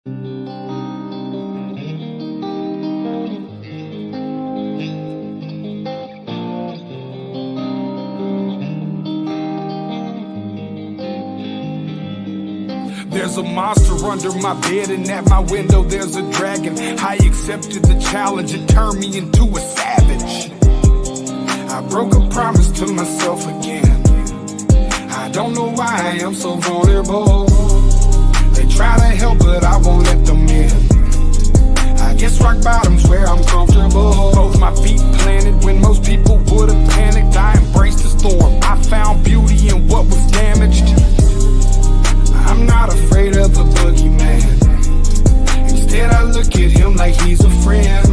There's a monster under my bed, and at my window there's a dragon. I accepted the challenge, it turned me into a savage. I broke a promise to myself again. I don't know why I am so vulnerable. They try to help, but I won't let them in. I guess rock bottom's where I'm comfortable. Both my feet planted when most people would have panicked. I embraced the storm, I found beauty in what was damaged. I'm not afraid of the boogeyman. Instead I look at him like he's a friend.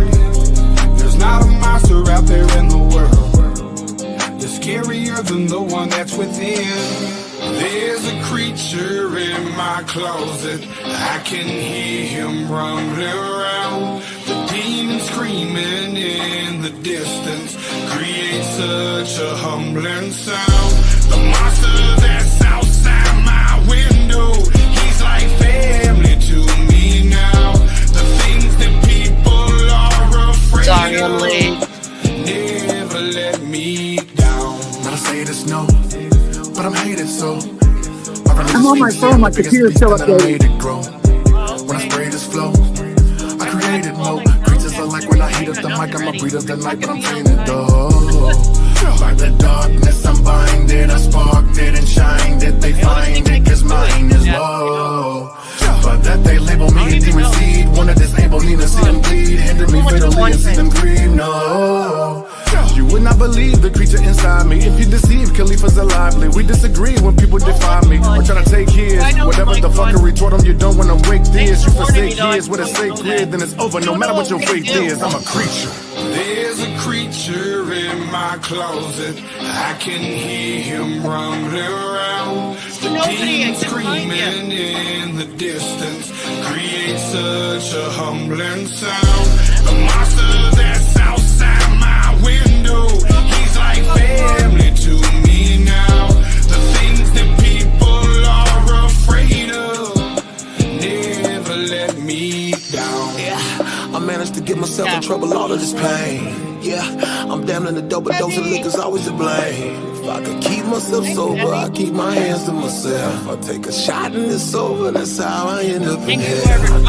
There's not a monster out there in the world that's scarier than the one that's within. There's a creature in my closet, I can hear him rumbling around. The demon screaming in the distance creates such a humbling sound. The monster that's outside my window, he's like family to me now. The things that people are afraid of never let me down. Not to say this no, but I'm hated so. I'm on my phone, my computer's still updated. When I spray this flow, I created more. Creatures are like when I heat up the mic, I'm a breed of the night, but I'm painted though. By the darkness I'm blinded, I sparked it and shined it. They find it cause mine is low. But that they label me a demon seed, wanna disable me to see them bleed, hinder me fatally and see them grieve, no. You would not believe the creature inside me if you deceive Khalifa's lively. We disagree when people defy me or try to take his. Whatever the fuckery taught them, you don't wanna break this. You forsake his with a sacred, then it's over no matter what your faith is. I'm a creature. There's a creature in my closet, I can hear him rumbling around. The demon screaming in the distance creates such a humbling sound. The monster that's outside my window, he's like family to me now. The things that people are afraid of never let me down. Yeah, I managed to get myself in trouble, all of this pain. Yeah, I'm damn in the dope, but dose of liquor's always to blame. If I could keep myself sober, I keep my hands to myself. I take a shot and it's over, that's how I end up in hell.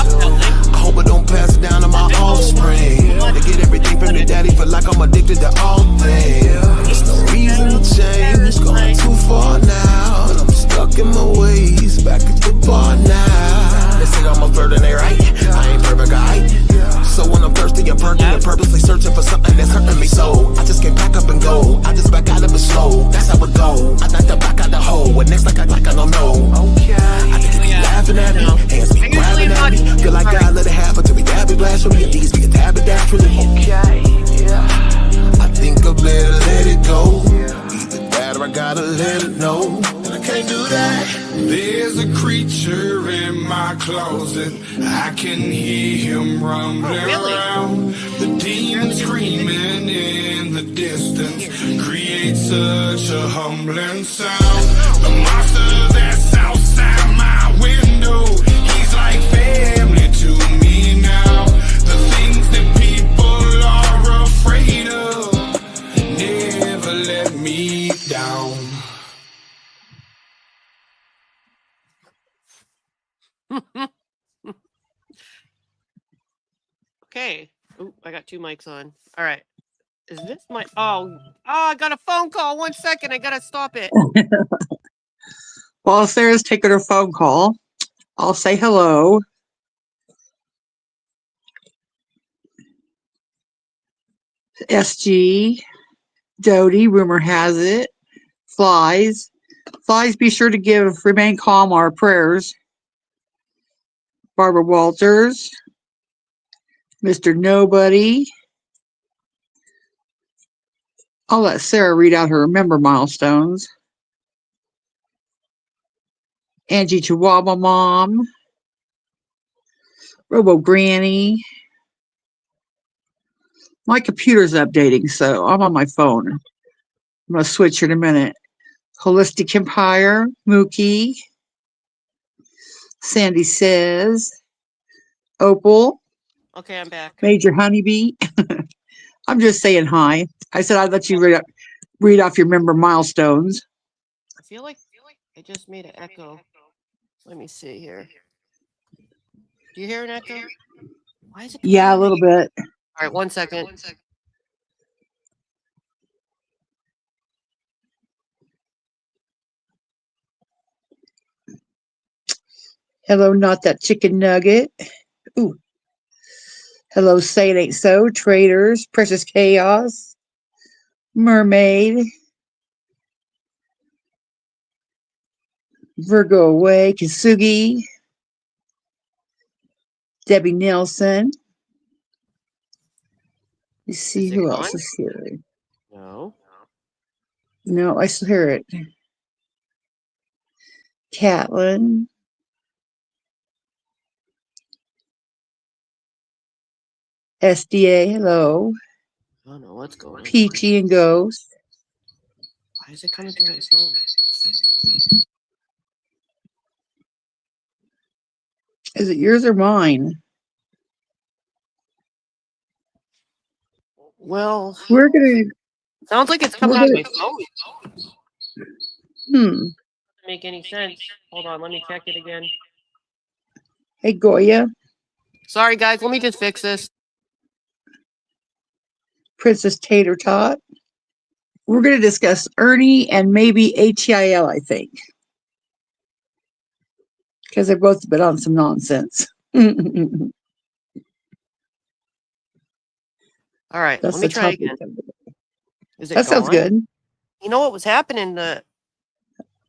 I hope I don't pass it down to my offspring. To get everything from the daddy, feel like I'm addicted to all things. There's no reason to change, going too far now. And I'm stuck in my ways, back at the bar now. They say I'm a flirt and they right, I ain't perfect, alright. So when I'm thirsty and perky and purposely searching for something that's hurting me so I just can't pack up and go, I just back out of it slow. That's how it go, I like to back out the hole. What next like I don't know. I think you be laughing at me, hands be grabbing at me. Feel like God let it happen till we dab it blasphemy. And these be a tab it naturally. I think I better let it go. Either that or I gotta let it know. And I can't do that. There's a creature in my closet, I can hear him rumbling around. The demon screaming in the distance creates such a humbling sound. The monster that's outside my window, he's like family to me now. The things that people are afraid of never let me down. Okay. Ooh, I got two mics on. All right. Is this my... Oh, I got a phone call. 1 second. I got to stop it. While Sarah's taking her phone call, I'll say hello. SG, Dodie, rumor has it. Flies. Flies, be sure to remain calm our prayers. Barbara Walters. Mr. Nobody. I'll let Sarah read out her remember milestones. Angie Chihuahua Mom. Robo Granny. My computer's updating, so I'm on my phone. I'm going to switch in a minute. Holistic Empire. Mookie. Sandy Says. Opal, Okay, I'm back. Major Honeybee. I'm just saying hi. I said I'd let you read off your member milestones. I feel like I just made an echo. Let me see here. Do you hear an echo? Why is it coming Yeah, a on my... little bit. All right, 1 second. Hello, not that chicken nugget. Ooh. Hello, Say It Ain't So, Traders, Precious Chaos, Mermaid, Virgo Away, Kisugi, Debbie Nelson. Let's see Is it who gone? else is here. No. No, I still hear it. Catlin, SDA, hello. I don't know what's going on. Peachy and Ghost. Why is it coming through my phone? Is it yours or mine? Well, We're gonna. sounds like it's coming We're out of gonna. my phone. Doesn't Make any sense? Hold on, let me check it again. Hey, Goya, Sorry, guys. Let me just fix this. Princess Tater Tot. We're gonna discuss Ernie and maybe ATIL, I think, because they've both been on some nonsense. All right, That's let me the try topic. again. Is it That sounds gone? good. You know what was happening?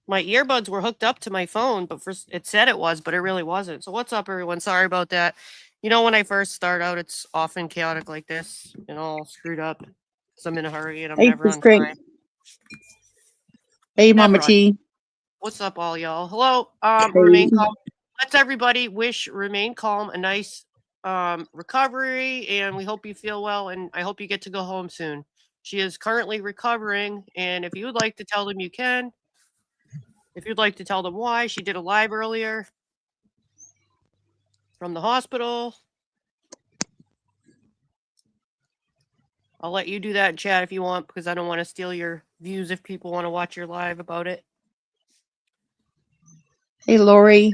My earbuds were hooked up to my phone, but first it said it was, but it really wasn't. So what's up, everyone? Sorry about that. You know, when I first start out, it's often chaotic like this and all screwed up because I'm in a hurry and I'm Hey, never Chris on Crank. time. Hey, Never Mama on. T. What's up, all y'all? Hello. Hey. Remain calm. Let's everybody wish Remain Calm a nice recovery, and we hope you feel well, and I hope you get to go home soon. She is currently recovering, and if you would like to tell them, you can. If you'd like to tell them why, she did a live earlier from the hospital. I'll let you do that in chat if you want, because I don't want to steal your views if people want to watch your live about it. Hey, Lori.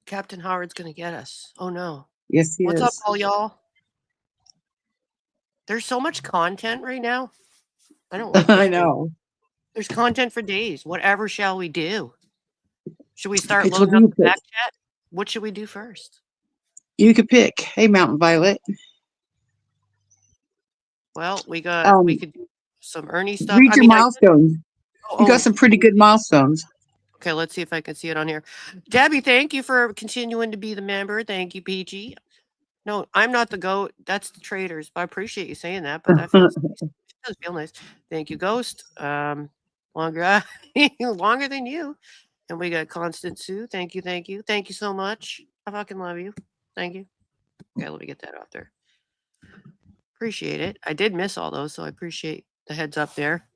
Captain Howard's going to get us. Oh, no. Yes, he What's is. up, all y'all? There's so much content right now. I don't like this. I know. There's content for days. Whatever shall we do? Should we start It's what loading up you the pick. back chat? What should we do first? You could pick. Hey, Mountain Violet. Well, we could do some Ernie stuff. Read I your mean, milestones. You got some pretty good milestones. Okay, let's see if I can see it on here. Debbie, thank you for continuing to be the member. Thank you, PG. No, I'm not the goat. That's the traders. I appreciate you saying that, but that feels nice. It does feel nice. Thank you, Ghost. Longer longer than you. And we got Constance Sue. Thank you, thank you. Thank you so much. I fucking love you. Thank you. Okay, let me get that out there. Appreciate it. I did miss all those, so I appreciate the heads up there.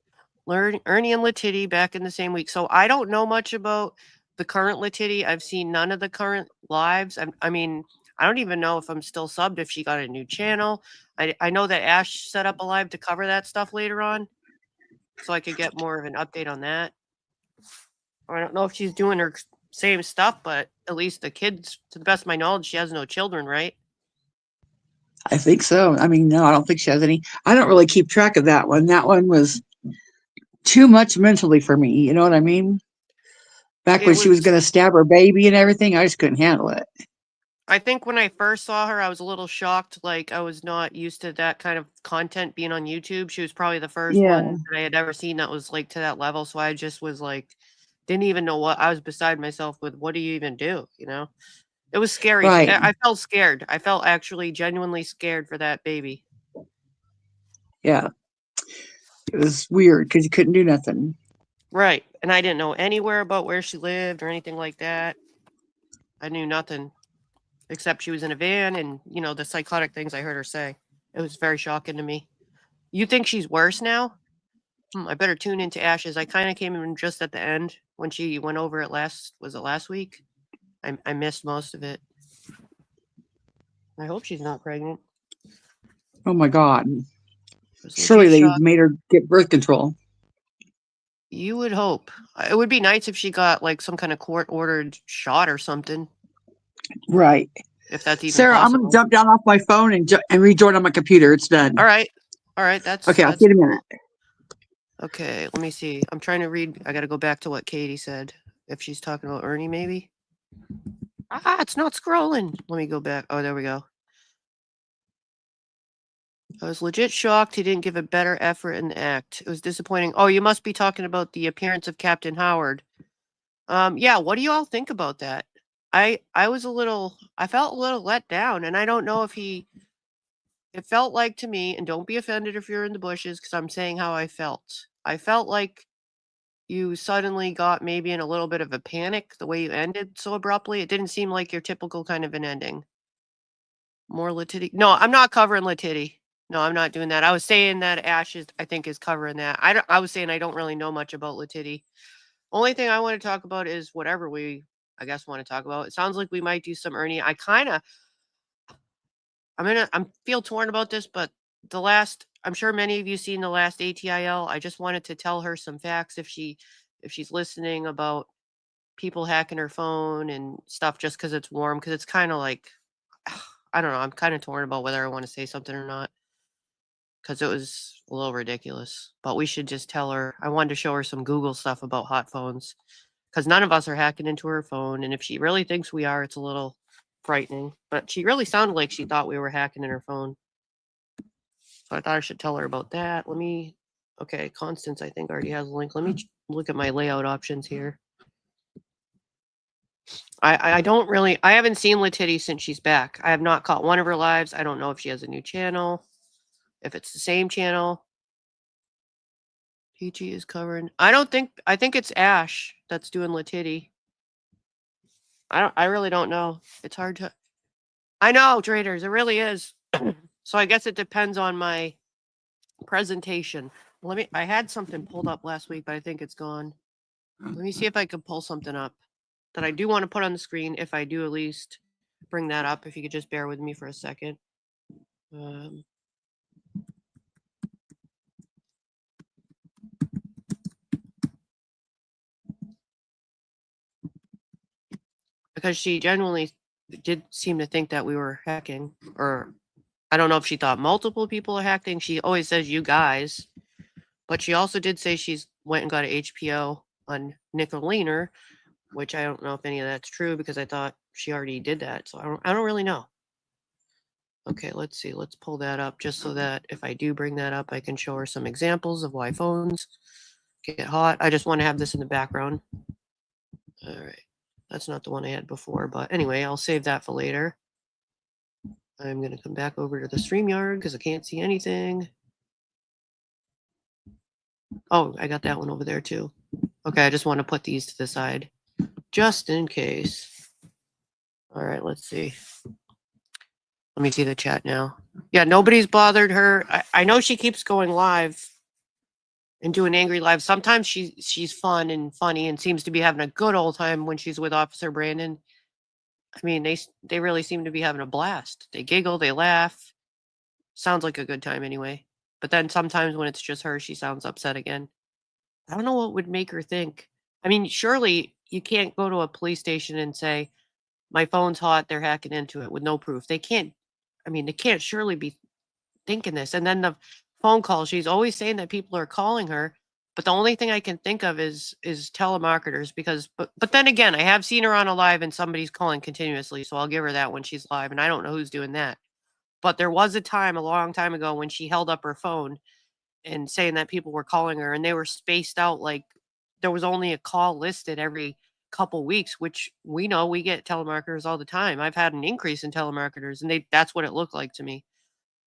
Ernie and Latiti back in the same week. So I don't know much about the current Latiti. I've seen none of the current lives. I mean, I don't even know if I'm still subbed, if she got a new channel. I know that Ash set up a live to cover that stuff later on, so I could get more of an update on that. I don't know if she's doing her same stuff, but at least the kids, to the best of my knowledge, she has no children, right? I think so. I mean, no, I don't think she has any. I don't really keep track of that one. That one was too much mentally for me. You know what I mean? Back when she was going to stab her baby and everything, I just couldn't handle it. I think when I first saw her, I was a little shocked. Like, I was not used to that kind of content being on YouTube. She was probably the first one that I had ever seen that was like to that level. So I just was like, didn't even know what I was beside myself with. What do you even do? You know, it was scary. Right. I felt scared. I felt actually genuinely scared for that baby. Yeah. It was weird because you couldn't do nothing. Right. And I didn't know anywhere about where she lived or anything like that. I knew nothing except she was in a van and, you know, the psychotic things I heard her say. It was very shocking to me. You think she's worse now? I better tune into Ashes. I kind of came in just at the end when she went over it last week? I missed most of it. I hope she's not pregnant. Oh my God. Was Surely legit they shocked. made her get birth control. You would hope. It would be nice if she got like some kind of court-ordered shot or something, Right. if that's even Sarah, I'm going possible. to jump down off my phone and rejoin on my computer. It's done. All right. That's Okay, I'll see you in a minute. Okay, let me see. I'm trying to read. I got to go back to what Katie said. If she's talking about Ernie, maybe. It's not scrolling. Let me go back. Oh, there we go. I was legit shocked he didn't give a better effort in the act. It was disappointing. Oh, you must be talking about the appearance of Captain Howard. Yeah, what do you all think about that? I felt a little let down, and I don't know if it felt like to me, and don't be offended if you're in the bushes, because I'm saying how I felt. I felt like you suddenly got maybe in a little bit of a panic the way you ended so abruptly. It didn't seem like your typical kind of an ending. More Latiti. No, I'm not covering Latiti. No, I'm not doing that. I was saying that Ash I think, is covering that. I was saying I don't really know much about Latiti. Only thing I want to talk about is whatever we, I guess, want to talk about. It sounds like we might do some Ernie. I'm feel torn about this, but I'm sure many of you seen the last ATIL. I just wanted to tell her some facts if she's listening, about people hacking her phone and stuff, just because it's warm, because it's kind of like, I don't know. I'm kind of torn about whether I want to say something or not, because it was a little ridiculous. But we should just tell her. I wanted to show her some Google stuff about hot phones, because none of us are hacking into her phone. And if she really thinks we are, it's a little frightening. But she really sounded like she thought we were hacking in her phone. So I thought I should tell her about that. Okay, Constance, I think, already has a link. Let me look at my layout options here. I haven't seen Latiti since she's back. I have not caught one of her lives. I don't know if she has a new channel, if it's the same channel. PG is covering. I think it's Ash that's doing Latiti. I really don't know. It's hard to. I know, traders, it really is. So I guess it depends on my presentation. I had something pulled up last week, but I think it's gone. Let me see if I can pull something up that I do want to put on the screen. If I do, at least bring that up. If you could just bear with me for a second. Because she genuinely did seem to think that we were hacking, or I don't know if she thought multiple people are hacking. She always says you guys, but she also did say she's went and got an HPO on Nicoliner, which I don't know if any of that's true, because I thought she already did that. So I don't really know. Okay, let's see. Let's pull that up, just so that if I do bring that up, I can show her some examples of why phones get hot. I just want to have this in the background. All right. That's not the one I had before, but anyway, I'll save that for later. I'm going to come back over to the StreamYard because I can't see anything. Oh, I got that one over there too. Okay, I just want to put these to the side just in case. All right, let's see. Let me see the chat now. Yeah, nobody's bothered her. I know she keeps going live and doing angry live. Sometimes she's fun and funny and seems to be having a good old time when she's with Officer Brandon. I mean, they really seem to be having a blast. They giggle, they laugh. Sounds like a good time anyway. But then sometimes when it's just her, she sounds upset again. I don't know what would make her think. I mean, surely you can't go to a police station and say, my phone's hot, they're hacking into it, with no proof. They can't surely be thinking this. And then the phone call, she's always saying that people are calling her. But the only thing I can think of is telemarketers, but then again, I have seen her on a live and somebody's calling continuously. So I'll give her that when she's live, and I don't know who's doing that. But there was a time a long time ago when she held up her phone and saying that people were calling her, and they were spaced out, like there was only a call listed every couple weeks, which we know we get telemarketers all the time. I've had an increase in telemarketers, and that's what it looked like to me.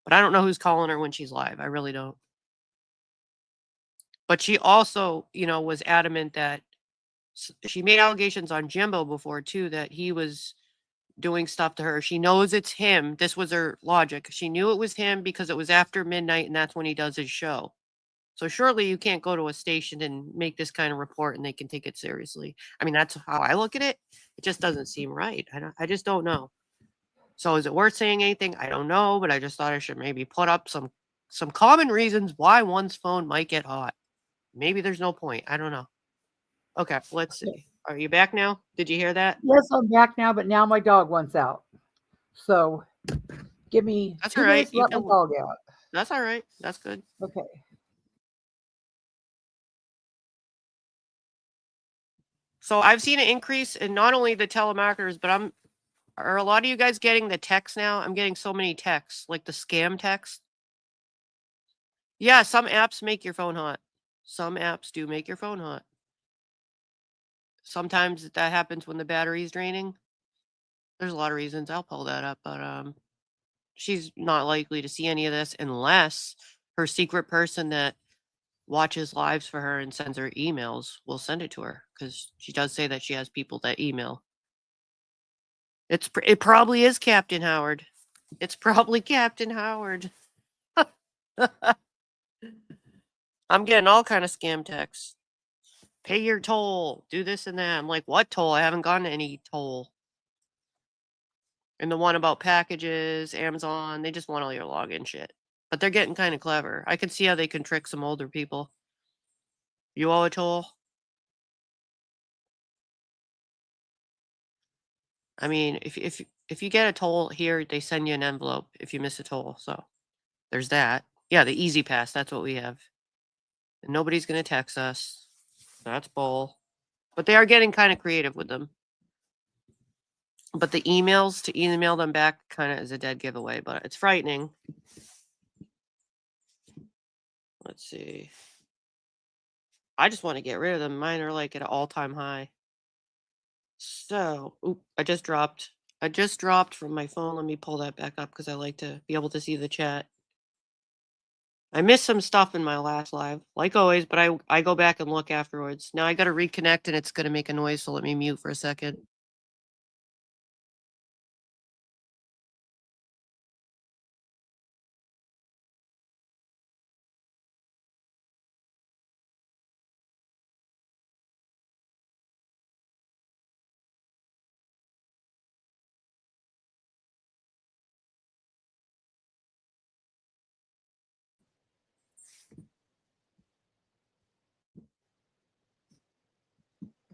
But I don't know who's calling her when she's live. I really don't. But she also, was adamant that she made allegations on Jimbo before too, that he was doing stuff to her. She knows it's him. This was her logic. She knew it was him because it was after midnight and that's when he does his show. So surely you can't go to a station and make this kind of report and they can take it seriously. I mean, that's how I look at it. It just doesn't seem right. I just don't know. So is it worth saying anything? I don't know, but I just thought I should maybe put up some common reasons why one's phone might get hot. Maybe there's no point. I don't know. Okay, let's see. Are you back now? Did you hear that? Yes, I'm back now, but now my dog wants out. So give me That's 2 all right. minutes to You let my can. dog out. That's all right. That's good. Okay. So I've seen an increase in not only the telemarketers, but are a lot of you guys getting the texts now? I'm getting so many texts, like the scam text. Yeah, some apps make your phone hot. Some apps do make your phone hot. Sometimes that happens when the battery's draining. There's a lot of reasons. I'll pull that up, but she's not likely to see any of this unless her secret person that watches lives for her and sends her emails will send it to her, because she does say that she has people that email. It probably is Captain Howard. It's probably Captain Howard. I'm getting all kind of scam texts. Pay your toll. Do this and that. I'm like, what toll? I haven't gotten any toll. And the one about packages, Amazon, they just want all your login shit. But they're getting kind of clever. I can see how they can trick some older people. You owe a toll? I mean, if you get a toll here, they send you an envelope if you miss a toll. So there's that. Yeah, the Easy Pass. That's what we have. And nobody's going to text us. That's bull. But they are getting kind of creative with them. But the emails, to email them back kind of is a dead giveaway, but it's frightening. Let's see. I just want to get rid of them. Mine are like at an all-time high. So, I just dropped from my phone. Let me pull that back up because I like to be able to see the chat. I missed some stuff in my last live, like always, but I go back and look afterwards. Now I got to reconnect and it's going to make a noise, so let me mute for a second.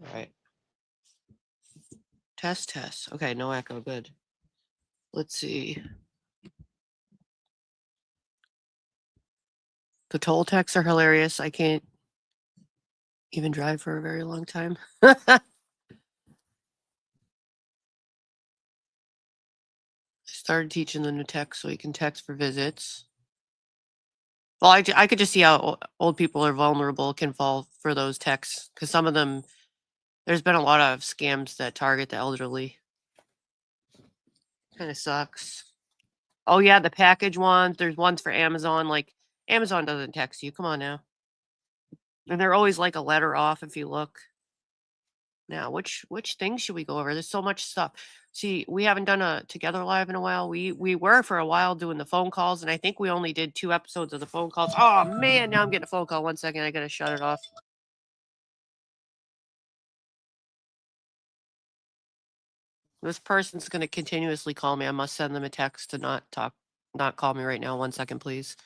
All right. Test. Okay, no echo. Good. Let's see. The toll texts are hilarious. I can't even drive for a very long time. I started teaching them to text so you can text for visits. Well, I could just see how old people are vulnerable, can fall for those texts, because some of them, there's been a lot of scams that target the elderly. Kind of sucks. Oh yeah, the package ones. There's ones for Amazon. Like, Amazon doesn't text you. Come on now. And they're always like a letter off if you look. Now, which things should we go over? There's so much stuff. See, we haven't done a Together Live in a while. We were for a while doing the phone calls, and I think we only did 2 episodes of the phone calls. Oh man, now I'm getting a phone call. 1 second, I gotta shut it off. This person's gonna continuously call me. I must send them a text to not call me right now. 1 second, please.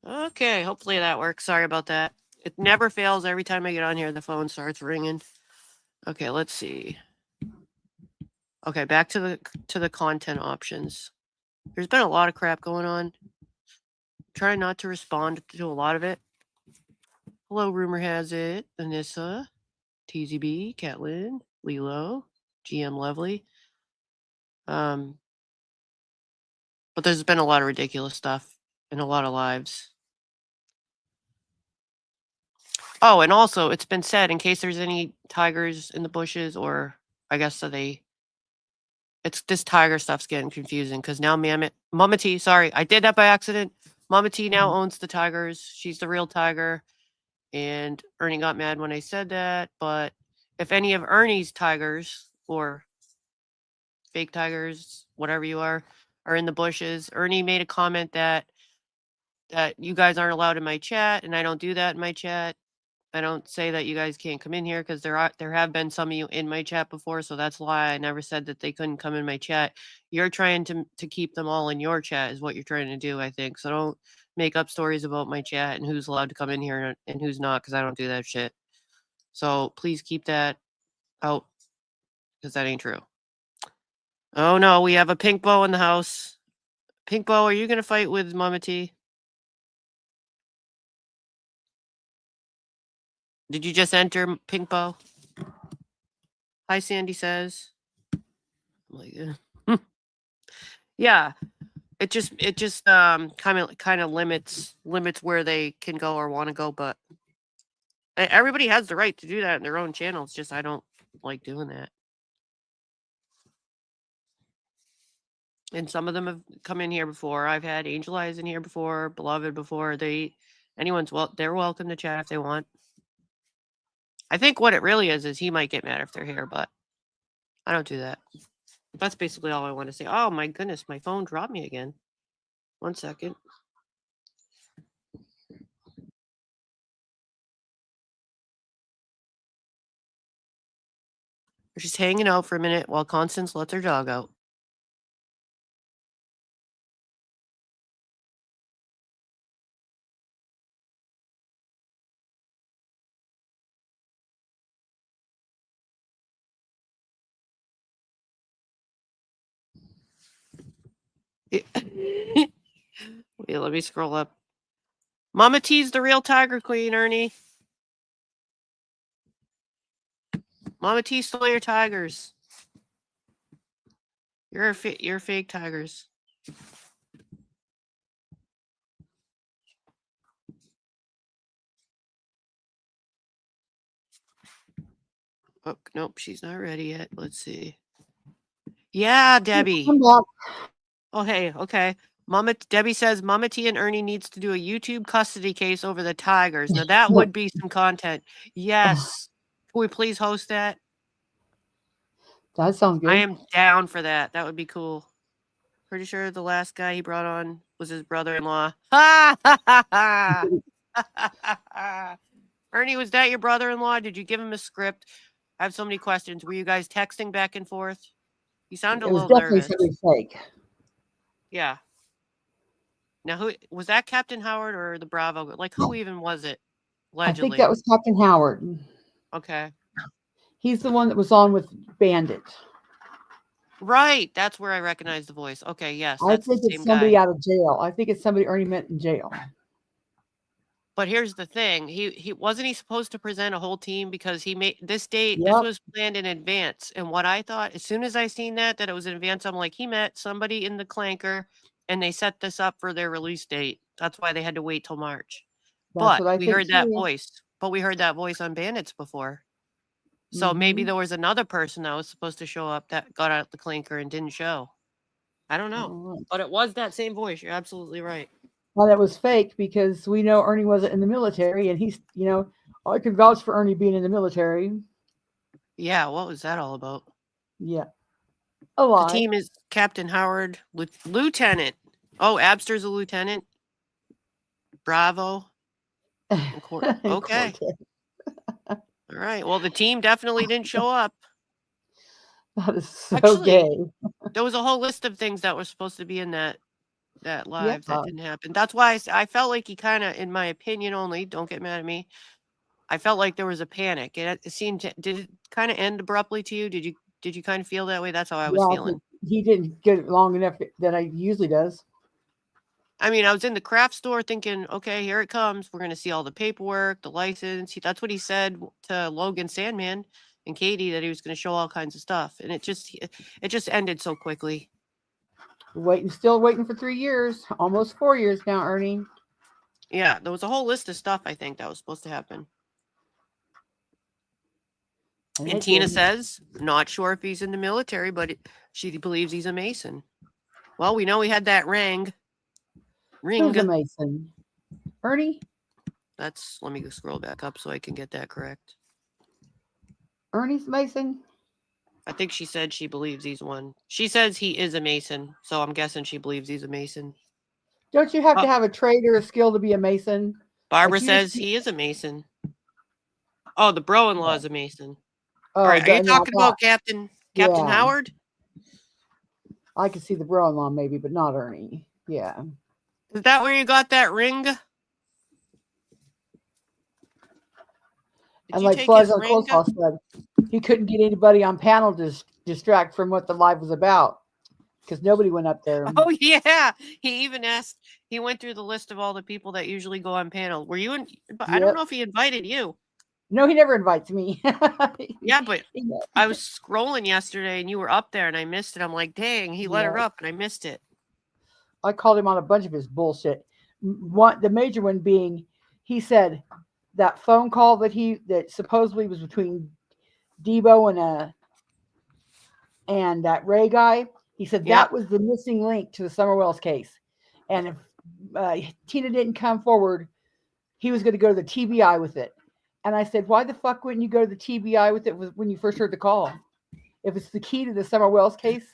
Okay, hopefully that works. Sorry about that. It never fails. Every time I get on here, the phone starts ringing. Okay, let's see. Okay, back to the content options. There's been a lot of crap going on. Try not to respond to a lot of it. Hello, rumor has it. Anissa, TZB, Catlin, Lilo, GM Lovely. But there's been a lot of ridiculous stuff and a lot of lives. Oh, and also, it's been said, in case there's any tigers in the bushes, or I guess it's this tiger stuff's getting confusing, because now Mama T, sorry, I did that by accident. Mama T now owns the tigers. She's the real tiger. And Ernie got mad when I said that, but if any of Ernie's tigers or fake tigers, whatever you are in the bushes. Ernie made a comment that you guys aren't allowed in my chat, and I don't do that in my chat. I don't say that you guys can't come in here because there have been some of you in my chat before, so that's why I never said that they couldn't come in my chat. You're trying to keep them all in your chat is what you're trying to do, I think. So don't make up stories about my chat and who's allowed to come in here and who's not, because I don't do that shit. So please keep that out, because that ain't true. Oh no, we have a pink bow in the house. Pink bow, are you gonna fight with Mama T? Did you just enter, Pink bow? Hi, Sandy says. I'm like, yeah. It just kind of limits where they can go or want to go, but everybody has the right to do that in their own channels. Just I don't like doing that. And some of them have come in here before. I've had Angel Eyes in here before, Beloved before. They're welcome to chat if they want. I think what it really is he might get mad if they're here, but I don't do that. That's basically all I want to say. Oh my goodness, my phone dropped me again. 1 second. We're just hanging out for a minute while Constance lets her dog out. Wait, let me scroll up. Mama T's the real Tiger Queen, Ernie. Mama T stole your tigers. You're fake tigers. Oh, nope, she's not ready yet. Let's see. Yeah, Debbie. Oh, hey, okay. Debbie says Mama T and Ernie needs to do a YouTube custody case over the tigers. Now that would be some content. Yes. Can we please host that? That sounds good. I am down for that. That would be cool. Pretty sure the last guy he brought on was his brother-in-law. Ha ha ha! Ernie, was that your brother-in-law? Did you give him a script? I have so many questions. Were you guys texting back and forth? You sound a little nervous. It was definitely fake. Yeah. Now, who was that? Captain Howard or the Bravo? Like, who even was it? Allegedly. I think that was Captain Howard. Okay. He's the one that was on with Bandit. Right. That's where I recognize the voice. Okay. Yes. I think it's somebody out of jail. I think it's somebody Ernie met in jail. But here's the thing. He wasn't supposed to present a whole team because he made this date. Yep. This was planned in advance. And what I thought, as soon as I seen that it was in advance, I'm like, he met somebody in the clanker and they set this up for their release date. That's why they had to wait till March. That's But we heard that voice. But we heard that voice on Bandits before. So maybe there was another person that was supposed to show up that got out the clinker and didn't show. I don't know. But it was that same voice. You're absolutely right. Well, that was fake because we know Ernie wasn't in the military, and he's, I could vouch for Ernie being in the military. Yeah, what was that all about? Yeah. A lie. The team is Captain Howard, Lieutenant. Oh, Abster's a lieutenant. Bravo. Okay. All right. Well, the team definitely didn't show up. That is so gay. There was a whole list of things that were supposed to be in that live that didn't happen. That's why I felt like he kind of, in my opinion only, don't get mad at me, I felt like there was a panic. It seemed did it kind of end abruptly to you? Did you kind of feel that way? That's how I was feeling. He didn't get it long enough that he usually does. I mean, I was in the craft store thinking, okay, here it comes. We're going to see all the paperwork, the license. That's what he said to Logan Sandman and Katie, that he was going to show all kinds of stuff. And it just ended so quickly. Still waiting for 3 years, almost 4 years now, Ernie. Yeah, there was a whole list of stuff, I think, that was supposed to happen. And Tina says, not sure if he's in the military, but she believes he's a Mason. Well, we know he had that ring. Who's a Mason? Ernie? Let me go scroll back up so I can get that correct. Ernie's Mason? I think she said she believes he's one. She says he is a Mason, so I'm guessing she believes he's a Mason. Don't you have to have a trade or a skill to be a Mason? Barbara says he is a Mason. Oh, the bro-in-law is a Mason. All right, are you talking about Captain Howard? I could see the bro-in-law maybe, but not Ernie. Yeah. Is that where you got that ring? And like Flies on Coleslaw said, he couldn't get anybody on panel to distract from what the live was about because nobody went up there. Oh, yeah. He even asked, he went through the list of all the people that usually go on panel. Were you in? I don't know if he invited you. No, he never invites me. Yeah, but I was scrolling yesterday and you were up there and I missed it. I'm like, dang, he let her up and I missed it. I called him on a bunch of his bullshit. The major one being, he said that phone call that supposedly was between Debo and that Ray guy. He said that was the missing link to the Summer Wells case. And if Tina didn't come forward, he was going to go to the TBI with it. And I said, why the fuck wouldn't you go to the TBI with it when you first heard the call? If it's the key to the Summer Wells case,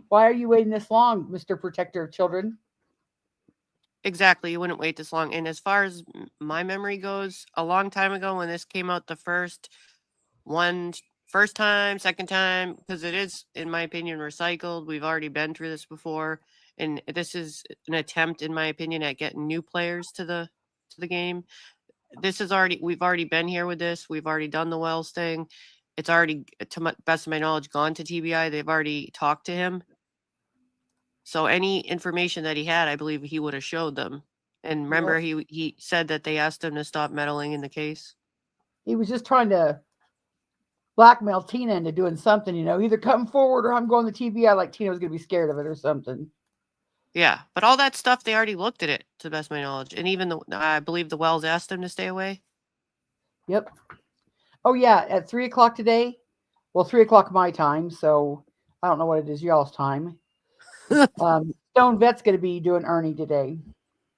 why are you waiting this long, Mr. Protector of Children? Exactly. You wouldn't wait this long. And as far as my memory goes, a long time ago when this came out, the first time, second time, because it is, in my opinion, recycled. We've already been through this before. And this is an attempt, in my opinion, at getting new players to the game. We've already been here with this. We've already done the Wells thing. It's already, to my best of my knowledge, gone to TBI. They've already talked to him. So any information that he had, I believe he would have showed them. And remember, he said that they asked him to stop meddling in the case. He was just trying to blackmail Tina into doing something, either come forward or I'm going to TBI, like Tina was going to be scared of it or something. Yeah, but all that stuff, they already looked at it, to the best of my knowledge. And even I believe the Wells asked him to stay away. Yep. Oh, yeah, at 3 o'clock today. Well, 3 o'clock my time, so I don't know what it is y'all's time. Stone Vet's going to be doing Ernie today.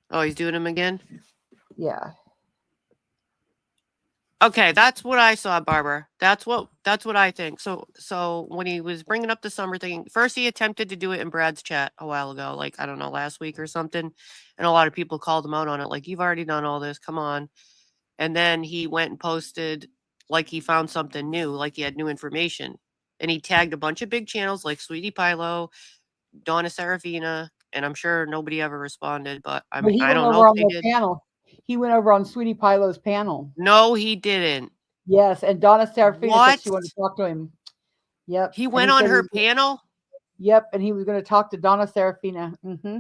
Oh, he's doing him again? Yeah. Okay, that's what I saw, Barbara. That's what I think. So when he was bringing up the summer thing, first he attempted to do it in Brad's chat a while ago, like, I don't know, last week or something. And a lot of people called him out on it, like, you've already done all this, come on. And then he went and posted like he found something new, like he had new information. And he tagged a bunch of big channels like Sweetie Pilo, Donna Serafina, and I'm sure nobody ever responded, but I don't know if they did. Panel. He went over on Sweetie Pilo's panel. No, he didn't. Yes, and Donna Serafina said she wanted to talk to him. Yep. He went on her panel? Yep, and he was going to talk to Donna Serafina. Mm-hmm.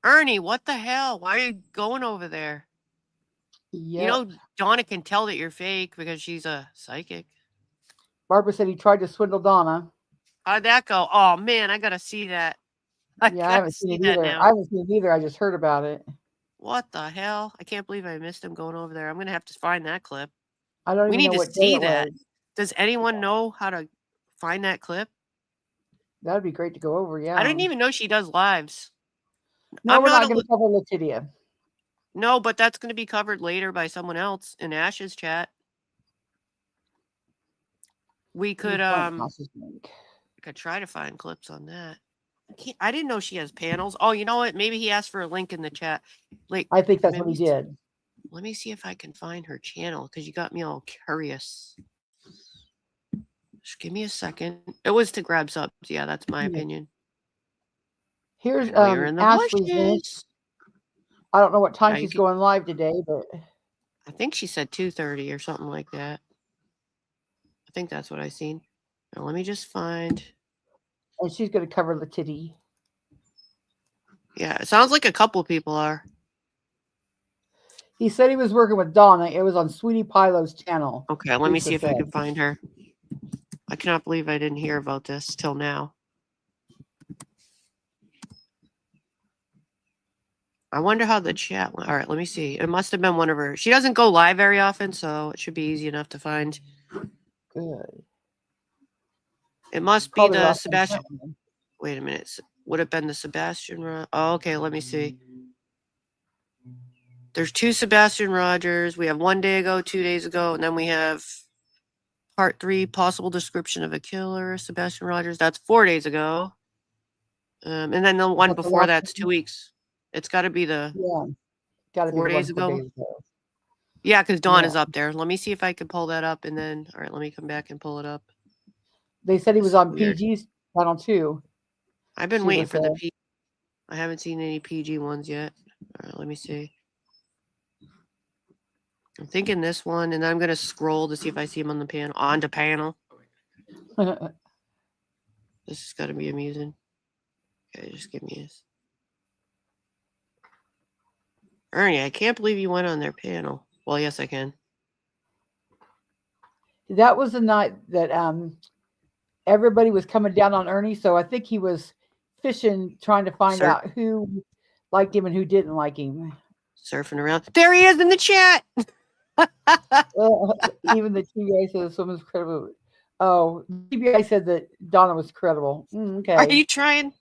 Ernie, what the hell? Why are you going over there? Yep. Donna can tell that you're fake because she's a psychic. Barbara said he tried to swindle Donna. How'd that go? Oh, man, I got to see that. I haven't seen it either. I haven't seen it either. I just heard about it. What the hell? I can't believe I missed him going over there. I'm going to have to find that clip. I don't even know what day it was. Does anyone know how to find that clip? That'd be great to go over, yeah. I didn't even know she does lives. No, we're not going to cover Letitia. No, but that's going to be covered later by someone else in Ash's chat. We could try to find clips on that. I didn't know she has panels. Oh, you know what? Maybe he asked for a link in the chat. Like, I think that's what he did. Let me see if I can find her channel because you got me all curious. Just give me a second. It was to grab subs. Yeah, that's my opinion. Here's Ashley's link. I don't know what time she's going live today, but I think she said 2:30 or something like that. I think that's what I seen. Now let me just find. And she's going to cover the titty. Yeah, it sounds like a couple people are. He said he was working with Donna. It was on Sweetie Pilo's channel. Okay, let me see if I can find her. I cannot believe I didn't hear about this till now. I wonder how the chat went. All right, let me see. It must have been one of her. She doesn't go live very often, so it should be easy enough to find. Good. It must be the Sebastian. Wait a minute. Would it have been the Sebastian? Oh, okay, let me see. There's 2 Sebastian Rogers. We have 1 day ago, 2 days ago, and then we have Part 3, possible description of a killer, Sebastian Rogers. That's 4 days ago. And then the one That's the before last that's one? 2 weeks. It's got to be the Yeah, got to be 4 the one days 4 ago. days ago. Yeah, because Dawn Yeah. is up there. Let me see if I can pull that up, and then all right, let me come back and pull it up. They said he was This is on weird. PG's channel too. I've been She waiting was for the there. PG. I haven't seen any PG ones yet. All right, let me see. I'm thinking this one, and I'm gonna scroll to see if I see him on the panel. On the panel. This is gonna be amusing. Okay, just give me this. Ernie, I can't believe you went on their panel. Well, yes, I can. That was the night that everybody was coming down on Ernie, so I think he was fishing, trying to find out who liked him and who didn't like him. Surfing around. There he is in the chat. Even the TBI said this woman's credible. Oh, TBI said that Donna was credible. Okay. Are you trying?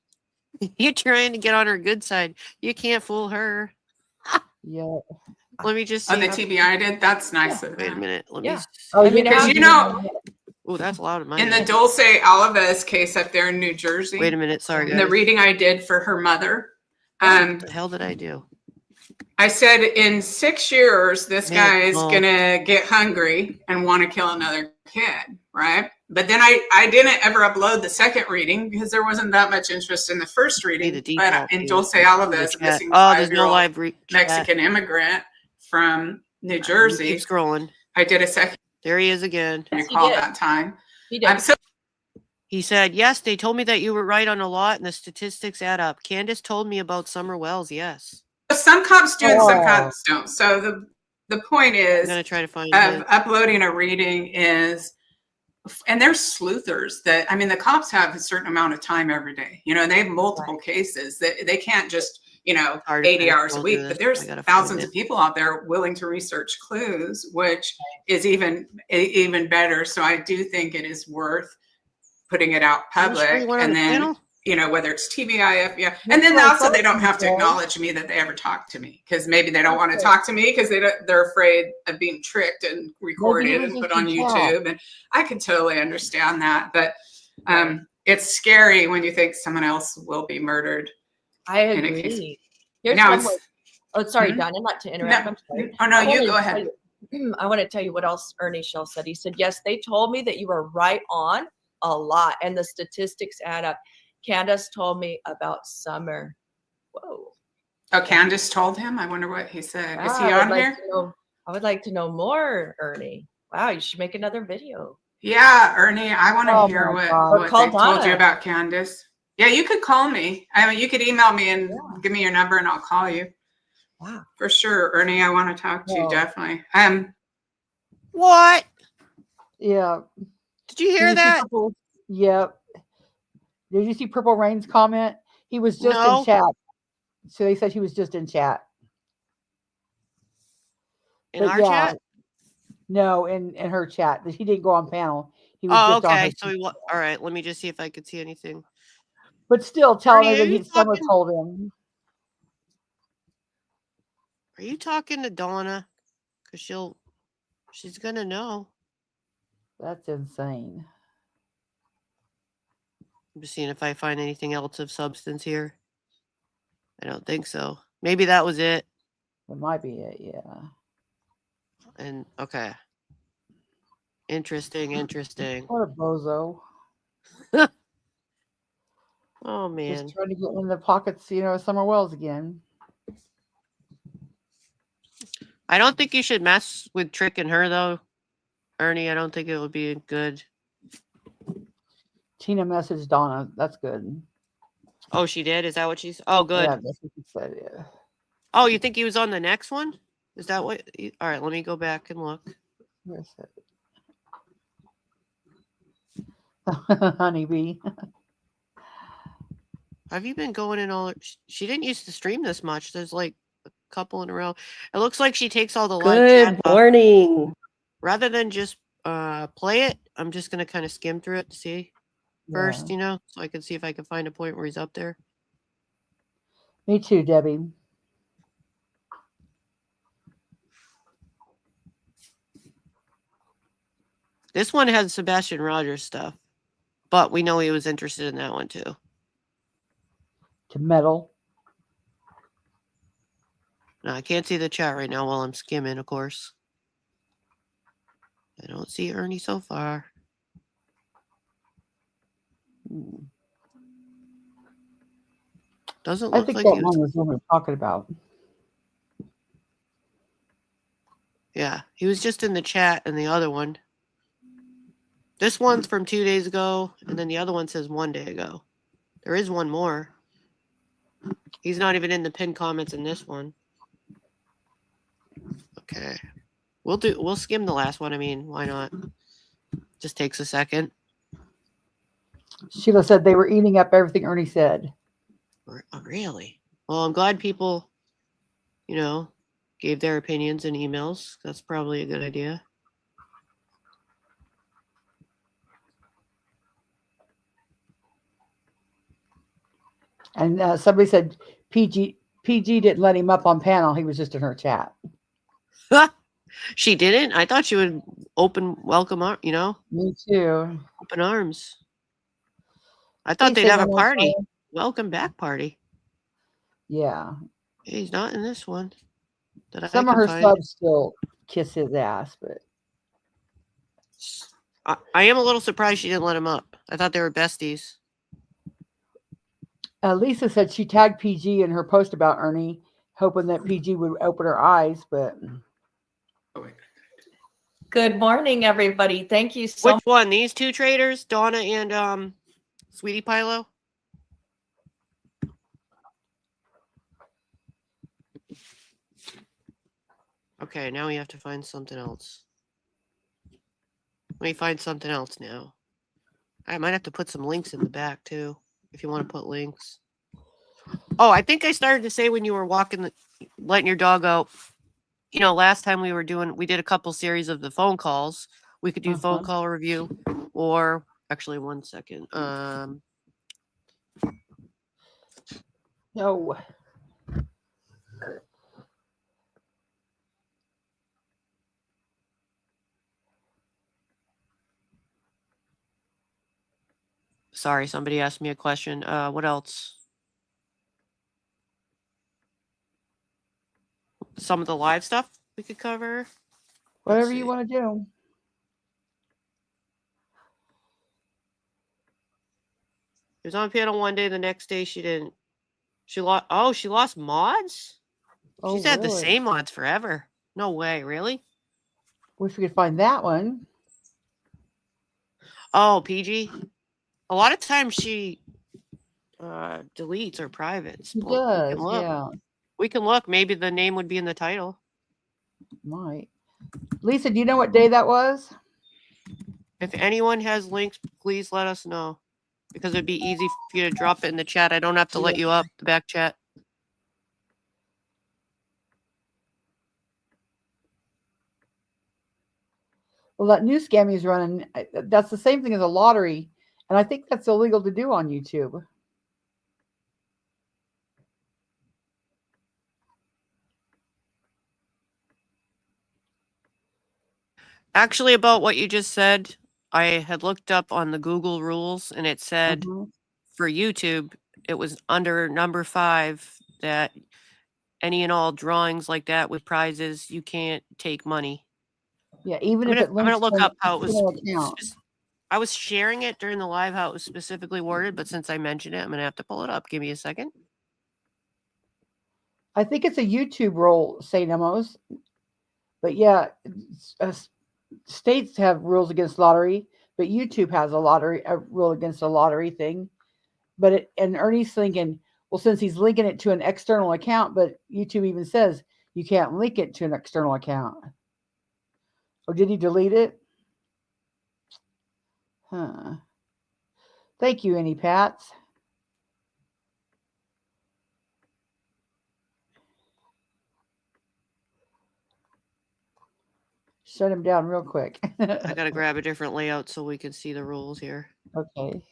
You're trying to get on her good side. You can't fool her. Yeah. Let me just see. Oh, the TBI did? That's nice of Wait a them. minute. Let me. Oh, I mean, yeah, because you know, Oh, that's loud in my in the head. Dulce Oliva's case up there in New Jersey, Wait a minute. Sorry, in the guys. reading I did for her mother, What the hell did I do? I said in 6 years, this Made guy it is small. gonna get hungry and want to kill another kid, right? But then I didn't ever upload the second reading because there wasn't that much interest in the first reading. The But default in view. Dulce The Oliva's, a chat. missing Oh, there's no 5-year-old live chat. Mexican immigrant from New Let me Jersey, keep scrolling. I did a second There he is again. recall that time. He did. So He said, yes, they told me that you were right on a lot and the statistics add up. Candace told me about Summer Wells. Yes. some cops do and some Oh. cops don't. So the point I'm is going to try to find of his. uploading a reading is, and there's sleuthers that, I mean, the cops have a certain amount of time every day, you know, and they have multiple cases that they can't just, you know, Hard to 80 find. hours a I'll do week, this. but there's I gotta find thousands it. of people out there willing to research clues, which is even better. So I do think it is worth putting it out Are you sure public, you went on and the then, panel? you know, whether it's TBI, FBI, That's and then what I also they thought don't you have to said. acknowledge me that they ever talked to me, because maybe they don't want to talk to me because they're afraid of being tricked and recorded was and put just on a chat. YouTube. And I can totally understand that, but it's scary when you think someone else will be murdered. I in a case. agree. Here's Now one it's- more. Oh, sorry, Hmm? Donna, not to interrupt. No, I'm sorry. oh no, I you wanted go to ahead. tell you- I want to tell you what else Ernie Shell said. He said, yes, they told me that you were right on a lot, and the statistics add up. Candace told me about Summer. Whoa. Oh, Candace told him. I wonder what he said. Is he Wow, I would on like here? to know- I would like to know more, Ernie. Wow, you should make another video. Yeah, Ernie, I want to Oh hear my what God. what Call they told you Donna. about Candace. Yeah, you could call me. I mean, you could email me and give me your number, and I'll call you. Wow. For sure, Ernie. I want to talk to you Oh. definitely. What? Yeah. Did you hear see that? Purple? Yep. Did you see Purple Rain's comment? He was just No. in chat. So they said he was just in chat. In But our yeah, chat? no, in her chat. He didn't go on panel. He was Oh, just on her. okay. So all right. Let me just see if I could see anything. But still telling Ernie, her are that you someone talking- told him. Are you talking to Donna? Because she's gonna know. That's insane. I'm just seeing if I find anything else of substance here. I don't think so. Maybe that was it. That might be it, yeah. And okay. Interesting. What a bozo. Oh man. Just trying to get in the pockets, of Summer Wells again. I don't think you should mess with tricking her though, Ernie. I don't think it would be good. Tina messaged Donna. That's good. Oh, she did? Is that what she's? Oh, good. Yeah, that's what she said, yeah. Oh, you think he was on the next one? Is that what? All right, let me go back and look. Where's it? Honeybee. Have you been going in all? She didn't used to stream this much. There's like a couple in a row. It looks like she takes all the live chat Good morning. rather than just play it. I'm just gonna kind of skim through it to see first, so I can see if I can find a point where he's up there. Me too, Debbie. This one has Sebastian Rogers stuff, but we know he was interested in that one too. To meddle. Now, I can't see the chat right now while I'm skimming, of course. I don't see Ernie so far. Doesn't I look think like that he was. one was what we were talking about. Yeah, he was just in the chat in the other one. This one's from 2 days ago, and then the other one says 1 day ago. There is one more. He's not even in the pinned comments in this one. Okay. We'll skim the last one. I mean, why not? Just takes a second. Sheila said they were eating up everything Ernie said. Oh, really? Well, I'm glad people, gave their opinions in emails. That's probably a good idea. And somebody said PG didn't let him up on panel. He was just in her chat. She didn't? I thought she would welcome, Me too. open arms. I thought they'd have a party. Welcome back party. Yeah. He's not in this one. Some of her subs still kiss his ass, but I am a little surprised she didn't let him up. I thought they were besties. Lisa said she tagged PG in her post about Ernie, hoping that PG would open her eyes, but Good morning, everybody. Thank you so much. Which one? These two traders, Donna and Sweetie Pilo? Okay, now we have to find something else. Let me find something else now. I might have to put some links in the back too, if you want to put links. Oh, I think I started to say when you were letting your dog out. Last time we did a couple series of the phone calls. We could do phone call review, or actually 1 second. no. Sorry, somebody asked me a question. What else? Some of the live stuff we could cover. Whatever you want to do. She was on panel 1 day. The next day she didn't. She lost mods? Oh, She's had the really? same mods forever. No way, really? Wish we could find that one. Oh, PG. A lot of times she deletes her privates. She does, yeah. We can look. Maybe the name would be in the title. Might. Lisa, do you know what day that was? If anyone has links, please let us know. Because it'd be easy for you to drop it in the chat. I don't have to let you up the back chat. Well, that new scam he's running, that's the same thing as a lottery. And I think that's illegal to do on YouTube. Actually, about what you just said, I had looked up on the Google rules, and it said for YouTube, it was under number 5 that any and all drawings like that with prizes, you can't take money. Yeah, even I'm if it links gonna look to up how it was. account. I was sharing it during the live how it was specifically worded, but since I mentioned it, I'm gonna have to pull it up. Give me a second. I think it's a YouTube rule, St. Amos. But yeah, states have rules against lottery, but YouTube has a rule against a lottery thing. But and Ernie's thinking, well, since he's linking it to an external account, but YouTube even says you can't link it to an external account. Or did he delete it? Huh. Thank you, Any Pats. Shut him down real quick. I gotta grab a different layout so we can see the rules here. Okay.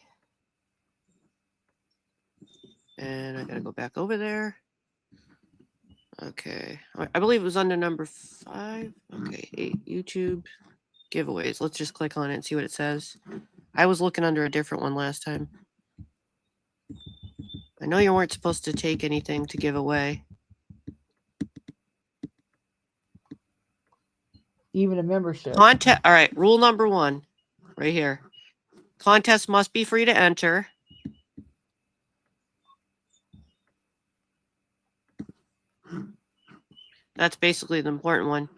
And I gotta go back over there. Okay. I believe it was under number 5. Okay, 8, YouTube. giveaways. Let's just click on it and see what it says. I was looking under a different one last time. I know you weren't supposed to take anything to give away. Even a membership. All right, rule number 1, right here. Contest must be free to enter. That's basically the important one.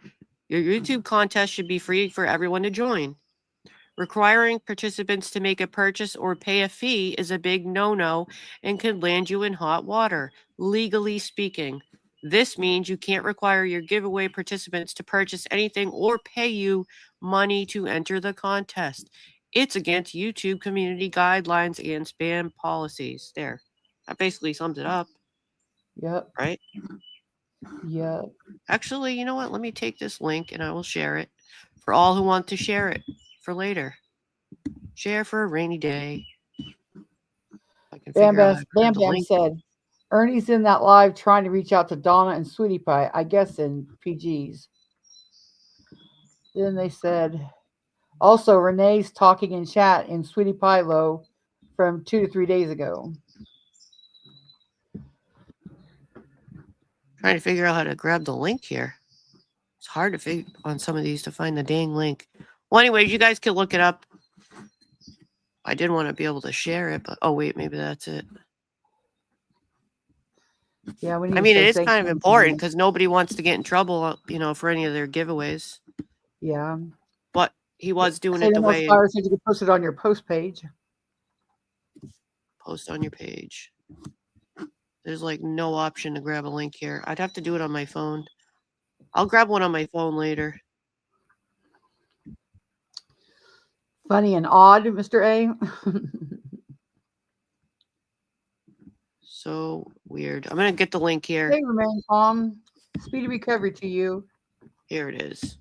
Your YouTube contest should be free for everyone to join. Requiring participants to make a purchase or pay a fee is a big no-no and can land you in hot water, legally speaking. This means you can't require your giveaway participants to purchase anything or pay you money to enter the contest. It's against YouTube community guidelines and spam policies. There. That basically sums it up. Yep. Right? Yep. Actually, you know what? Let me take this link and I will share it for all who want to share it for later. Share for a rainy day. I can Bam figure out how Bam, to Bam, grab the Bam link. said, Ernie's in that live trying to reach out to Donna and Sweetie Pie, I guess in PGs. Then they said, also Renee's talking in chat in Sweetie Pie Low from 2 to 3 days ago. Trying to figure out how to grab the link here. It's hard to figure on some of these to find the dang link. Well, anyways, you guys can look it up. I did want to be able to share it, but oh wait, maybe that's it. Yeah, we need I to mean, say it is thank kind of you. important because nobody wants to get in trouble, for any of their giveaways. Yeah. But he was doing Say it no the more way flyers, you can post it on your post page. post on your page. There's like no option to grab a link here. I'd have to do it on my phone. I'll grab one on my phone later. Funny and odd, Mr. A. So weird. I'm going to get the link here. Hey, remain calm. Speedy recovery to you. Here it is.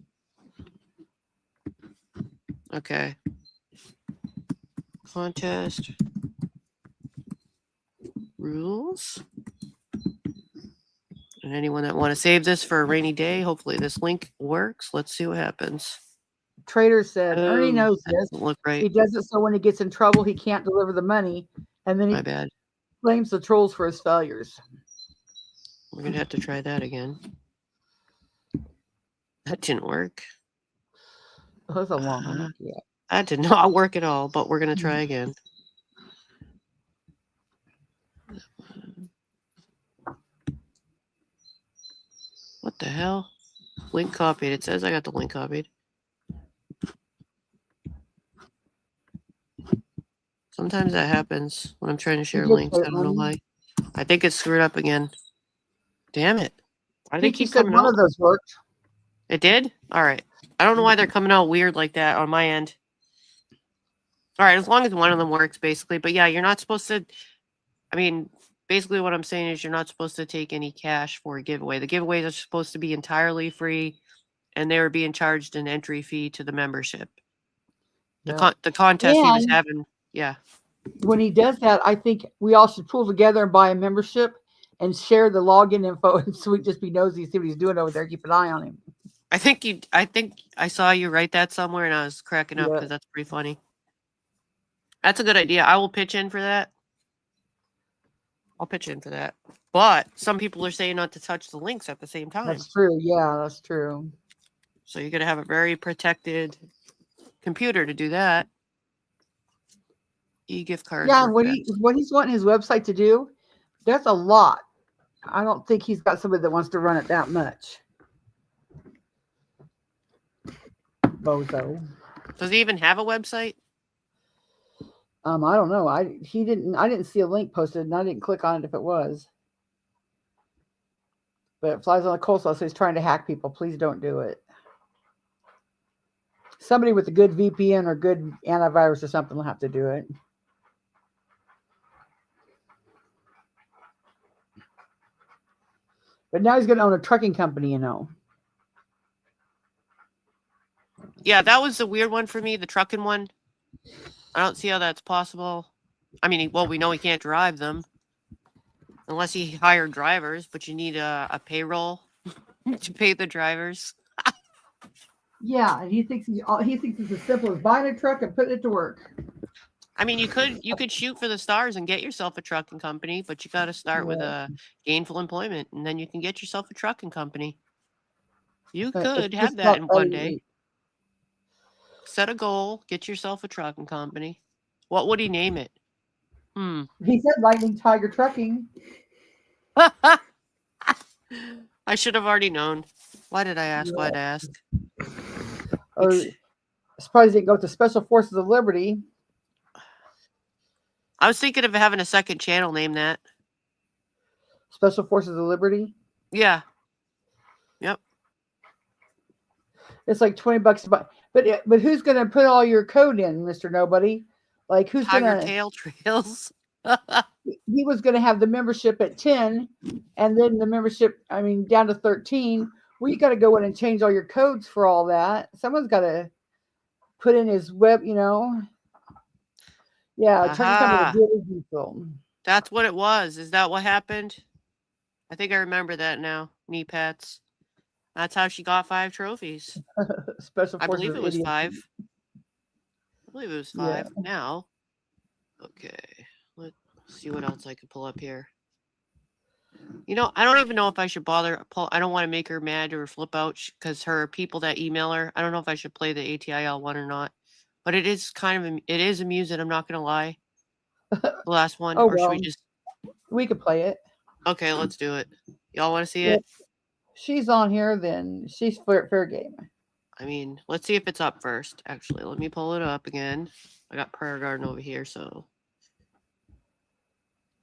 Okay. Contest rules. And anyone that want to save this for a rainy day, hopefully this link works. Let's see what happens. Trader said, Ernie Oh, knows that this. doesn't look right. He does it so when he gets in trouble, he can't deliver the money. And then he My bad. blames the trolls for his failures. We're going to have to try that again. That didn't work. Oh, that's a long one. Yeah. That did not work at all, but we're going to try again. What the hell? Link copied. It says I got the link copied. Sometimes that happens when I'm trying to share links. I don't know why. I think it's screwed up again. Damn it. Why do they keep coming one out? of those worked. It did? All right. I don't know why they're coming out weird like that on my end. All right, as long as one of them works, basically. But yeah, you're not supposed to. I mean, basically what I'm saying is you're not supposed to take any cash for a giveaway. The giveaways are supposed to be entirely free, and they were being charged an entry fee to the membership. The contest he was having, yeah. When he does that, I think we all should pull together and buy a membership and share the login info, and so we just be nosy, see what he's doing over there, keep an eye on him. I think I saw you write that somewhere, and I was cracking up because that's pretty funny. That's a good idea. I will pitch in for that. I'll pitch in for that. But some people are saying not to touch the links at the same time. That's true. Yeah, that's true. So you're going to have a very protected computer to do that. E-gift cards. Yeah, what he's wanting his website to do, that's a lot. I don't think he's got somebody that wants to run it that much. Bozo. Does he even have a website? I don't know. I didn't see a link posted, and I didn't click on it if it was. But it flies on the coleslaw, so he's trying to hack people. Please don't do it. Somebody with a good VPN or good antivirus or something will have to do it. But now he's going to own a trucking company, you know. Yeah, that was the weird one for me, the trucking one. I don't see how that's possible. I mean, well, we know he can't drive them unless he hired drivers, but you need a payroll to pay the drivers. Yeah, and he thinks it's as simple as buying a truck and putting it to work. I mean, you could shoot for the stars and get yourself a trucking company, but you got to start with Yeah. a gainful employment, and then you can get yourself a trucking company. You It's could have just that not in that one easy. day. Set a goal, get yourself a trucking company. What would he name it? He said Lightning Tiger Trucking. I should have already known. Why did I ask? Why'd I ask? Or surprised he didn't go to Special Forces of Liberty. I was thinking of having a second channel named that. Special Forces of Liberty. Yeah. Yep. It's like $20 a month. But who's gonna put all your code in, Mr. Nobody? Like who's Tiger gonna? Tail Trails. He was gonna have the membership at 10, and then the membership, I mean, down to 13. Well, you got to go in and change all your codes for all that. Someone's got to put in his web, Yeah, trucking company Aha. really diesel. That's what it was. Is that what happened? I think I remember that now. Knee pats. That's how she got 5 trophies. Special I Forces believe of it was Idiots. 5. I believe it was 5. Yeah. Now. Okay. Let's see what else I could pull up here. I don't even know if I should bother. I don't want to make her mad or flip out because her people that email her. I don't know if I should play the ATIL one or not. But it is it is amusing. I'm not gonna lie. The last one, Oh or should we well, just? we could play it. Okay, let's do it. Y'all want to see Yeah. it? She's on here, then she's fair game. I mean, let's see if it's up first. Actually, let me pull it up again. I got Prayer Garden over here, so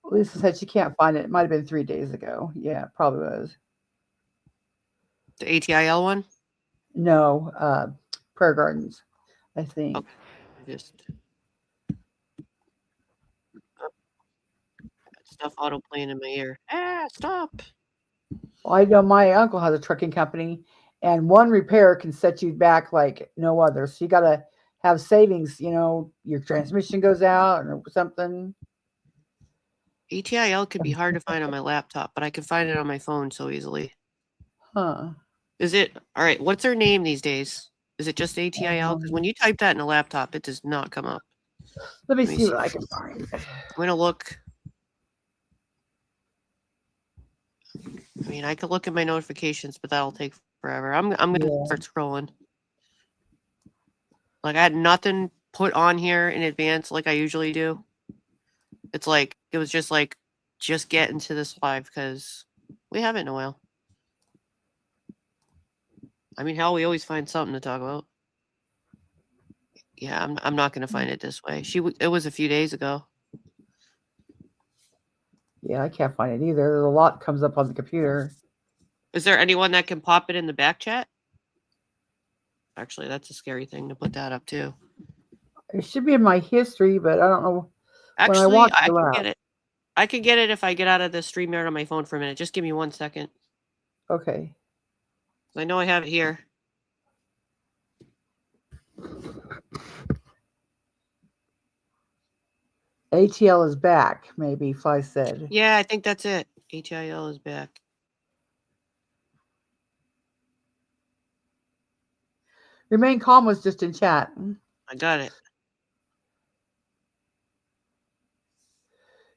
Lisa said she can't find it. It might have been 3 days ago. Yeah, it probably was. the ATIL one. No, Prayer Gardens, I think. Okay, just stuff auto playing in my ear. Stop. Well, I know my uncle has a trucking company, and one repair can set you back like no other. So you got to have savings. Your transmission goes out or something. ATIL could be hard to find on my laptop, but I can find it on my phone so easily. Huh. Is it all right? What's her name these days? Is it just ATIL? Because when you type that in a laptop, it does not come up. Let me see what I can find. I'm gonna look. I mean, I could look at my notifications, but that'll take forever. I'm gonna start scrolling. Like I had nothing put on here in advance like I usually do. It's like it was just like just get into this live because we haven't in a while. I mean, hell, we always find something to talk about. Yeah, I'm not gonna find it this way. It was a few days ago. Yeah, I can't find it either. There's a lot comes up on the computer. Is there anyone that can pop it in the back chat? Actually, that's a scary thing to put that up too. It should be in my history, but I don't know. Actually, when I can get it. I can get it if I get out of the StreamYard on my phone for a minute. Just give me 1 second. Okay. I know I have it here. ATL is back, maybe Fly said. Yeah, I think that's it. ATIL is back. Remain calm was just in chat. I got it.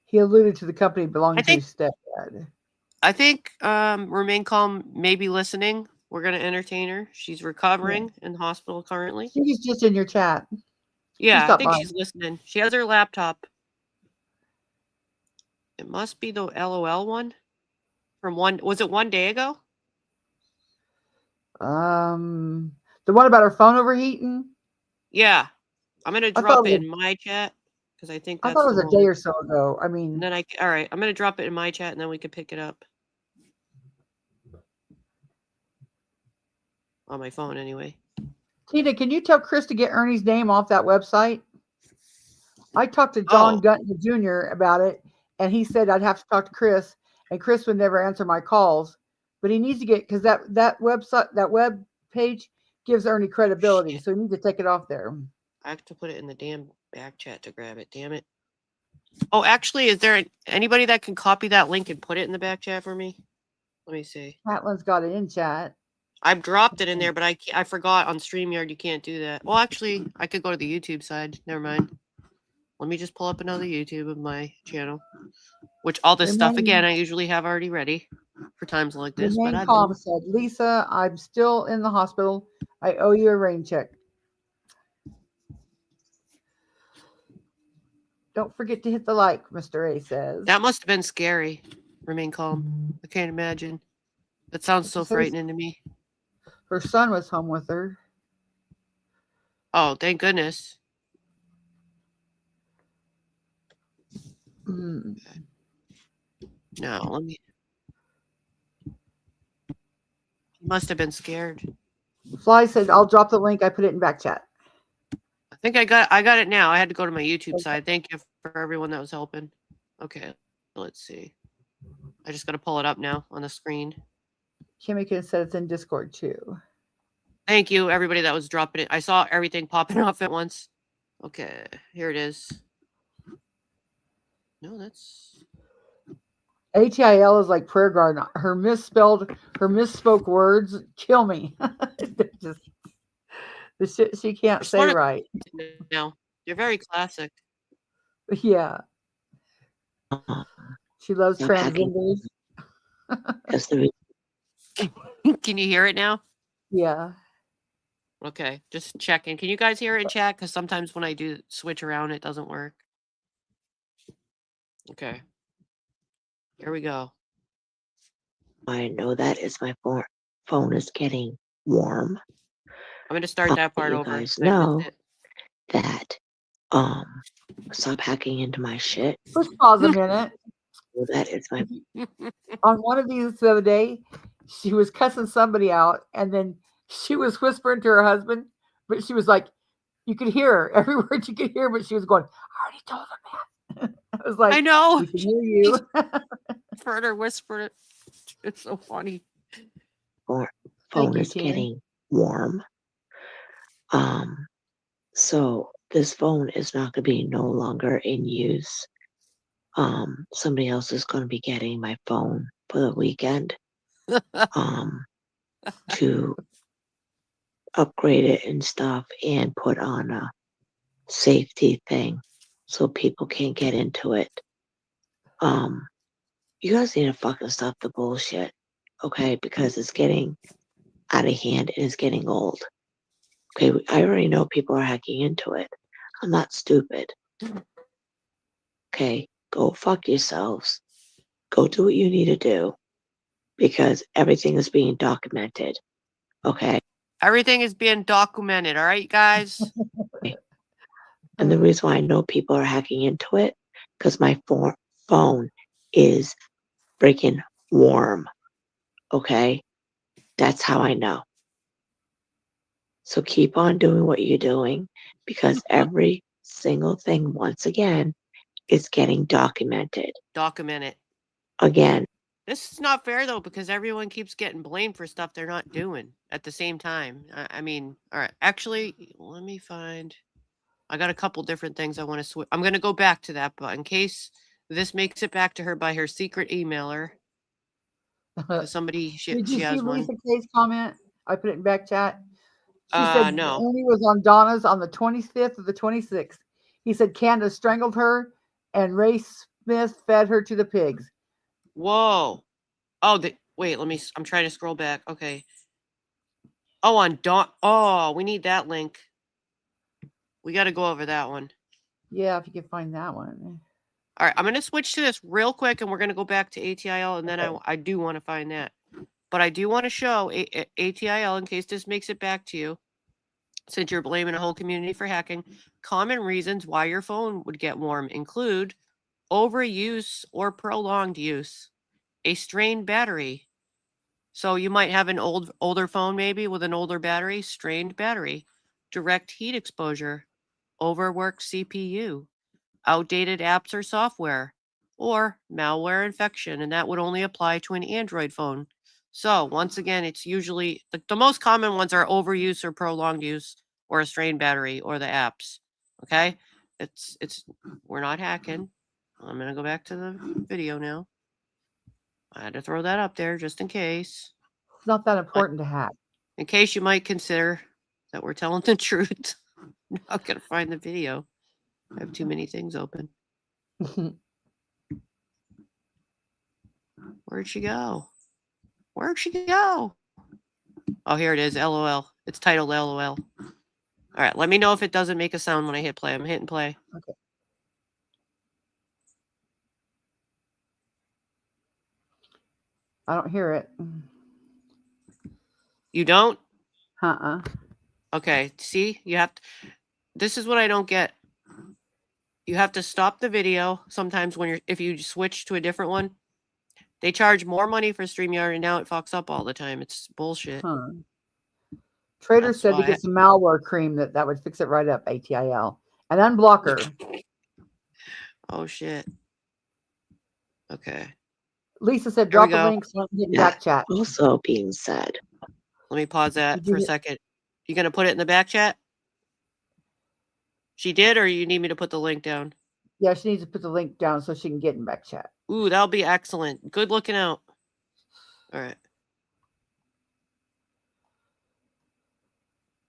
He alluded to the company belonging to his stepdad. I think Remain Calm may be listening. We're going to entertain her. She's recovering in the hospital currently. She's just in your chat. Yeah, I think she's listening. She has her laptop. It must be the LOL one. Was it 1 day ago? The one about her phone overheating? Yeah. I'm going to drop it in my chat because I think that's I thought it was a day or so ago. I mean, and then all right, I'm going to drop it in my chat and then we can pick it up. On my phone anyway. Tina, can you tell Chris to get Ernie's name off that website? I talked to John Gunton Jr. about it, and he said I'd have to talk to Chris, and Chris would never answer my calls. But he needs to get, because that website, that web page gives Ernie credibility, so he needs to take it off there. I have to put it in the damn back chat to grab it. Damn it. Oh, actually, is there anybody that can copy that link and put it in the back chat for me? Let me see. Catlin's got it in chat. I've dropped it in there, but I forgot on StreamYard you can't do that. Well, actually, I could go to the YouTube side. Never mind. Let me just pull up another YouTube of my channel, which all this stuff again I usually have already ready for times like this. But Remain I calm didn't. said, Lisa, I'm still in the hospital. I owe you a rain check. Don't forget to hit the like, Mr. A says. That must have been scary. Remain calm. I can't imagine. That sounds so frightening to me. Her son was home with her. Oh, thank goodness. Mm. No, let me. He must have been scared. Fly said, I'll drop the link. I put it in back chat. I think I got it now. I had to go to my YouTube side. Thank you for everyone that was helping. Okay, let's see. I just got to pull it up now on the screen. Kimmy said it's in Discord too. Thank you, everybody that was dropping it. I saw everything popping off at once. Okay, here it is. No, that's... ATIL is like prayer garden. Her misspoke words kill me. Just the shit she can't say right. No, you're very classic. Yeah. She loves transgenders. Can you hear it now? Yeah. Okay, just checking. Can you guys hear it in chat? Because sometimes when I do switch around, it doesn't work. Okay. Here we go. I know that is my phone is getting warm. I'm going to start that part you over. guys know that stop hacking into my shit. Let's pause a minute. That is my On one of these the other day, she was cussing somebody out, and then she was whispering to her husband, but she was like, you could hear her every word you could hear, but she was going, I already told him that. I was like, I know. We can hear you. Further whispered it. It's so funny. phone is getting warm. So this phone is not going to be no longer in use. Somebody else is going to be getting my phone for the weekend. To upgrade it and stuff and put on a safety thing so people can't get into it. You guys need to fucking stop the bullshit, okay? Because it's getting out of hand and it's getting old. Okay, I already know people are hacking into it. I'm not stupid. Okay, go fuck yourselves. Go do what you need to do because everything is being documented. Okay? Everything is being documented, all right, guys? And the reason why I know people are hacking into it, because my phone is freaking warm. Okay? That's how I know. So keep on doing what you're doing because every single thing, once again, is getting documented. Document it. Again. This is not fair, though, because everyone keeps getting blamed for stuff they're not doing at the same time. I mean, all right. Actually, let me find... I got a couple different things I want to switch. I'm going to go back to that, but in case this makes it back to her by her secret emailer, somebody she Did you has see one. Lisa K's comment? I put it in back chat. She said No. Ernie was on Donna's on the 25th or the 26th. He said Candace strangled her and Ray Smith fed her to the pigs. Whoa. Oh, wait, I'm trying to scroll back. Okay. Oh, on Dawn. Oh, we need that link. We got to go over that one. Yeah, if you can find that one. All right, I'm going to switch to this real quick, and we're going to go back to ATIL, and then I do want to find that. But I do want to show ATIL, in case this makes it back to you, since you're blaming a whole community for hacking. Common reasons why your phone would get warm include overuse or prolonged use, a strained battery. So you might have an older phone maybe with an older battery, strained battery, direct heat exposure, overworked CPU, outdated apps or software, or malware infection, and that would only apply to an Android phone. So once again, it's usually the most common ones are overuse or prolonged use, or a strained battery, or the apps. Okay, we're not hacking. I'm gonna go back to the video now. I had to throw that up there just in case. It's not that important to hack. In case you might consider that we're telling the truth. I'm not going to find the video. I have too many things open. Where'd she go? Where'd she go? Oh, here it is. LOL. It's titled LOL. All right. Let me know if it doesn't make a sound when I hit play. I'm hitting play. Okay. I don't hear it. You don't? Uh-uh. Okay. See, you have to. This is what I don't get. You have to stop the video sometimes if you switch to a different one. They charge more money for StreamYard, and now it fucks up all the time. It's bullshit. Huh. Trader That's said to why get some malware cream that would fix it right up, ATIL. And unblock her. Oh, shit. Okay. Lisa said There we drop a go. link so I can get in Yeah. back chat. Also being said, Let me pause that Did you for a hit- second. You going to put it in the back chat? She did, or you need me to put the link down? Yeah, she needs to put the link down so she can get in back chat. Ooh, that'll be excellent. Good looking out. All right.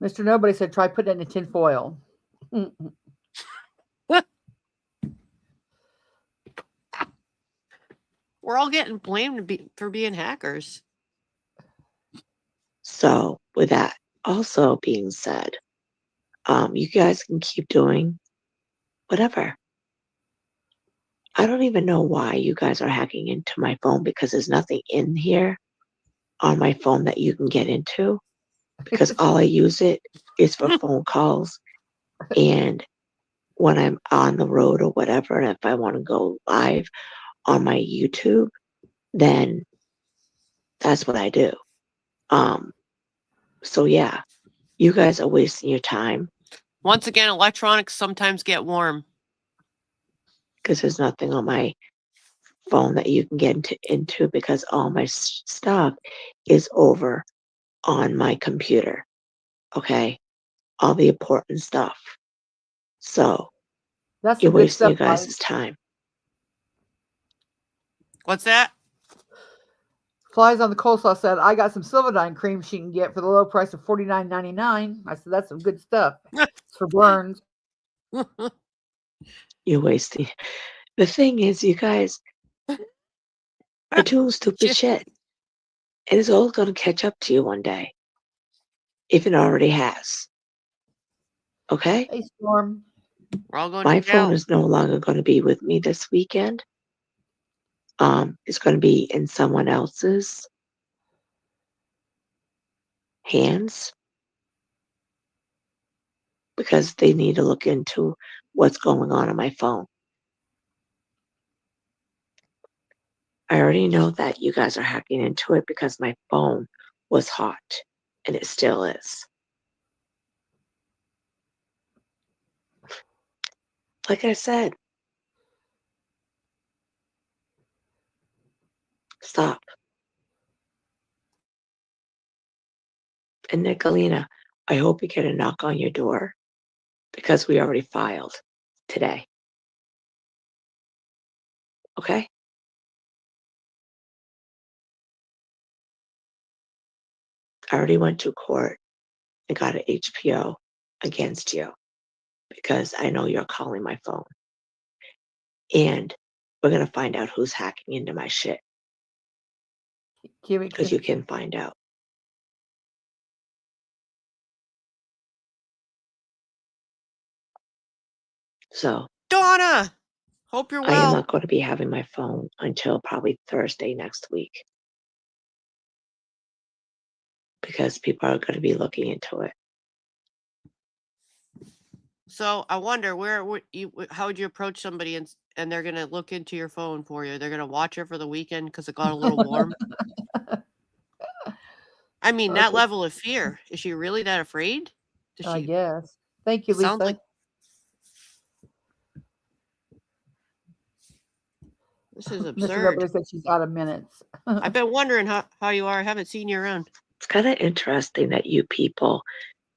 Mr. Nobody said try putting it in a tin foil. We're all getting blamed for being hackers. so with that also being said, you guys can keep doing whatever. I don't even know why you guys are hacking into my phone because there's nothing in here on my phone that you can get into because all I use it is for phone calls and when I'm on the road or whatever, and if I want to go live on my YouTube, then that's what I do. So yeah, you guys are wasting your time Once again, electronics sometimes get warm. because there's nothing on my phone that you can get into because all my stuff is over on my computer. Okay, all the important stuff. So That's you're the good wasting stuff, your guys' Mike. time. What's that? Flies on the coleslaw said, I got some Silverdine cream she can get for the low price of $49.99. I said, that's some good stuff. It's for burns. You're wasting. The thing is, you guys are doing stupid shit. And it's all going to catch up to you one day. If it already has. Okay? Hey, Storm. We're all going My to jail. phone is no longer going to be with me this weekend. It's going to be in someone else's hands because they need to look into what's going on my phone. I already know that you guys are hacking into it because my phone was hot and it still is. Like I said, stop. And Nicolina, I hope you get a knock on your door because we already filed today. Okay? I already went to court and got an HPO against you because I know you're calling my phone. And we're going to find out who's hacking into my shit because you can find out. So, Donna, hope you're I am well. not going to be having my phone until probably Thursday next week because people are going to be looking into it. So I wonder how would you approach somebody and they're going to look into your phone for you? They're going to watch it for the weekend because it got a little warm. I mean, that level of fear. Is she really that afraid? I guess. Thank you, Sounds Lisa. like this is Mr. absurd. Nobody said she's out of minutes. I've been wondering how you are. I haven't seen you around. It's kind of interesting that you people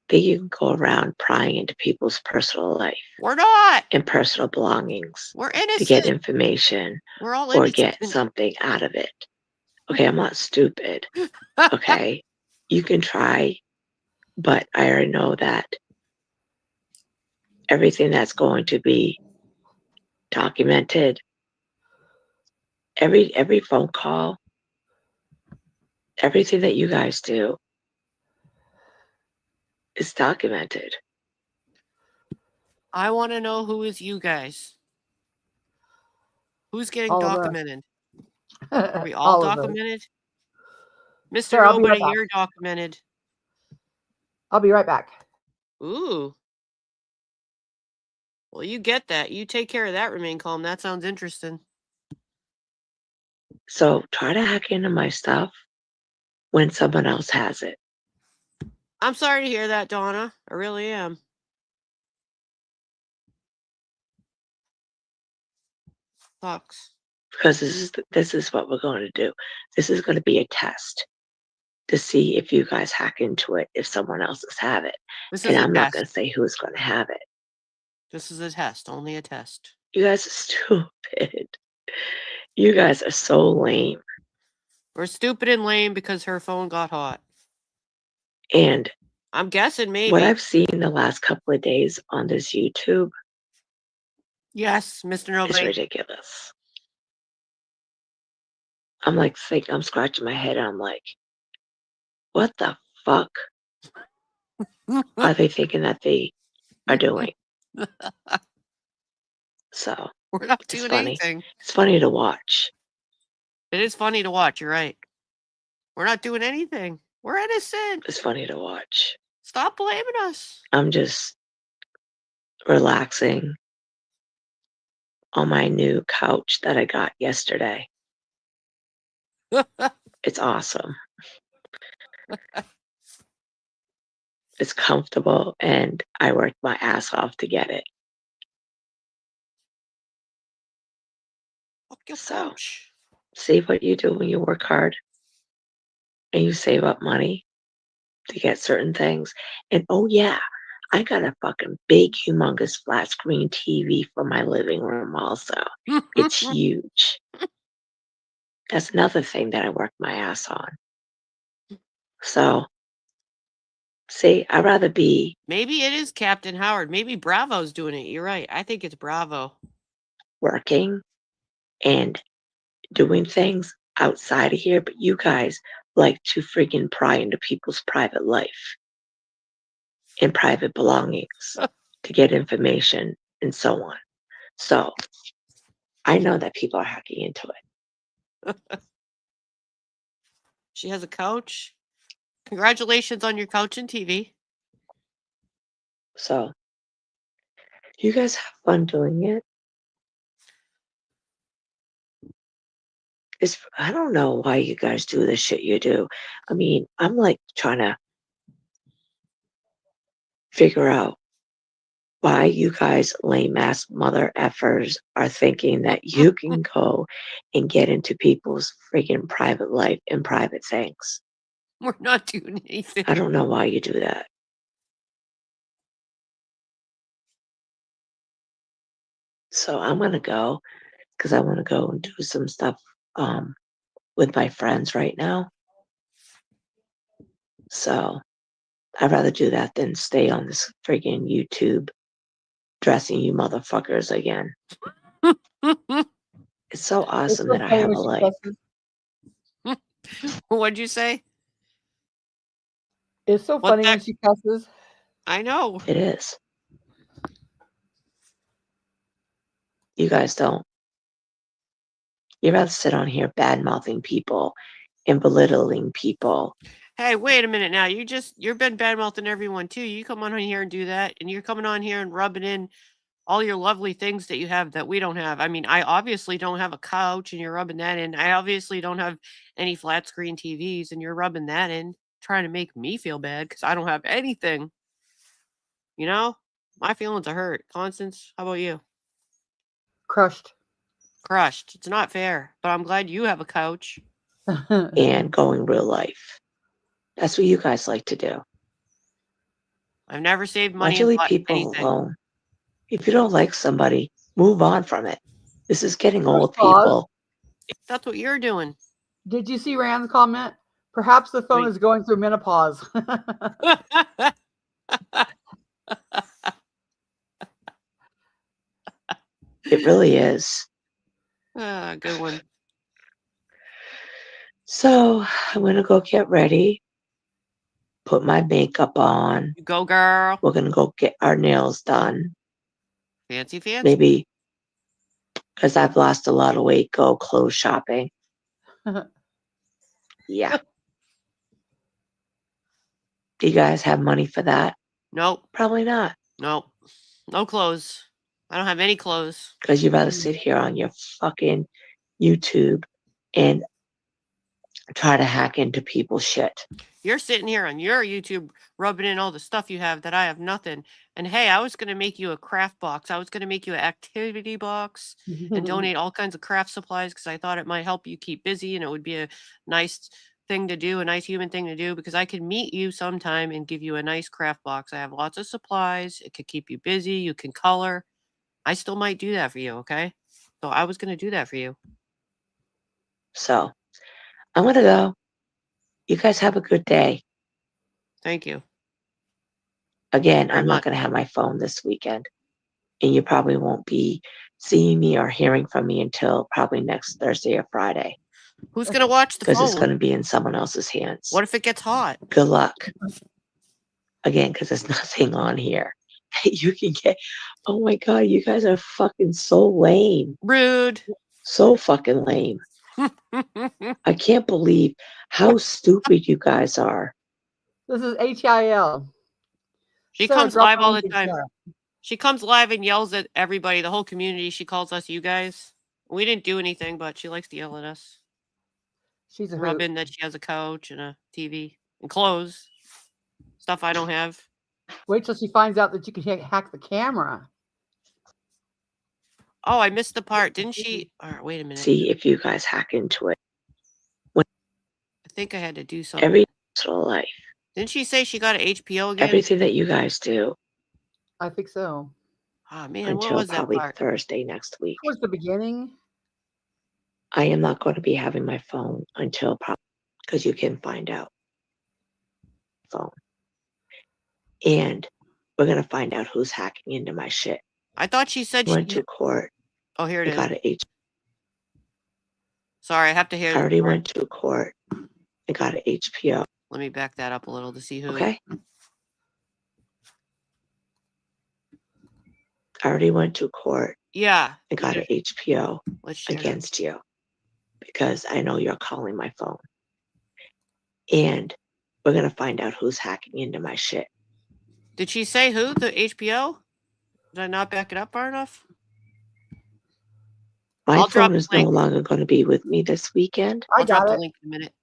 think you can go around prying into people's personal life. We're not. And personal belongings. We're innocent. To get information. We're all or innocent. get something out of it. Okay, I'm not stupid. Okay, you can try But I already know that everything that's going to be documented, every phone call, everything that you guys do is documented. I want to know who is you guys. Who's getting All of us. documented? Are we all All of us. documented? Mr. Sarah, I'll be right Nobody, back. you're documented. I'll be right back. Ooh. Well, you get that. You take care of that. Remain calm. That sounds interesting. So try to hack into my stuff when someone else has it. I'm sorry to hear that, Donna. I really am. Sucks. Because this is what we're going to do. This is going to be a test to see if you guys hack into it, if someone else's have it. This And is a I'm not test. going to say who's going to have it. This is a test. Only a test. You guys are stupid. You guys are so lame. We're stupid and lame because her phone got hot. And I'm guessing maybe. what I've seen the last couple of days on this YouTube Yes, Mr. is Nobody. ridiculous. I'm scratching my head and I'm like, what the fuck are they thinking that they are doing? So We're not it's doing funny. anything. It's funny to watch. It is funny to watch. You're right. We're not doing anything. We're innocent. It's funny to watch. Stop blaming us. I'm just relaxing on my new couch that I got yesterday. It's awesome. It's comfortable and I worked my ass off to get it. Fuck your So couch. see what you do when you work hard and you save up money to get certain things. And oh yeah, I got a fucking big, humongous flat screen TV for my living room also. It's huge. That's another thing that I worked my ass on. So, see, I'd rather be Maybe it is Captain Howard. Maybe Bravo's doing it. You're right. I think it's Bravo. working and doing things outside of here, but you guys like to freaking pry into people's private life and private belongings to get information and so on. So, I know that people are hacking into it. She has a couch. Congratulations on your couch and TV. So, you guys have fun doing it. I don't know why you guys do the shit you do. I mean, I'm like trying to figure out why you guys lame ass mother effers are thinking that you can go and get into people's freaking private life and private things. We're not doing anything. I don't know why you do that. So I'm gonna go because I want to go and do some stuff with my friends right now. So I'd rather do that than stay on this freaking YouTube dressing you motherfuckers again. It's so awesome that I have a life. What'd you say? It's so funny when she cusses. I know. It is. You guys don't. You'd rather sit on here bad-mouthing people and belittling people. Hey, wait a minute now. You've been bad-mouthing everyone too. You come on here and do that, and you're coming on here and rubbing in all your lovely things that you have that we don't have. I mean, I obviously don't have a couch, and you're rubbing that in. I obviously don't have any flat screen TVs, and you're rubbing that in, trying to make me feel bad because I don't have anything. You know, my feelings are hurt. Constance, how about you? Crushed. Crushed. It's not fair, but I'm glad you have a couch. And going real life. That's what you guys like to do. I've never saved Why money don't you and leave bought people anything. alone? If you don't like somebody, move on from it. This is getting old, Pause. people. That's what you're doing. Did you see Rand's comment? Perhaps the phone Wait. is going through menopause. It really is. Good one. So I'm going to go get ready, put my makeup on. You go, girl. We're going to go get our nails done. Fancy, fancy. Maybe because I've lost a lot of weight, go clothes shopping. Yeah. Do you guys have money for that? Nope. Probably not. Nope. No clothes. I don't have any clothes. Because you'd rather sit here on your fucking YouTube and try to hack into people's shit. You're sitting here on your YouTube rubbing in all the stuff you have that I have nothing. And hey, I was going to make you a craft box. I was going to make you an activity box and donate all kinds of craft supplies because I thought it might help you keep busy and it would be a nice thing to do, a nice human thing to do, because I could meet you sometime and give you a nice craft box. I have lots of supplies. It could keep you busy. You can color. I still might do that for you, okay? So I was going to do that for you. So I'm going to go. You guys have a good day. Thank you. Again, Very I'm not much. going to have my phone this weekend. And you probably won't be seeing me or hearing from me until probably next Thursday or Friday. Who's going to watch the Because it's going phone? to be in someone else's hands. What if it gets hot? Good luck. Again, because there's nothing on here that you can get. Oh my God, you guys are fucking so lame. Rude. So fucking lame. I can't believe how stupid you guys are. This is HIL. She Sarah, comes drop live a all link the in time. chat. She comes live and yells at everybody, the whole community. She calls us you guys. We didn't do anything, but she likes to yell at us. She's a Rub hoot. in that she has a couch and a TV and clothes. Stuff I don't have. Wait till she finds out that you can hack the camera. Oh, I missed the part. Didn't she? Wait a minute. See if you guys hack into it. I think I had to do something. Every personal life. Didn't she say she got an HPO again? Everything that you guys do. I think so. Oh, man, what Until was that probably part? Thursday next week. Towards the beginning. I am not going to be having my phone until probably because you can find out. Phone. And we're going to find out who's hacking into my shit. I thought she said Went to court. Oh, here it is. Got an Sorry, I have to hear I it. already went to court and got an HPO. Let me back that up a little to see who. Okay. I already went to court. Yeah. And got an HPO Let's against you because I know you're calling my phone. And we're going to find out who's hacking into my shit. Did she say who? The HPO? Did I not back it up far enough? My phone is no longer going to be with me this weekend. I'll drop the link in a minute.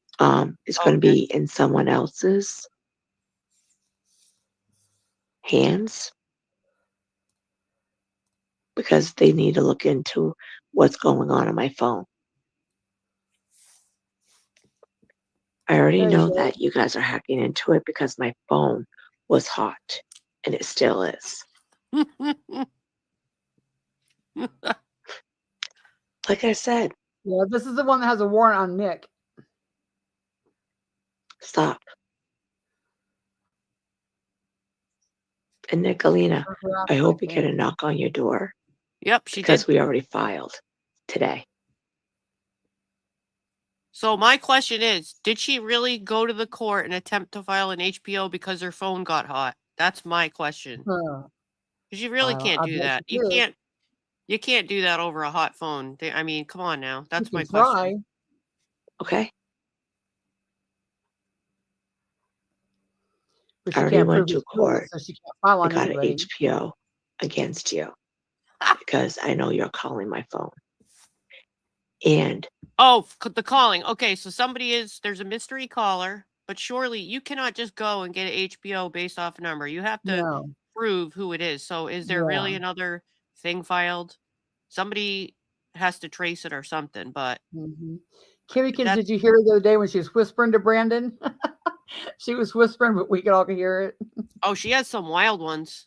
It's going to be in someone else's hands because they need to look into what's going on my phone. I already know that you guys are hacking into it because my phone was hot and it still is. Like I said. Yeah, this is the one that has a warrant on Nick. Stop. And Nicolina, I hope you get a knock on your door. Yep, she did. Because we already filed today. So my question is, did she really go to the court and attempt to file an HPO because her phone got hot? That's my question. Because you really can't do that. You can't do that over a hot phone. I mean, come on now. That's my question. Okay. But I already went to court. So she can't file on I got anybody. an HPO against you because I know you're calling my phone. And the calling. Okay, so there's a mystery caller, but surely you cannot just go and get an HPO based off a number. You have to prove who it is. So is there really another thing filed? Somebody has to trace it or something, but Kimmykins, did you hear her the other day when she was whispering to Brandon? She was whispering, but we could all hear it. Oh, she has some wild ones.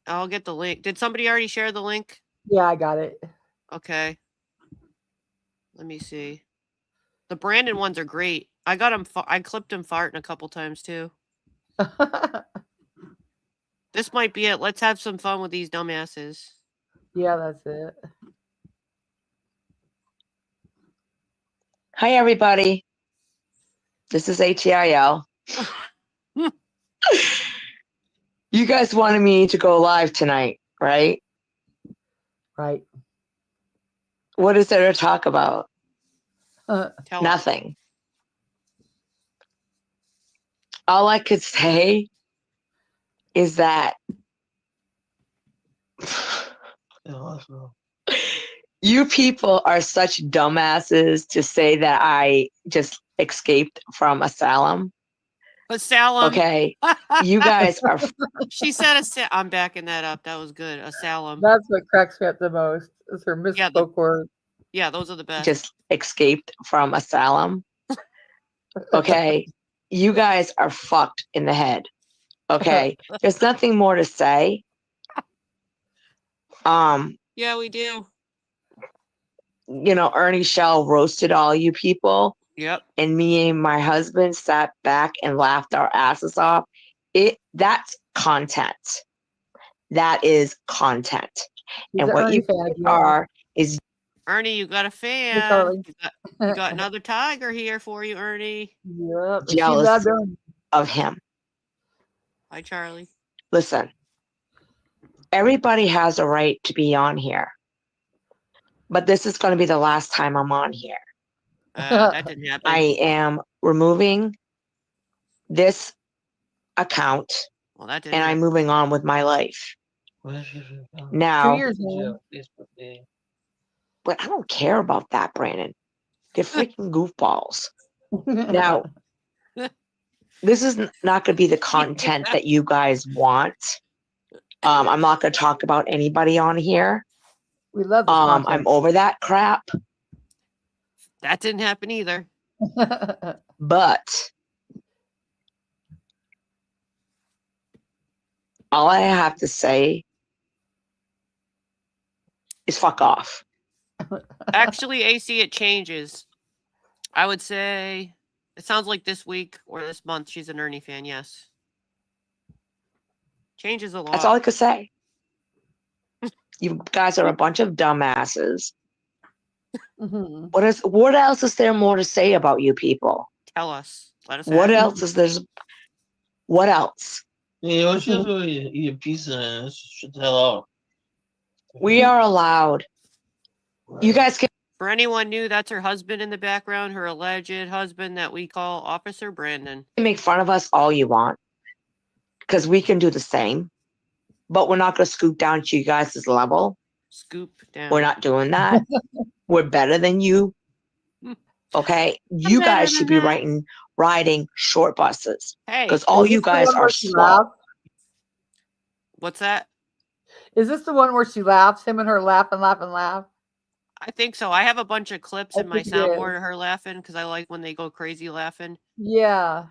I'll get the link. Did somebody already share the link? Yeah, I got it. Okay. Let me see. The Brandon ones are great. I got him. I clipped him farting a couple times too. This might be it. Let's have some fun with these dumbasses. Yeah, that's it. Hi, everybody. This is ATIL. You guys wanted me to go live tonight, right? Right. What is there to talk about? Tell us. Nothing. All I could say is that you people are such dumbasses to say that I just escaped from asylum. Asylum. Okay. You guys are She said I'm backing that up. That was good. Asylum. That's what cracks me up the most. Is her misspoke word. Yeah, those are the best. just escaped from asylum. Okay. You guys are fucked in the head. Okay. There's nothing more to say. Yeah, we do. You know, Ernie Shell roasted all you people. Yep. And me and my husband sat back and laughed our asses off. That's content. That is content. He's and an what Ernie you fan again. are is Ernie, you got a fan. Charlie. You got another tiger here for you, Ernie. Yep. jealous of him. Hi, Charlie. Listen, everybody has a right to be on here. But this is going to be the last time I'm on here. That didn't happen. I am removing this account Well, that didn't and I'm happen. moving on with my life. Now, 2 years now. but I don't care about that, Brandon. They're freaking goofballs. Now, this is not going to be the content that you guys want. I'm not going to talk about anybody on here. We love this content. I'm over that crap. That didn't happen either. But all I have to say is fuck off. Actually, AC, it changes. I would say it sounds like this week or this month she's an Ernie fan. Yes. Changes a lot. That's all I could say. You guys are a bunch of dumbasses. Mm-hmm. What else is there more to say about you people? Tell us. Let us. What ask. else is there? What else? Yeah, what's just eat a pizza and shut the hell out. We are allowed. You guys can For anyone new, that's her husband in the background, her alleged husband that we call Officer Brandon. make fun of us all you want, because we can do the same. But we're not going to scoop down to you guys' level. Scoop down. We're not doing that. We're better than you. Okay? You better guys than should be that. riding short buses. Hey, Because all you guys are slow. what's that? Is this the one where she laughs? Him and her laugh and laugh and laugh? I think so. I have a bunch of clips I in my think it is. soundboard of her laughing because I like when they go crazy laughing. Yeah.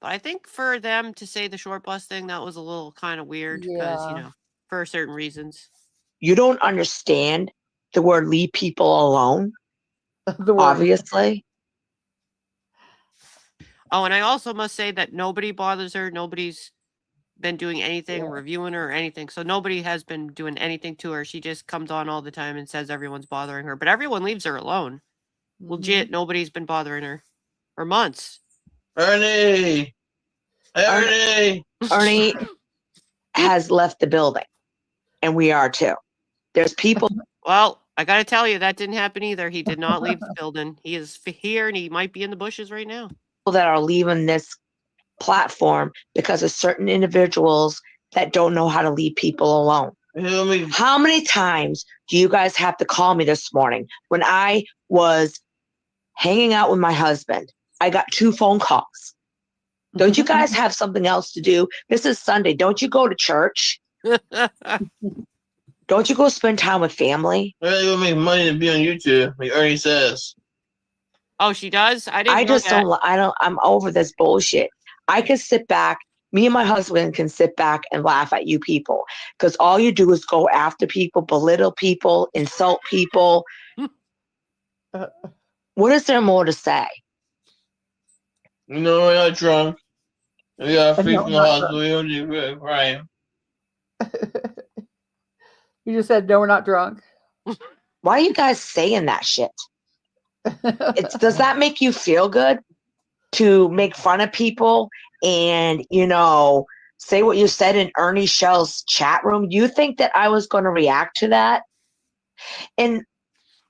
But I think for them to say the short bus thing, that was a little kind of weird because, Yeah. for certain reasons. You don't understand the word leave people alone, The word. obviously. Oh, and I also must say that nobody bothers her. Nobody's been doing anything, reviewing her or anything. So nobody has been doing anything to her. She just comes on all the time and says everyone's bothering her. But everyone leaves her alone. Legit, nobody's been bothering her for months. Ernie! Hey, Ernie! Ernie has left the building, and we are too. There's people. Well, I got to tell you, that didn't happen either. He did not leave the building. He is here and he might be in the bushes right now. That are leaving this platform because of certain individuals that don't know how to leave people alone. How many times do you guys have to call me this morning? When I was hanging out with my husband, I got 2 phone calls. Don't you guys have something else to do? This is Sunday. Don't you go to church? Don't you go spend time with family? Ernie will make money to be on YouTube, like Ernie says. Oh, she does? I didn't know just that. I'm over this bullshit. I can sit back. Me and my husband can sit back and laugh at you people because all you do is go after people, belittle people, insult people. What is there more to say? You know, we're not drunk. We got I free know, from the not hospital. We don't do crime. You just said no, we're not drunk. Why are you guys saying that shit? Does that make you feel good to make fun of people and, say what you said in Ernie Shell's chat room? You think that I was going to react to that? And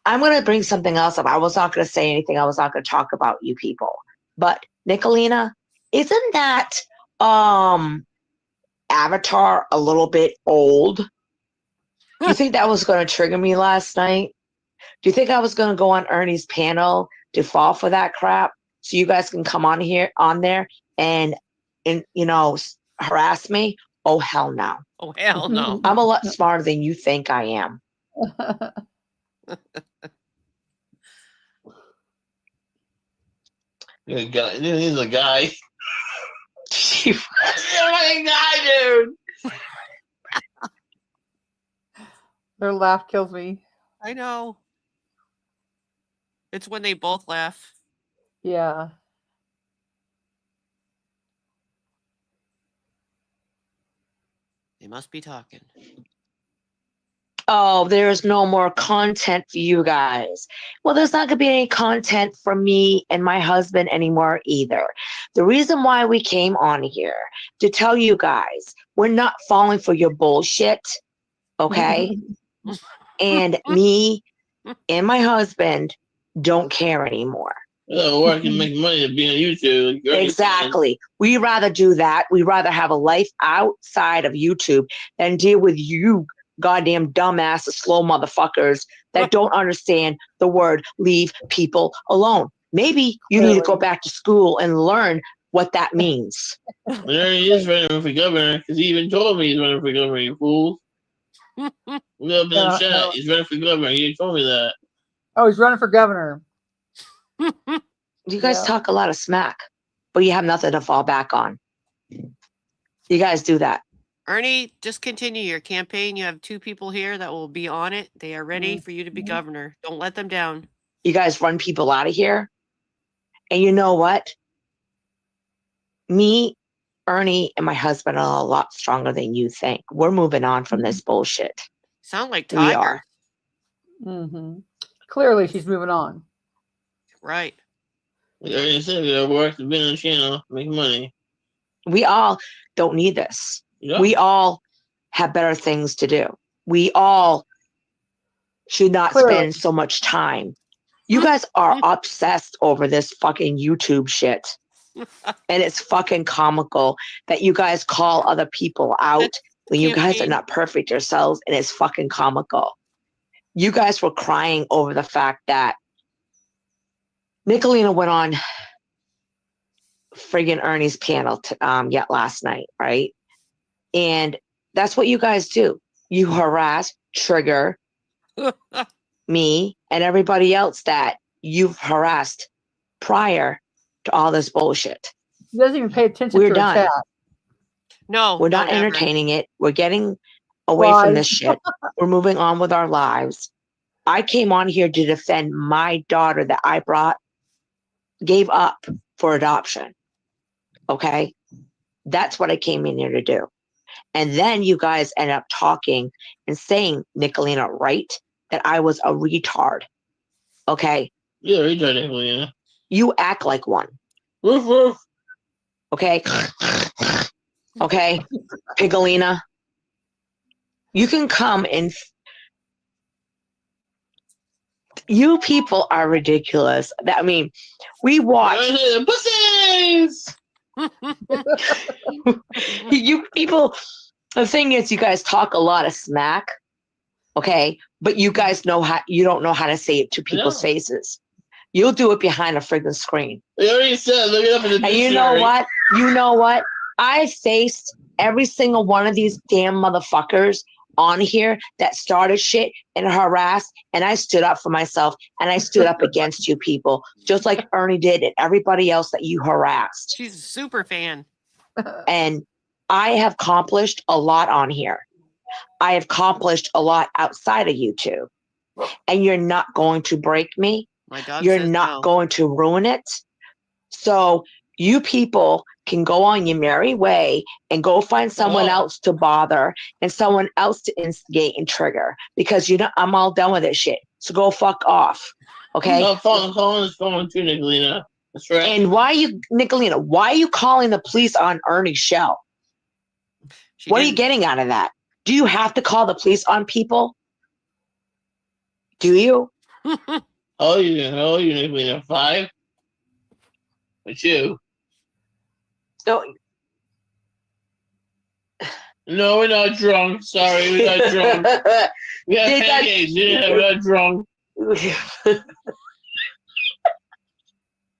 I'm going to bring something else up. I was not going to say anything. I was not going to talk about you people. But Nicolina, isn't that Avatar a little bit old? You think that was going to trigger me last night? Do you think I was going to go on Ernie's panel to fall for that crap so you guys can come on there and harass me? Oh, hell no. Oh, hell no. I'm a lot smarter than you think I am. He's a guy. He's a guy, dude. Their laugh kills me. I know. It's when they both laugh. Yeah. They must be talking. Oh, there's no more content for you guys. Well, there's not going to be any content for me and my husband anymore either. The reason why we came on here to tell you guys, we're not falling for your bullshit, okay? And me and my husband don't care anymore. Work and make money to be on YouTube. Exactly. We rather do that. We rather have a life outside of YouTube than deal with you goddamn dumbass, slow motherfuckers that don't understand the word leave people alone. Maybe you need to go back to school and learn what that means. There he is running for governor because he even told me he's running for governor, you fools. Look up in the chat. No. He's running for governor. He told me that. Oh, he's running for governor. You guys talk a lot of smack, but you have nothing to fall back on. You guys do that. Ernie, just continue your campaign. You have 2 people here that will be on it. They are ready for you to be governor. Don't let them down. You guys run people out of here. And you know what? Me, Ernie, and my husband are a lot stronger than you think. We're moving on from this bullshit. Sound like We Tiger. are. Mm-hmm. Clearly, she's moving on. Right. Like I said, we gotta work to be on the channel, make money. We all don't need this. Yeah. We all have better things to do. We all should not Clearly. spend so much time. You guys are obsessed over this fucking YouTube shit. And it's fucking comical that you guys call other people out when you guys are not perfect yourselves, and it's fucking comical. You guys were crying over the fact that Nicolina went on friggin' Ernie's panel yet last night, right? And that's what you guys do. You harass, trigger me and everybody else that you've harassed prior to all this bullshit. He doesn't even pay attention We're to done. her chat. No, We're not don't ever. entertaining it. We're getting away from this shit. We're moving on with our lives. I came on here to defend my daughter that I gave up for adoption. Okay? That's what I came in here to do. And then you guys end up talking and saying, Nicolina, right, that I was a retard. Okay? Yeah, retard, Nicolina. You act like one. Woof, woof. Okay? Okay? Pigolina. You can come and... You people are ridiculous. I mean, we watch... Pussies! You people... The thing is, you guys talk a lot of smack, okay? But you guys you don't know how to say it to people's faces. You'll do it behind a friggin' screen. They already said, look it up in the dictionary. And you know what? I faced every single one of these damn motherfuckers on here that started shit and harassed, and I stood up for myself, and I stood up against you people, just like Ernie did and everybody else that you harassed. She's a super fan. And I have accomplished a lot on here. I have accomplished a lot outside of YouTube. And you're not going to break me. My dog You're says not no. going to ruin it. So you people can go on your merry way and go find someone else to bother and someone else to instigate and trigger, because I'm all done with this shit. So go fuck off. Okay? No, phone is phone too, Nicolina. That's right. And Nicolina, why are you calling the police on Ernie Shell? What are you getting out of that? Do you have to call the police on people? Do you? How old are you, Nicolina? 5? But you? No, we're not drunk. Sorry, we're not drunk. We have pancakes. Yeah, we're not drunk.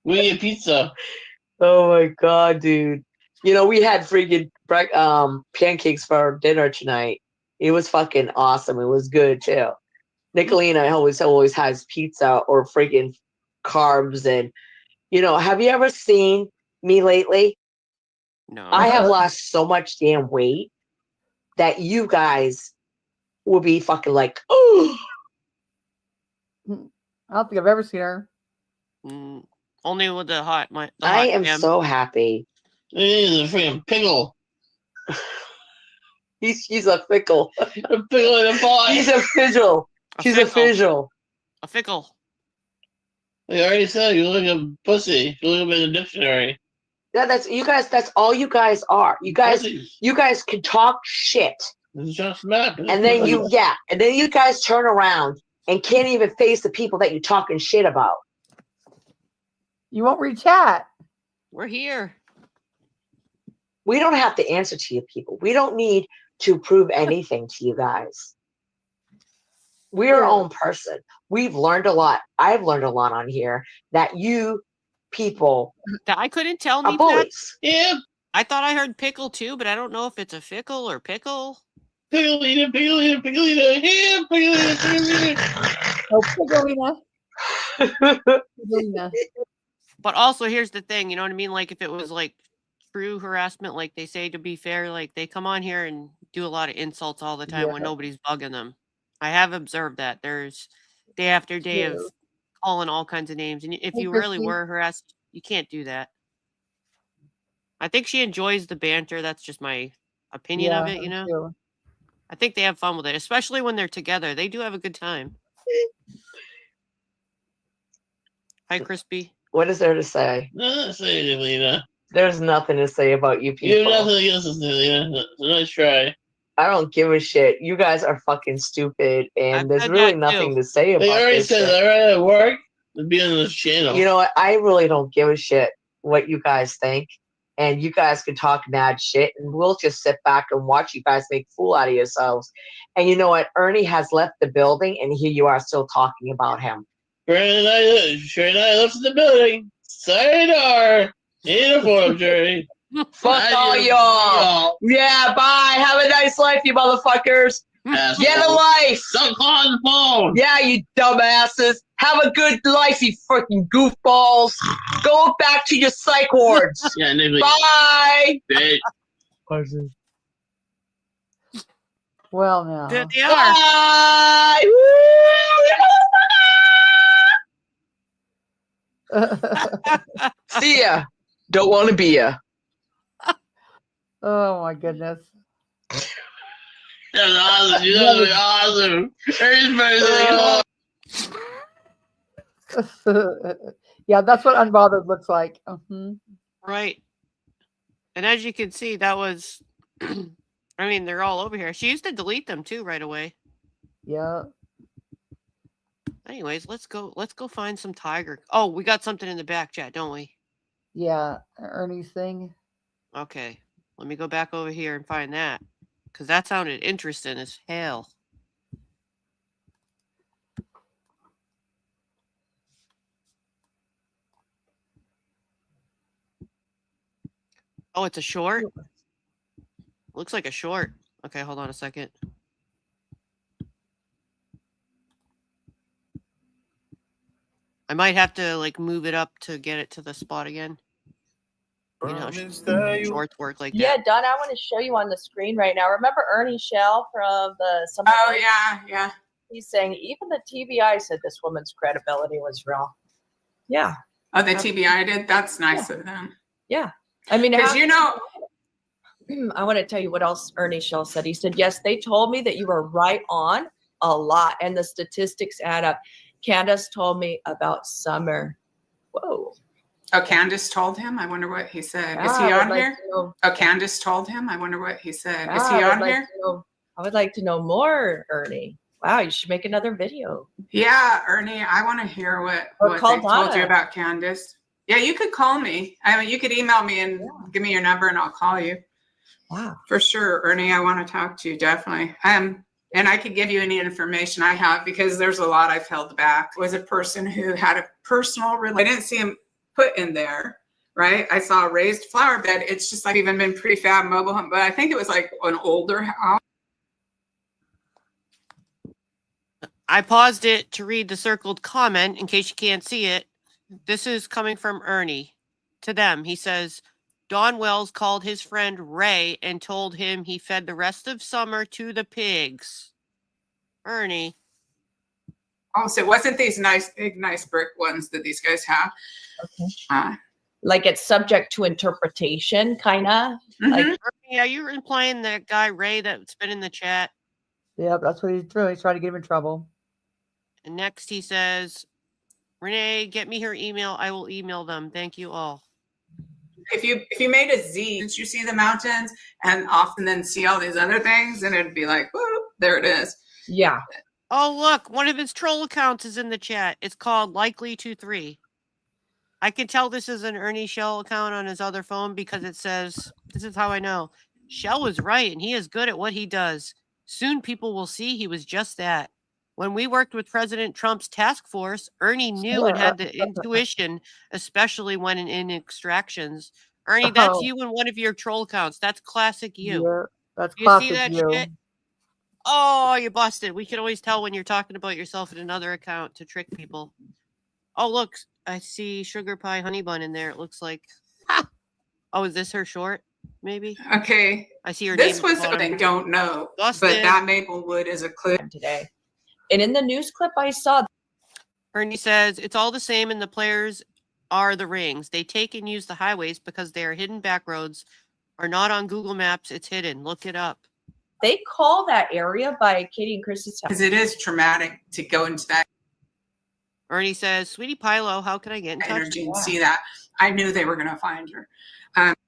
We eat pizza. Oh my god, dude. We had freaking pancakes for dinner tonight. It was fucking awesome. It was good too. Nicolina always has pizza or freaking carbs. And have you ever seen me lately? No. I have lost so much damn weight that you guys will be fucking like, oh. I don't think I've ever seen her. Only with the hot. I am so happy. He's a freaking pickle. She's a fickle. A pickle in a pot. She's a fizzle. She's a fizzle. A fickle. I already said you look like a pussy. You look up in the dictionary. Yeah, that's you guys. That's all you guys are. You guys can talk shit, just smack. And then you guys turn around and can't even face the people that you're talking shit about. You won't read chat. We're here. We don't have to answer to you people. We don't need to prove anything to you guys. We're our own person. We've learned a lot. I've learned a lot on here that you people I couldn't tell me bullies. Yeah. I thought I heard pickle too, but I don't know if it's a fickle or pickle. Piccolina, piccolina, piccolina, here, piccolina, piccolina. Oh, Piccolina. But also, here's the thing, you know what I mean? Like, if it was like true harassment, like they say, to be fair, like they come on here and do a lot of insults all the time when nobody's bugging them. I have observed that there's day after day of calling all kinds of names, and if you really were harassed, you can't do that. I think she enjoys the banter. That's just my opinion of it, Too. I think they have fun with it, especially when they're together. They do have a good time. Hi, Crispy. What is there to say? Nothing to say, Nicolina. There's nothing to say about you people. You have nothing against us, Nicolina. Nice try. I don't give a shit. You guys are fucking stupid, and there's really nothing to say about it. They already said that right at work to be on this channel. You know what? I really don't give a shit what you guys think. And you guys can talk mad shit, and we'll just sit back and watch you guys make a fool out of yourselves. And you know what? Ernie has left the building, and here you are still talking about him. Sharon and I left the building. Sayonara. Uniform, Jerry. Fuck all y'all. Yeah, bye. Have a nice life, you motherfuckers. Asshole. Get a life. Don't call on the phone. Yeah, you dumbasses. Have a good life, you freaking goofballs. Go back to your psych wards. Yeah, Nick. Bye. Bitch. Well, now. There they are. Bye. See ya. Don't want to be ya. Oh my goodness. That's awesome. You know, awesome. Everybody's Yeah, that's what unbothered looks like. Right. And as you can see, that was, I mean, they're all over here. She used to delete them too right away. Yeah. Anyways, let's go find some tiger. Oh, we got something in the back chat, don't we? Yeah, Ernie's thing. Okay. Let me go back over here and find that. Because that sounded interesting as hell. Oh, it's a short? Looks like a short. Okay, hold on a second. I might have to like move it up to get it to the spot again. You know, shorts work like that. Yeah, Donna, I want to show you on the screen right now. Remember Ernie Shell from the Summer? Oh, yeah. He's saying even the TBI said this woman's credibility was real. Yeah. Oh, the TBI did? That's nice of them. Yeah. I mean, Because, you know, I want to tell you what else Ernie Shell said. He said, yes, they told me that you were right on a lot, and the statistics add up. Candace told me about Summer. Whoa. Oh, Candace told him? I wonder what he said. Is Yeah, he I would on like here? to know- Oh, Candace told him? I wonder what he said. Is Yeah, he I would on like here? to know- I would like to know more, Ernie. Wow, you should make another video. Yeah, Ernie, I want to hear what Or they call told you Donna. about Candace. Yeah, you could call me. I mean, you could email me and give me your number and I'll call you. Wow. For sure, Ernie, I want to talk to you, definitely. And I could give you any information I have because there's a lot I've held back. It was a person who had a personal relationship. I didn't see him put in there, right? I saw a raised flower bed. It's just like even been prefab mobile home, but I think it was like an older house. I paused it to read the circled comment in case you can't see it. This is coming from Ernie to them. He says, Don Wells called his friend Ray and told him he fed the rest of summer to the pigs. Ernie. Oh, so it wasn't these nice, big, nice brick ones that these guys have. Okay. Like it's subject to interpretation, kind of. Like, yeah, you're implying that guy Ray that's been in the chat. Yep, that's what he's doing. He's trying to get him in trouble. And next he says, Renee, get me her email. I will email them. Thank you all. If you made a Z, since you see the mountains and often then see all these other things, and it'd be like, whoop, there it is. Yeah. Oh, look, one of his troll accounts is in the chat. It's called Likely23. I can tell this is an Ernie Shell account on his other phone because it says, this is how I know. Shell was right, and he is good at what he does. Soon people will see he was just that. When we worked with President Trump's task force, Ernie knew and had the intuition, especially when in extractions. Ernie, that's you in one of your troll accounts. That's classic you. Yeah, that's You classic see that you. shit? Oh, you busted. We can always tell when you're talking about yourself in another account to trick people. Oh, look, I see Sugar Pie Honey Bun in there. It looks like. Oh, is this her short? Maybe. Okay. I see her This name. was I don't know, Busted. but that Maplewood is a clip today. And in the news clip I saw, Ernie says it's all the same, and the players are the rings. They take and use the highways because they are hidden back roads, are not on Google Maps. It's hidden. Look it up. they call that area by Katie and Chris's house. because it is traumatic to go into that Ernie says, Sweetie Pilo, how can I get in touch? energy and see that. I knew they were going to find her.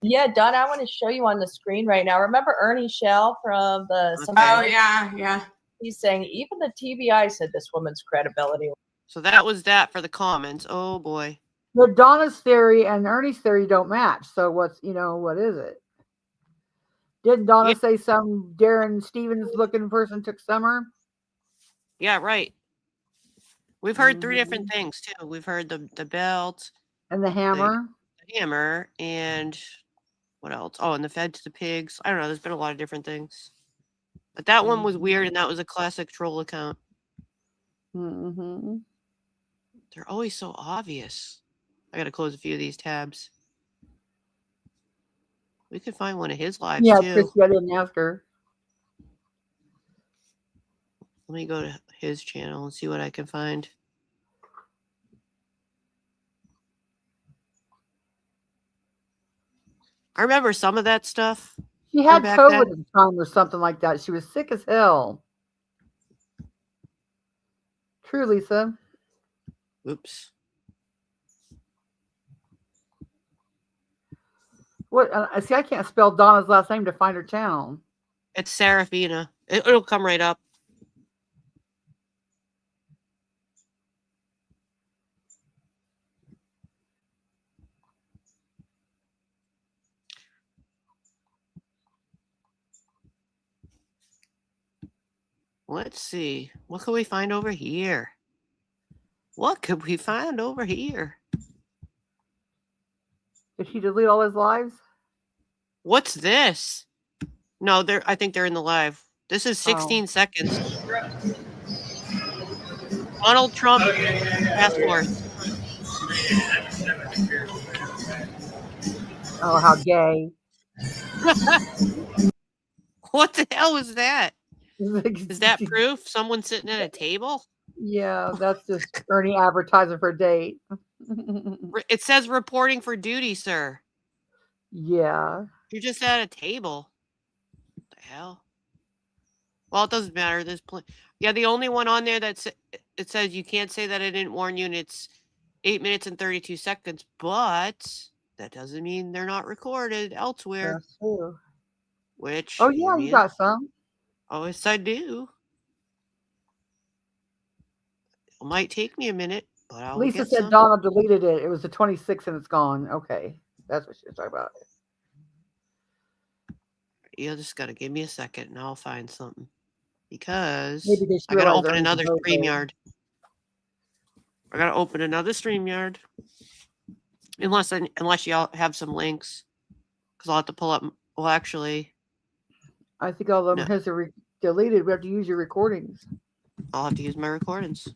Yeah, Donna, I want to show you on the screen right now. Remember Ernie Shell from the. Oh, yeah. He's saying even the TBI said this woman's credibility. So that was that for the comments. Oh boy. But Donna's theory and Ernie's theory don't match. So what is it? Didn't Donna say some Darren Stevens looking person took Summer? Yeah, right. We've heard three different things too. We've heard the belt and the hammer. The hammer, and what else? Oh, and the fed to the pigs. I don't know. There's been a lot of different things. But that one was weird, and that was a classic troll account. Mm-hmm. They're always so obvious. I got to close a few of these tabs. We could find one of his lives too. Chris, I didn't ask her. Let me go to his channel and see what I can find. I remember some of that stuff. She had COVID at the time or something like that. She was sick as hell. True, Lisa. Oops. What? See, I can't spell Donna's last name to find her channel. It's Serafina. It'll come right up. Let's see. What can we find over here? What could we find over here? Did he delete all his lives? What's this? No, I think they're in the live. This is 16 seconds. Donald Trump task force. Oh, how gay. What the hell was that? Is that proof? Someone sitting at a table? Yeah, that's just Ernie advertising for a date. It says reporting for duty, sir. Yeah. You're just at a table. What the hell? Well, it doesn't matter. There's yeah, the only one on there that's it says you can't say that I didn't warn you, and it's 8 minutes and 32 seconds. But that doesn't mean they're not recorded elsewhere. That's true. Which Oh yeah, you got some. Oh, yes, I do. It might take me a minute, but I'll Lisa get said some. Donna deleted it. It was the 26th and it's gone. Okay, that's what she was talking about. You just gotta give me a second, and I'll find something because Maybe they I gotta realize open Ernie's another a vote StreamYard. I gotta open another StreamYard. Unless y'all have some links, because I'll have to pull up. Well, actually, I think all of them No. has deleted. We have to use your recordings. I'll have to use my recordings.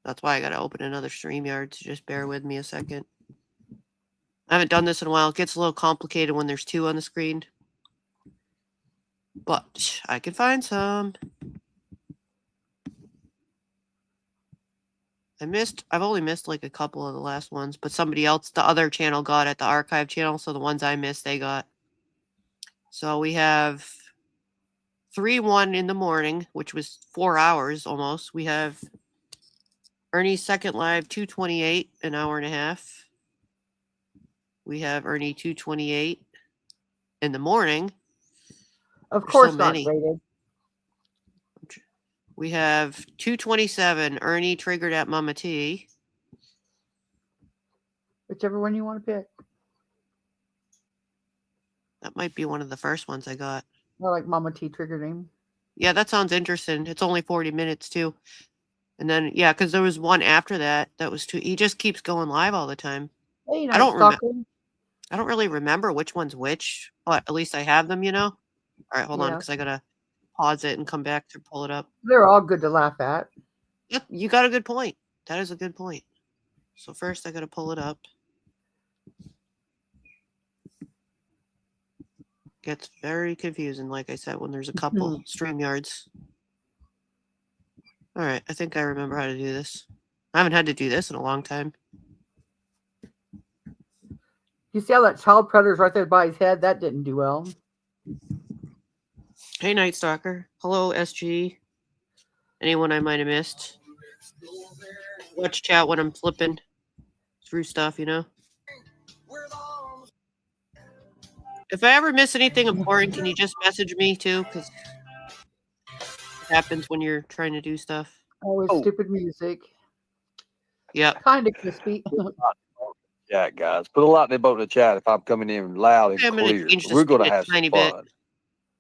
That's why I gotta open another StreamYard. So just bear with me a second. I haven't done this in a while. It gets a little complicated when there's two on the screen. But I can find some. I've only missed like a couple of the last ones, but somebody else, the other channel got at the archive channel. So the ones I missed, they got. So we have 3-1 in the morning, which was 4 hours almost. We have Ernie's second live, 2:28, an hour and a half. We have Ernie 2:28 in the morning. Of There's course, so not many. rated. We have 2:27, Ernie triggered at Mama T. Whichever one you want to pick. That might be one of the first ones I got. I like Mama T triggered him. Yeah, that sounds interesting. It's only 40 minutes too. And then, yeah, because there was one after that was too. He just keeps going live all the time. Hey, I Night Stalker. I don't really remember which one's which, but at least I have them, you know? All right, hold on, Yeah. because I got to pause it and come back to pull it up. They're all good to laugh at. Yep, you got a good point. That is a good point. So first I got to pull it up. Gets very confusing, like I said, when there's a couple StreamYards. All right, I think I remember how to do this. I haven't had to do this in a long time. You see how that child predator's right there by his head? That didn't do well. Hey, Night Stalker. Hello, SG. Anyone I might have missed? Watch chat when I'm flipping through stuff, you know? If I ever miss anything important, can you just message me too? Because it happens when you're trying to do stuff. Always stupid music. Yep. Kind of crispy. Yeah, guys, put a lot in the boat in the chat if I'm coming in loud and I'm gonna clear. change the We're going to speed a have some tiny fun. bit.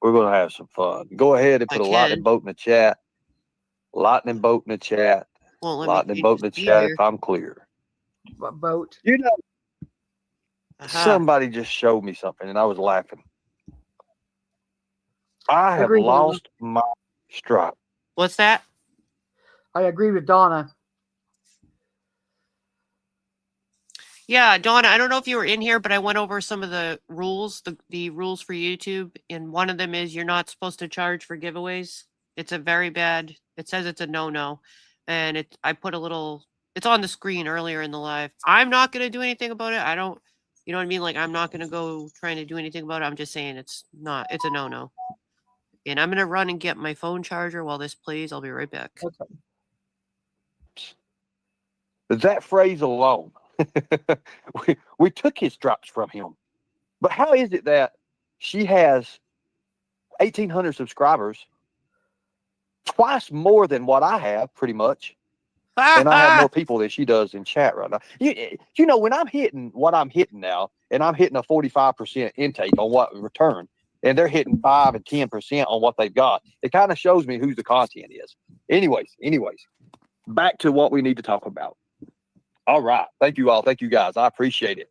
We're going to have some fun. Go ahead and I put a lot in can. boat in the chat. Lightning boat in the chat. Won't let me Lightning change boat in the the speed chat here. if I'm clear. What boat? You know, Aha. somebody just showed me something and I was laughing. I have Agreed, lost my stripe. What's that? I agree with Donna. Yeah, Donna, I don't know if you were in here, but I went over some of the rules, the rules for YouTube, and one of them is you're not supposed to charge for giveaways. It's a very bad, it says it's a no-no. And I put a little, it's on the screen earlier in the live. I'm not going to do anything about it. I don't, you know what I mean? Like, I'm not going to go trying to do anything about it. I'm just saying it's a no-no. And I'm going to run and get my phone charger while this plays. I'll be right back. Okay. That phrase alone, we took his stripes from him. But how is it that she has 1,800 subscribers, twice more than what I have, pretty much, and I have more people than she does in chat right now. You know, when I'm hitting what I'm hitting now, and I'm hitting a 45% intake on what return, and they're hitting 5 and 10% on what they've got, it kind of shows me who the content is. Anyways, back to what we need to talk about. All right. Thank you all. Thank you guys. I appreciate it.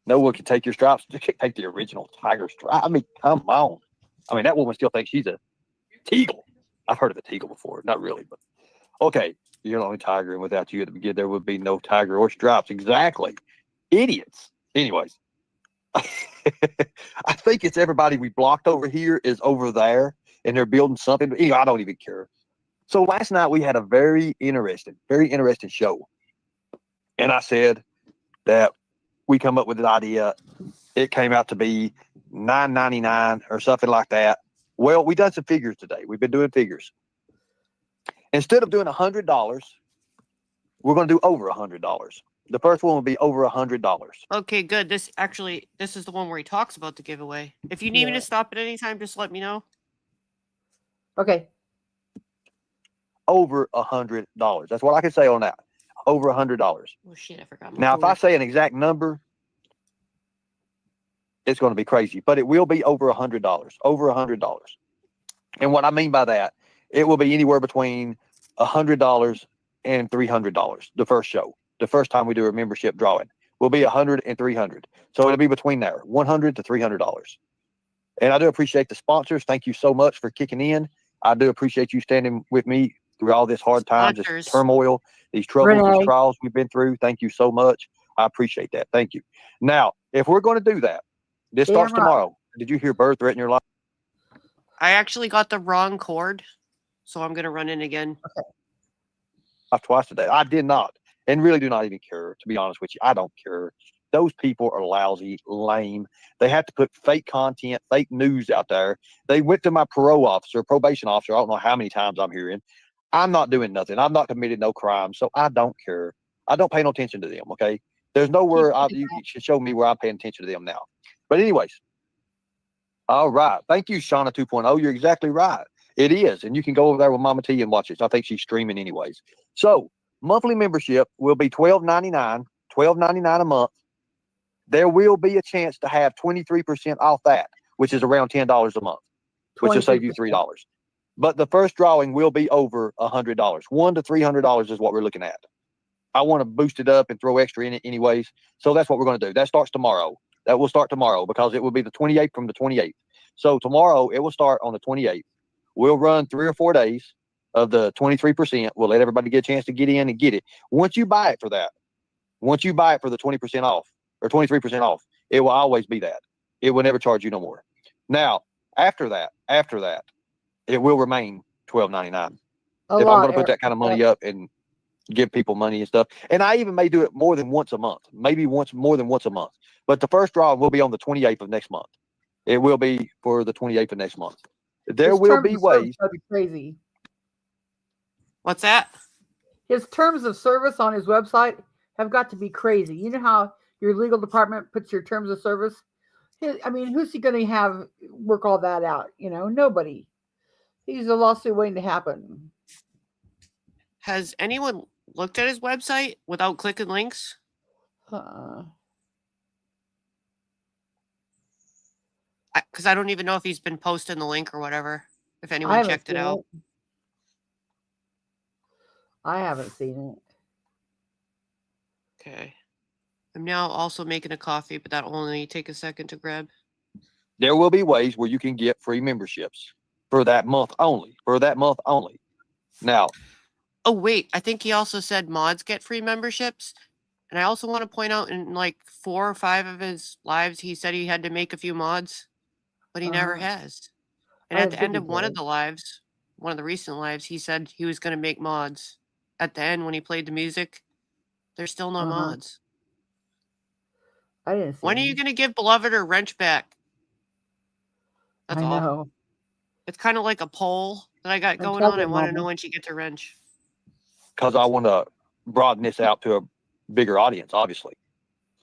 No one can take your stripes. You can't take the original tiger stripe. I mean, come on. I mean, that woman still thinks she's a teagle. I've heard of a teagle before. Not really, but okay. You're the only tiger, and without you at the beginning, there would be no tiger or stripes. Exactly. Idiots. Anyways, I think it's everybody we blocked over here is over there, and they're building something. You know, I don't even care. So last night we had a very interesting show. And I said that we come up with an idea. It came out to be $9.99 or something like that. Well, we done some figures today. We've been doing figures. Instead of doing $100, we're going to do over $100. The first one will be over $100. Okay, good. This is the one where he talks about the giveaway. If you need me to stop at any time, just let me know. Okay. Over $100. That's what I can say on that. Over $100. Oh shit, I forgot. Now, if I say an exact number, it's going to be crazy, but it will be over $100. Over $100. And what I mean by that, it will be anywhere between $100 and $300. The first show, the first time we do a membership drawing, will be $100 and $300. So it'll be between there, $100 to $300. And I do appreciate the sponsors. Thank you so much for kicking in. I do appreciate you standing with me through all this hard times, this turmoil, these troubles, these trials we've been through. Thank you so much. I appreciate that. Thank you. Now, if we're going to do that, this starts tomorrow. Did you hear birth threaten your life? I actually got the wrong cord, so I'm going to run in again. Okay. Twice today. I did not, and really do not even care, to be honest with you. I don't care. Those people are lousy, lame. They have to put fake content, fake news out there. They went to my probation officer. I don't know how many times I'm hearing. I'm not doing nothing. I've not committed no crime, so I don't care. I don't pay no attention to them, okay? There's nowhere you should show me where I'm paying attention to them now. But anyways, all right. Thank you, Shauna 2.0. You're exactly right. It is. And you can go over there with Mama T and watch it. I think she's streaming anyways. So monthly membership will be $12.99 a month. There will be a chance to have 23% off that, which is around $10 a month, which will save you $3. But the first drawing will be over $100. $100 to $300 is what we're looking at. I want to boost it up and throw extra in it anyways. So that's what we're going to do. That starts tomorrow. That will start tomorrow because it will be the 28th from the 28th. So tomorrow it will start on the 28th. We'll run 3 or 4 days of the 23%. We'll let everybody get a chance to get in and get it. Once you buy it for that, once you buy it for the 20% off or 23% off, it will always be that. It will never charge you no more. Now, after that, it will remain $12.99. If I'm going to put that kind of money up and give people money and stuff. And I even may do it more than once a month, maybe more than once a month. But the first draw will be on the 28th of next month. It will be for the 28th of next month. There will be ways. Be crazy. What's that? His terms of service on his website have got to be crazy. You know how your legal department puts your terms of service? Who's he going to have work all that out? Nobody. He's a lawsuit waiting to happen. Has anyone looked at his website without clicking links? Because I don't even know if he's been posting the link or whatever. If anyone checked it out. I haven't seen it. Okay. I'm now also making a coffee, but that'll only take a second to grab. There will be ways where you can get free memberships for that month only. Now. Oh, wait. I think he also said mods get free memberships. And I also want to point out in like 4 or 5 of his lives, he said he had to make a few mods, but he never has. And at the end of one of the lives, one of the recent lives, he said he was going to make mods. At the end, when he played the music, there's still no mods. I didn't see when are you going to give Beloved her wrench back? That's all. I know. It's kind of like a poll that I got going on. I want to know when she gets her wrench. Because I want to broaden this out to a bigger audience, obviously.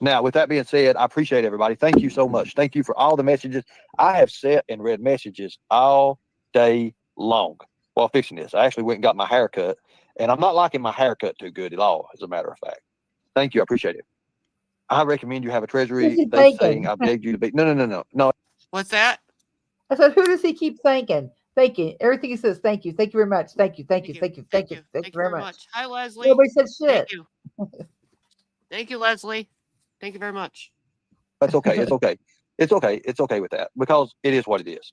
Now, with that being said, I appreciate everybody. Thank you so much. Thank you for all the messages. I have sat and read messages all day long while fixing this. I actually went and got my hair cut, and I'm not liking my haircut too good at all, as a matter of fact. Thank you. I appreciate it. I recommend you have a treasury. They saying I begged you to be. No. What's that? I said, who does he keep thanking? Thank you. Everything he says, thank you. Thank you very much. Thank you very much. Hi, Leslie. Nobody said shit. Thank you. Thank you, Leslie. Thank you very much. That's okay. It's okay. It's okay. It's okay with that because it is what it is.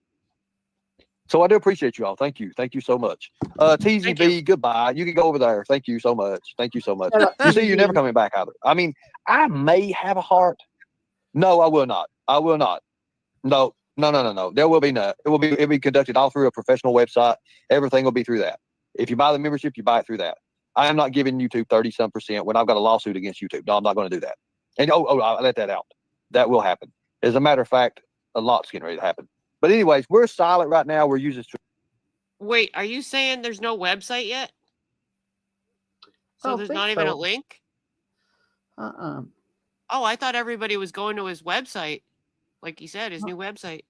So I do appreciate you all. Thank you. Thank you so much. TZB, goodbye. You can go over there. Thank you so much. Thank you so much. You see, you're never coming back either. I mean, I may have a heart. No, I will not. I will not. No. There will be none. It'll be conducted all through a professional website. Everything will be through that. If you buy the membership, you buy it through that. I am not giving YouTube 30-some% when I've got a lawsuit against YouTube. No, I'm not going to do that. And I let that out. That will happen. As a matter of fact, a lot's getting ready to happen. But anyways, we're silent right now. We're using. Wait, are you saying there's no website yet? So there's not even a link? Uh-uh. Oh, I thought everybody was going to his website. Like he said, his new website.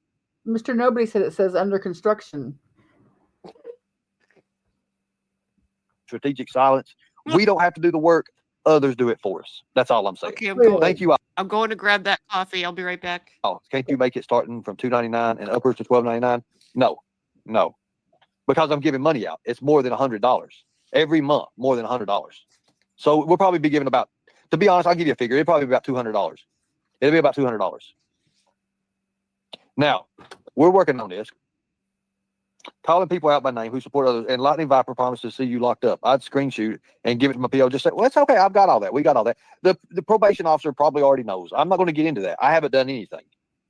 Mr. Nobody said it says under construction. Strategic silence. We don't have to do the work. Others do it for us. That's all I'm saying. Okay, Thank you. I'm going to grab that coffee. I'll be right back. Oh, can't you make it starting from $2.99 and upwards to $12.99? No, because I'm giving money out. It's more than $100 every month, more than $100. So we'll probably be giving about, to be honest, I'll give you a figure. It'll probably be about $200. It'll be about $200. Now, we're working on this. Calling people out by name who support others, and Lightning Viper promised to see you locked up. I'd screenshot and give it to my PO. Just say, well, it's okay. I've got all that. We got all that. The probation officer probably already knows. I'm not going to get into that. I haven't done anything.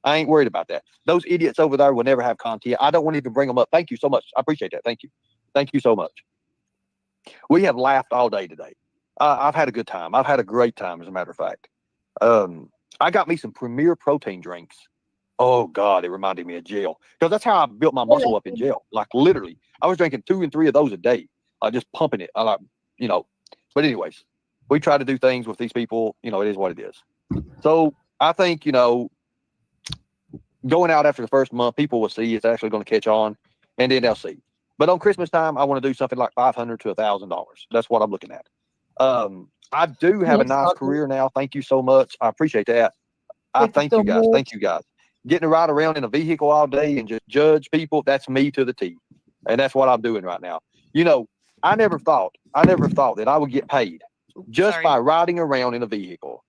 I ain't worried about that. Those idiots over there will never have content. I don't want to even bring them up. Thank you so much. I appreciate that. Thank you. Thank you so much. We have laughed all day today. I've had a good time. I've had a great time, as a matter of fact. I got me some Premier protein drinks. Oh, God, it reminded me of jail. Because that's how I built my muscle up in jail. Like, literally. I was drinking 2 and 3 of those a day. Just pumping it. But anyways, we try to do things with these people. It is what it is. So I think, going out after the first month, people will see it's actually going to catch on, and then they'll see. But on Christmas time, I want to do something like $500 to $1,000. That's what I'm looking at. I do have a nice career now. Thank you so much. I appreciate that. I thank you guys. Thank you guys. Getting to ride around in a vehicle all day and just judge people, that's me to the T. And that's what I'm doing right now. I never thought that I would get paid just by riding around in a vehicle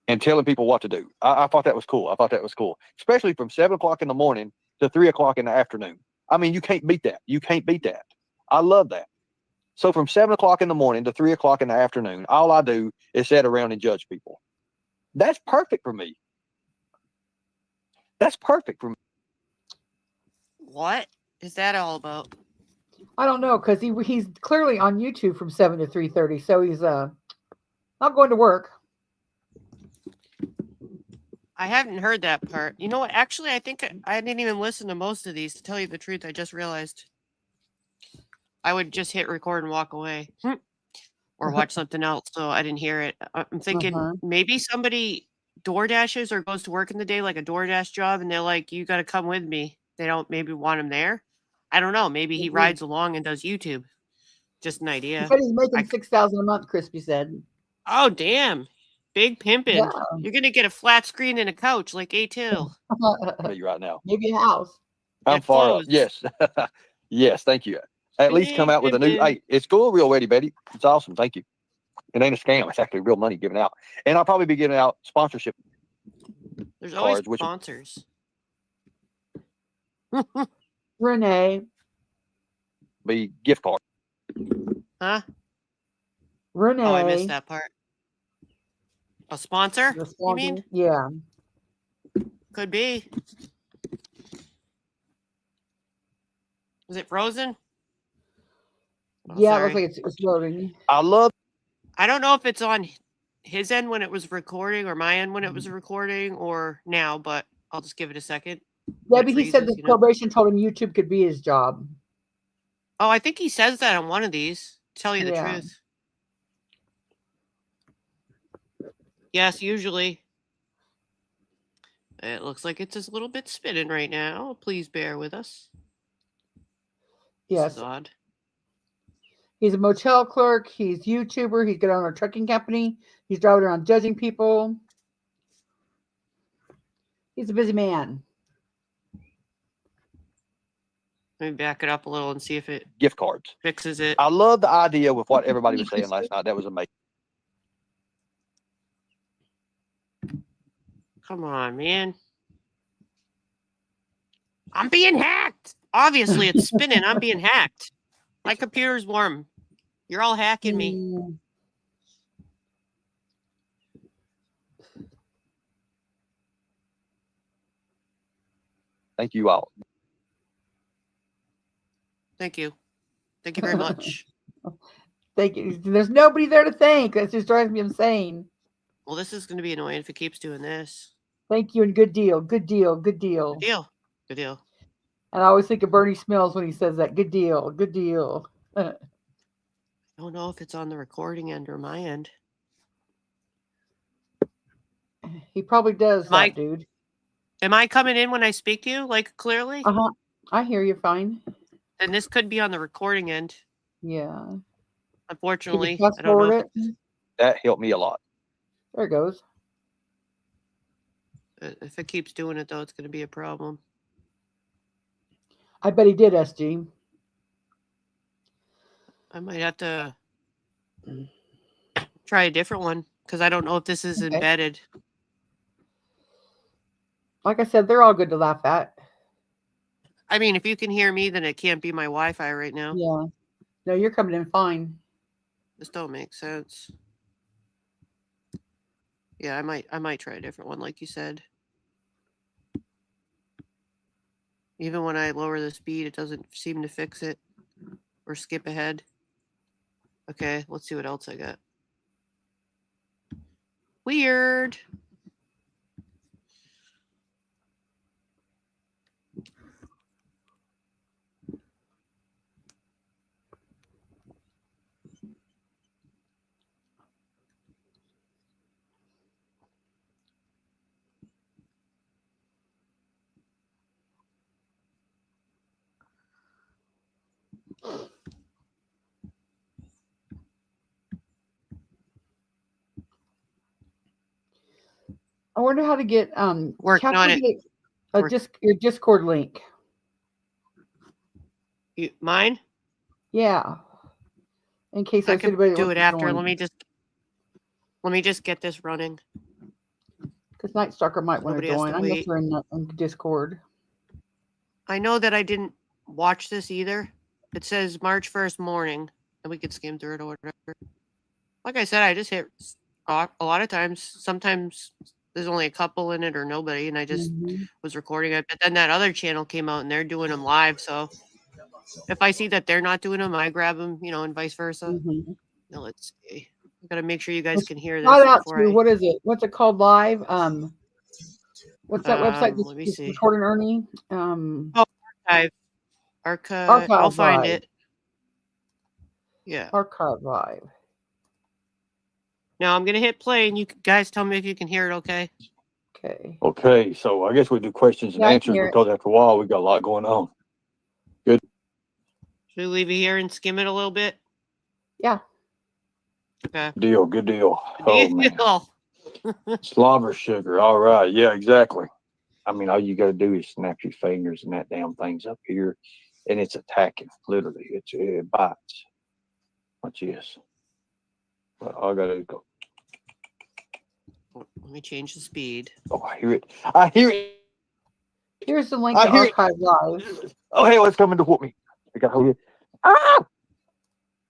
and telling people what to do. I thought that was cool. Especially from 7 o'clock in the morning to 3 o'clock in the afternoon. I mean, you can't beat that. I love that. So from 7 o'clock in the morning to 3 o'clock in the afternoon, all I do is sit around and judge people. That's perfect for me. What is that all about? I don't know, because he's clearly on YouTube from 7 to 3:30, so he's not going to work. I haven't heard that part. You know what? Actually, I think I didn't even listen to most of these. To tell you the truth, I just realized I would just hit record and walk away or watch something else, so I didn't hear it. I'm thinking maybe somebody DoorDashes or goes to work in the day like a DoorDash job, and they're like, you got to come with me. They don't maybe want him there. I don't know. Maybe he rides along and does YouTube. Just an idea. He said he's making $6,000 a month, Crispy said. Oh, damn. Big pimping. Yeah. You're going to get a flat screen and a couch like A2. You right now. Maybe a house. I'm far up. Yes. Yes. Thank you. At least come out with a new. Hey, it's cool, real ready, Betty. It's awesome. Thank you. It ain't a scam. It's actually real money given out. And I'll probably be giving out sponsorship. There's always sponsors. Renee. Be gift card. Huh? Renee. Oh, I missed that part. A sponsor? You mean? Yeah. Could be. Is it frozen? Oh, yeah, sorry. it looks like it's loading. I don't know if it's on his end when it was recording or my end when it was recording or now, but I'll just give it a second. Yeah, but he said the probation told him YouTube could be his job. Oh, I think he says that on one of these. To tell you the truth. Yes, usually. It looks like it's a little bit spinning right now. Please bear with us. Yes. This is odd. He's a motel clerk. He's a YouTuber. He's got on a trucking company. He's driving around judging people. He's a busy man. Let me back it up a little and see if it gift cards fixes it. I love the idea with what everybody was saying last night. That was amazing. Come on, man. I'm being hacked. Obviously, it's spinning. I'm being hacked. My computer's warm. You're all hacking me. Thank you all. Thank you. Thank you very much. Thank you. There's nobody there to thank. That just drives me insane. Well, this is going to be annoying if it keeps doing this. Thank you and good deal. Good deal. Good deal. Good deal. Good deal. And I always think of Bernie Smells when he says that. Good deal. Good deal. I don't know if it's on the recording end or my end. He probably does that, dude. Am I coming in when I speak to you, like, clearly? Uh-huh. I hear you fine. Then this could be on the recording end. Yeah. Unfortunately, Can you I don't know. fast forward it? That helped me a lot. There it goes. If it keeps doing it, though, it's going to be a problem. I bet he did, SG. I might have to try a different one because I don't know if this is embedded. Like I said, they're all good to laugh at. I mean, if you can hear me, then it can't be my Wi-Fi right now. Yeah. No, you're coming in fine. This don't make sense. Yeah, I might try a different one, like you said. Even when I lower the speed, it doesn't seem to fix it or skip ahead. Okay, let's see what else I got. Weird. I wonder how to get Working on it. Your Discord link. Mine? Yeah. In case I there's can anybody do that it wants to after. join. Let me just get this running. Because Night Stalker might want to Nobody has join. to I know wait. they're in Discord. I know that I didn't watch this either. It says March 1st morning, and we could skim through it or whatever. Like I said, I just hit a lot of times. Sometimes there's only a couple in it or nobody, and I just was recording it. But then that other channel came out, and they're doing them live. So if I see that they're not doing them, I grab them, and vice versa. Now let's see. I gotta make sure you guys can hear this. Shout out before to, I... what is it? What's it called live? What's that website? let me see. Recording Ernie? Archive. I'll find it. Yeah. Archive Live. Now I'm gonna hit play, and you guys tell me if you can hear it. Okay. Okay. Okay, so I guess we do questions and answers because after a while we got a lot going on. Good. Should we leave it here and skim it a little bit? Yeah. Okay. Deal. Good deal. Good Oh, man. Slobber sugar. All right. Yeah, exactly. I mean, all you got to do is snap your fingers and that damn thing's up here, and it's attacking. Literally, it bites. Watch this. Well, all I got to go. Let me change the speed. Oh, I hear it. I hear it. Here's the link to Archive Live. Oh, hey, it's coming to whoop me. I got to hold it. Ah!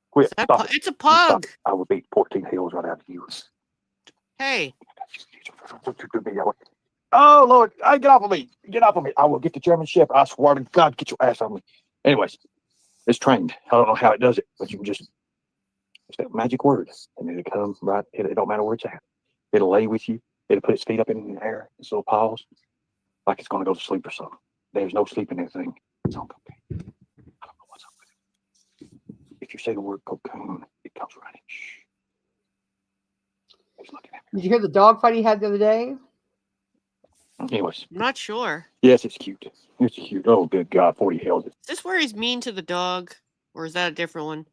Quit. Stop it. It's a pug. I will beat 14 hills right out of you. Hey. Oh, Lord. Get off of me. Get off of me. I will get the German Shepherd. I swear to God, get your ass on me. Anyways, it's trained. I don't know how it does it, but you can just that magic word, and it'll come right. It don't matter where it's at. It'll lay with you. It'll put its feet up in the air, its little paws, like it's going to go to sleep or something. There's no sleep in that thing. It's all okay. I don't know what's up with it. If you say the word cocaine, it comes right in. Shh. He's looking at me. Did you hear the dog fight he had the other day? Anyways. I'm not sure. Yes, it's cute. It's cute. Oh, good God, 40 hills. Is this where he's mean to the dog, or is that a different one?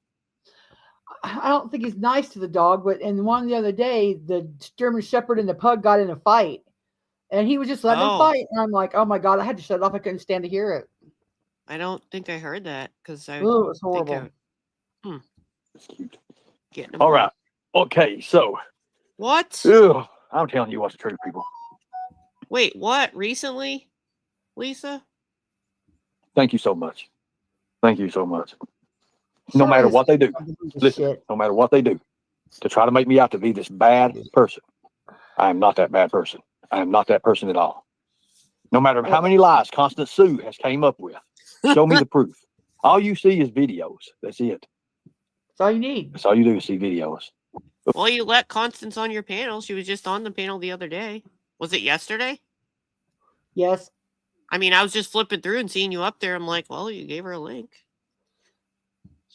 I don't think he's nice to the dog, but in one the other day, the German Shepherd and the pug got in a fight, and he was just letting them fight. And I'm like, oh my God, I had to shut it off. I couldn't stand to hear it. I don't think I heard that because I. Oh, it was horrible. It's cute. Getting all right. Okay, so. What? Ugh, I'm telling you what's true, people. Wait, what? Recently, Lisa? Thank you so much. Thank you so much. No matter what they do, listen, no matter what they do to try to make me out to be this bad person, I am not that bad person. I am not that person at all. No matter how many lies Constance Sue has came up with, show me the proof. All you see is videos. That's it. That's all you need. That's all you do is see videos. Well, you let Constance on your panel. She was just on the panel the other day. Was it yesterday? Yes. I mean, I was just flipping through and seeing you up there. I'm like, well, you gave her a link.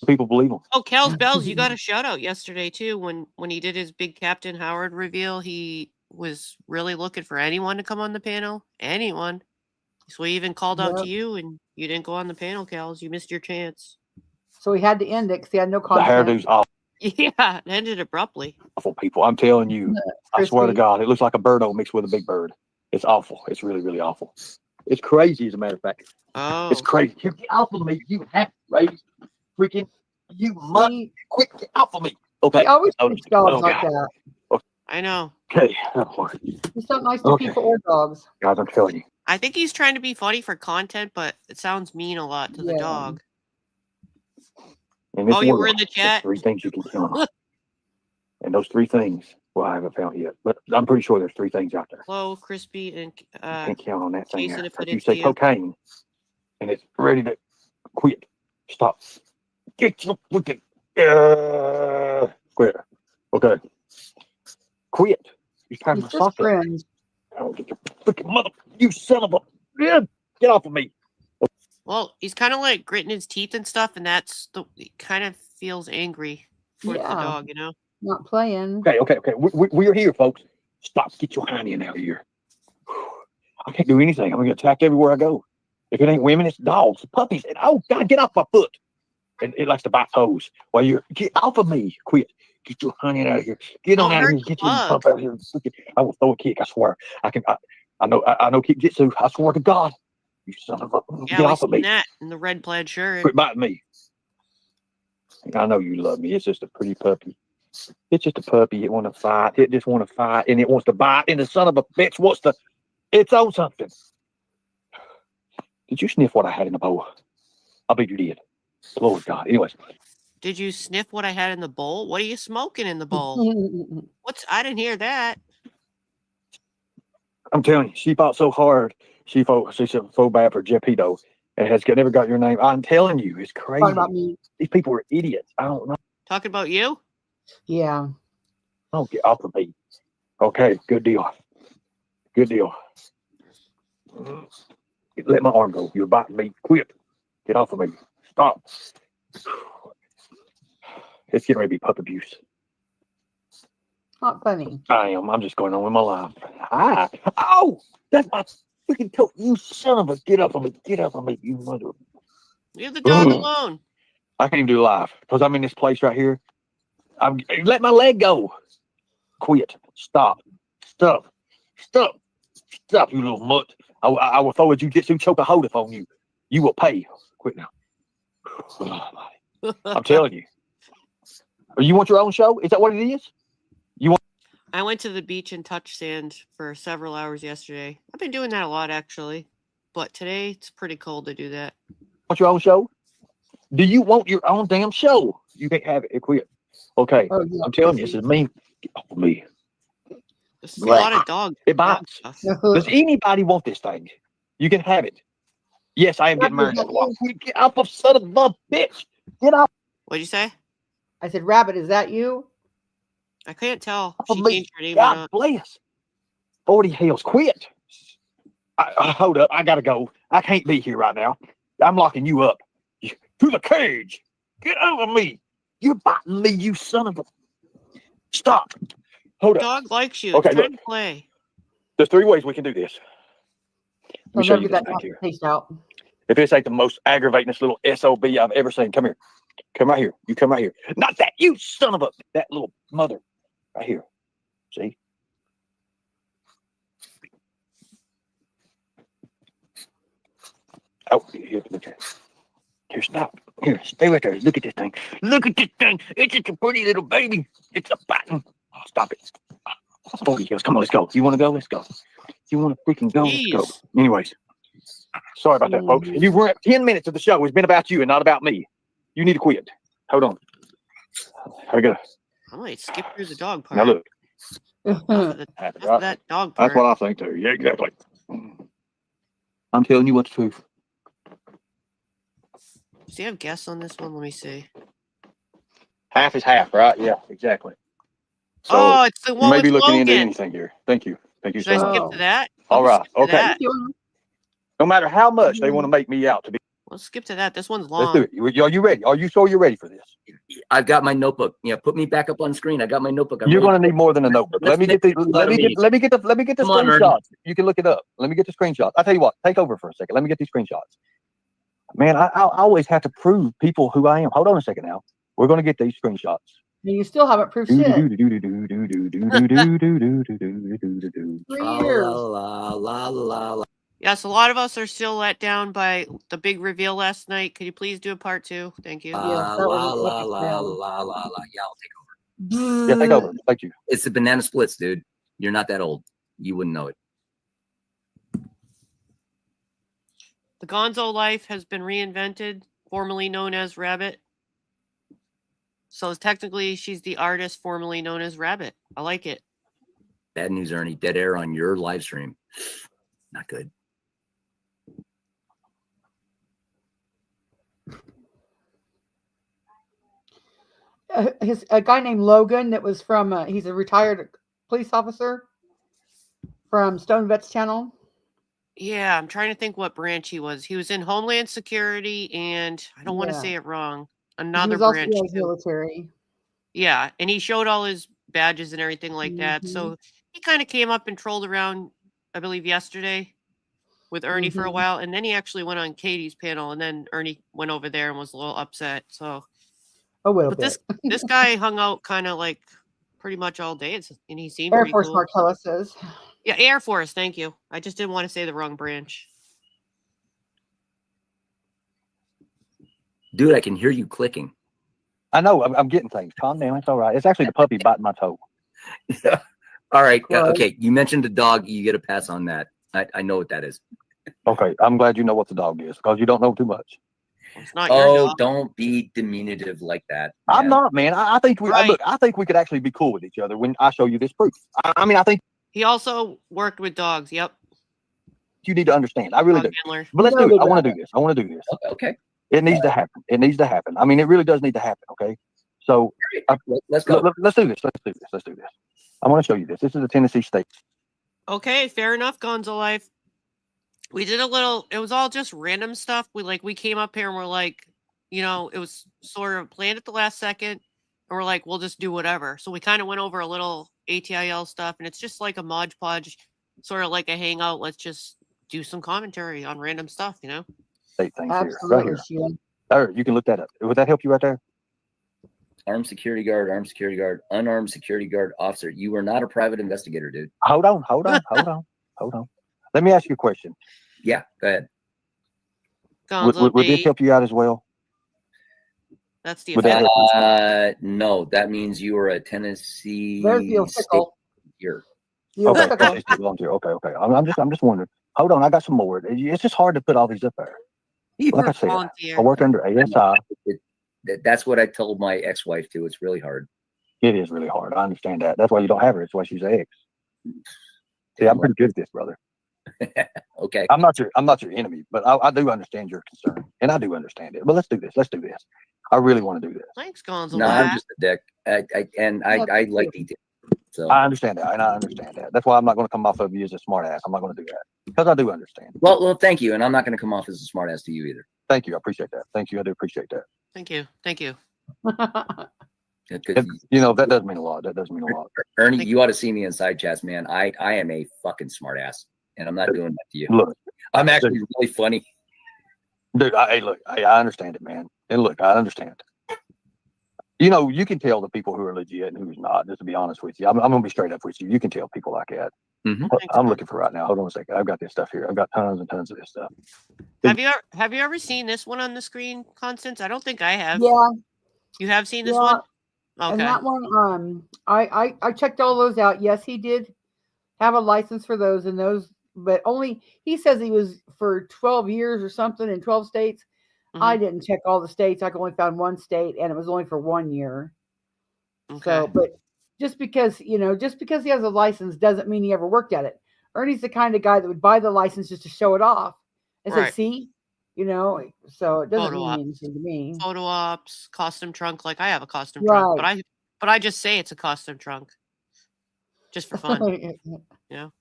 People believe them. Oh, Kel's Bells, you got a shout out yesterday too. When he did his big Captain Howard reveal, he was really looking for anyone to come on the panel. Anyone. So he even called out to you, and you didn't go on the panel, Kels. You missed your chance. So he had to end it because he had no The content. hairdo's awful. Yeah, it ended abruptly. Awful people. I'm telling you. I swear to God, it looks like a birdo mixed with a big bird. It's awful. It's really, really awful. It's crazy, as a matter of fact. Oh. It's crazy. Get off of me. You have to raise freaking. You must quick get off of me. Okay. He always Oh, treats dogs oh, like God. that. Okay. I know. Okay. He's not nice to people or dogs. Guys, I'm telling you. I think he's trying to be funny for content, but it sounds mean a lot to the dog. In this you were world, in the chat? there's 3 things you can count on. And those 3 things, well, I haven't found yet. But I'm pretty sure there's 3 things out there. Hello, Crispy and You can't count on that thing Jason, there. if I If you didn't say see you. cocaine and it's ready to quit, stop. Get your freaking quit. Okay. Quit. You're trying to He's just friends. Oh, get your freaking mother, you son of a get off of me. Well, he's kind of like gritting his teeth and stuff, and he kind of feels angry towards the dog, you know? Not playing. Okay. We're here, folks. Stop. Get your hind end out of here. I can't do anything. I'm going to get attacked everywhere I go. If it ain't women, it's dogs, puppies. And oh, God, get off my foot. And it likes to bite toes. While you're, get off of me. Quit. Get your hind end out of here. Get on out of here. Get your pup out of here. I will throw a kick. I swear. I know kick jitsu. I swear to God. You son of a. Yeah, get off of me. That in the red plaid shirt. Quit biting me. I know you love me. It's just a pretty puppy. It's just a puppy. It want to fight. It just want to fight, and it wants to bite. And the son of a bitch wants to. It's on something. Did you sniff what I had in the bowl? I bet you did. Lord God. Anyways. Did you sniff what I had in the bowl? What are you smoking in the bowl? I didn't hear that. I'm telling you, she fought so hard. She fought so bad for Geppetto and has never got your name. I'm telling you, it's crazy. Talking about me. These people are idiots. I don't know. Talking about you? Yeah. Oh, get off of me. Okay, good deal. Good deal. Let my arm go. You're biting me. Quit. Get off of me. Stop. It's getting ready to be pup abuse. Not funny. I am. I'm just going on with my life. Oh, that's my freaking toe. You son of a. Get up on me. Get up on me, you mother. Leave the dog alone. I can't even do live because I'm in this place right here. Let my leg go. Quit. Stop. Stop. Stop. Stop, you little mutt. I will throw a jiu-jitsu choke a hold on you. You will pay. Quit now. I'm telling you. You want your own show? Is that what it is? I went to the beach and touched sand for several hours yesterday. I've been doing that a lot, actually. But today, it's pretty cold to do that. Want your own show? Do you want your own damn show? You can't have it. Quit. Okay. Oh, yeah. I'm telling you, this is me. Get off of me. There's a lot of dog. It bites. Does anybody want this thing? You can have it. Yes, I am getting married. Get off of son of a bitch. Get off. What'd you say? I said, Rabbit, is that you? I can't tell. She changed her name. God bless. 40 hells. Quit. Hold up. I got to go. I can't be here right now. I'm locking you up. To the cage. Get over me. You're biting me, you son of a. Stop. Hold up. Dog likes you. Okay, It's trying to play. There's 3 ways we can do this. Let me show you this that thing here. taste out. If this ain't the most aggravating little SOB I've ever seen, come here. Come right here. You come right here. Not that, you son of a. That little mother. Right here. See? Oh, here, look at it. Here, stop. Here, stay right there. Look at this thing. Look at this thing. It's just a pretty little baby. It's a button. Oh, stop it. 40 hills. Come on, let's go. You want to go? Let's go. You want to freaking go? Let's go. Anyways, sorry about that, folks. You were at 10 minutes of the show. It's been about you and not about me. You need to quit. Hold on. Here we go. I might skip through the dog part. Now look. After that dog part. That's what I think too. Yeah, exactly. I'm telling you what's the truth. Does he have guests on this one? Let me see. Half is half, right? Yeah, exactly. So Oh, it's the you one may with be looking into Logan. anything here. Thank you. Thank you Should so I much. skip to that? All I'll right. skip to Okay. that. No matter how much they want to make me out to be, Let's skip to that. This one's let's do long. it. Are you ready? Are you sure you're ready for this? I've got my notebook. Yeah, put me back up on screen. I got my notebook. You're going to need more than a notebook. Let me get the Come on, Ernie. screenshots. You can look it up. Let me get the screenshots. I'll tell you what. Take over for a second. Let me get these screenshots. Man, I always have to prove people who I am. Hold on a second now. We're going to get these screenshots. You still haven't proved shit. 3 years. Yes, a lot of us are still let down by the big reveal last night. Could you please do a part 2? Thank you. Yeah, I'll take over. Yeah, take over. Thank you. It's the banana splits, dude. You're not that old. You wouldn't know it. The Gonzo life has been reinvented, formerly known as Rabbit. So technically, she's the artist formerly known as Rabbit. I like it. Bad news, Ernie. Dead air on your live stream. Not good. A guy named Logan that was from, he's a retired police officer from Stone Vet's channel. Yeah, I'm trying to think what branch he was. He was in Homeland Security, and I don't want to say it wrong. Another branch. He was also military. Yeah, and he showed all his badges and everything like that. So he kind of came up and trolled around, I believe, yesterday with Ernie for a while. And then he actually went on Katie's panel, and then Ernie went over there and was a little upset. So, but this guy hung out kind of like pretty much all day, and he seemed Air pretty Force cool. Martella says. Yeah, Air Force. Thank you. I just didn't want to say the wrong branch. Dude, I can hear you clicking. I know. I'm getting things. Calm down. It's all right. It's actually the puppy biting my toe. All right. Okay. You mentioned the dog. You get a pass on that. I know what that is. Okay. I'm glad you know what the dog is because you don't know too much. It's not your dog. Don't be diminutive like that. Man. I'm not, man. I think we Right. look. I think we could actually be cool with each other when I show you this proof. I mean, I think He also worked with dogs. Yep. you need to understand. I really Dog do. handler. But let's do it. I want to do this. I want to do this. Okay. It needs to happen. It needs to happen. I mean, it really does need to happen. Okay. So let's go. Let's do this. Let's do this. I want to show you this. This is a Tennessee state. Okay, fair enough, Gonzo Life. We did a little, it was all just random stuff. We came up here and we're like, it was sort of planned at the last second. And we're like, we'll just do whatever. So we kind of went over a little ATIL stuff, and it's just like a Mod Podge, sort of like a hangout. Let's just do some commentary on random stuff, State things Absolutely, here. Right here. There, you can look that up. Would that help you right there? Armed security guard, unarmed security guard officer. You are not a private investigator, dude. Hold on. Let me ask you a question. Yeah, go ahead. Would this help you out as well? That's the no, that means you are a Tennessee State volunteer. Okay. I'm just wondering. Hold on, I got some more. It's just hard to put all these up there. Like I said, I work under ASI. That's what I told my ex-wife too. It's really hard. It is really hard. I understand that. That's why you don't have her. It's why she's an ex. See, I'm pretty good at this, brother. Okay. I'm not your enemy, but I do understand your concern, and I do understand it. But let's do this. I really want to do this. Thanks, Gonzo. No, I'm just a dick. I like detail. So I understand that, That's why I'm not going to come off of you as a smart ass. I'm not going to do that because I do understand. Well, thank you, and I'm not going to come off as a smart ass to you either. Thank you. I appreciate that. Thank you. I do appreciate that. Thank you. That does mean a lot. Ernie, you ought to see me in side chats, man. I am a fucking smart ass, and I'm not doing that to you. Look, I'm actually really funny. Dude, I understand it, man. And look, I understand. You can tell the people who are legit and who's not, just to be honest with you. I'm going to be straight up with you. You can tell people like that. Mm-hmm. I'm looking for right now. Hold on a second. I've got this stuff here. I've got tons and tons of this stuff. Have you ever seen this one on the screen, Constance? I don't think I have. Yeah. You have seen this one? Okay. And that one, I checked all those out. Yes, he did have a license for those, but only, he says he was for 12 years or something in 12 states. Mm-hmm. I didn't check all the states. I only found one state, and it was only for 1 year. Okay. So, but just because he has a license doesn't mean he ever worked at it. Ernie's the kind of guy that would buy the license just to show it off and say, see, You know, so it doesn't Photo mean ops. anything to me. Photo ops, custom trunk. Like I have a custom trunk, Right. but I just say it's a custom trunk, just for fun. You know,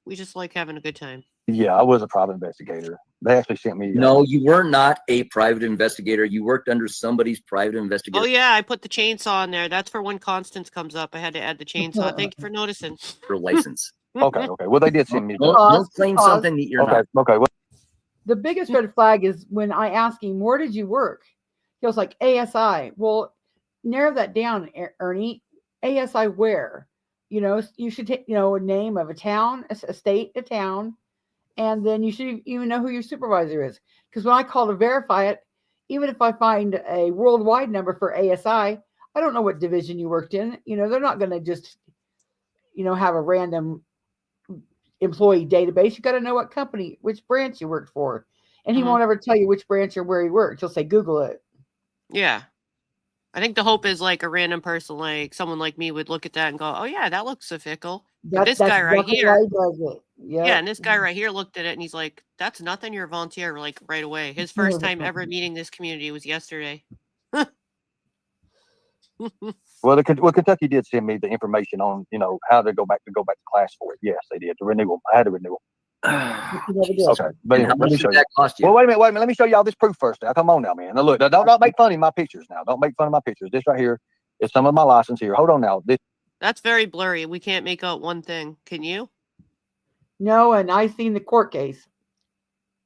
we just like having a good time. Yeah, I was a private investigator. They actually sent me. No, you were not a private investigator. You worked under somebody's private investigator. Oh yeah, I put the chainsaw in there. That's for when Constance comes up. I had to add the chainsaw. Thank you for noticing. For license. Okay. Well, they did send me. Don't claim something that you're not. Okay. Well, The biggest red flag is when I ask him, where did you work? He was like, ASI. Well, narrow that down, Ernie. ASI where? You know, you should take, a name of a town, a state, a town, and then you should even know who your supervisor is. Because when I call to verify it, even if I find a worldwide number for ASI, I don't know what division you worked in. They're not going to just, have a random employee database. You got to know what company, which branch you worked for. And he won't ever tell you which branch or where he worked. He'll say, Google it. Yeah. I think the hope is like a random person, like someone like me would look at that and go, oh yeah, that looks official. But this guy right here, and this guy right here looked at it and he's like, that's nothing. You're a volunteer, like right away. His first time ever meeting this community was yesterday. Well, Kentucky did send me the information on, how to go back to class for it. Yes, they did. To renew them. I had to renew them. Okay, but anyway, let me show you. Well, wait a minute. Let me show you all this proof first. Now, come on now, man. Now, look, don't make fun of my pictures now. Don't make fun of my pictures. This right here is some of my license here. Hold on now. That's very blurry. We can't make out one thing. Can you? No, and I seen the court case.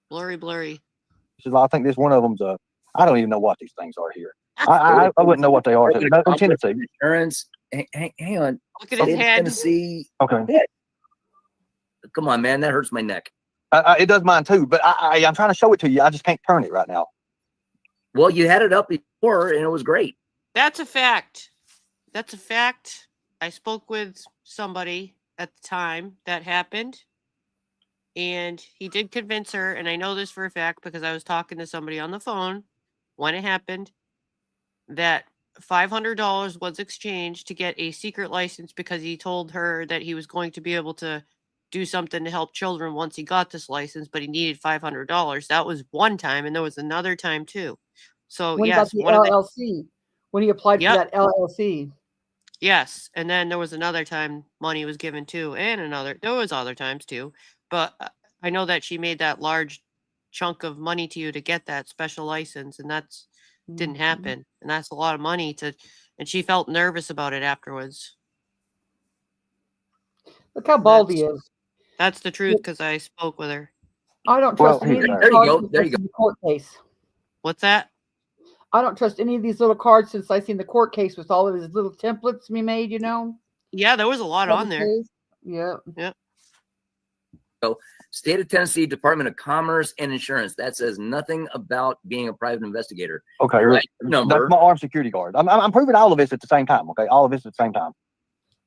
Blurry. I think this one of them's I don't even know what these things are here. I wouldn't know what they are. In Tennessee. Insurance. Hang on. Look at his head. Tennessee. Okay. Come on, man. That hurts my neck. It does mine too, but I'm trying to show it to you. I just can't turn it right now. Well, you had it up before, and it was great. That's a fact. I spoke with somebody at the time that happened, and he did convince her, and I know this for a fact because I was talking to somebody on the phone when it happened, that $500 was exchanged to get a secret license because he told her that he was going to be able to do something to help children once he got this license, but he needed $500. That was one time, and there was another time too. So when yes, he got the LLC, when he applied for that LLC. Yes, and then there was another time money was given too, and there was other times too. But I know that she made that large chunk of money to you to get that special license, and that's didn't happen, and that's a lot of money and she felt nervous about it afterwards. Look how bald he is. That's the truth because I spoke with her. I don't trust any of these cards since the court case. What's that? I don't trust any of these little cards since I seen the court case with all of his little templates we made, Yeah, there was a lot on there. Yeah. So, State of Tennessee Department of Commerce and Insurance. That says nothing about being a private investigator. Okay, right. That's my armed security guard. I'm proving all of this at the same time. Okay, all of this at the same time.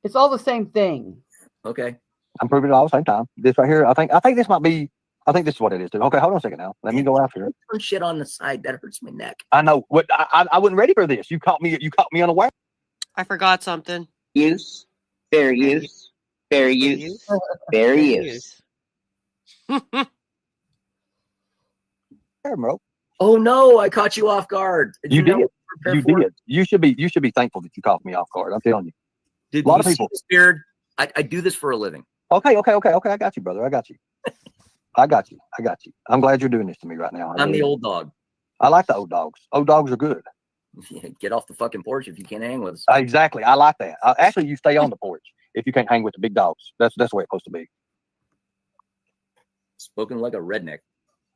It's all the same thing. Okay. I'm proving it all at the same time. This right here, I think this might be. I think this is what it is. Okay, hold on a second now. Let me go after it. Turn shit on the side. That hurts my neck. I know. What I wasn't ready for this. You caught me unaware. I forgot something. Fair use. Oh no! I caught you off guard. You did. You should be thankful that you caught me off guard. I'm telling you. A lot of people. Scared. I do this for a living. Okay. I got you, brother. I got you. I'm glad you're doing this to me right now. I'm the old dog. I like the old dogs. Old dogs are good. Get off the fucking porch if you can't hang with us. Exactly. I like that. Actually, you stay on the porch if you can't hang with the big dogs. That's the way it's supposed to be. Spoken like a redneck.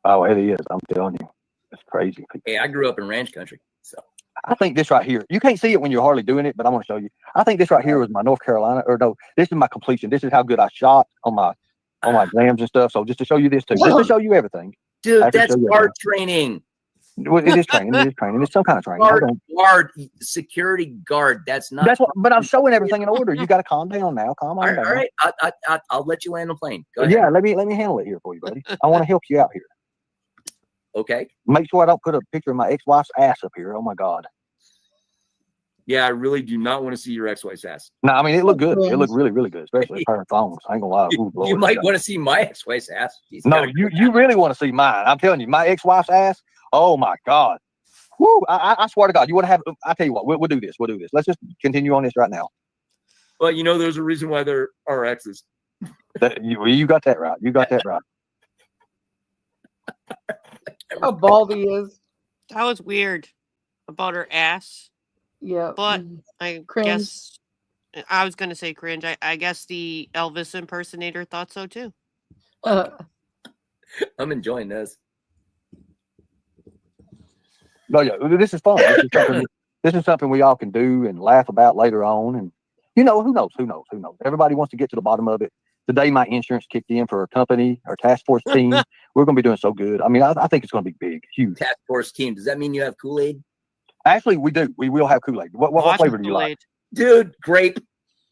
Oh, it is. I'm telling you. It's crazy. Hey, I grew up in ranch country. So I think this right here, you can't see it when you're hardly doing it, but I'm going to show you. I think this right here was my North Carolina, or no, this is my completion. This is how good I shot on my exams and stuff. So just to show you this too, just to show you everything. Dude, that's guard training. Well, it is training. It's some kind of training. Guard, security guard. That's not. But I'm showing everything in order. You got to calm down now. Calm on down. All right. I'll let you land the plane. Go ahead. Yeah, let me handle it here for you, buddy. I want to help you out here. Okay. Make sure I don't put a picture of my ex-wife's ass up here. Oh my God. Yeah, I really do not want to see your ex-wife's ass. No, I mean it looked good. It looked really, really good, especially her phones. I ain't gonna lie. Ooh, You Lord. might want to see my ex-wife's ass. She's No, got a you really want to see mine. I'm telling you, my ex-wife's ass. Oh my God. Whoo, I swear to God, you want to have, I tell you what, we'll do this. We'll do this. Let's just continue on this right now. Well, you know, there's a reason why there are exes. You got that right. You got that right. How bald he is. That was weird about her ass. Yeah. But I Cringe. guess I was going to say cringe. I guess the Elvis impersonator thought so too. I'm enjoying this. No, yeah, this is fun. This is something we all can do and laugh about later on. And who knows? Everybody wants to get to the bottom of it. Today, my insurance kicked in for a company, our task force team. We're going to be doing so good. I mean, I think it's going to be big, huge. Task force team. Does that mean you have Kool-Aid? Actually, we do. We will have Kool-Aid. What flavor do you like? Dude, grape.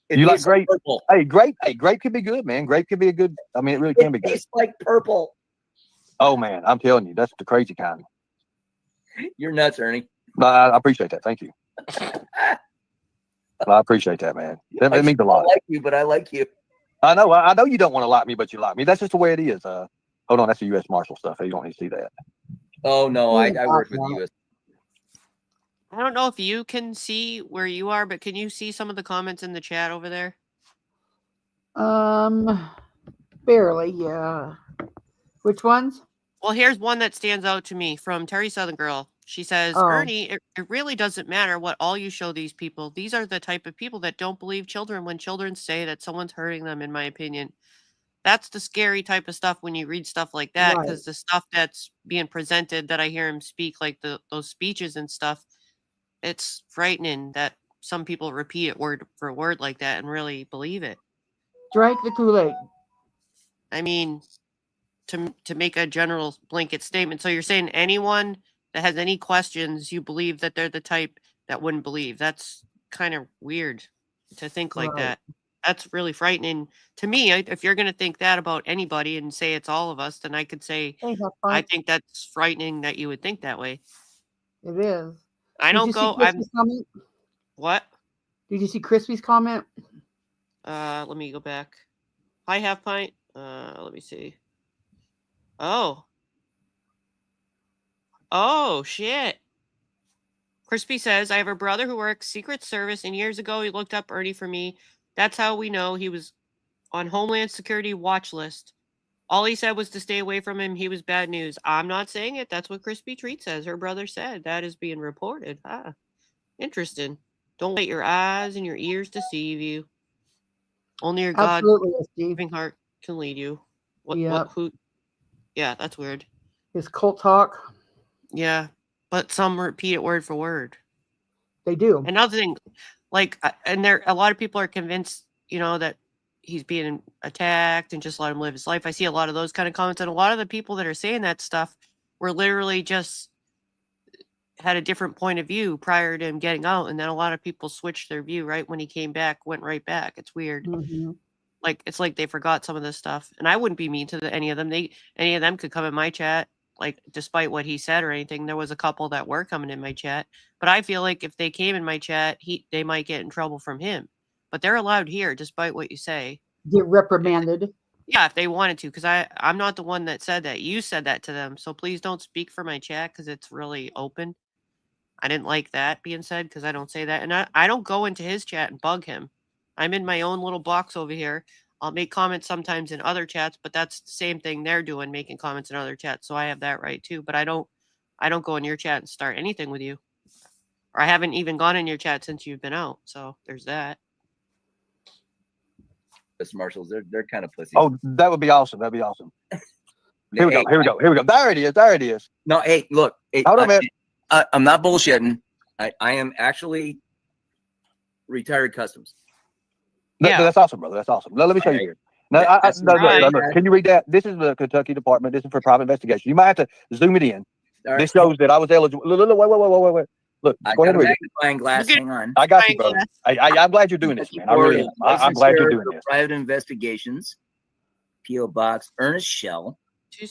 You like grape? Purple. Hey, grape could be good, man. Grape could be a good. I mean, it really can be good. It tastes like purple. Oh man, I'm telling you, that's the crazy kind. You're nuts, Ernie. I appreciate that. Thank you. I appreciate that, man. That means a lot. I like you, but I like you. I know you don't want to like me, but you like me. That's just the way it is. Hold on, that's the U.S. Marshal stuff. You don't need to see that. Oh no, I work with the U.S. I don't know if you can see where you are, but can you see some of the comments in the chat over there? Barely, yeah. Which ones? Well, here's one that stands out to me from Terry Southern Girl. She says, Ernie, it really doesn't matter what all you show these people. These are the type of people that don't believe children when children say that someone's hurting them, in my opinion. That's the scary type of stuff when you read stuff like that, because the stuff that's being presented that I hear him speak, like those speeches and stuff, it's frightening that some people repeat it word for word like that and really believe it. Drink the Kool-Aid. I mean, to make a general blanket statement. So you're saying anyone that has any questions, you believe that they're the type that wouldn't believe. That's kind of weird to think like that. That's really frightening to me. If you're going to think that about anybody and say it's all of us, then I could say, I think that's frightening that you would think that way. It is. I don't go. What? Did you see Crispy's comment? Let me go back. Hi, Half Pint. Let me see. Oh, shit. Crispy says, I have a brother who works Secret Service, and years ago he looked up Ernie for me. That's how we know he was on Homeland Security watch list. All he said was to stay away from him. He was bad news. I'm not saying it. That's what Crispy Treat says. Her brother said. That is being reported. Interesting. Don't let your eyes and your ears deceive you. Only your God-giving heart can lead you. Yeah, that's weird. His cult talk. Yeah, but some repeat it word for word. They do. Another thing, and a lot of people are convinced, that he's being attacked and just let him live his life. I see a lot of those kind of comments, and a lot of the people that are saying that stuff were literally just had a different point of view prior to him getting out, and then a lot of people switched their view right when he came back, went right back. It's weird. Mm-hmm. It's like they forgot some of this stuff, and I wouldn't be mean to any of them. Any of them could come in my chat, despite what he said or anything. There was a couple that were coming in my chat, but I feel like if they came in my chat, they might get in trouble from him. But they're allowed here, despite what you say. Get reprimanded. Yeah, if they wanted to, because I'm not the one that said that. You said that to them, so please don't speak for my chat because it's really open. I didn't like that being said because I don't say that, and I don't go into his chat and bug him. I'm in my own little box over here. I'll make comments sometimes in other chats, but that's the same thing they're doing, making comments in other chats. So I have that right too. But I don't go in your chat and start anything with you. Or I haven't even gone in your chat since you've been out. So there's that. Mr. Marshals, they're kind of pussy. Oh, that would be awesome. That'd be awesome. Here we go. There it is. No, hey, look. Hey, hold on, man. I'm not bullshitting. I am actually retired customs. That's awesome, brother. That's awesome. Let me show you here. Now, look, can you read that? This is the Kentucky Department. This is for private investigation. You might have to zoom it in. Right. This shows that I was eligible. Wait. Look, go ahead and read it. Magnifying glass. Hang on. I got you, brother. I'm glad you're doing this, man. I really am. I'm glad you're doing this. Private investigations. P.O. Box, Ernest Shell.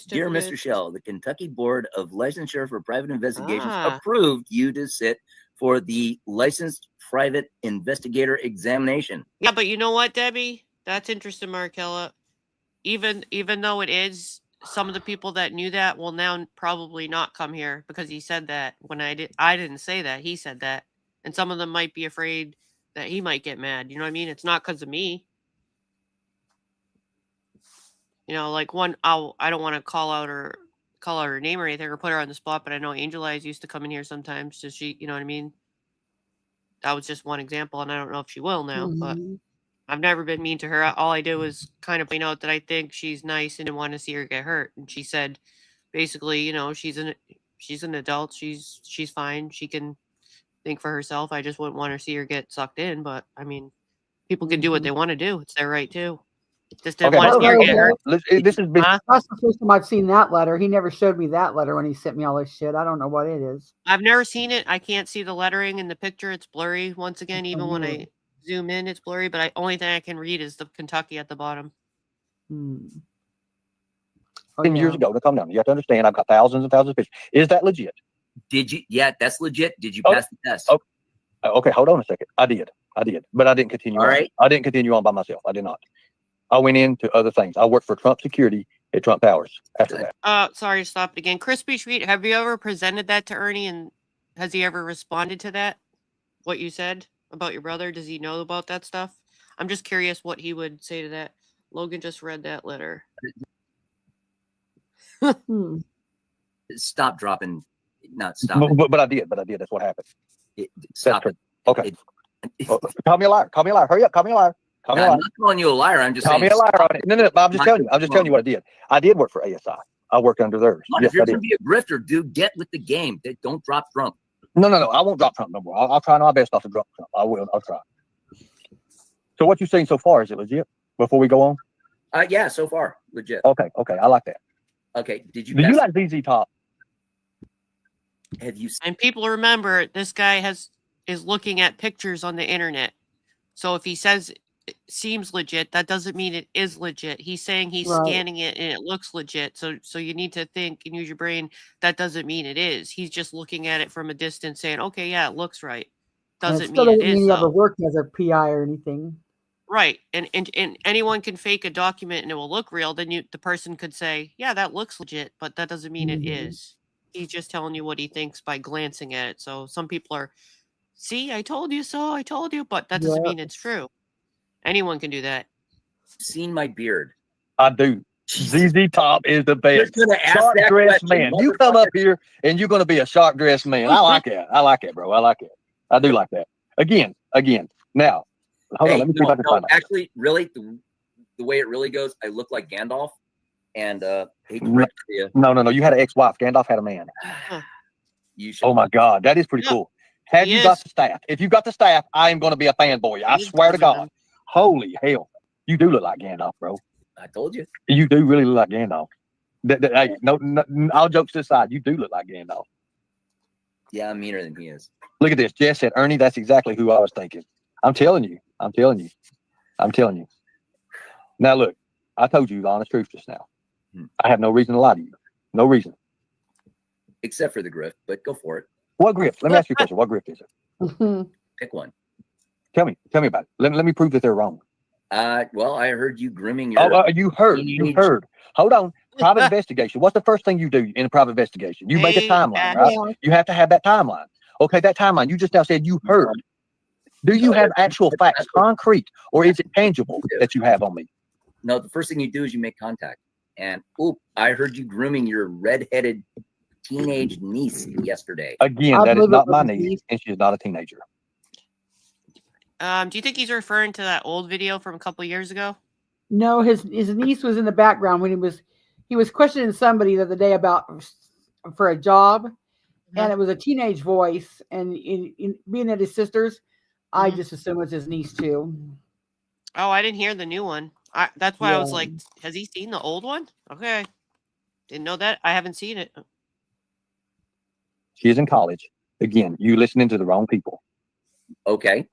Dear Mr. Shell, the Kentucky Board of Licensure for Private Investigations approved you to sit for the licensed private investigator examination. Yeah, but you know what, Debbie? That's interesting, Markella. Even though it is, some of the people that knew that will now probably not come here because he said that. When I didn't say that. He said that, and some of them might be afraid that he might get mad. You know what I mean? It's not because of me. You know, like I don't want to call out her name or anything or put her on the spot, but I know Angel Eyes used to come in here sometimes. So she, you know what I mean? That was just one example, and I don't know if she will now, but I've never been mean to her. All I did was kind of point out that I think she's nice and didn't want to see her get hurt. And she said, basically, you know, she's an adult. She's fine. She can think for herself. I just wouldn't want to see her get sucked in. But I mean, people can do what they want to do. It's their right too. Just didn't want to see her get hurt. This has been. That's the first time I've seen that letter. He never showed me that letter when he sent me all this shit. I don't know what it is. I've never seen it. I can't see the lettering in the picture. It's blurry once again. Even when I zoom in, it's blurry. But only thing I can read is the Kentucky at the bottom. 10 years ago. To come down. You have to understand. I've got thousands and thousands of pictures. Is that legit? Did you? Yeah, that's legit. Did you pass the test? Okay, hold on a second. I did, but I didn't continue. All on. right. I didn't continue on by myself. I did not. I went into other things. I worked for Trump Security at Trump Towers after that. Sorry to stop it again. Crispy Street, have you ever presented that to Ernie, and has he ever responded to that? What you said about your brother? Does he know about that stuff? I'm just curious what he would say to that. Logan just read that letter. Stop dropping. Not stop. But I did. That's what happened. Stop it. Okay. Call me a liar. Hurry up. Call me a liar. I'm not calling you a liar. I'm just Call saying. me a liar on it. No. I'm just telling you. I'm just telling you what I did. I did work for ASI. I worked under theirs. If you're going to be a grifter, dude, get with the game. Don't drop Trump. No. I won't drop Trump no more. I'll try my best not to drop Trump. I will. I'll try. So what you've seen so far, is it legit? Before we go on? Yeah, so far. Legit. Okay. I like that. Okay. Do you like ZZ Top? Have you seen? And people remember, this guy is looking at pictures on the internet. So if he says it seems legit, that doesn't mean it is legit. He's saying he's scanning it and it looks legit. So you need to think and use your brain. That doesn't mean it is. He's just looking at it from a distance saying, okay, yeah, it looks right. Doesn't mean it is. He ever worked as a PI or anything. Right. And anyone can fake a document and it will look real. Then the person could say, yeah, that looks legit, but that doesn't mean it is. He's just telling you what he thinks by glancing at it. So some people are, see, I told you so, I told you, but that doesn't mean it's true. Anyone can do that. Seen my beard? I do. ZZ Top is the best. Sharp dressed man. You come up here and you're going to be a sharp dressed man. I like it. I like it, bro. I like it. I do like that. Again. Now, hold on. Let me see if I can find it. Actually, really, the way it really goes, I look like Gandalf. And No. You had an ex-wife. Gandalf had a man. Oh my God, that is pretty cool. Have you got the staff? If you got the staff, I am going to be a fanboy. I swear to God. Holy hell, you do look like Gandalf, bro. I told you. You do really look like Gandalf. Hey, no, all jokes aside, you do look like Gandalf. Yeah, I'm meaner than he is. Look at this. Jess said, Ernie, that's exactly who I was thinking. I'm telling you. Now look, I told you the honest truth just now. I have no reason to lie to you. No reason. Except for the grift, but go for it. What grift? Let me ask you a question. What grift is it? Pick one. Tell me about it. Let me prove that they're wrong. Well, I heard you grooming your... You heard. Hold on. Private investigation. What's the first thing you do in a private investigation? You make a timeline, right? You have to have that timeline. Okay, that timeline. You just now said you heard. Do you have actual facts, concrete, or is it tangible that you have on me? No, the first thing you do is you make contact. And, I heard you grooming your redheaded teenage niece yesterday. Again, that is not my niece, and she's not a teenager. Do you think he's referring to that old video from a couple of years ago? No, his niece was in the background when he was questioning somebody the other day for a job, and it was a teenage voice. And in being at his sister's, I just assume it's his niece too. Oh, I didn't hear the new one. That's why I was like, has he seen the old one? Okay, didn't know that. I haven't seen it. She's in college. Again, you listening to the wrong people. Okay,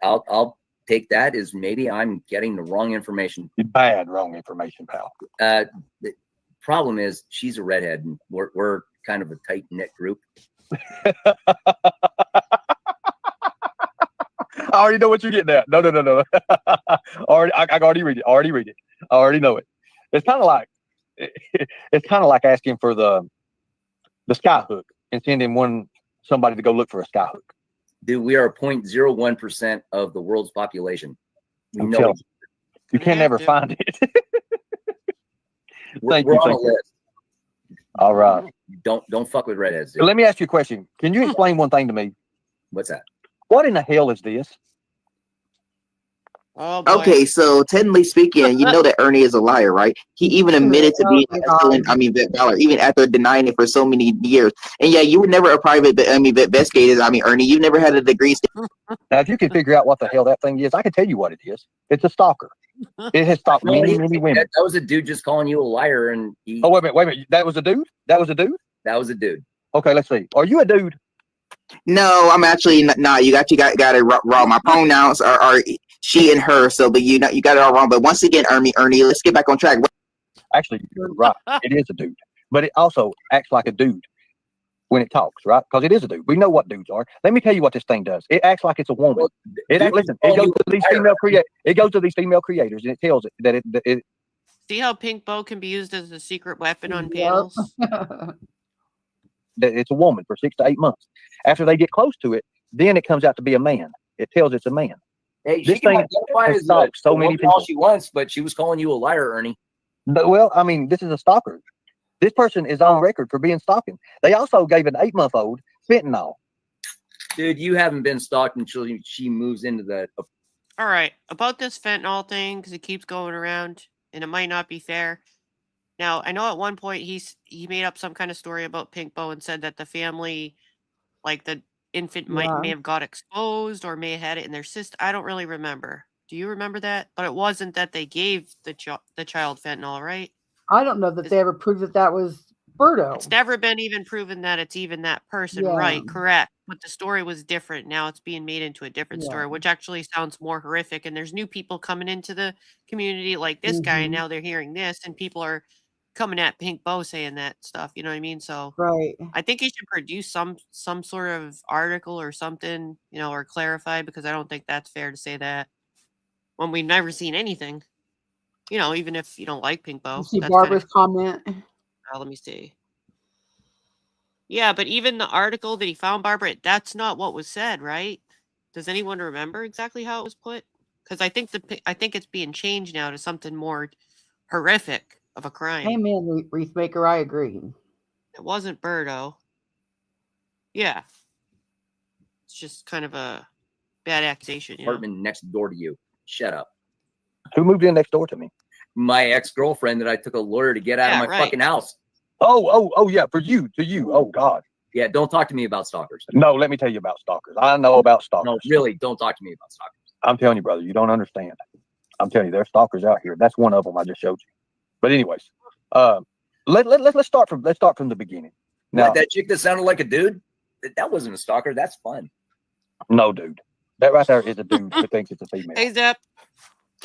I'll take that as maybe I'm getting the wrong information. Bad wrong information, pal. The problem is she's a redhead, and we're kind of a tight knit group. already know what you're getting at. No. Already, I already read it. I already know it. It's kind of like asking for the sky hook and sending somebody to go look for a sky hook. Dude, we are 0.01% of the world's population. We know you can never find it. We're on a list. All right. Don't fuck with redheads, dude. Let me ask you a question. Can you explain one thing to me? What's that? What in the hell is this? Oh, boy. Okay, so technically speaking, you know that Ernie is a liar, right? He even admitted to being Vet Valor, even after denying it for so many years. And yeah, you were never a private investigator. Ernie, you never had a degree. Now, if you can figure out what the hell that thing is, I can tell you what it is. It's a stalker. It has stalked many women. That was a dude just calling you a liar, and oh, wait a minute. That was a dude. That was a dude. Okay, let's see. Are you a dude? No, I'm actually not. You got it wrong. My pronouns are she and her. So, but you got it all wrong. But once again, Ernie, let's get back on track. Actually, you're right. It is a dude, but it also acts like a dude when it talks, right? Because it is a dude. We know what dudes are. Let me tell you what this thing does. It acts like it's a woman. It goes to these female creators. It goes to these female creators, and it tells it that it. See how pink bow can be used as a secret weapon on panels? That it's a woman for 6 to 8 months. After they get close to it, then it comes out to be a man. It tells it's a man. Hey, this she can thing identify has as stalked so many people. all she wants, but she was calling you a liar, Ernie. Well, I mean, this is a stalker. This person is on record for being stalking. They also gave an 8-month-old fentanyl. Dude, you haven't been stalked until she moves into that. All right, about this fentanyl thing, because it keeps going around, and it might not be fair. Now, I know at one point he made up some kind of story about Pink Bow and said that the family, like the infant may have got exposed or may have had it in their system. I don't really remember. Do you remember that? But it wasn't that they gave the child fentanyl, right? I don't know that they ever proved that was Birdo. It's never been even proven that it's even that person, right? Correct. But the story was different. Now it's being made into a different story, which actually sounds more horrific. And there's new people coming into the community like this guy, and now they're hearing this, and people are coming at Pink Bow saying that stuff. You know what I mean? So I think he should produce some sort of article or something, or clarify, because I don't think that's fair to say that when we've never seen anything. Even if you don't like Pink Bow. See Barbara's comment. Let me see. Yeah, but even the article that he found, Barbara, that's not what was said, right? Does anyone remember exactly how it was put? Because I think it's being changed now to something more horrific of a crime. Amen, Wreathmaker. I agree. It wasn't Birdo. Yeah. It's just kind of a bad accusation. Apartment next door to you. Shut up. Who moved in next door to me? My ex-girlfriend that I took a lawyer to get out of my fucking house. Oh, yeah, to you. Oh, God. Yeah, don't talk to me about stalkers. No, let me tell you about stalkers. I know about stalkers. No, really, don't talk to me about stalkers. I'm telling you, brother, you don't understand. I'm telling you, there's stalkers out here. That's one of them I just showed you. But anyways, let's start from the beginning. Now, that chick that sounded like a dude, that wasn't a stalker. That's fun. No, dude. That right there is a dude who thinks it's a female. Hey, Zep.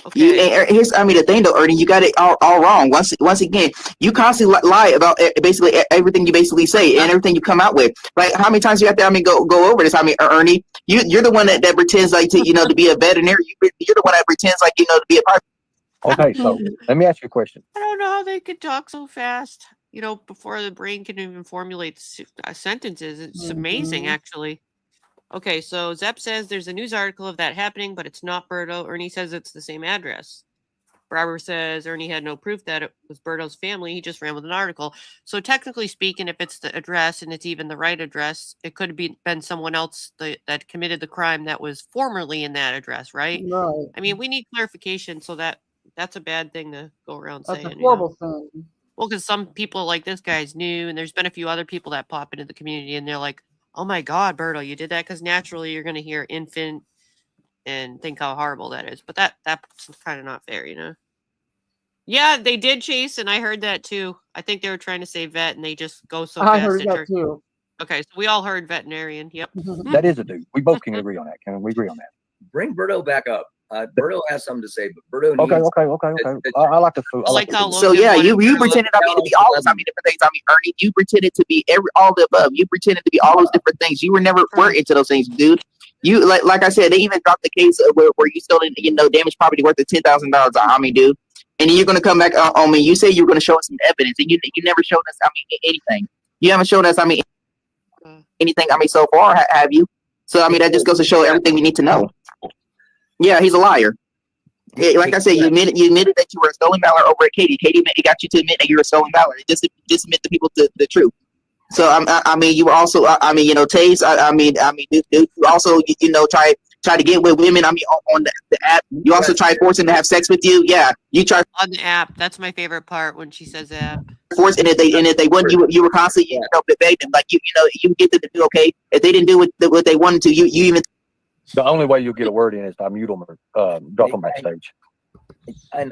Okay. The thing though, Ernie, you got it all wrong. Once again, you constantly lie about basically everything you basically say and everything you come out with. Like, how many times you have to go over this? Ernie, you're the one that pretends like to be a veterinarian. You're the one that pretends like to be a private. Okay, so let me ask you a question. I don't know how they could talk so fast. Before the brain can even formulate sentences. It's amazing, actually. Okay, so Zep says there's a news article of that happening, but it's not Birdo. Ernie says it's the same address. Barbara says Ernie had no proof that it was Birdo's family. He just ran with an article. So technically speaking, if it's the address and it's even the right address, it could have been someone else that committed the crime that was formerly in that address, right? Right. I mean, we need clarification, so that's a bad thing to go around saying. That's a horrible thing. Well, because some people like this guy's new, and there's been a few other people that pop into the community, and they're like, oh my God, Birdo, you did that? Because naturally you're going to hear infant and think how horrible that is. But that's kind of not fair, Yeah, they did chase, and I heard that too. I think they were trying to say vet, and they just go so fast. I heard that too. Okay, so we all heard veterinarian. Yep. That is a dude. We both can agree on that. Can we agree on that? Bring Birdo back up. Birdo has something to say, but Birdo needs... Okay. I like the food. So yeah, you pretended to be all those different things. Ernie, you pretended to be all the above. You pretended to be all those different things. You were never into those things, dude. You like I said, they even dropped the case where you stolen, damaged property worth of $10,000. I mean, dude, and then you're gonna come back on me. You say you're gonna show us some evidence, and you never showed us. I mean, anything. You haven't shown us. I mean, anything. I mean, so far, have you? So I mean, that just goes to show everything we need to know. Yeah, he's a liar. Yeah, like I said, you admitted that you were a stolen valor over at Katie. Katie got you to admit that you were a stolen valor. Just admit to people the truth. So I mean, you were also, Taze. Dude, you also, try to get with women. I mean, on the app. You also try forcing them to have sex with you. Yeah, you try on the app. That's my favorite part when she says app. Force, and if they wouldn't, you were constantly, beg them, like you get them to do okay. If they didn't do what they wanted to, you even. The only way you'll get a word in is to mute them or drop them backstage.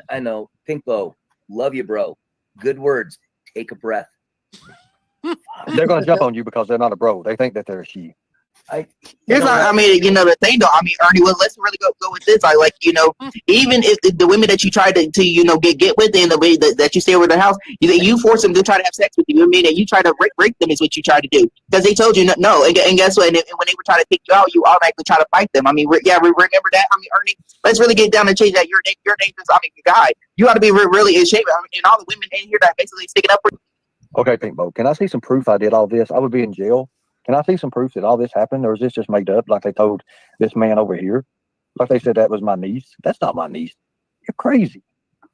I know. Pink Bow, love you, bro. Good words. Take a breath. They're going to jump on you because they're not a bro. They think that they're a she. The thing though, I mean, Ernie, well, let's really go with this. Even if the women that you try to get with, and the way that you stay over their house, you force them to try to have sex with you. I mean, and you try to break them is what you try to do, because they told you no. And guess what? And when they were trying to kick you out, you automatically try to fight them. I mean, remember that? I mean, Ernie, let's really get down and change that. You're dangerous. I mean, guy, you ought to be really ashamed. I mean, and all the women in here that basically sticking up for you. Okay, Pink Bow, can I see some proof I did all this? I would be in jail. Can I see some proof that all this happened, or is this just made up like they told this man over here? Like they said that was my niece. That's not my niece. You're crazy.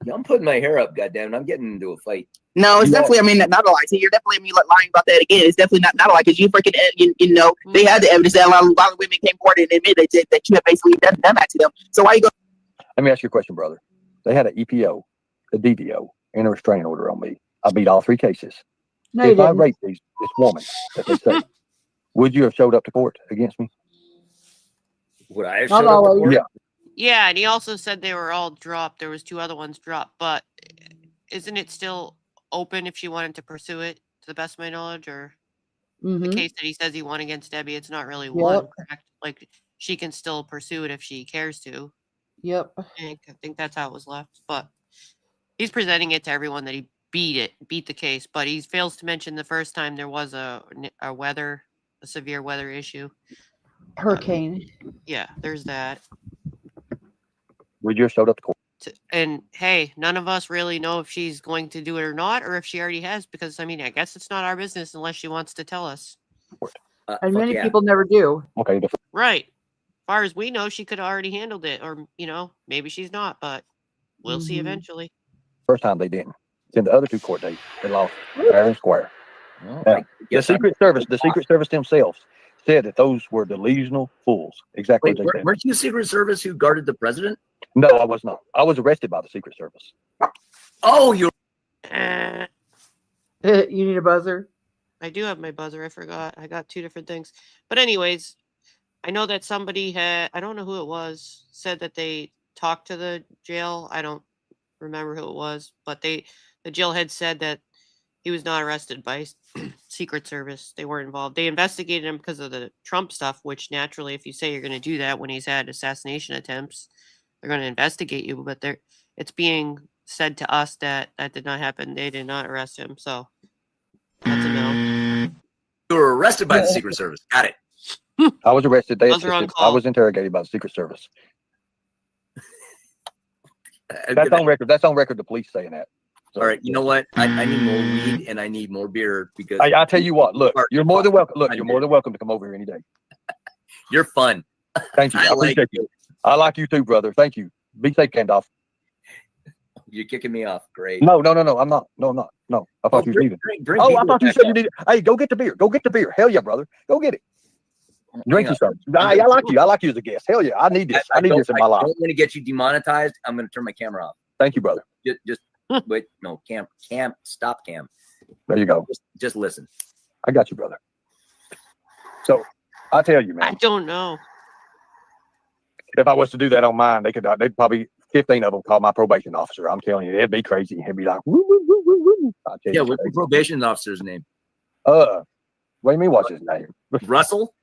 Yeah, I'm putting my hair up, goddamn. I'm getting into a fight. No, it's definitely, I mean, not a lie. See, you're definitely, lying about that again. It's definitely not a lie, because you freaking, they had the evidence that a lot of women came forward and admitted that you have basically done that to them. So why you go? Let me ask you a question, brother. They had an EPO, a DVO, and a restraining order on me. I beat all 3 cases. No, if I raped this woman, that they say, would you have showed up to court against me? Would I have showed up to court? Yeah. Yeah, and he also said they were all dropped. There was 2 other ones dropped, but isn't it still open if she wanted to pursue it, to the best of my knowledge, or the case that he says he won against Debbie? It's not really won, correct? Like, she can still pursue it if she cares to. Yep. I think that's how it was left, but he's presenting it to everyone that he beat the case, but he fails to mention the first time there was a severe weather issue. Hurricane. Yeah, there's that. Would you have showed up to court? And hey, none of us really know if she's going to do it or not, or if she already has, because I mean, I guess it's not our business unless she wants to tell us. And many people never do. Okay. Right. As far as we know, she could have already handled it, or maybe she's not, but we'll see eventually. First time they didn't. In the other 2 court dates, they lost fair and square. Oh, the Secret Service themselves said that those were delusional fools. Exactly. Wait, weren't you Secret Service who guarded the president? No, I was not. I was arrested by the Secret Service. Oh, you're. You need a buzzer? I do have my buzzer. I forgot. I got 2 different things. But anyways, I know that somebody I don't know who it was, said that they talked to the jail. I don't remember who it was, but the jail had said that he was not arrested by Secret Service. They weren't involved. They investigated him because of the Trump stuff, which naturally, if you say you're going to do that when he's had assassination attempts, they're going to investigate you. But it's being said to us that did not happen. They did not arrest him. So that's a no. You were arrested by the Secret Service. Got it. I was arrested. Those are on call. I was interrogated by the Secret Service. That's on record. That's on record. The police saying that. So, all right. You know what? I need more weed and I need more beer because I tell you what. Look, you're more than welcome. Look, you're more than welcome to come over here any day. You're fun. Thank you. I appreciate you. I like you too, brother. Thank you. Be safe, Gandalf. You're kicking me off. Great. No. I'm not. No, I'm not. No. I thought you were leaving. Drink I thought you said you needed. Hey, go get the beer. Go get the beer. Hell yeah, brother. Go get it. Drink you something. I like you. I like you as a guest. Hell yeah. I need this. I need this in my life. I don't want to get you demonetized. I'm going to turn my camera off. Thank you, brother. Just wait. No, cam. Stop cam. There you go. Just listen. I got you, brother. So I tell you, man. I don't know. If I was to do that on mine, they'd probably 15 of them call my probation officer. I'm telling you, it'd be crazy. He'd be like, woo, woo, woo, woo, woo. Yeah, what's the probation officer's name? What do you mean? What's his name? Russell?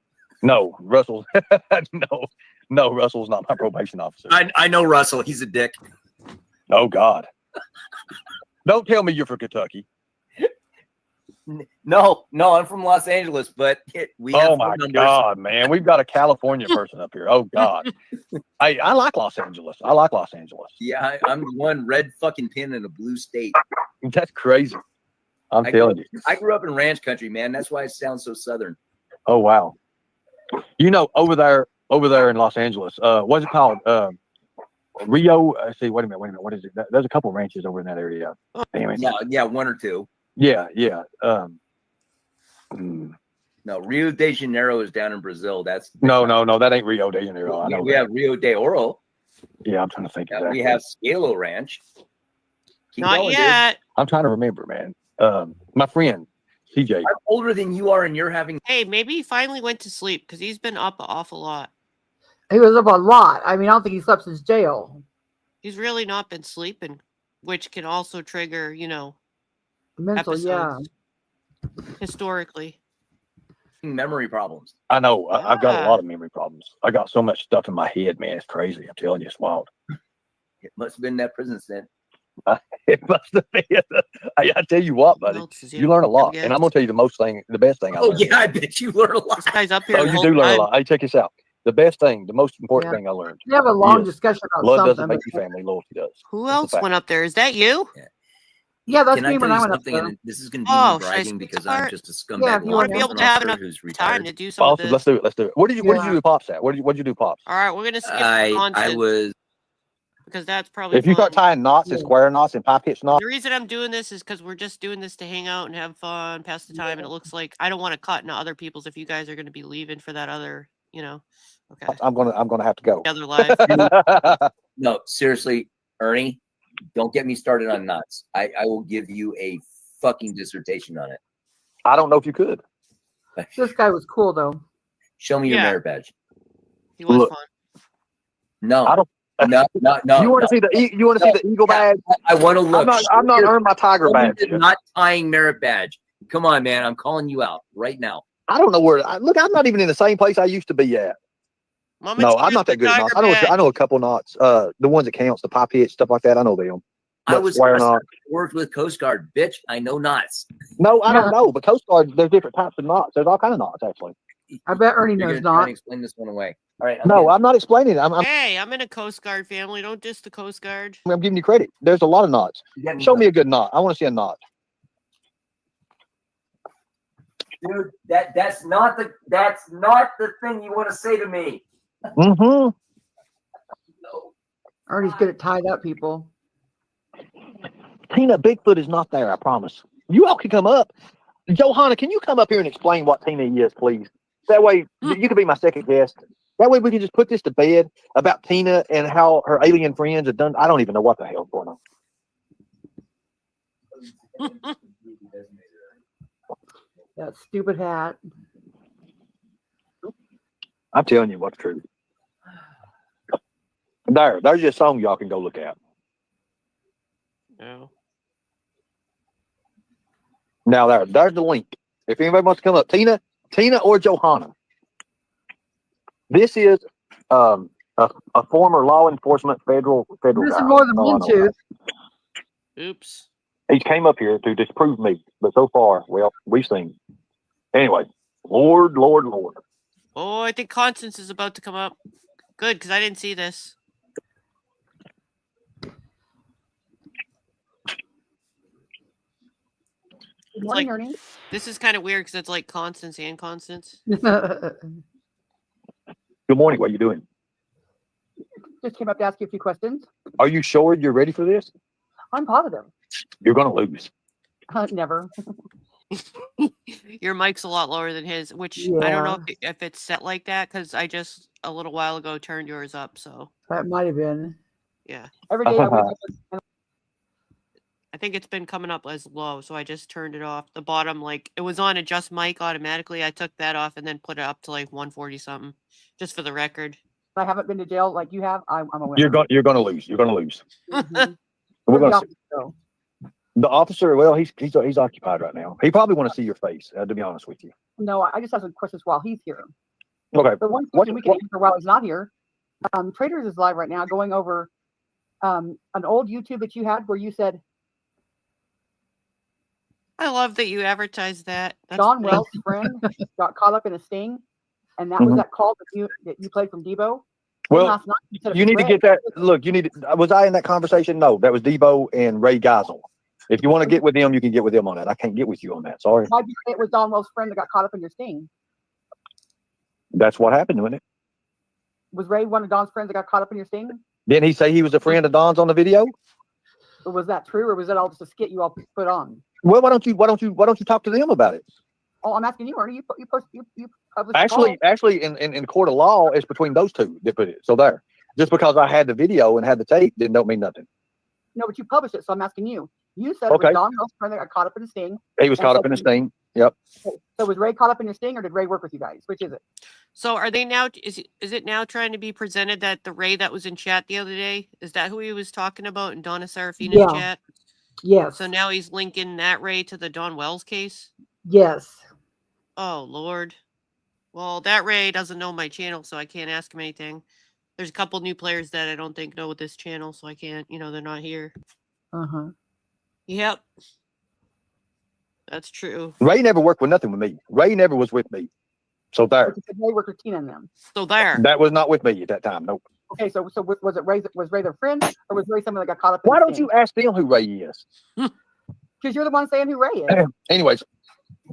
No, Russell. No, Russell's not my probation officer. I know Russell. He's a dick. Oh God! Don't tell me you're from Kentucky. No, I'm from Los Angeles, but we have Oh my God, man, we've got a California person up here. Oh God, I like Los Angeles. I like Los Angeles. Yeah, I'm the one red fucking pin in a blue state. That's crazy. I'm telling you. I grew up in ranch country, man. That's why it sounds so southern. Oh wow. You know, over there in Los Angeles, what's it called? Rio. See, wait a minute. What is it? There's a couple ranches over in that area. Damn it. Yeah, one or two. Yeah. No, Rio de Janeiro is down in Brazil. That's no, that ain't Rio de Janeiro. I know we have Rio de Oro. Yeah, I'm trying to think. Exactly. We have Scalo Ranch. Not yet. Dude. I'm trying to remember, man. My friend CJ. I'm older than you are, and you're having. Hey, maybe he finally went to sleep because he's been up an awful lot. He was up a lot. I mean, I don't think he slept since jail. He's really not been sleeping, which can also trigger, Mental, episodes historically. Memory problems. I know. I've got a lot of memory problems. I got so much stuff in my head, man. It's crazy. I'm telling you, it's wild. It must have been that prison stint. It must have been. I tell you what, buddy, you learn a lot, and I'm gonna tell you the best thing. I learned. Yeah, I bet you learn a lot. This guy's up here. Oh, you do learn a lot. Hey, check this out. The best thing, the most important thing I learned. We have a long discussion about love something. doesn't make you family, loyalty does. Who else went up there? Is that you? Yeah, that's Can me I when tell I you went up something? there. And this is going to be me bragging because I'm just a scumbag. Yeah, You want to be able to have enough time to do some of this. Let's do it. Let's do it. What did you do, Pops? At? What did you do, Pops? All right, we're gonna skip I content was. because that's probably. If you start tying knots and square knots and pop hitch knots. The reason I'm doing this is because we're just doing this to hang out and have fun, pass the time, and it looks like I don't want to cut into other people's. If you guys are going to be leaving for that other, okay. I'm gonna have to go. The other live. No, seriously, Ernie, don't get me started on knots. I will give you a fucking dissertation on it. I don't know if you could. This guy was cool though. Show me your merit badge. He was fun. No, I don't. No. You want to see the see the eagle badge? I want to look. I'm not earning my tiger badge. Not tying merit badge. Come on, man. I'm calling you out right now. I don't know where. Look, I'm not even in the same place I used to be at. No, I'm not that good at knots. I know a couple knots. The ones that counts, the pop hitch, stuff like that. I know them. I worked with Coast Guard, bitch. I know knots. No, I don't know. But Coast Guard, there's different types of knots. There's all kind of knots, actually. I bet Ernie knows knots. Explain this one away. All right. I'm not explaining it. Hey, I'm in a Coast Guard family. Don't diss the Coast Guard. I'm giving you credit. There's a lot of knots. Show me a good knot. I want to see a knot. Dude, that's not the thing you want to say to me. Mm-hmm. Ernie's good at tied up people. Tina, Bigfoot is not there, I promise. You all can come up. Johanna, can you come up here and explain what Tina is, please? That way, you can be my second guest. That way we can just put this to bed about Tina and how her alien friends have done. I don't even know what the hell's going on. That stupid hat. I'm telling you what's true. There's your song y'all can go look at. No. Now there's the link. If anybody wants to come up, Tina or Johanna. This is a former law enforcement federal This guy. is more than one tooth. Oops. He came up here to disprove me, but so far, well, we've seen. Anyway, Lord. Oh, I think Constance is about to come up. Good, because I didn't see this. Good morning, Ernie. This is kind of weird because it's like Constance and Constance. Good morning. What are you doing? Just came up to ask you a few questions. Are you sure you're ready for this? I'm positive. You're going to lose. Never. Your mic's a lot lower than his, which I don't know if it's set like that because I just a little while ago turned yours up. So that might have been. Yeah. Every day I wake up. I think it's been coming up as low, so I just turned it off. The bottom, like it was on adjust mic automatically. I took that off and then put it up to like 140 something, just for the record. I haven't been to jail like you have. I'm a winner. You're going to lose. You're going to lose. Mm-hmm. We're going to. The officer, well, he's occupied right now. He probably want to see your face, to be honest with you. No, I just have some questions while he's here. Okay. The one question we can answer while he's not here. Traders is live right now going over an old YouTube that you had where you said I love that you advertised that. That's Don great. Wells' friend got caught up in a sting, and that was that call that you played from Debo. Then Well, last night you said it you was need to Ray. get that. Look, you need. Was I in that conversation? No, that was Debo and Ray Geisel. If you want to get with them, you can get with them on that. I can't get with you on that. Sorry. Why'd you say it was Don Wells' friend that got caught up in your sting? That's what happened, wasn't it? Was Ray one of Don's friends that got caught up in your sting? Didn't he say he was a friend of Don's on the video? Or was that true, or was that all just a skit you all put on? Well, why don't you talk to them about it? Oh, I'm asking you, Ernie. You published the call. Actually, in court of law, it's between those two that put it. So there. Just because I had the video and had the tape don't mean nothing. No, but you published it, so I'm asking you. You said Okay. it was Don Wells' friend that got caught up in the sting. He was caught up in his thing. Yep. So was Ray caught up in your sting, or did Ray work with you guys? Which is it? So are they now? Is it now trying to be presented that the Ray that was in chat the other day, is that who he was talking about in Donna Serafina's Yeah. chat? Yes. So now he's linking that Ray to the Don Wells case. Yes. Oh Lord. Well, that Ray doesn't know my channel, so I can't ask him anything. There's a couple new players that I don't think know this channel, so I can't. They're not here. Uh-huh. Yep. That's true. Ray never worked with nothing with me. Ray never was with me. So there. But you said Ray worked with Tina and them. So there. That was not with me at that time. Nope. Okay, so was it Ray? Was Ray their friend, or was Ray someone that got caught up in Why the don't sting? you ask them who Ray is? Because you're the one saying who Ray is. Anyways,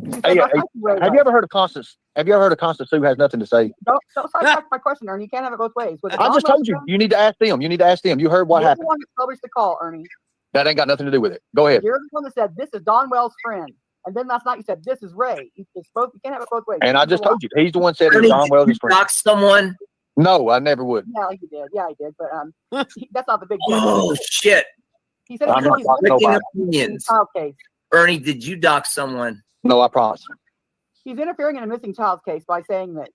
You said hey, last night who Ray have you was. ever heard of Constance? Have you ever heard of Constance Sue has nothing to say? Don't sidetrack my question, Ernie. You can't have it both ways. Was it I Don just Wells' told you. friend? You need to ask them. You need to ask them. You heard what You're happened. the one that published the call, Ernie. That ain't got nothing to do with it. Go ahead. You're the one that said this is Don Wells' friend, and then last night you said this is Ray. It's both. You can't have it both ways. And I just told you. He's the one said it's Ernie, Don did Wells' you friend. dox someone? No, I never would. Yeah, he did. Yeah, he did. But that's not the big deal. Oh shit! He said I'm not he's doxing Conflicting nobody. opinions. child case. Ernie, did you dox someone? No, I promise. He's interfering in a missing child case by saying that,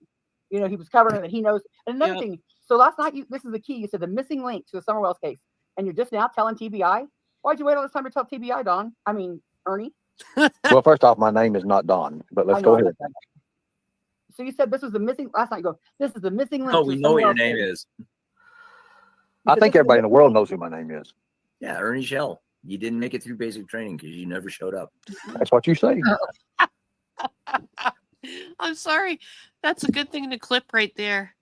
he was covering it, that he knows. And another Yeah. thing, so last night, this is the key. You said the missing link to the Summer Wells case, and you're just now telling TBI? Why'd you wait all this time to tell TBI, Don? I mean, Ernie? Well, first off, my name is not Don, but let's I go know, ahead. So you said this was the missing, last night you go, this is the missing link Oh, to we the know Summer what your Wells name case. is. You I said think this is everybody in the missing world link. knows who my name is. Yeah, Ernie Shell. You didn't make it through basic training because you never showed up. That's what you say. I'm sorry. That's a good thing to clip right there.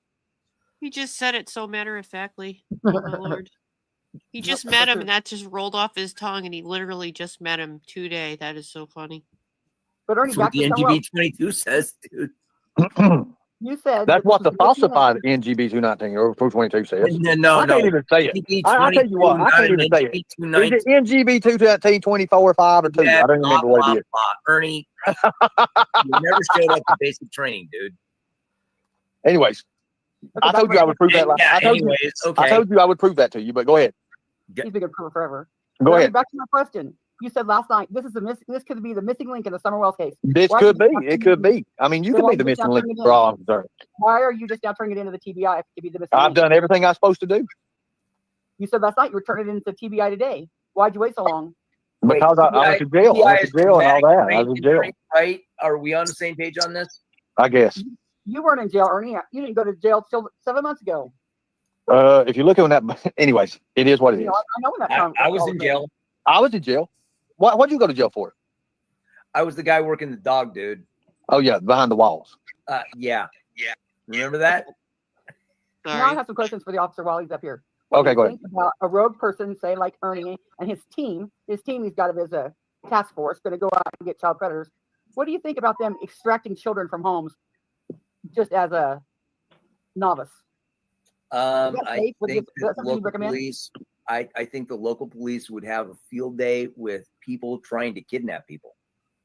He just said it so matter of factly. Oh my Lord. He just met him and that just rolled off his tongue and he literally just met him today. That is so funny. But Ernie, That's what back the to Summer Wells. NGB 22 says, dude. You said That's that what this the was missing falsified link. NGB 219 or 222 says. No, I can't even say it. I tell you what, I can't even say it. Is it NGB 219, 24, 5, or 2? Yeah, I don't remember what it is. Ernie, you never showed up to basic training, dude. Anyways, I told you I would prove that. Yeah, I told anyways, you, okay. I told you I would prove that to you, but go ahead. He's been good for forever. Go Ernie, ahead. back to my question. You said last night this could be the missing link in the Summer Wells case. This Why could did be. you not It could be. I mean, you Then could why be the did you missing not link turn it in? for all I'm concerned. Why are you just now turning it into the TBI if it could be the missing I've link? done everything I'm supposed to do You said last night you were turning it into TBI today. Why'd you wait so long? because I went to jail. I went to jail and all that. I was in jail. Right? Are we on the same page on this? I guess. You weren't in jail, Ernie. You didn't go to jail till 7 months ago. If you look on that, anyways, it is what it You is. know, I know when that time. I was in jail. I was in jail. What'd you go to jail for? I was the guy working the dog, dude. Oh yeah, behind the walls. Yeah. Remember that? Now I have some questions for the officer while he's up here. Okay, go ahead. Think about a rogue person, say like Ernie and his team. His team he's got as a task force going to go out and get child predators. What do you think about them extracting children from homes just as a novice? I safe? Would you- think is that that something you'd local recommend? police. I think the local police would have a field day with people trying to kidnap people.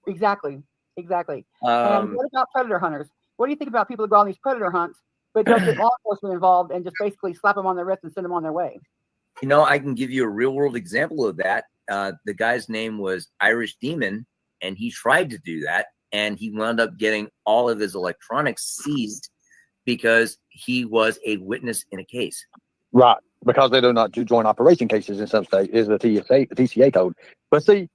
Exactly. And what about predator hunters? What do you think about people who go on these predator hunts, but don't get law enforcement involved and just basically slap them on their wrist and send them on their way? You know, I can give you a real world example of that. The guy's name was Irish Demon, and he tried to do that, and he wound up getting all of his electronics seized because he was a witness in a case. Right, because they do not do joint operation cases in some states is the TCA code. But see,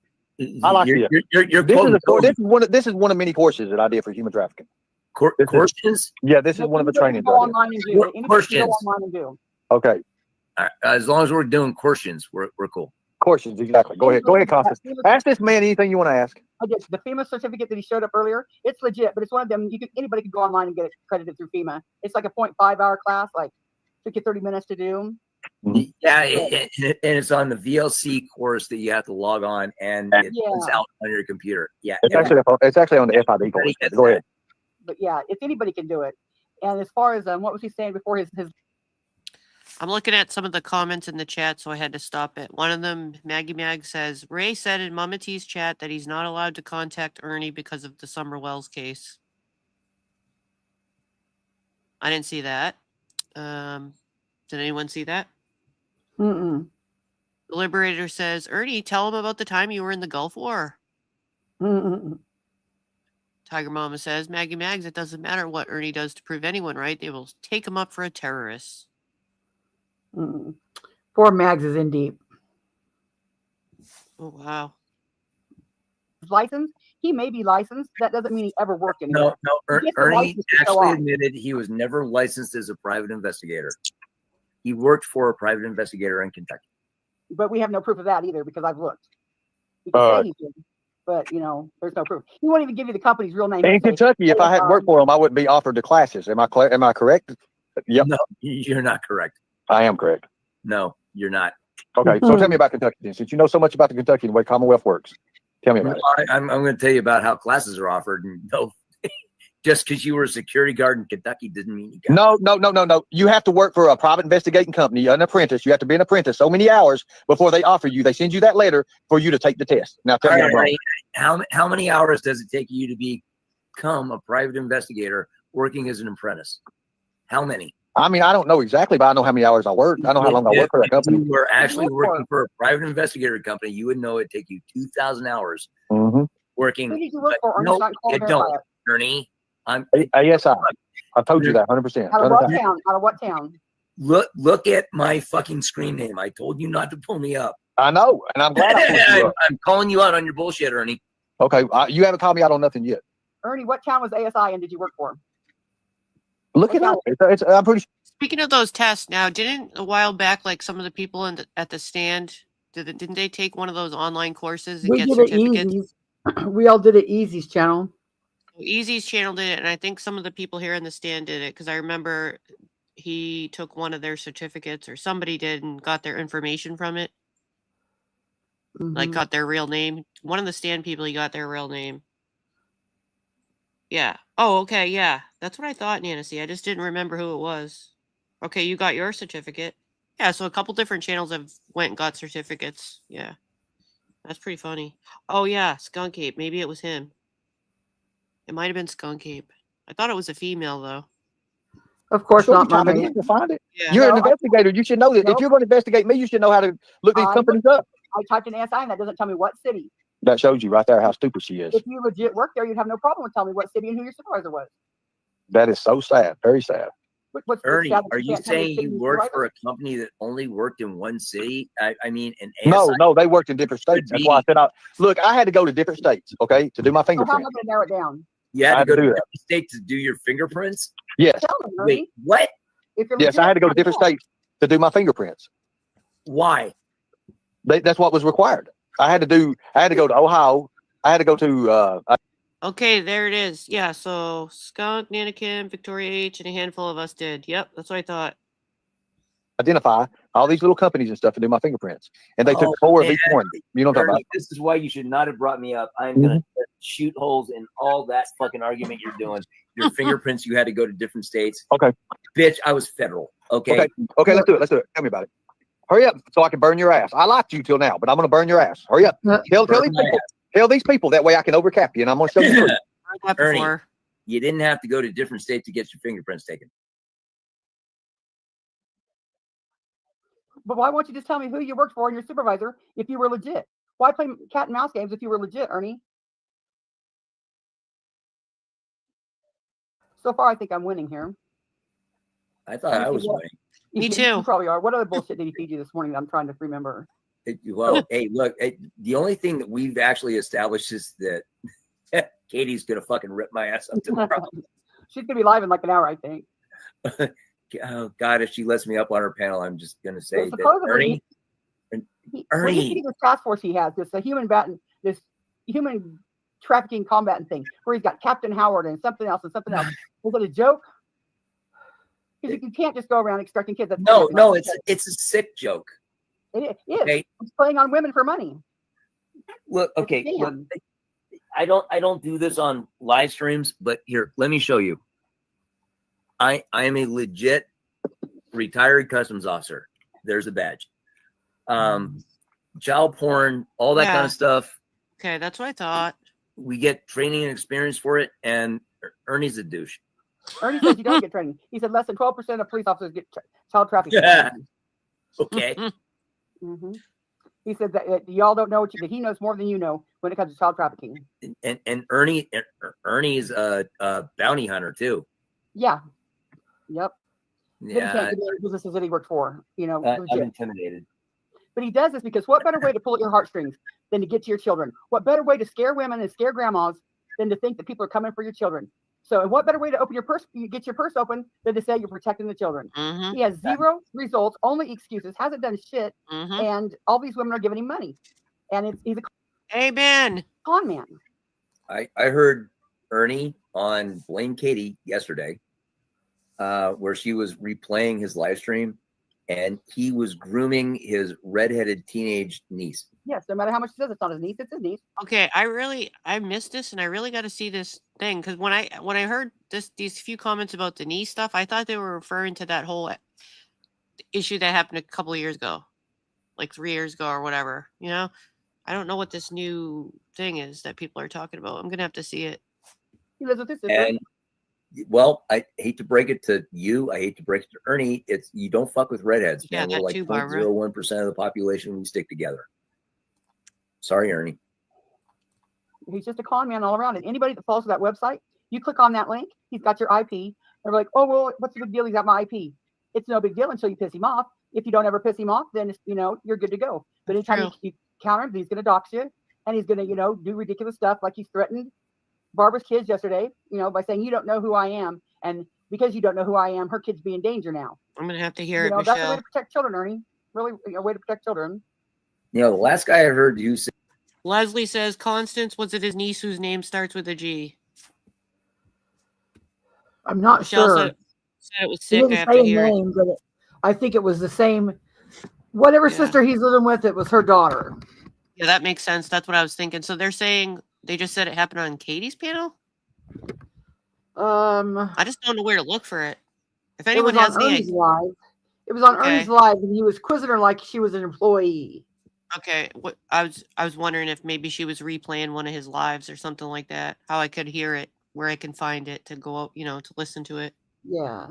I like You're this is one of many courses that I did for human trafficking. Courses? Yeah, this is one of the trainings. Go online and do it. Anything you go Questions. online and do. Okay. As long as we're doing questions, we're cool. questions, exactly. Go ahead, Constance. Ask this man anything you want to ask. I guess the FEMA certificate that he showed up earlier, it's legit, but it's one of them. Anybody can go online and get it credited through FEMA. It's like a 0.5 hour class, like took you 30 minutes to do. Yeah, and it's on the VLC course that you have to log on, and it's out on your computer. Yeah, it's actually on the FID course. Go ahead. But yeah, if anybody can do it. And as far as what was he saying before his I'm looking at some of the comments in the chat, so I had to stop it. One of them, Maggie Mag, says, Ray said in Mama T's chat that he's not allowed to contact Ernie because of the Summer Wells case. I didn't see that. Did anyone see that? Mm-mm. The Liberator says, Ernie, tell him about the time you were in the Gulf War. Mm-mm. Tiger Mama says, Maggie Mags, it doesn't matter what Ernie does to prove anyone right. They will take him up for a terrorist. Mm-mm. Poor Mags is in deep. Oh, wow. Licensed? He may be licensed. That doesn't mean he ever worked anywhere. No. Ernie actually admitted he was never licensed as a private investigator. He worked for a private investigator in Kentucky. But we have no proof of that either because I've looked. He can say he did, but there's no proof. He won't even give you the company's real name. In Kentucky, if I hadn't worked for him, I wouldn't be offered the classes. Am I correct? Yep. No, you're not correct. I am correct. No, you're not. Okay, so tell me about Kentucky then. Since you know so much about the Kentucky and the way Commonwealth works, tell me about it. I'm going to tell you about how classes are offered. And no, just because you were a security guard in Kentucky didn't mean you got No. You have to work for a private investigating company, an apprentice. You have to be an apprentice so many hours before they offer you. They send you that letter for you to take the test. Now tell me I'm wrong. How many hours does it take you to become a private investigator working as an apprentice? How many? I mean, I don't know exactly, but I know how many hours I worked. I know how long I worked for that company. If you were actually working for a private investigator company, you would know it'd take you 2,000 hours working. Who did you work for? No, it don't, Ernie. I'm ASI. I told you that 100%. Out of what town? Out of what town? Look at my fucking screen name. I told you not to pull me up. I know, and I'm glad I pulled you up. I'm calling you out on your bullshit, Ernie. Okay, you haven't called me out on nothing yet. Ernie, what town was ASI and did you work for? Look it up. I'm pretty sure. Speaking of those tests, now, didn't a while back, like some of the people at the stand, didn't they take one of those online courses and get certificates? We all did it Easy's channel. Easy's channel did it, and I think some of the people here in the stand did it because I remember he took one of their certificates or somebody did and got their information from it. Like got their real name. One of the stand people, he got their real name. Yeah. Oh, okay. Yeah. That's what I thought, Nancy. I just didn't remember who it was. Okay. You got your certificate. Yeah. So a couple different channels have went and got certificates. Yeah. That's pretty funny. Oh, yeah. Skunk Ape. Maybe it was him. It might have been Skunk Ape. I thought it was a female, though. Of course not, Mama. Mommy. To find it. Yeah. You're an investigator. You should know that. If you're going to investigate me, you should know how to look these companies up. I typed in ASI and that doesn't tell me what city. That shows you right there how stupid she is. If you legit work there, you'd have no problem with telling me what city and who your supervisor was. That is so sad. Very sad. Ernie, are you saying you worked for a company that only worked in one city? I mean, an ASI. No, they worked in different states. That's why I said, look, I had to go to different states, okay, to do my fingerprints. How am I going to narrow it down? You had to go to different states to do your fingerprints? Yes. Wait, what? Yes, I had to go to different states to do my fingerprints. Why? That's what was required. I had to go to Ohio. I had to go to Okay, there it is. Yeah, so Skunk, Nana Kim, Victoria H, and a handful of us did. Yep, that's what I thought. Identify all these little companies and stuff to do my fingerprints. And they took 4 of each one. You know what I'm talking about? This is why you should not have brought me up. I'm going to shoot holes in all that fucking argument you're doing. Your fingerprints, you had to go to different states. Okay. Bitch, I was federal. Okay, let's do it. Tell me about it. Hurry up so I can burn your ass. I liked you till now, but I'm going to burn your ass. Hurry up. Tell these people. That way I can overcap you, and I'm going to show you. Ernie, you didn't have to go to different states to get your fingerprints taken. But why won't you just tell me who you worked for and your supervisor if you were legit? Why play cat and mouse games if you were legit, Ernie? So far, I think I'm winning here. I thought I was winning. Me too. You probably are. What other bullshit did he feed you this morning that I'm trying to remember? Hey, look, the only thing that we've actually established is that Katie's going to fucking rip my ass up tomorrow. She's going to be live in like an hour, I think. Oh, God, if she lets me up on her panel, I'm just going to say that Ernie, What do you think this task force he has? This human trafficking combatant thing, where he's got Captain Howard and something else and something else. Is it a joke? Because you can't just go around extracting kids. That's No, it's a sick joke. It is. Okay. It's playing on women for money. Look, okay. Look, I don't do this on live streams, but here, let me show you. I am a legit retired customs officer. There's a badge. Child porn, all that kind of stuff. Okay, that's what I thought. We get training and experience for it, and Ernie's a douche. Ernie says you don't get training. He said less than 12% of police officers get child trafficking. Yeah. Okay. Mm-hmm. He said that y'all don't know that he knows more than you know when it comes to child trafficking. And Ernie's a bounty hunter too. Yeah. Yep. Yeah. But he can't get the businesses that he worked for. I'm intimidated. But he does this because what better way to pull at your heartstrings than to get to your children? What better way to scare women and scare grandmas than to think that people are coming for your children? So, and what better way to open your purse, get your purse open, than to say you're protecting the children? Mm-hmm. He has zero results, only excuses, hasn't done shit, Mm-hmm. and all these women are giving him money. And he's a Amen. con man. I heard Ernie on Blame Katie yesterday, where she was replaying his live stream, and he was grooming his redheaded teenage niece. Yes, no matter how much he says it's not his niece, it's his niece. Okay, I missed this, and I really got to see this thing, because when I heard these few comments about the knee stuff, I thought they were referring to that whole issue that happened a couple of years ago, like 3 years ago or whatever. I don't know what this new thing is that people are talking about. I'm gonna have to see it. He lives with his sister. And well, I hate to break it to you. I hate to break it to Ernie. It's you don't fuck with redheads. Yeah, Man. We're that like too, Barbara. 0.01% of the population. We stick together. Sorry, Ernie. He's just a con man all around. And anybody that falls to that website, you click on that link, he's got your IP. They're like, oh, well, what's the big deal? He's got my IP. It's no big deal until you piss him off. If you don't ever piss him off, then you're good to go. But anytime you counter him, he's going to dox you, and he's going to do ridiculous stuff like he threatened Barbara's kids yesterday, by saying you don't know who I am, and because you don't know who I am, her kids be in danger now. I'm gonna have to hear it, That's a way Michelle. to protect children, Ernie. Really, a way to protect children. The last guy I heard you say. Leslie says, Constance, was it his niece whose name starts with a G? I'm not Michelle sure. said it was He sick. I didn't have say to a hear it. name, but I think it was the same. Whatever sister he's living with, it was her daughter. Yeah, that makes sense. That's what I was thinking. So they're saying they just said it happened on Katie's panel? I just don't know where to look for it. If anyone it was has on any Ernie's live. It was on Ernie's live, and he was quizzing her like she was an employee. Okay, I was wondering if maybe she was replaying one of his lives or something like that. How I could hear it, where I can find it to go, to listen to it. Yeah.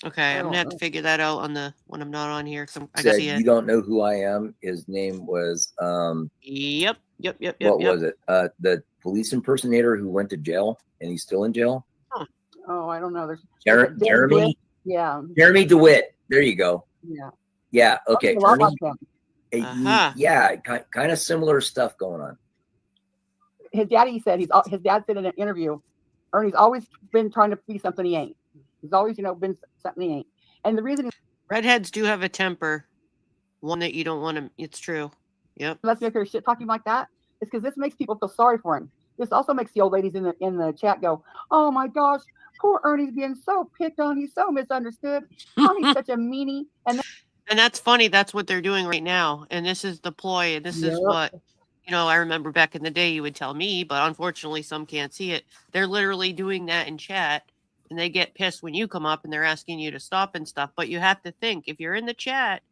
Okay, I'm gonna have to figure that out when I'm not on here. I Said see it. You don't know who I am. His name was Yep. What was it? The police impersonator who went to jail and he's still in jail. Huh. Oh, I don't know. Jeremy. Yeah. Jeremy DeWitt. There you go. Yeah. Yeah. Okay. A lot Ernie, like him. yeah. Kind of similar stuff going on. His dad said in an interview, Ernie's always been trying to be something he ain't. He's always, been something he ain't. And the reason redheads do have a temper, one that you don't want to. It's true. Yep. Let's make her shit talking like that. It's because this makes people feel sorry for him. This also makes the old ladies in the chat go, "Oh my gosh, poor Ernie's being so picked on. He's so misunderstood. Oh, he's such a meanie." And that's funny. That's what they're doing right now. And this is the ploy. And this is what, I remember back in the day you would tell me, but unfortunately some can't see it. They're literally doing that in chat, and they get pissed when you come up and they're asking you to stop and stuff. But you have to think, if you're in the chat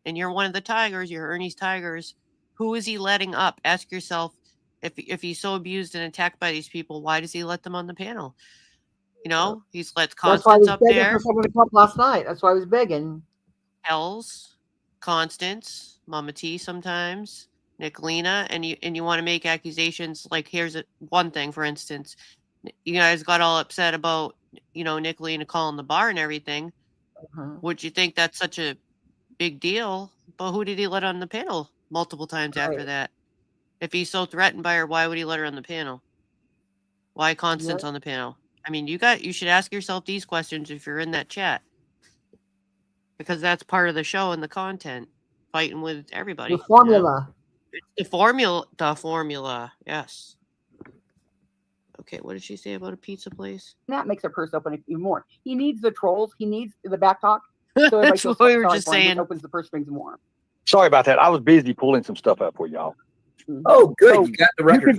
and you're one of the tigers, you're Ernie's tigers, who is he letting up? Ask yourself, if he's so abused and attacked by these people, why does he let them on the panel? He's let Constance up there. That's why I was begging for someone to come up last night. That's why I was begging. Hells, Constance, Mama T sometimes, Nicolina, and you want to make accusations like, here's one thing, for instance, you guys got all upset about, Nicolina calling the bar and everything. Would you think that's such a big deal? But who did he let on the panel multiple times after that? If he's so threatened by her, why would he let her on the panel? Why Constance on the panel? I mean, you should ask yourself these questions if you're in that chat, because that's part of the show and the content. fighting with everybody. The formula. The formula. Yes. Okay, what did she say about a pizza place? That makes her purse open even more. He needs the trolls. He needs the back talk. So That's what we were just for him, which saying. opens the purse strings more. Sorry about that. I was busy pulling some stuff up for y'all. Oh, good. So you got the you record.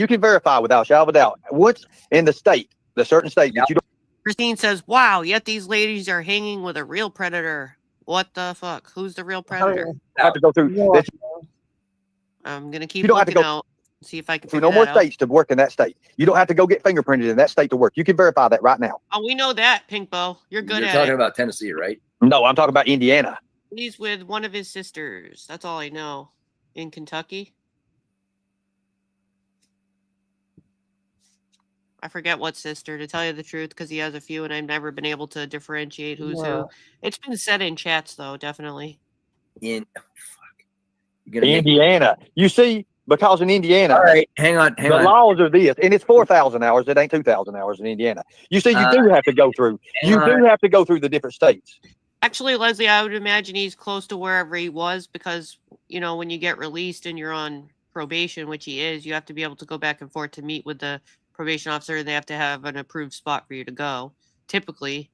can verify without shadow of a doubt. What's in the certain state that you don't Christine says, wow, yet these ladies are hanging with a real predator. What the fuck? Who's the real predator? have to go through. Yeah. That I'm going to keep You don't have to looking go out, see if I can through figure no more that out. states to work in that state. You don't have to go get fingerprinted in that state to work. You can verify that right now. Oh, we know that, Pink Bow. You're good You're at talking it. about Tennessee, right? No, I'm talking about Indiana. He's with one of his sisters. That's all I know. In Kentucky. I forget what sister, to tell you the truth, because he has a few, and I've never been able to differentiate who's who. It's been said in chats, though, definitely. Indiana. You see, because in Indiana, all right, hang on. The laws are this, and it's 4,000 hours. It ain't 2,000 hours in Indiana. You see, you do have to go through. You do have to go through the different states. Actually, Leslie, I would imagine he's close to wherever he was because, you know, when you get released and you're on probation, which he is, you have to be able to go back and forth to meet with the probation officer, and they have to have an approved spot for you to go. Typically,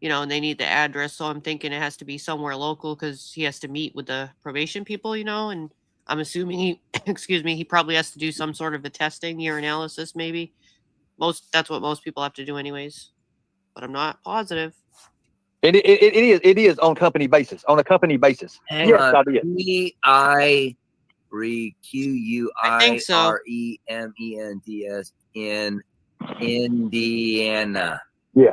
you know, and they need the address. So I'm thinking it has to be somewhere local because he has to meet with the probation people, you know, and I'm assuming he, excuse me, he probably has to do some sort of a testing, urinalysis, maybe. That's what most people have to do anyways, but I'm not positive. It is on company basis. On a company basis. Hang on. P-I-REQUIREMENTS in Indiana. Yeah.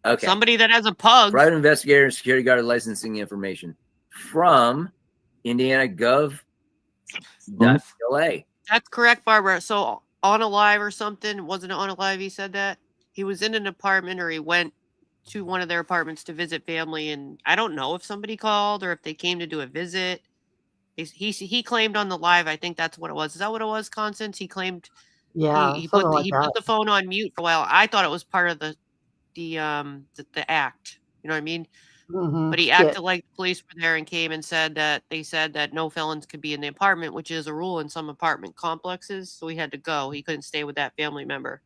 Okay. Somebody that has a pug. Private investigator and security guard licensing information from Indiana Gov. That's correct, Barbara. So on a live or something, wasn't it on a live? He said that he was in an apartment, or he went to one of their apartments to visit family, and I don't know if somebody called or if they came to do a visit. He claimed on the live, I think that's what it was. Is that what it was, Constance? He claimed he put the phone on mute for a while. I thought it was part of the act. You know what I mean? Mm-hmm. But he acted like the police were there and came and said that no felons could be in the apartment, which is a rule in some apartment complexes. So he had to go. He couldn't stay with that family member.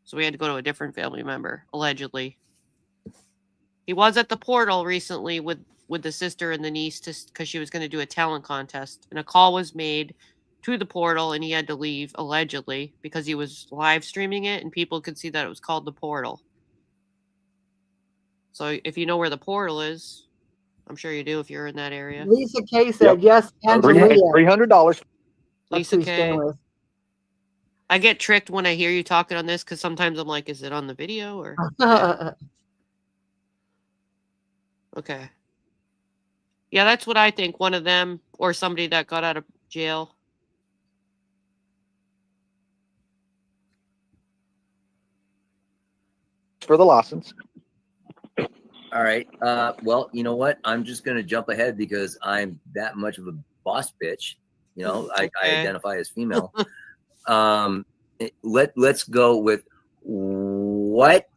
So we had to go to a different family member, allegedly. He was at the portal recently with the sister and the niece because she was going to do a talent contest. And a call was made to the portal, and he had to leave, allegedly, because he was live streaming it and people could see that it was called the portal. So if you know where the portal is, I'm sure you do if you're in that area. Lisa K said yes, and $300. Lisa K. I get tricked when I hear you talking on this because sometimes I'm like, is it on the video or? Okay. Yeah, that's what I think. One of them or somebody that got out of jail. For the license. All right. Well, you know what? I'm just going to jump ahead because I'm that much of a boss bitch. You know, I identify as female. Let's go with what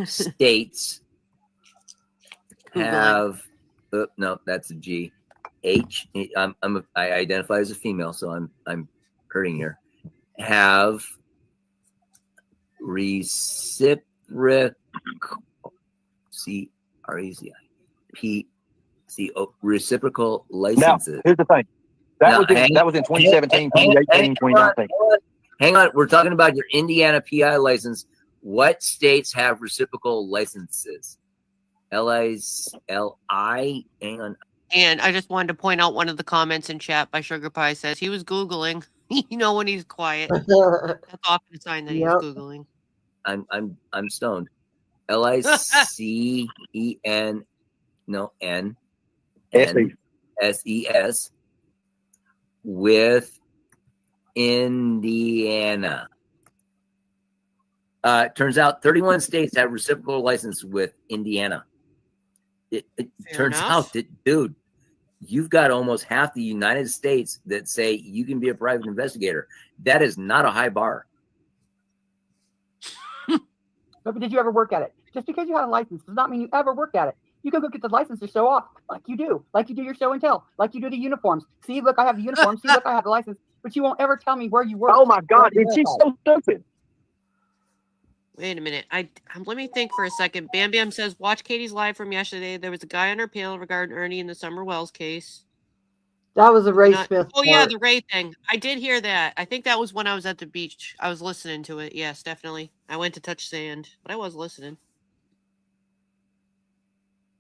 states have no, that's a G. H. I identify as a female, so I'm hurting here. Have reciprocal reciprocal licenses. Now, here's the thing. That was in 2017, 2018, 2019. Hang on. We're talking about your Indiana PI license. What states have reciprocal licenses? L-I. Hang on. And I just wanted to point out one of the comments in chat by Sugar Pie says he was Googling. You know, when he's quiet. That's often a sign that he's Googling. I'm stoned. LICEN N SES with Indiana. Turns out 31 states have reciprocal license with Indiana. It turns out that, dude, you've got almost half the United States that say you can be a private investigator. That is not a high bar. But did you ever work at it? Just because you had a license does not mean you ever worked at it. You can go get the license to show off like you do your show and tell, like you do the uniforms. See, look, I have the uniform. See, look, I have the license. But you won't ever tell me where you work. Oh my God, and she's so stupid. Wait a minute. Let me think for a second. Bam Bam says, watch Katie's live from yesterday. There was a guy on her panel regarding Ernie in the Summer Wells case. That was a Ray Smith. Oh yeah, the Ray thing. I did hear that. I think that was when I was at the beach. I was listening to it. Yes, definitely. I went to touch sand, but I was listening.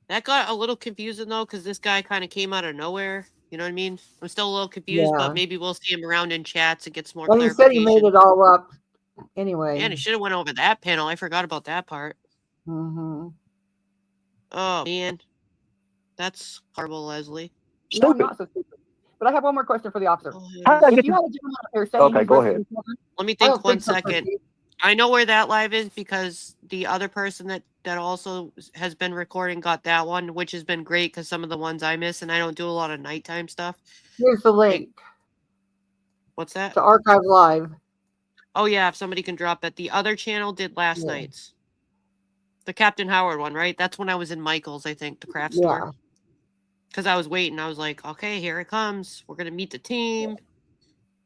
That got a little confusing though, because this guy kind of came out of nowhere. You know what I mean? I'm still a little confused, but maybe we'll see him around in chats and get some more clarification. He said he made it all up. Anyway. Man, he should have went over that panel. I forgot about that part. Mm-hmm. Oh man, that's horrible, Leslie. No, not so stupid. But I have one more question for the officer. How did I If get you to- have a gentleman up there saying Okay, he's go rescuing ahead. children, Let me I think don't 1 so, second. Steve. I know where that live is because the other person that also has been recording got that one, which has been great because some of the ones I miss, and I don't do a lot of nighttime stuff. Here's the link What's that? to Archive Live. Oh yeah, if somebody can drop it. The other channel did last night's. The Captain Howard one, right? That's when I was in Michael's, I think, the craft store. Because I was waiting. I was like, okay, here it comes. We're going to meet the team.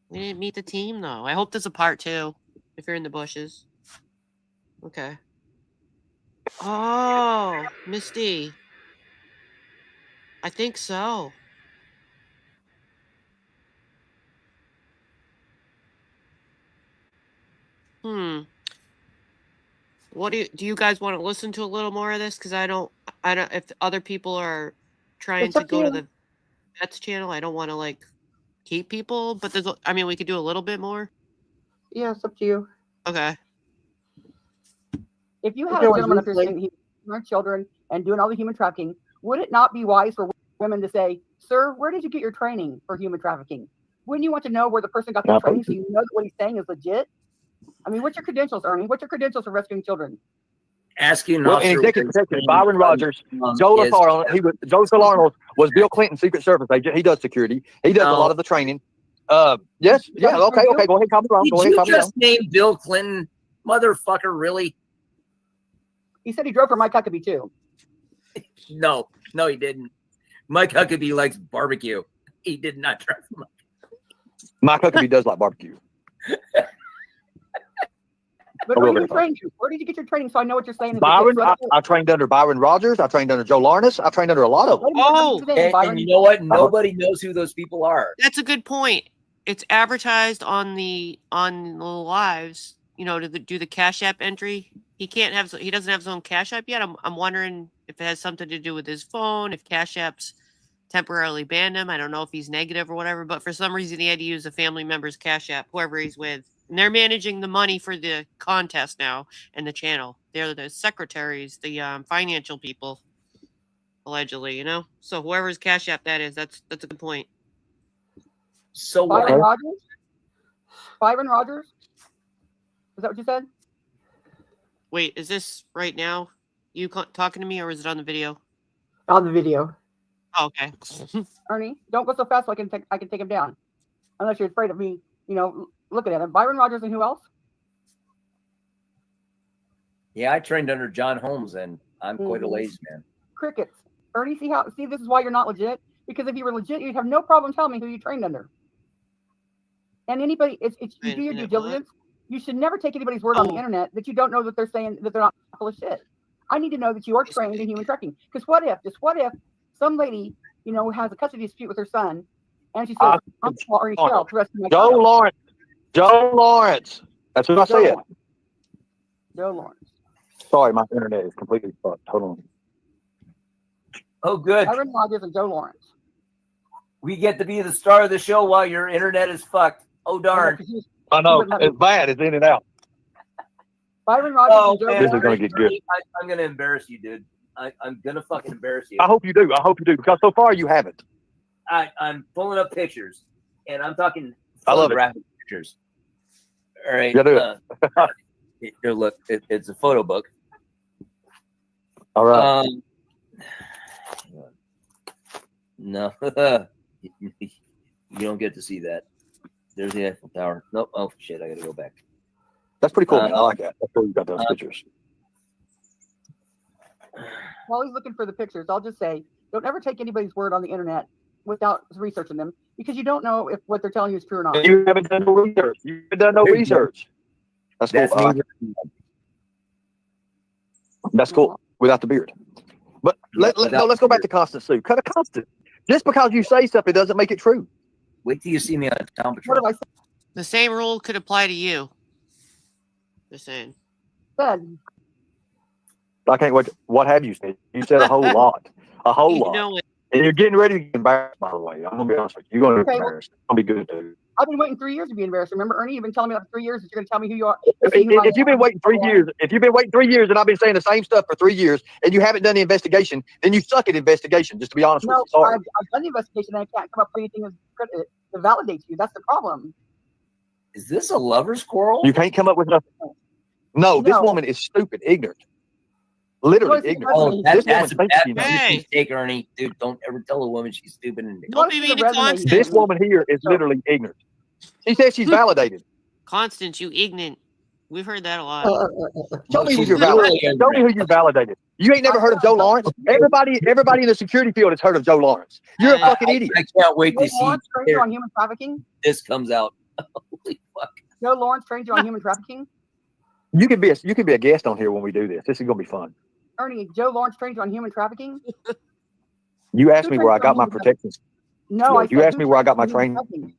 We didn't meet the team, though. I hope there's a part 2 if you're in the bushes. Okay. Oh, Misty. I think so. What do you guys want to listen to a little more of this? Because I don't, if other people are trying to go to the Vets channel, I don't want to like keep people, but we could do a little bit more. Yeah, it's up to you. Okay. If you had a gentleman up here saying he's harming children and doing all the human trafficking, would it not be wise for women to say, sir, where did you get your training for human trafficking? Wouldn't you want to know where the person got the training so you know that what he's saying is legit? I mean, what's your credentials, Ernie? What's your credentials for rescuing children? Asking well, in executive protection, Byron Rogers, Joe Solano was Bill Clinton's Secret Service agent. He does security. He does a lot of the training. Yes, yeah, okay, go ahead, copy wrong. Did you just name Bill Clinton, motherfucker? Really? He said he drove for Mike Huckabee too. No, he didn't. Mike Huckabee likes barbecue. He did not drive for Mike. Mike Huckabee does like barbecue. But where did you train to? Where did you get your training? So I know what you're saying. Byron, I trained under Byron Rogers. I trained under Joe Larness. I trained under a lot of them. And you know what? Nobody knows who those people are. That's a good point. It's advertised on the lives. You know, to do the Cash App entry. He doesn't have his own Cash App yet. I'm wondering if it has something to do with his phone. If Cash App's temporarily banned him. I don't know if he's negative or whatever. But for some reason, he had to use a family member's Cash App, whoever he's with. And they're managing the money for the contest now and the channel. They're the secretaries, the financial people, allegedly, you know? So whoever's Cash App that is, that's a good point. So Byron Rogers? Byron Rogers? Is that what you said? Wait, is this right now? You talking to me or is it on the video? On the video. Oh, okay. Ernie, don't go so fast so I can take him down. Unless you're afraid of me, looking at him. Byron Rogers and who else? Yeah, I trained under John Holmes, and I'm quite a ladies' man. Crickets. Ernie, see, this is why you're not legit. Because if you were legit, you'd have no problem telling me who you trained under. And anybody, you do your due diligence. You should never take anybody's word on the internet that you don't know that they're saying that they're not full of shit. I need to know that you are trained in human trafficking. Because what if some lady, has a custody dispute with her son, and she says, I'm Ernie Shell to rescue my child. Joe Lawrence. That's what I said. Joe Lawrence. Sorry, my internet is completely fucked. Hold on. Oh, good. Byron Rogers and Joe Lawrence. We get to be the star of the show while your internet is fucked. Oh, darn. I know. It's bad. It's in and out. Byron Rogers and Joe Lawrence. This is going to get good. I'm going to embarrass you, dude. I'm going to fucking embarrass you. I hope you do. Because so far you haven't. I'm pulling up pictures, and I'm talking I love photographic pictures. All right. Yeah, do it. Here, look. It's a photo book. All right. No. You don't get to see that. There's the Eiffel Tower. Nope. Oh, shit. I got to go back. That's pretty cool. I like that. That's cool you got those pictures. while he's looking for the pictures, I'll just say, don't ever take anybody's word on the internet without researching them, because you don't know if what they're telling you is true or not. You haven't done no research. You haven't done no research. That's cool. That's me. That's cool. Without the beard. But let's go back to Constance Sue. Cut a Constance. Just because you say something doesn't make it true. Wait till you see me on Town What Patrol. have I The same rule could apply to you. Just saying. said? I can't wait. What have you said? You said a whole lot. A whole You lot. know it. And you're getting ready to get embarrassed, by the way. I'm going to be honest with you. You're going to Okay, be well- embarrassed. I'll be good, dude. I've been waiting 3 years to be embarrassed. Remember, Ernie, you've been telling me for 3 years that you're going to tell me who you are. If you've been waiting 3 years, and I've been saying the same stuff for 3 years, and you haven't done the investigation, then you suck at investigation, just to be honest with No, you. Sorry. I've done the investigation and I can't come up with anything that validates you. That's the problem. Is this a lover's quarrel? You can't come up with nothing. No, this No. woman is stupid, ignorant. Literally Well, ignorant. Oh, This that's woman thinks she knows. a Hey. mistake, Ernie. Dude, don't ever tell a woman she's stupid. And Don't be mean to Constance. This woman here is literally ignorant. She says she's validated. Constance, you ignorant. We've heard that a lot. Show me who she's you're literally validated. Show me who you validated. You ain't never heard of Joe Lawrence? Everybody in the security field has heard of Joe Lawrence. You're a fucking idiot. I can't wait to Joe see Lawrence trained you on human trafficking? this comes out. Holy fuck. Joe Lawrence trained you on human trafficking? You can be a guest on here when we do this. This is gonna be fun. Ernie, Joe Lawrence trained you on human trafficking? You asked Who me trained where I you got on my human protections. No, I You said, asked who me where I trained got you my on human training. trafficking?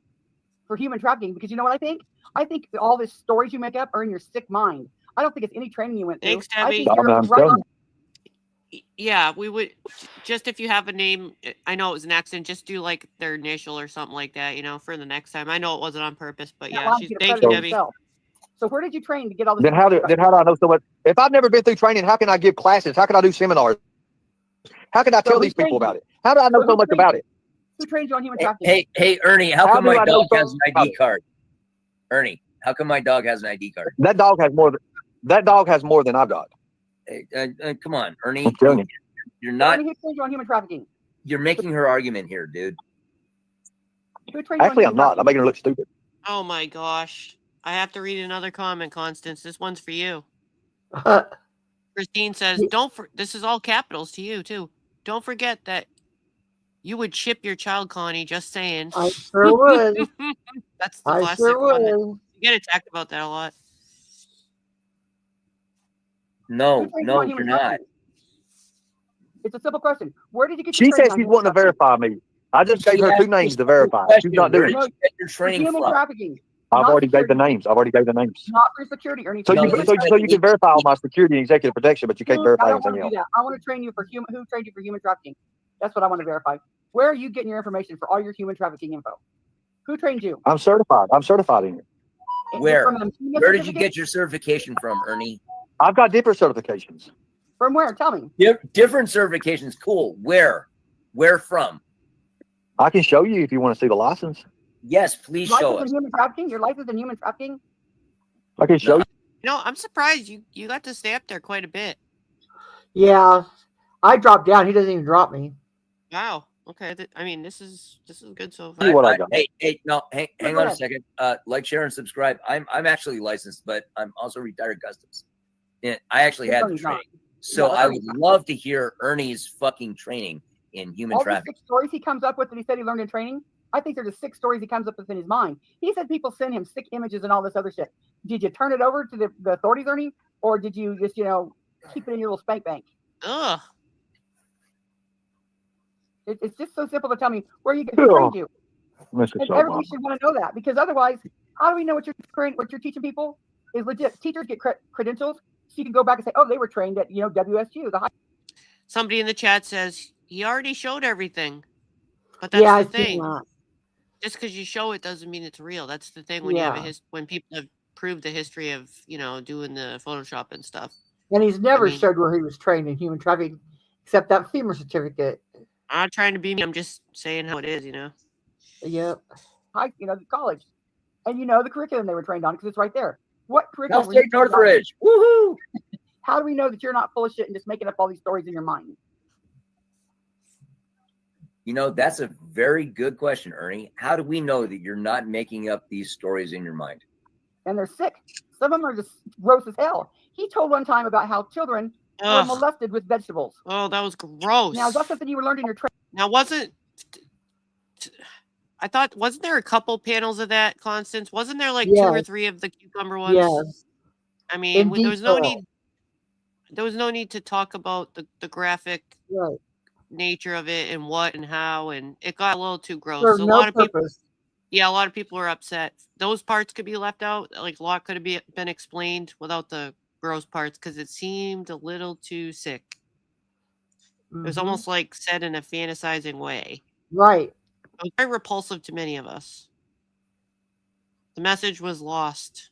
For human trafficking, because you know what I think? I think all this stories you make up are in your sick mind. I don't think it's any training you went through. Thanks, I think Debbie. you're I'm right telling on. Yeah, we would just if you have a name, I know it was an accident, just do like their initial or something like that, for the next time. I know it wasn't on purpose, but That yeah, line she's to get thank credit you, for Debbie. yourself. So where did you train to get all this? Then how do information I know so much? If I've never been through training, how can I give classes? How can I do seminars? How can I tell who these people trained about it? How do I know So so who much trained about you? it? Who trained you on human trafficking? Hey, Ernie, how How come do my I know dog so has an much about ID it? card? Ernie, how come my dog has an ID card? That dog has more than I've got. Hey, come on, Ernie. I'm telling you. You're not. Ernie, who trained you on human trafficking? You're making her argument here, dude. Who trained you on Actually, I'm human not. I'm making her look stupid. Oh my gosh. I have to read another comment, Constance. This one's for you. Christine says, this is all capitals to you too. Don't forget that you would ship your child, Connie, just saying. I sure would. That's the I classic sure comment. would. You get attacked about that a lot. No, Who trained you no, on you're human not. trafficking? It's a simple question. Where did you get She your said training she's on wanting to human verify me. I just gave her Yeah, 2 names to verify. She's not Where doing did it. you get your For training human from? trafficking. I've Not already gave the security. names. I've already gave the names. Not for security, Ernie. So No, you let's so, try so to you can get- verify all my security and executive protection, but you can't I verify don't want anything to do else. that. I want to train you for who trained you for human trafficking. That's what I want to verify. Where are you getting your information for all your human trafficking info? Who trained you? I'm certified. I'm certified in it. Where? From a FEMA Where did you certificate? get your certification from, Ernie? I've got different certifications. From where? Tell me. Different certifications. Cool. Where? Where from? I can show you if you want to see the license. Yes, please show Licensed us. in human trafficking? You're licensed in human trafficking? I can show you. I'm surprised you got to stay up there quite a bit. Yeah. I dropped down. He doesn't even drop me. Wow. Okay. This is good so See far. what I got. Hey, no, hang Go on a ahead. second. Like, share, and subscribe. I'm actually licensed, but I'm also retired customs. And I actually had the Ernie's not. training. So No, I Ernie's would love to hear Ernie's fucking training in human All the trafficking. 6 stories he comes up with that he said he learned in training, I think they're the 6 stories he comes up with in his mind. He said people send him sick images and all this other shit. Did you turn it over to the authorities, Ernie? Or did you just, keep it in your little spank bank? Ugh. It's just so simple to tell me where you who trained you. Mr. And Soap everybody should want to know that, because otherwise, how do we know what you're teaching people is legit? Teachers get credentials, so you can go back and say, oh, they were trained at WSU. Somebody in the chat says he already showed everything. But that's the thing. Just because you show it doesn't mean it's real. That's the thing when you have when people have proved the history of doing the Photoshop and stuff. And he's never showed where he was trained in human trafficking, except that FEMA certificate. I'm not trying to be me. I'm just saying how it is. Yep. The college, and the curriculum they were trained on because it's right there. What curriculum? Cal State Northridge. Woohoo! How do we know that you're not full of shit and just making up all these stories in your mind? That's a very good question, Ernie. How do we know that you're not making up these stories in your mind? And they're sick. Some of them are just gross as hell. He told one time about how children were Ugh. molested with vegetables. Oh, that was gross. Now, is that something you learned in your training? Now, I thought, wasn't there a couple panels of that, Constance? Wasn't there like 2 or 3 of the cucumber ones? Yes. I mean, In there was no detail. need. There was no need to talk about the graphic Right. nature of it and what and how, and it got a little too gross. For So a no lot of people, purpose. yeah, a lot of people were upset. Those parts could be left out. Like a lot could have been explained without the gross parts because it seemed a little too sick. It was almost like said in a fantasizing way. Right. It was very repulsive to many of us. The message was lost.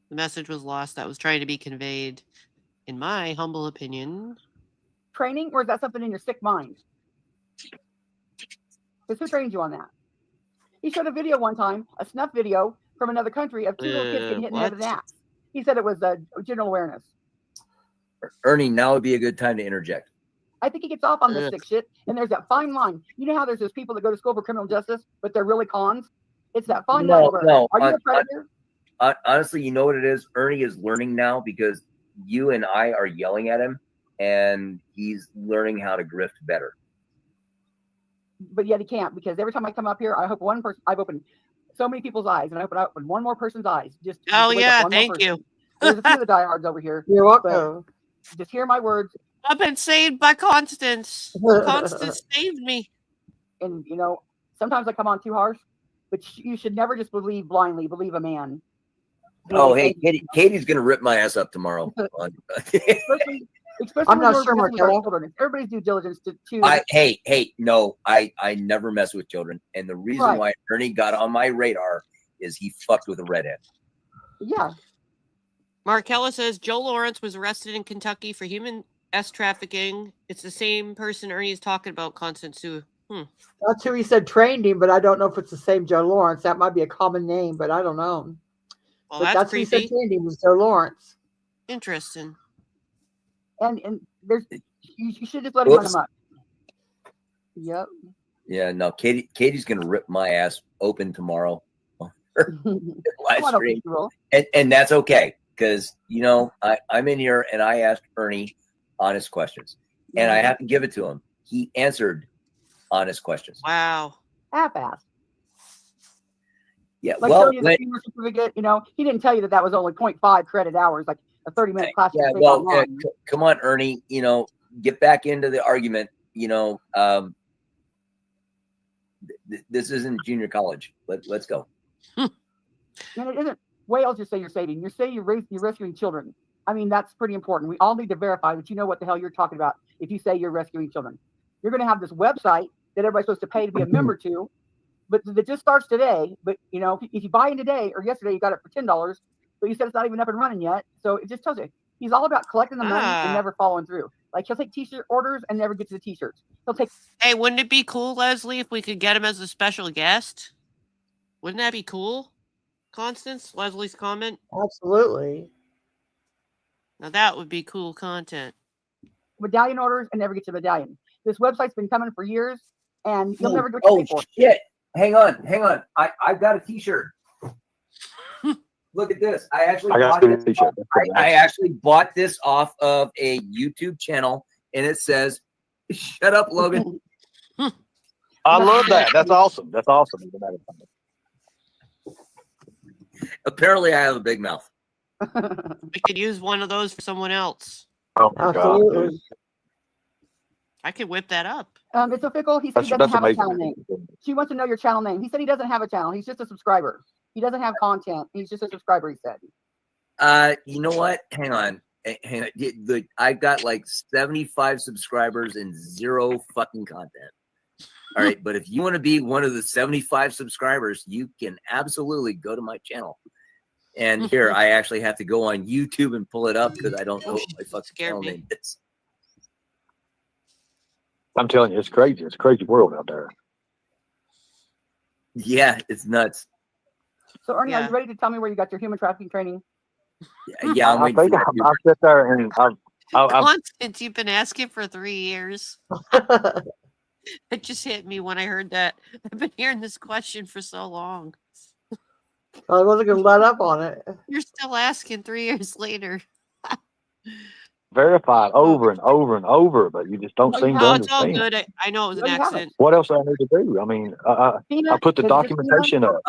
The message was lost that was trying to be conveyed, in my humble opinion. Training, or is that something in your sick mind? Because who trained you on that? He showed a video one time, a snuff video from another country of 2 little kids getting hit in the head with an axe. He said it was general awareness. Ernie, now would be a good time to interject. I think he gets off on this sick shit, and there's that fine line. You know how there's those people that go to school for criminal justice, but they're really cons? It's that fine line where, are you a predator? Honestly, you know what it is? Ernie is learning now because you and I are yelling at him, and he's learning how to grift better. But yet he can't, because every time I come up here, I hope one person, I've opened so many people's eyes, and I open one more person's eyes. Just oh to wake up yeah, one more thank person. you. There's a few of the diehards over here. You're welcome. Just hear my words. I've been saved by Constance. Constance saved me. And you know, sometimes I come on too harsh, but you should never just believe blindly. Believe a man. Oh, hey, Katie's gonna rip my ass up tomorrow. especially I'm not when sure, we're messing with our Marcella. children. Everybody's due diligence to No, I never mess with children, and the reason why Ernie got on my radar is he fucked with a redhead. Yeah. Markella says Joe Lawrence was arrested in Kentucky for human trafficking. It's the same person Ernie is talking about, Constance Sue. That's who he said trained him, but I don't know if it's the same Joe Lawrence. That might be a common name, but I don't know. Well, but that's who he creepy. said trained him was Joe Lawrence. Interesting. And there's you should just let him run him up. Yep. Yeah, no, Katie's gonna rip my ass open tomorrow. Live stream. And that's okay, because you know I'm in here and I asked Ernie honest questions, and I have to give it to him. He answered honest questions. Wow. Half-assed. Yeah. Like Well, you the senior certificate, you know, he didn't tell you that was only 0.5 credit hours, like a 30-minute class. Yeah. Well, come on, Ernie. You know, get back into the argument. You know, this isn't junior college. Let's go. And it isn't whales you say you're saving. You're rescuing children. I mean, that's pretty important. We all need to verify that you know what the hell you're talking about if you say you're rescuing children. You're going to have this website that everybody's supposed to pay to be a member to, but that just starts today. But, you know, if you buy in today or yesterday, you got it for $10, but you said it's not even up and running yet. So it just tells you he's all about collecting the money and never following through. Like he'll take t-shirt orders and never get to the t-shirts. He'll take. Hey, wouldn't it be cool, Leslie, if we could get him as a special guest? Wouldn't that be cool? Constance, Leslie's comment. Absolutely. Now that would be cool content. Medallion orders and never get your medallion. This website's been coming for years, and you'll never get Oh for it. shit! Hang on. I've got a t-shirt. Look at this. I actually bought this off of a YouTube channel, and it says, "Shut up, Logan." I love that. That's awesome. That's awesome. Apparently, I have a big mouth. We could use one of those for someone else. Oh my God. I could whip that up. It's so fickle. He said he doesn't have a channel name. She wants to know your channel name. He said he doesn't have a channel. He's just a subscriber. He doesn't have content. He's just a subscriber, he said. You know what? Hang on. I've got like 75 subscribers and 0 fucking content. All right. But if you want to be one of the 75 subscribers, you can absolutely go to my channel. And here, I actually have to go on YouTube and pull it up because I don't know what my fucking channel name is. I'm telling you, it's crazy. It's a crazy world out there. Yeah, it's nuts. So, Ernie, are you ready to tell me where you got your human trafficking training? Yeah, I think I'll sit there and Constance, you've been asking for 3 years. It just hit me when I heard that. I've been hearing this question for so long. I wasn't going to let up on it. You're still asking 3 years later. verified over and over and over, but you just don't No, you seem to No, it's all understand. good. I know it was No, an you haven't. accident. What else do I need to do? I mean, I put the Is it just documentation up.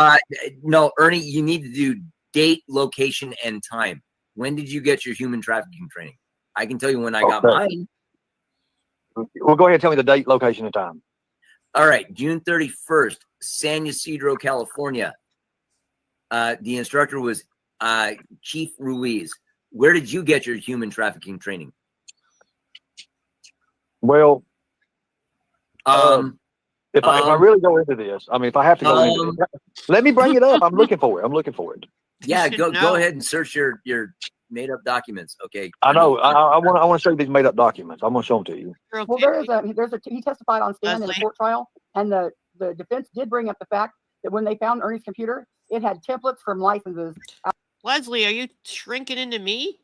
No, Ernie, you need to do date, location, and time. When did you get your human trafficking training? I can tell you when I got Okay. mine. Well, go ahead and tell me the date, location, and time. All right, June 31st, San Ysidro, California. The instructor was Chief Ruiz. Where did you get your human trafficking training? Well, if I really go into this, I mean, if I have to go into this, let me bring it up. I'm looking for it. Yeah, go ahead and search your made up documents. Okay. I know. I want to show you these made up documents. I'm going to show them to you. Well, he testified on stand in a court trial, and the defense did bring up the fact that when they found Ernie's computer, it had templates from licenses. Leslie, are you shrinking into me?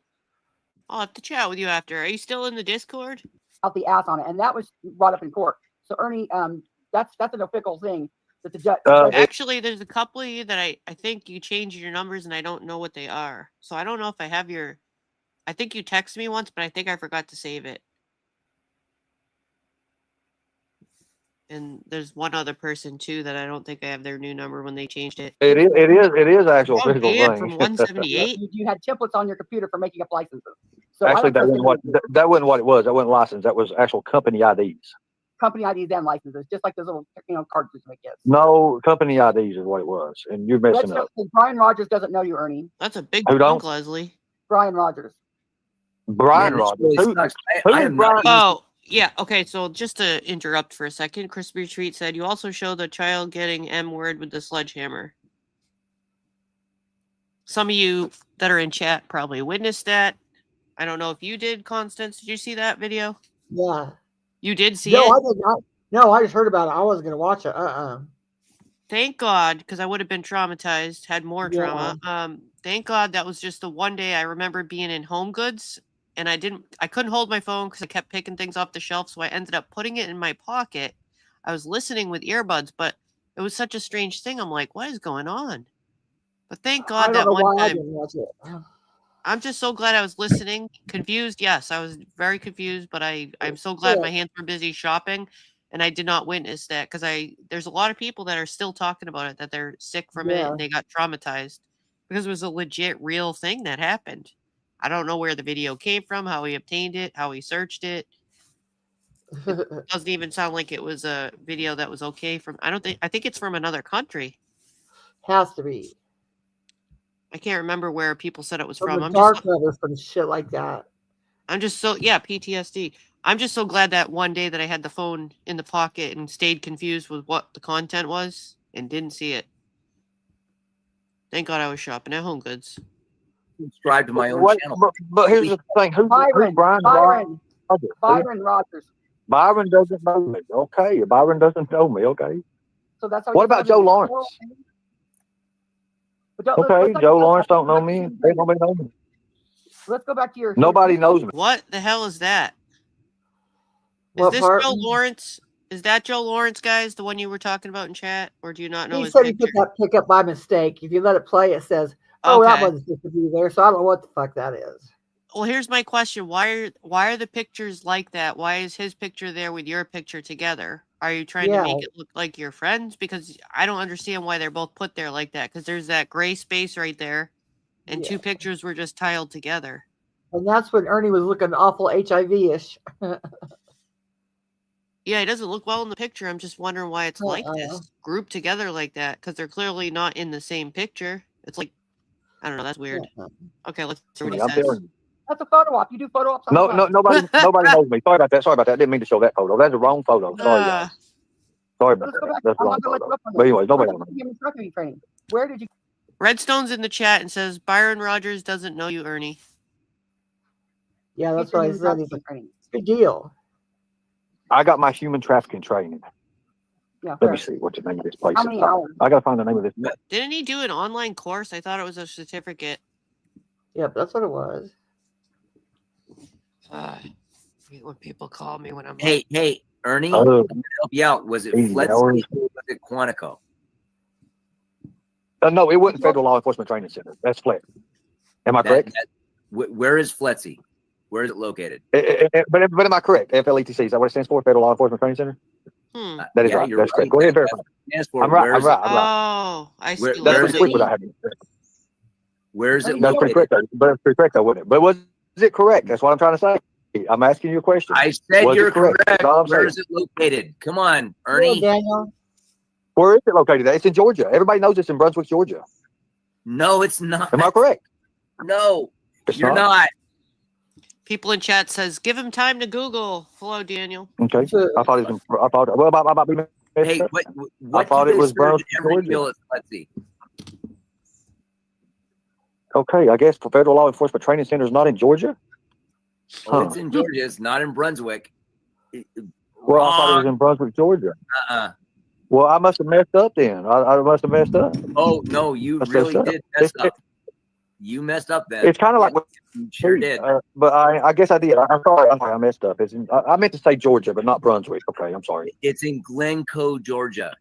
I'll have to chat with you after. Are you still in the Discord? Out the ass on it, and that was brought up in court. So Ernie, that's an official thing that the judge. Actually, there's a couple of you that I think you changed your numbers, and I don't know what they are. So I don't know if I have your. I think you texted me once, but I think I forgot to save it. And there's one other person too that I don't think I have their new number when they changed it. It is actual physical thing. thing. From 178. You had templates on your computer for making up licenses. So Actually, that wasn't what it was. That wasn't license. That was actual company IDs. Company IDs and licenses, just like those little cartridges we get. No, company IDs is what it was, and you're messing up. Brian Rogers doesn't know you, Ernie. That's a big Who chunk, don't? Leslie. Brian Rogers. Brian Rogers. Who is Brian? Oh, yeah. Okay, so just to interrupt for a second, Crispy Treat said you also show the child getting M word with the sledgehammer. Some of you that are in chat probably witnessed that. I don't know if you did, Constance. Did you see that video? Yeah. You did see No, it? I did not. No, I just heard about it. I wasn't gonna watch it. Thank God, because I would have been traumatized, had more trauma. Thank God that was just the one day I remember being in Home Goods, and I couldn't hold my phone because I kept picking things off the shelf, so I ended up putting it in my pocket. I was listening with earbuds, but it was such a strange thing. I'm like, what is going on? But thank God that one time. I didn't watch it. I'm just so glad I was listening. Confused, yes, I was very confused, but I'm so glad my hands were busy shopping, and I did not witness that because there's a lot of people that are still talking about it, that they're sick from it and they got traumatized because it was a legit real thing that happened. I don't know where the video came from, how he obtained it, how he searched it. It doesn't even sound like it was a video that was okay from. I think it's from another country. Has to be. I can't remember where people said it was From from. the I'm dark just web from shit like that. I'm just so PTSD. I'm just so glad that one day that I had the phone in the pocket and stayed confused with what the content was and didn't see it. Thank God I was shopping at Home Goods. Subscribe to my own channel. But here's the thing: who's Brian? Byron Rogers. Byron doesn't know me. Okay, Byron doesn't know me. Okay. So that's how. What about Joe Lawrence? Okay, Joe Lawrence don't know me. They nobody knows me. Let's go back to your. Nobody knows me. What the hell is that? Is What this part? Joe Lawrence? Is that Joe Lawrence, guys? The one you were talking about in chat, or do you not know He his said he picture? put that pick up by mistake. If you let it play, it says, "Oh, that Okay. wasn't supposed to be there." So I don't know what the fuck that is. Well, here's my question: Why are the pictures like that? Why is his picture there with your picture together? Are you trying to make it look like you're friends? Because I don't understand why they're both put there like that. Because there's that gray space right there, and two pictures were just tiled together. And that's when Ernie was looking awful HIV-ish. Yeah, it doesn't look well in the picture. I'm just wondering why it's like this, grouped together like that, because they're clearly not in the same picture. It's like, I don't know. That's weird. Okay, let's see what he I'm says. telling you. That's a photo op. You do photo ops. No, nobody knows me. Sorry about that. I didn't mean to show that photo. That's the wrong photo. Sorry, guys. Sorry about that. That's the wrong photo. But anyways, nobody knows me. Where did you? Redstone's in the chat and says Byron Rogers doesn't know you, Ernie. Yeah, that's what I said. It's a big deal. I got my human trafficking training. Yeah, Let me see what the name of this place How is. many hours? I gotta find the name of this. Didn't he do an online course? I thought it was a certificate. Yep, that's what it was. When people call me when I'm Hey, Ernie, Oh. I'm gonna help you out. Was it Easy, Fletzy hours. or was it Quantico? No, it wasn't Federal Law Enforcement Training Center. That's Flex. Am I correct? Where is Fletzy? Where is it located? But am I correct? FLETC, is that what it stands for? Federal Law Enforcement Training Center? That is Yeah, right. you're That's right. correct. Go ahead and verify. I'm right. I'm right. Oh, I see. Where That's is pretty quick it? what I had. Where is it That's pretty located? quick, though. But it's pretty correct, though, wasn't it? But was it correct? That's what I'm trying to say. I'm asking you a question. I said Was it you're correct. That's all I'm Where saying. is it located? Come on, Ernie. Daniel. Where is it located? It's in Georgia. Everybody knows it's in Brunswick, Georgia. No, it's not. Am I correct? No, It's you're not. People in chat says, give him time to Google. Hello, Daniel. Okay. I thought it was. I thought. Well, about Hey, what I thought do it they was serve Brunswick, in every Georgia. meal at Lexi? Okay, I guess for Federal Law Enforcement Training Center is not in Georgia. Oh, it's in Georgia. It's not in Brunswick. Well, I thought it was in Brunswick, Georgia. Well, I must have messed up then. I must have messed up. Oh no, you That's really messed up. did mess up. You messed up then. It's kind of like You sure did. but I guess I did. I'm sorry. I messed up. It's in, I meant to say Georgia, but not Brunswick. Okay, I'm sorry. It's in Glencoe, Georgia,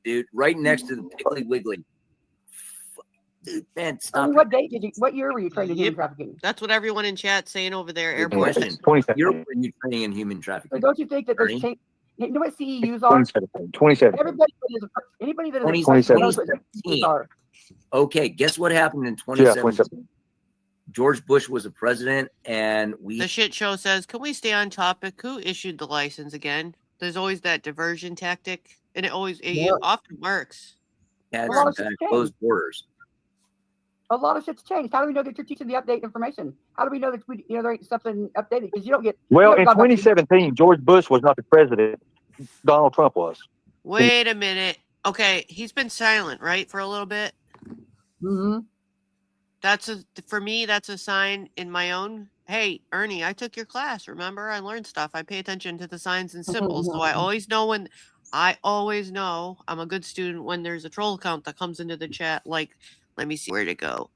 dude. Right next to the Piggly Wiggly. Dude, man, stop. What date did you? What year were you trained in human trafficking? That's what everyone in chat saying over there. Good Airport. question. You're training in human trafficking. So don't you think that there's Ernie? change? You know what CEUs are? 2017. Everybody that is anybody that is 2017. knows what CEUs are. Okay, guess what happened in 2017? George Bush was a president, and The shit show says, can we stay on topic? Who issued the license again? There's always that diversion tactic, and it often works. had A lot some of kind of shit's closed borders. A lot of shit's changed. How do we know that you're teaching the update information? How do we know that there ain't something updated? Because you don't get. Well, you in haven't gone back to- 2017, George Bush was not the president. Donald Trump was. Wait a minute. Okay, he's been silent, right, for a little bit. Mm-hmm. For me, that's a sign in my own. Hey, Ernie, I took your class. Remember, I learned stuff. I pay attention to the signs and symbols, so I always know when. I always know I'm a good student when there's a troll account that comes into the chat. Like, let me see where to go.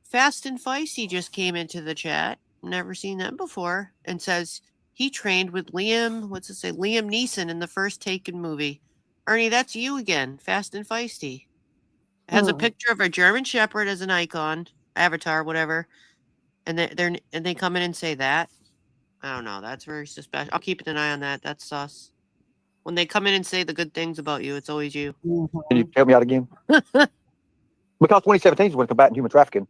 Fast and Feisty just came into the chat. Never seen them before, and says he trained with Liam. What's it say? Liam Neeson in the first Taken movie. Ernie, that's you again. Fast and Feisty. It has a picture of a German Shepherd as an icon, avatar, whatever, and they come in and say that. I don't know. That's very suspicious. I'm keeping an eye on that. That's sus. When they come in and say the good things about you, it's always you. Can you help me out again? Because 2017 is when combating human trafficking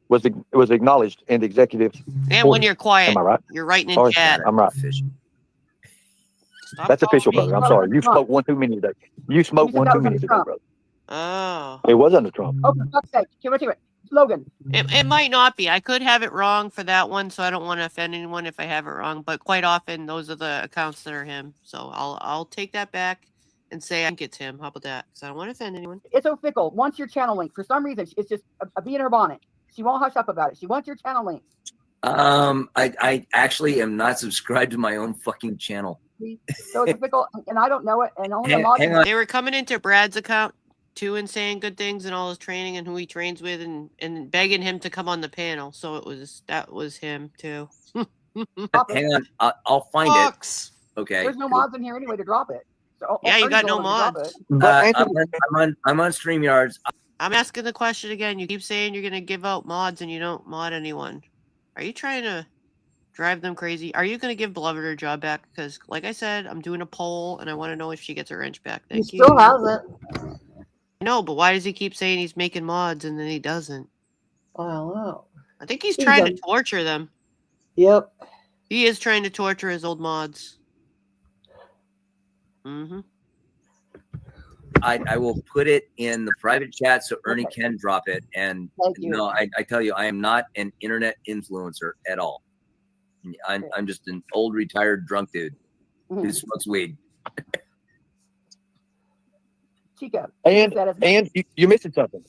was acknowledged in the executive. And when you're quiet, am I right? you're writing in Sorry, chat. I'm right. Stop That's calling official, me. brother. I'm sorry. You smoked one too many today. You smoked one too many today, brother. Oh. It was under Trump. Oh, for fuck's sake. Give it. Logan. It might not be. I could have it wrong for that one, so I don't want to offend anyone if I have it wrong. But quite often, those are the accounts that are him. So I'll take that back and say I think it's him. How about that? Because I don't want to offend anyone. It's so fickle. Wants your channel link. For some reason, it's just a bee in her bonnet. She won't hush up about it. She wants your channel link. I actually am not subscribed to my own fucking channel. So it's fickle, and I don't know it. And only Hang on. They were coming into Brad's account too and saying good things and all his training and who he trains with and begging him to come on the panel. So that was him too. Hang on, I'll find it. Okay. There's no mods in here anyway to drop it. So, Yeah, you got no mods. mods. I'm on StreamYards. I'm asking the question again. You keep saying you're going to give out mods and you don't mod anyone. Are you trying to drive them crazy? Are you going to give Beloved her job back? Because, like I said, I'm doing a poll and I want to know if she gets her wrench back. Thank you. Still has it. No, but why does he keep saying he's making mods and then he doesn't? I don't know. I think he's trying to torture them. Yep. He is trying to torture his old mods. Mm-hmm. I will put it in the private chat so Ernie can drop it. And no, I tell you, I am not an internet influencer at all. I'm just an old retired drunk dude who smokes weed. Chica. And you're missing something.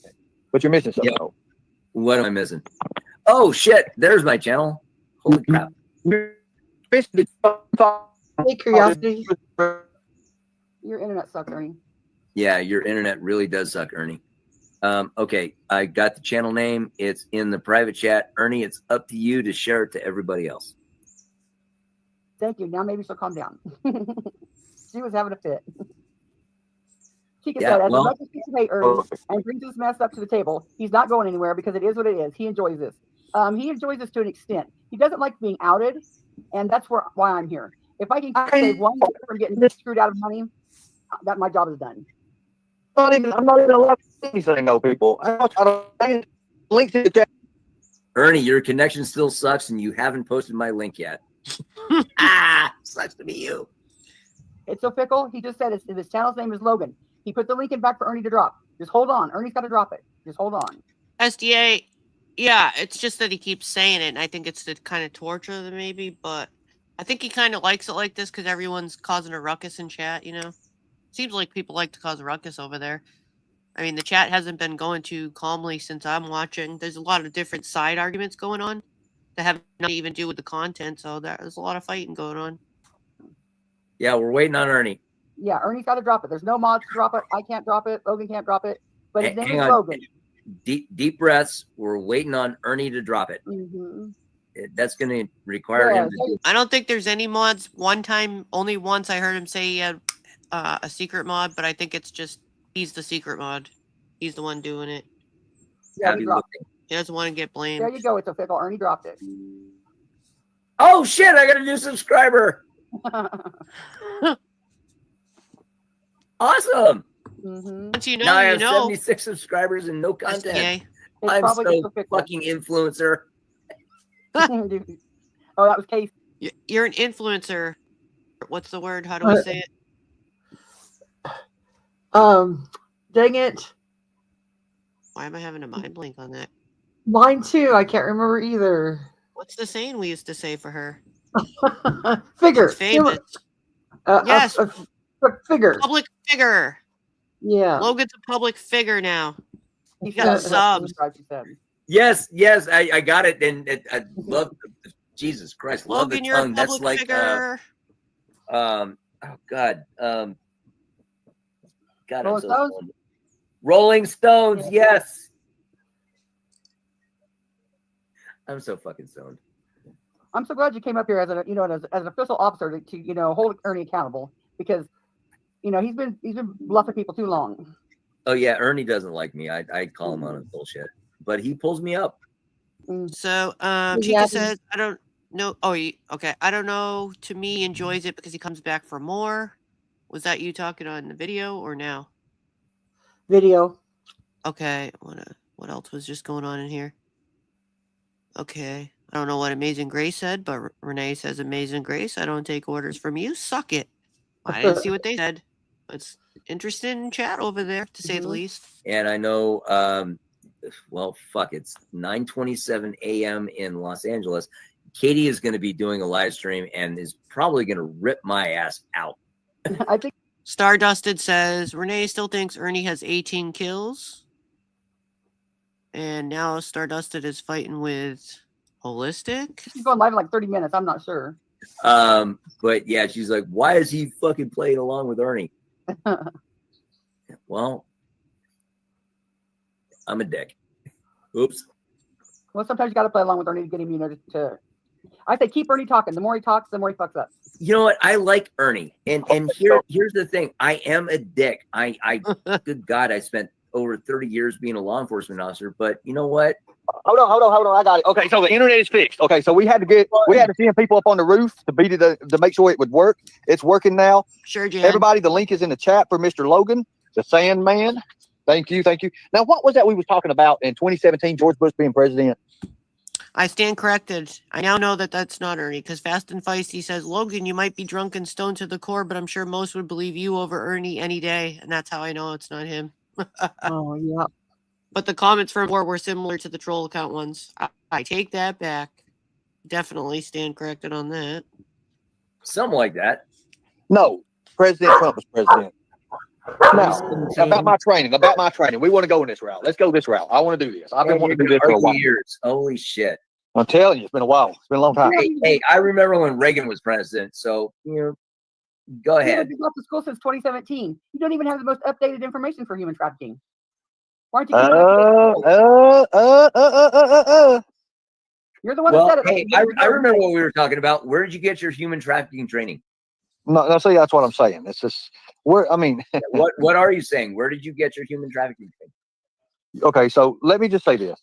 But you're missing something. Yeah. What am I missing? Oh shit! There's my channel. Holy crap! Hey, curiosity. Your internet sucks, Ernie. Yeah, your internet really does suck, Ernie. Okay, I got the channel name. It's in the private chat. Ernie, it's up to you to share it to everybody else. Thank you. Now maybe she'll calm down. She was having a fit. Chica said, as much as people hate Ernie and brings this mess up to the table, he's not going anywhere because it is what it is. He enjoys this. He enjoys this to an extent. He doesn't like being outed, and that's why I'm here. If I can save one guy from getting screwed out of money, that my job is done. I'm not even allowed to say anything, no people. I don't link to the chat. Ernie, your connection still sucks, and you haven't posted my link yet. Sucks to be you. It's so fickle. He just said his channel's name is Logan. He put the link in back for Ernie to drop. Just hold on. Ernie's got to drop it. Just hold on. SDA, yeah, it's just that he keeps saying it, and I think it's to kind of torture them maybe, but I think he kind of likes it like this because everyone's causing a ruckus in chat, you know? Seems like people like to cause a ruckus over there. I mean, the chat hasn't been going too calmly since I'm watching. There's a lot of different side arguments going on that have nothing to even do with the content, so there's a lot of fighting going on. Yeah, we're waiting on Ernie. Yeah, Ernie's got to drop it. There's no mods to drop it. I can't drop it. Logan can't drop it. But his name Hang is on. Logan. Deep breaths. We're waiting on Ernie to drop it. Mm-hmm. That's going to require him to do. I don't think there's any mods. One time, only once I heard him say he had a secret mod, but I think it's just he's the secret mod. He's the one doing it. Yeah, he dropped it. He doesn't want to get blamed. There you go. It's a fickle. Ernie dropped it. Oh shit! I got a new subscriber. Awesome. Once you know, now I you have know. 76 subscribers and no content. SDA. I'm so fucking influencer. Oh, that was Case. You're an influencer. What's the word? How do we say it? Dang it. Why am I having a mind blank on that? Mine too. I can't remember either. What's the saying we used to say for her? Figure. She's famous. Yes. Figure. Public figure. Yeah. Logan's a public figure now. He's Yeah, got subs. Yes, I got it, and I love. Jesus Christ, love Logan, the you're a tongue. That's public like, figure. oh God, God, I'm Rolling so Stones? stoned. Rolling Stones, yes. I'm so fucking stoned. I'm so glad you came up here as an official officer to hold Ernie accountable, because he's been bluffing people too long. Oh yeah, Ernie doesn't like me. I call him on his bullshit, but he pulls me up. So Chica says, I don't know. Oh, okay. I don't know. To me, he enjoys it because he comes back for more. Was that you talking on the video or now? Video. Okay. What else was just going on in here? Okay. I don't know what Amazing Grace said, but Renee says, Amazing Grace, I don't take orders from you. Suck it. I didn't see what they said. It's interesting chat over there, to say the least. And I know, well, fuck, it's 9:27 a.m. in Los Angeles. Katie is going to be doing a live stream and is probably going to rip my ass out. I think Stardusted says, Renee still thinks Ernie has 18 kills. And now Stardusted is fighting with Holistic. She's going live in like 30 minutes. I'm not sure. But yeah, she's like, why is he fucking playing along with Ernie? Well, I'm a dick. Oops. Well, sometimes you got to play along with Ernie to get him, to. I say keep Ernie talking. The more he talks, the more he fucks up. You know what? I like Ernie, and here's the thing. I am a dick. I good God, I spent over 30 years being a law enforcement officer. But you know what? Hold on. I got it. Okay, so the internet is fixed. Okay, so we had to send people up on the roof to beat it to make sure it would work. It's working now. Sure, Jan. Everybody, the link is in the chat for Mr. Logan, the Sandman. Thank you. Now, what was that we were talking about in 2017? George Bush being president. I stand corrected. I now know that that's not Ernie, because Fast and Feisty says, Logan, you might be drunk and stoned to the core, but I'm sure most would believe you over Ernie any day. And that's how I know it's not him. Oh, yeah. But the comments from more were similar to the troll account ones. I take that back. Definitely stand corrected on that. Something like that. No, President Trump was president. No, about my training. We want to go in this route. Let's go this route. I want to do this. I've been wanting to do this for a while. Years. Holy shit. I'm telling you, it's been a while. It's been a long time. Hey, I remember when Reagan was president. So, go ahead. You've been off to school since 2017. You don't even have the most updated information for human trafficking. Why aren't you? You're the one that said it. Hey, I remember what we were talking about. Where did you get your human trafficking training? No, see, that's what I'm saying. It's just what are you saying? Where did you get your human trafficking training? Okay, so let me just say this.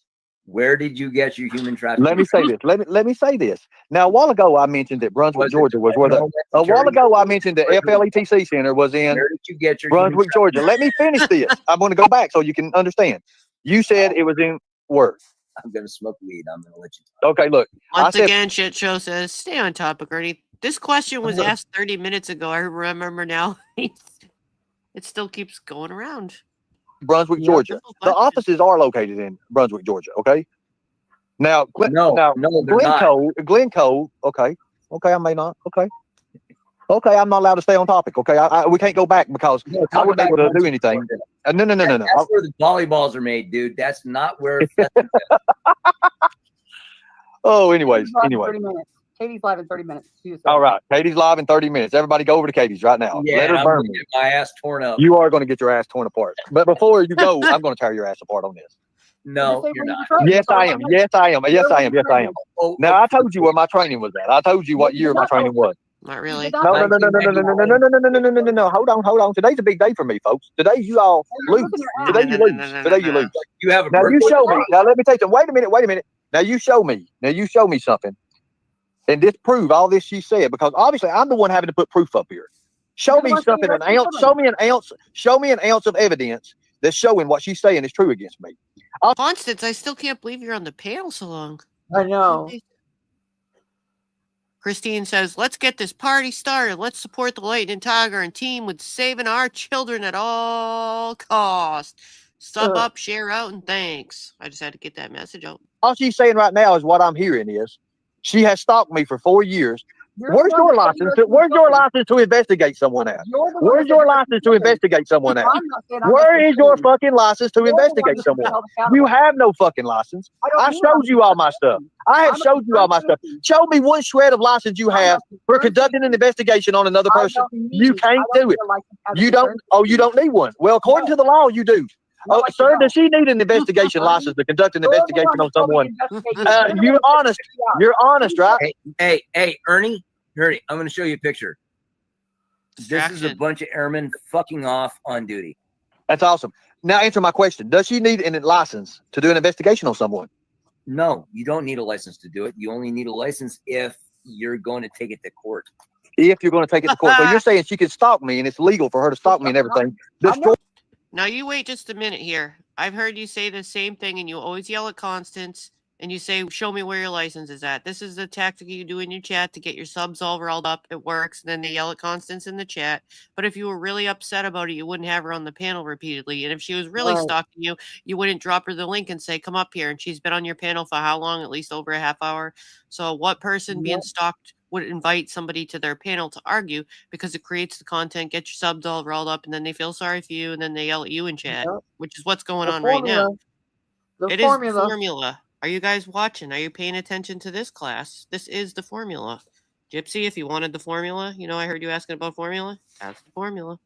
Where did you get your human trafficking? Let me say this. Let me say this. Now, a while ago, I mentioned that Brunswick, Georgia was where the. A while ago, I mentioned the FLETC Center was in Where did you get your Brunswick, Georgia. Let me finish this. I'm going to go back so you can understand. You said it was in where? I'm going to smoke weed. I'm going to let you talk. Okay, look. Once again, Shit Show says, stay on topic, Ernie. This question was asked 30 minutes ago. I remember now. It still keeps going around. Brunswick, Georgia. The offices are located in Brunswick, Georgia. Okay. Now, Glencoe. Okay. I may not. Okay, I'm not allowed to stay on topic. Okay, we can't go back because I wouldn't be able to do anything. No. That's where the volleyballs are made, dude. That's not where. Oh, anyways. 30 minutes. Katie's live in 30 minutes. All right, Katie's live in 30 minutes. Everybody go over to Katie's right now. Yeah, let her I'm burn gonna get my ass torn up. You are going to get your ass torn apart. But before you go, I'm going to tear your ass apart on this. No, you're not. Yes, I am. Yes, I am. Yes, I am. Yes, I am. Now, I told you where my training was at. I told you what year my training was. Not really. No. Hold on. Today's a big day for me, folks. Today you all lose. Today you lose. Today you lose. You have a now you show me. Now let me tell you. Wait a minute. Now you show me. Something, and disprove all this she said, because obviously I'm the one having to put proof up here. Show me something, an ounce. Show me an ounce of evidence that's showing what she's saying is true against me. Constance, I still can't believe you're on the panel so long. I know. Christine says, let's get this party started. Let's support the Lightning Tiger and team with saving our children at all costs. Sub up, share out, and thanks. I just had to get that message out. All she's saying right now is what I'm hearing is she has stalked me for 4 years. Where's your license to investigate someone else? Where's your license to investigate someone else? Where is your fucking license to investigate someone? You have no fucking license. I showed you all my stuff. I have showed you all my stuff. Show me one shred of license you have for conducting an investigation on another person. You can't do it. You don't. Oh, you don't need one. Well, according to the law, you do. Oh, sir, does she need an investigation license to conduct an investigation on someone? You're honest. You're honest, right? Hey, Ernie, I'm going to show you a picture. This is a bunch of airmen fucking off on duty. That's awesome. Now answer my question. Does she need a license to do an investigation on someone? No, you don't need a license to do it. You only need a license if you're going to take it to court. If you're going to take it to court. So you're saying she can stalk me and it's legal for her to stalk me and everything. Now you wait just a minute here. I've heard you say the same thing and you always yell at Constance and you say, show me where your license is at. This is the tactic you do in your chat to get your subs all riled up. It works. And then they yell at Constance in the chat. But if you were really upset about it, you wouldn't have her on the panel repeatedly. And if she was really stalking you, you wouldn't drop her the link and say, come up here. And she's been on your panel for how long? At least over a half hour. So what person being stalked would invite somebody to their panel to argue, because it creates the content, get your subs all riled up, and then they feel sorry for you, and then they yell at you in chat, which is what's going on right now. It is the formula. Are you guys watching? Are you paying attention to this class? This is the formula. Gypsy, if you wanted the formula, I heard you asking about formula. That's the formula.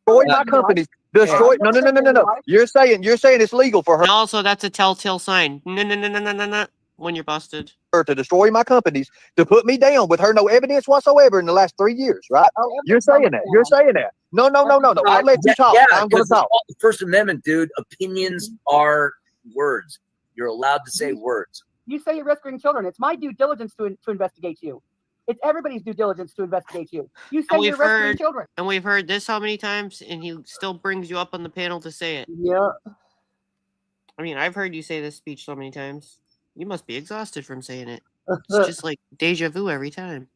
Destroy my company. Destroy. No. You're saying it's legal for her. And also, that's a telltale sign. No. When you're busted. To destroy my companies, to put me down with her no evidence whatsoever in the last 3 years, right? You're saying that. No. I'll let you talk. I'm going to talk. The First Amendment, dude. Opinions are words. You're allowed to say words. You say you're rescuing children. It's my due diligence to investigate you. It's everybody's due diligence to investigate you. You say you're rescuing children. And we've heard this how many times, and he still brings you up on the panel to say it. Yeah. I mean, I've heard you say this speech so many times. You must be exhausted from saying it. It's just like deja vu every time.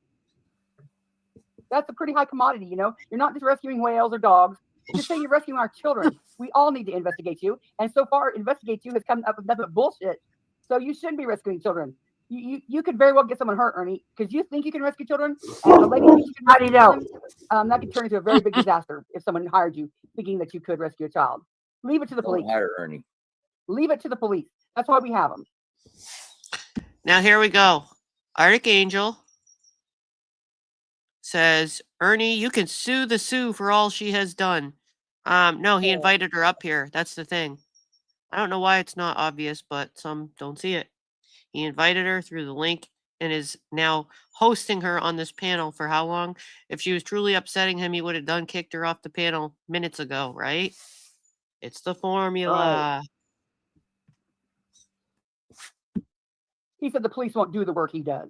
That's a pretty high commodity, You're not just rescuing whales or dogs. Just say you're rescuing our children. We all need to investigate you. And so far, investigate you has come up with nothing but bullshit. So you shouldn't be rescuing children. You could very well get someone hurt, Ernie, because you think you can rescue children. And the lady thinks you can rescue children, that could turn into a very big disaster if someone hired you thinking that you could rescue a child. Leave it to the police. Don't hire Ernie. Leave it to the police. That's why we have them. Now here we go. Arctic Angel says, Ernie, you can sue the Sue for all she has done. No, he invited her up here. That's the thing. I don't know why it's not obvious, but some don't see it. He invited her through the link and is now hosting her on this panel for how long? If she was truly upsetting him, he would have kicked her off the panel minutes ago, right? It's the formula. He said the police won't do the work he does.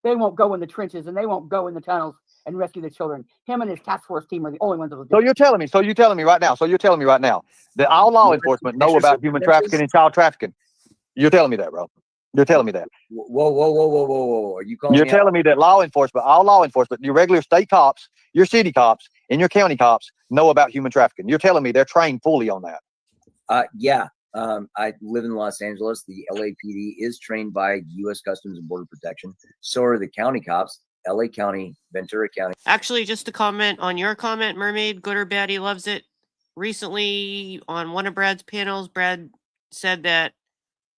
They won't go in the trenches and they won't go in the tunnels and rescue the children. Him and his task force team are the only ones that will do So it. you're telling me right now that all law enforcement know about human trafficking and child trafficking. You're telling me that, bro. You're telling me that. Whoa. Are you calling You're me telling out? me that all law enforcement, your regular state cops, your city cops, and your county cops know about human trafficking. You're telling me they're trained fully on that. Yeah. I live in Los Angeles. The LAPD is trained by U.S. Customs and Border Protection. So are the county cops, LA County, Ventura County. Actually, just to comment on your comment, Mermaid, good or bad, he loves it. Recently, on one of Brad's panels, Brad said that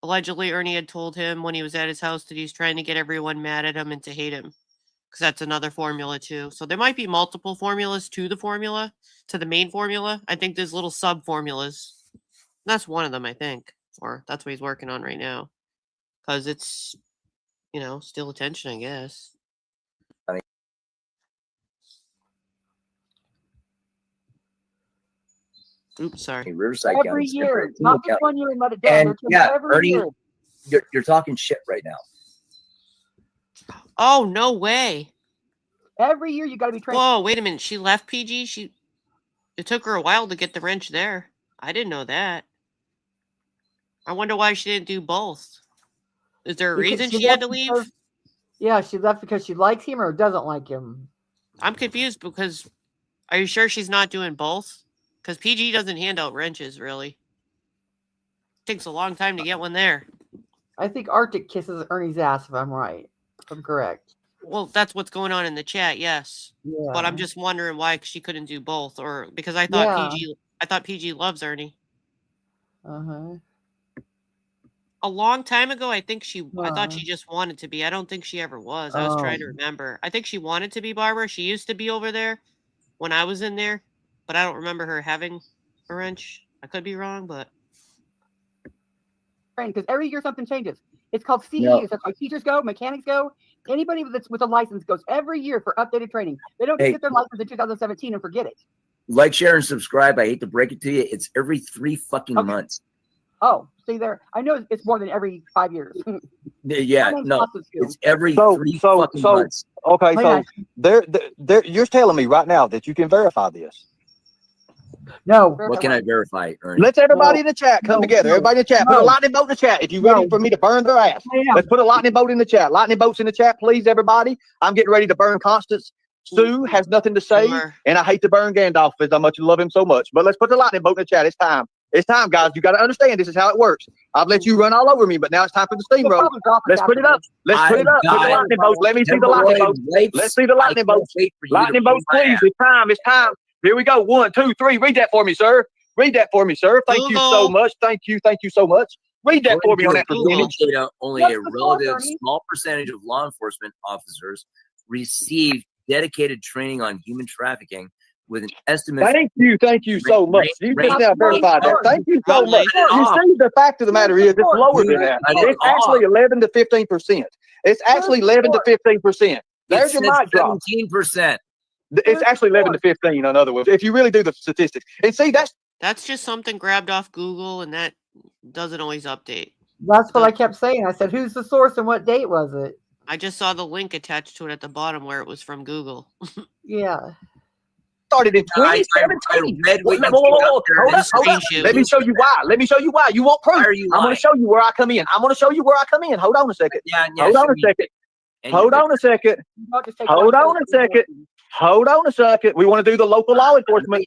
allegedly Ernie had told him when he was at his house that he's trying to get everyone mad at him and to hate him. Because that's another formula, too. So there might be multiple formulas to the formula, to the main formula. I think there's little sub-formulas. That's one of them, I think. Or that's what he's working on right now. Because it's, still attention, I guess. Oops, sorry. Riverside Every County. year, not just 1 year and let it down. And They're doing yeah, every Ernie, year. you're talking shit right now. Oh, no way. Every year you got to be trained. Whoa, wait a minute. She left PG? It took her a while to get the wrench there. I didn't know that. I wonder why she didn't do both. Is there a reason she had to leave? Yeah, she left because she likes him or doesn't like him. I'm confused because are you sure she's not doing both? Because PG doesn't hand out wrenches, really. Takes a long time to get one there. I think Arctic kisses Ernie's ass, if I'm right. If I'm correct. Well, that's what's going on in the chat, yes. Yeah. But I'm just wondering why she couldn't do both, or because I thought PG loves Ernie. Uh-huh. A long time ago, I thought she just wanted to be. I don't think she ever was. I was trying to remember. I think she wanted to be Barbara. She used to be over there when I was in there, but I don't remember her having a wrench. I could be wrong, but Because every year something changes. It's called CEUs. No. That's why teachers go, mechanics go. Anybody that's with a license goes every year for updated training. They don't Hey. get their license in 2017 and forget it. Like, share, and subscribe. I hate to break it to you. It's every 3 fucking months. Oh, see there. I know it's more than every 5 years. Yeah, My name's no, Constance Sue. it's every 3 fucking months. Okay, My so gosh. you're telling me right now that you can verify this. No. What can I verify, Ernie? Let's everybody in the chat come together. Everybody in the chat, put a lightning bolt in the chat. If you're ready for me to burn their ass, let's put a lightning bolt in the chat. Lightning bolts in the chat, please, everybody. I'm getting ready to burn Constance. Sue has nothing to say, and I hate to burn Gandalf as I much love him so much. But let's put the lightning bolt in the chat. It's time. It's time, guys. You got to understand this is how it works. I've let you run all over me, but now it's time for the steamroll. Let's put it up. Let's put it up. Put the lightning bolts. Let me see the lightning bolts. Let's see the lightning bolts. Lightning bolts, please. It's time. It's time. Here we go. 1, 2, 3. Read that for me, sir. Read that for me, sir. Thank you so much. Thank you. Thank you so much. Read that for me on that percentage. Data, only a relative small percentage of law enforcement officers receive dedicated training on human trafficking with an estimate. Thank you so much. You just now verified that. Thank you so much. You see, the fact of the matter is, it's lower than that. It's actually 11 to 15%. It's actually 11 to 15%. There's your mic drop. 17%. It's actually 11 to 15. In other words, if you really do the statistics, and see, that's just something grabbed off Google, and that doesn't always update. That's what I kept saying. I said, who's the source and what date was it? I just saw the link attached to it at the bottom where it was from Google. Yeah. Started in 2017. Let me show you why. Let me show you why. You want proof? I'm going to show you where I come in. I'm going to show you where I come in. Hold on a second. Hold on a second. Hold on a second. Hold on a second. Hold on a second. We want to do the local law enforcement.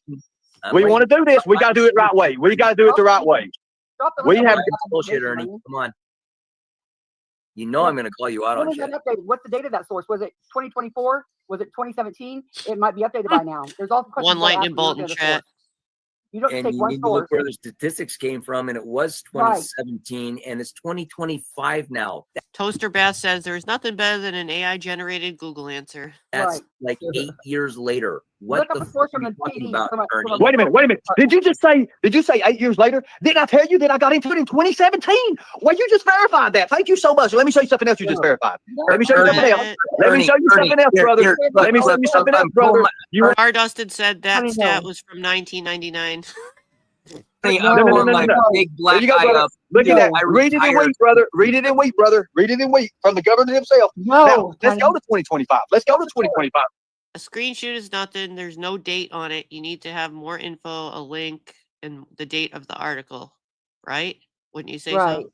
We want to do this. We got to do it right way. We got to do it the right way. We have bullshit, Ernie. Come on. You know I'm going to call you out on shit. What's the date of that source? Was it 2024? Was it 2017? It might be updated by now. There's also one lightning bolt in chat. You don't and take you one need to look source. where the statistics came from, and it was 2017, and it's 2025 now. Toaster Bass says there is nothing better than an AI-generated Google answer. That's like 8 years later. What the fuck are you talking about, Ernie? Wait a minute. Did you say 8 years later? Didn't I tell you that I got into it in 2017? Well, you just verified that. Thank you so much. Let me show you something else you just verified. Let me show you something else. Let me show you something else, brother. Let me show you something else, brother. Ardustin said that stat was from 1999. Hey, No, I'm no, pulling no, my no. big There black you go, eye brother. up. Look at that. I Read it in retired. wheat, brother. Read it in wheat, brother. Read it in wheat from the governor himself. No, Now, let's go Tony. to 2025. Let's go to 2025. A screenshot is nothing. There's no date on it. You need to have more info, a link, and the date of the article, right? Wouldn't you say Right. so?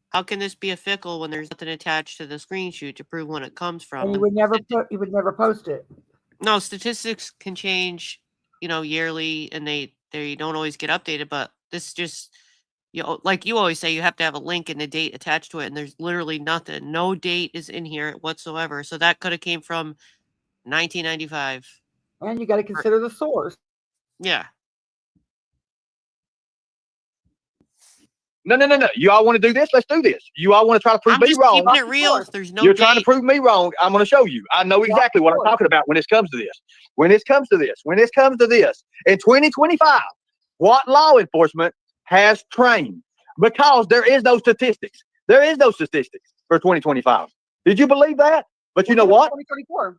How can this be a fickle when there's nothing attached to the screenshot to prove when it comes from? And you would never post it. No, statistics can change, yearly, and they don't always get updated. But this just, like you always say, you have to have a link and the date attached to it, and there's literally nothing. No date is in here whatsoever. So that could have came from 1995. And you got to consider the source. Yeah. No. You all want to do this? Let's do this. You all want to try to prove I'm me just wrong? keeping it real. There's no You're date. trying to prove me wrong. I'm going to show you. I know exactly what I'm talking about when it comes to this. When it comes to this. In 2025, what law enforcement has trained? Because there is no statistics. There is no statistics for 2025. Did you believe that? But you know what? 2024.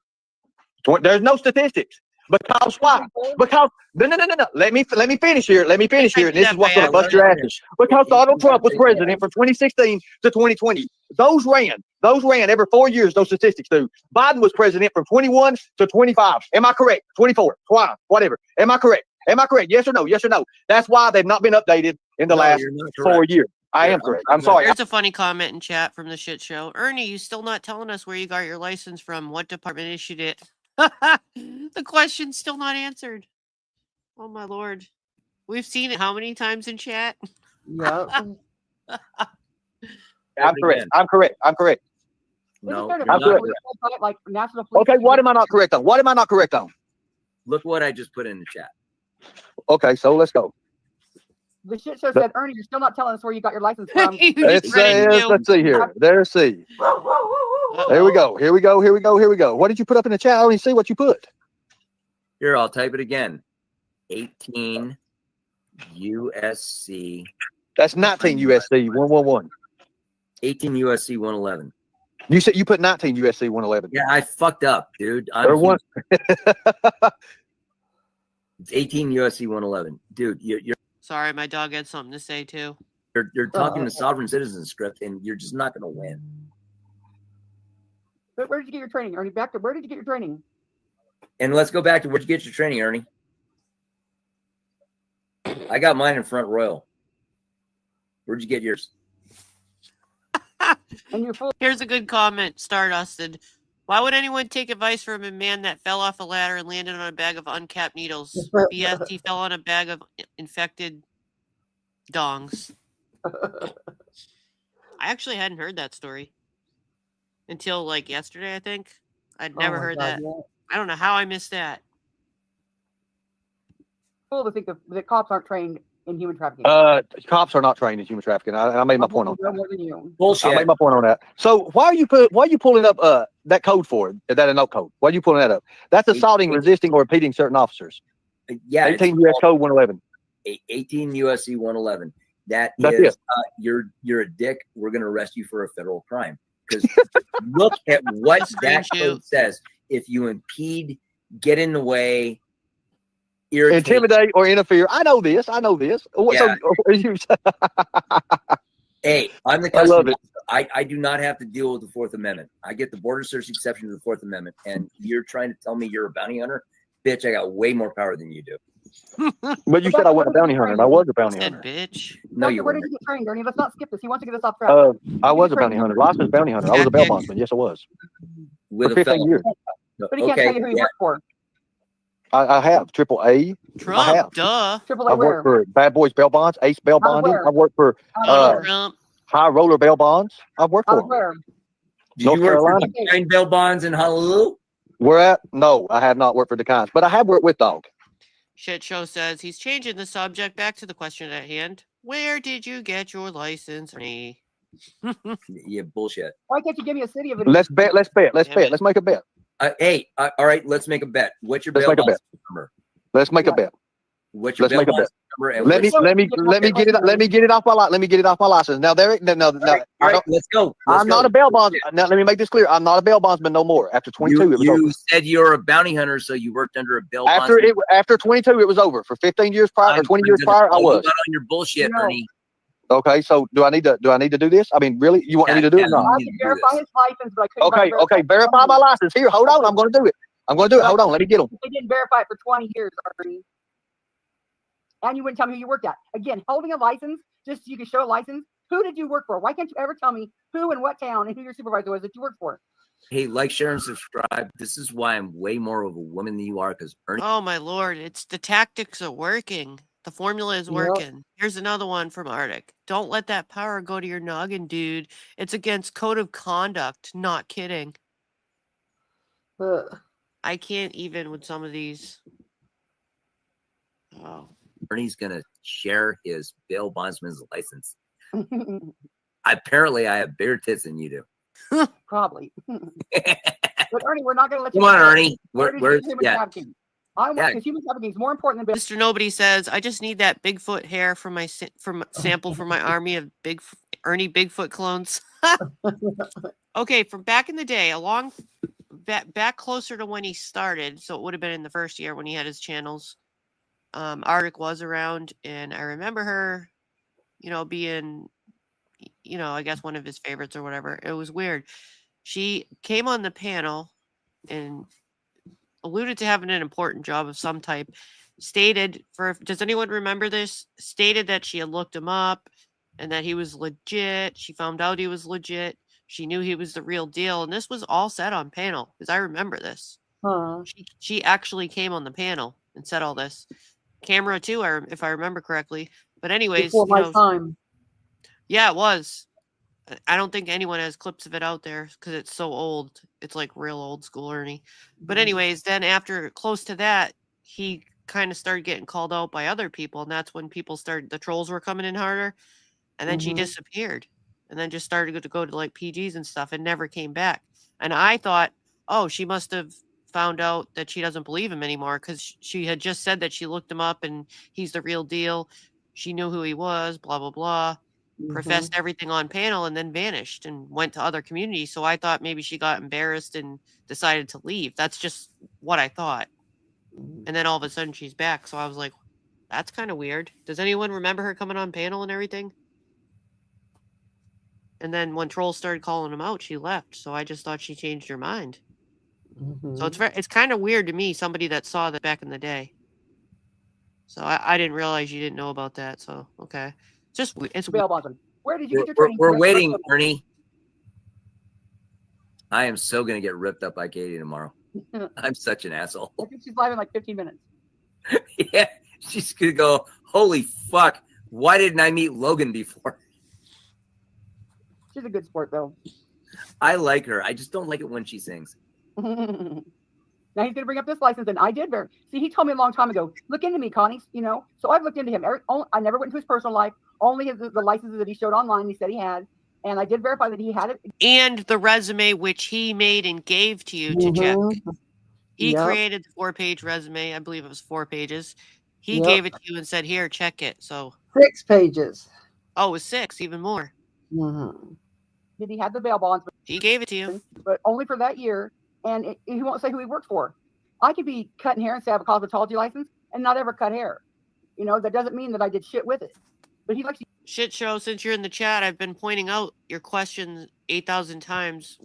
There's no statistics. Because why? Because no. Let me finish here. And this is what's going to bust your asses. Because Donald Trump was president from 2016 to 2020. Those ran every 4 years. Those statistics do. Biden was president from 21 to 25. Am I correct? 24, 20, whatever. Am I correct? Yes or no? Yes or no? That's why they've not been updated in the last 4 years. I am correct. I'm sorry. There's a funny comment in chat from the shit show. Ernie, you still not telling us where you got your license from? What department issued it? The question's still not answered. Oh my lord. We've seen it how many times in chat? Yeah. I'm correct. No, I'm you're correct. not. Like National Police. Okay, what am I not correct on? Look what I just put in the chat. Okay, so let's go. The shit show said, Ernie, you're still not telling us where you got your license from. It says, let's see here. There's C. There we go. Here we go. What did you put up in the chat? I don't even see what you put. Here, I'll type it again. 18 USC. That's 19 USC 111. 18 USC 111. You said you put 19 USC 111. Yeah, I fucked up, dude. It's 18 USC 111. Dude, you're Sorry, my dog had something to say too. you're talking the sovereign citizen script, and you're just not going to win. But where did you get your training, Ernie? Back to where did you get your training? And let's go back to where'd you get your training, Ernie? I got mine in Front Royal. Where'd you get yours? And you're full. Here's a good comment, Stardusted. Why would anyone take advice from a man that fell off a ladder and landed on a bag of uncapped needles? BS, he fell on a bag of infected dongs. I actually hadn't heard that story until like yesterday, I think. I'd never heard that. Yeah. I don't know how I missed that. Cool to think that cops aren't trained in human trafficking. Cops are not trained in human trafficking. I made my point on that. More than you. Bullshit. I made my point on that. So why are you pulling up that code for it? That a note code? Why are you pulling that up? That's assaulting, resisting, or impeding certain officers. Yeah, 18 US Code 111. 18 USC 111. That's you're a dick. We're going to arrest you for a federal crime. Because look at what that code says. If you impede, get in the way, irritate, intimidate, or interfere. I know this. Yeah. Hey, I'm the customer. I love it. I do not have to deal with the Fourth Amendment. I get the border search exception to the Fourth Amendment. And you're trying to tell me you're a bounty hunter? Bitch, I got way more power than you do. But you said I wasn't a bounty hunter, and I was a bounty hunter. Bitch. No, you Where weren't. did you get trained, Ernie? Let's not skip this. He wants to get us off track. I was a bounty hunter. Licensed bounty hunter. I was a bail bondsman. Yes, I was. With For a 15 felon. years. But he can't tell you who you work for. I have triple A. Trump, I have. duh. Triple A I've where? worked for Bad Boys Bail Bonds, Ace Bail Bonding. where? I've worked for Trump. High Roller Bail Bonds. I've worked for them. Where? Did North you work Carolina. for Nine bail bonds in Honolulu? Where at? No, I have not worked for DeKalb, but I have worked with Dog. Shit Show says he's changing the subject back to the question at hand. Where did you get your license, Ernie? Yeah, bullshit. Why can't you give me a city of it? Let's bet. Let's Damn make a bet. Hey, all right, let's make a bet. What's your Let's bail make a bonds bet. number? Let's make a bet. What's your Let's bail make a bonds Let me get it off my license. Now there, no. Right, I don't. Let's go. I'm not a bail bondsman. Now let me make this clear. I'm not a bail bondsman no more. After 22, it was you over. said you were a bounty hunter, so you worked under a bail bondsman. After 22, it was over. For 15 years prior or 20 years prior, I was. On your bullshit, Ernie. Okay, so do I need to do this? I mean, really, you want me to do it or not? I can verify his license, but I couldn't. Okay, verify my license. Here, hold on. I'm going to do it. Hold on. Let me get them. They didn't verify it for 20 years, Ernie. And you wouldn't tell me who you worked at. Again, holding a license, just so you can show a license. Who did you work for? Why can't you ever tell me who and what town and who your supervisor was that you worked for? Hey, like, share, and subscribe. This is why I'm way more of a woman than you are, because Ernie. Oh my Lord, it's the tactics are working. The formula is working. Here's another one from Arctic. Don't let that power go to your noggin, dude. It's against code of conduct. Not kidding. I can't even with some of these. Oh. Ernie's gonna share his bail bondsman's license. Apparently, I have bigger tits than you do. Probably. But Ernie, we're not going to let you. Come on, Ernie. Where's I want because human trafficking is more important than Mr. Nobody says, I just need that Bigfoot hair for my sample for my army of Ernie Bigfoot clones. Okay, from back in the day, back closer to when he started, so it would have been in the first year when he had his channels. Arctic was around, and I remember her, being, I guess one of his favorites or whatever. It was weird. She came on the panel and alluded to having an important job of some type. Does anyone remember this? Stated that she had looked him up and that he was legit. She found out he was legit. She knew he was the real deal. And this was all said on panel because I remember this. She actually came on the panel and said all this. Camera too, if I remember correctly. But anyways, before my time. Yeah, it was. I don't think anyone has clips of it out there because it's so old. It's like real old school Ernie. But anyways, then after close to that, he kind of started getting called out by other people. And that's when the trolls were coming in harder. And then she disappeared. And then just started to go to like PGs and stuff and never came back. And I thought, oh, she must have found out that she doesn't believe him anymore because she had just said that she looked him up and he's the real deal. She knew who he was, blah, blah, blah. Professed everything on panel and then vanished and went to other communities. So I thought maybe she got embarrassed and decided to leave. That's just what I thought. And then all of a sudden she's back. So I was like, that's kind of weird. Does anyone remember her coming on panel and everything? And then when trolls started calling him out, she left. So I just thought she changed her mind. So it's kind of weird to me, somebody that saw that back in the day. So I didn't realize you didn't know about that. So, okay. It's bail bondsman. Where did you get your training? We're waiting, Ernie. I am so going to get ripped up by Katie tomorrow. I'm such an asshole. I think she's live in like 15 minutes. Yeah, she's going to go, holy fuck, why didn't I meet Logan before? She's a good sport, though. I like her. I just don't like it when she sings. Now he's going to bring up this license, and I did. See, he told me a long time ago, look into me, Connie, So I've looked into him. I never went into his personal life, only the licenses that he showed online, he said he had. And I did verify that he had it. And the resume, which he made and gave to you to check. He created the 4-page resume. I believe it was 4 pages. He gave it to you and said, here, check it. So 6 pages. Oh, it was 6, even more. Did he have the bail bonds? He gave it to you. But only for that year. And he won't say who he worked for. I could be cutting hair and say I have a cosmetology license and not ever cut hair. That doesn't mean that I did shit with it. But he likes shit show. Since you're in the chat, I've been pointing out your question 8,000 times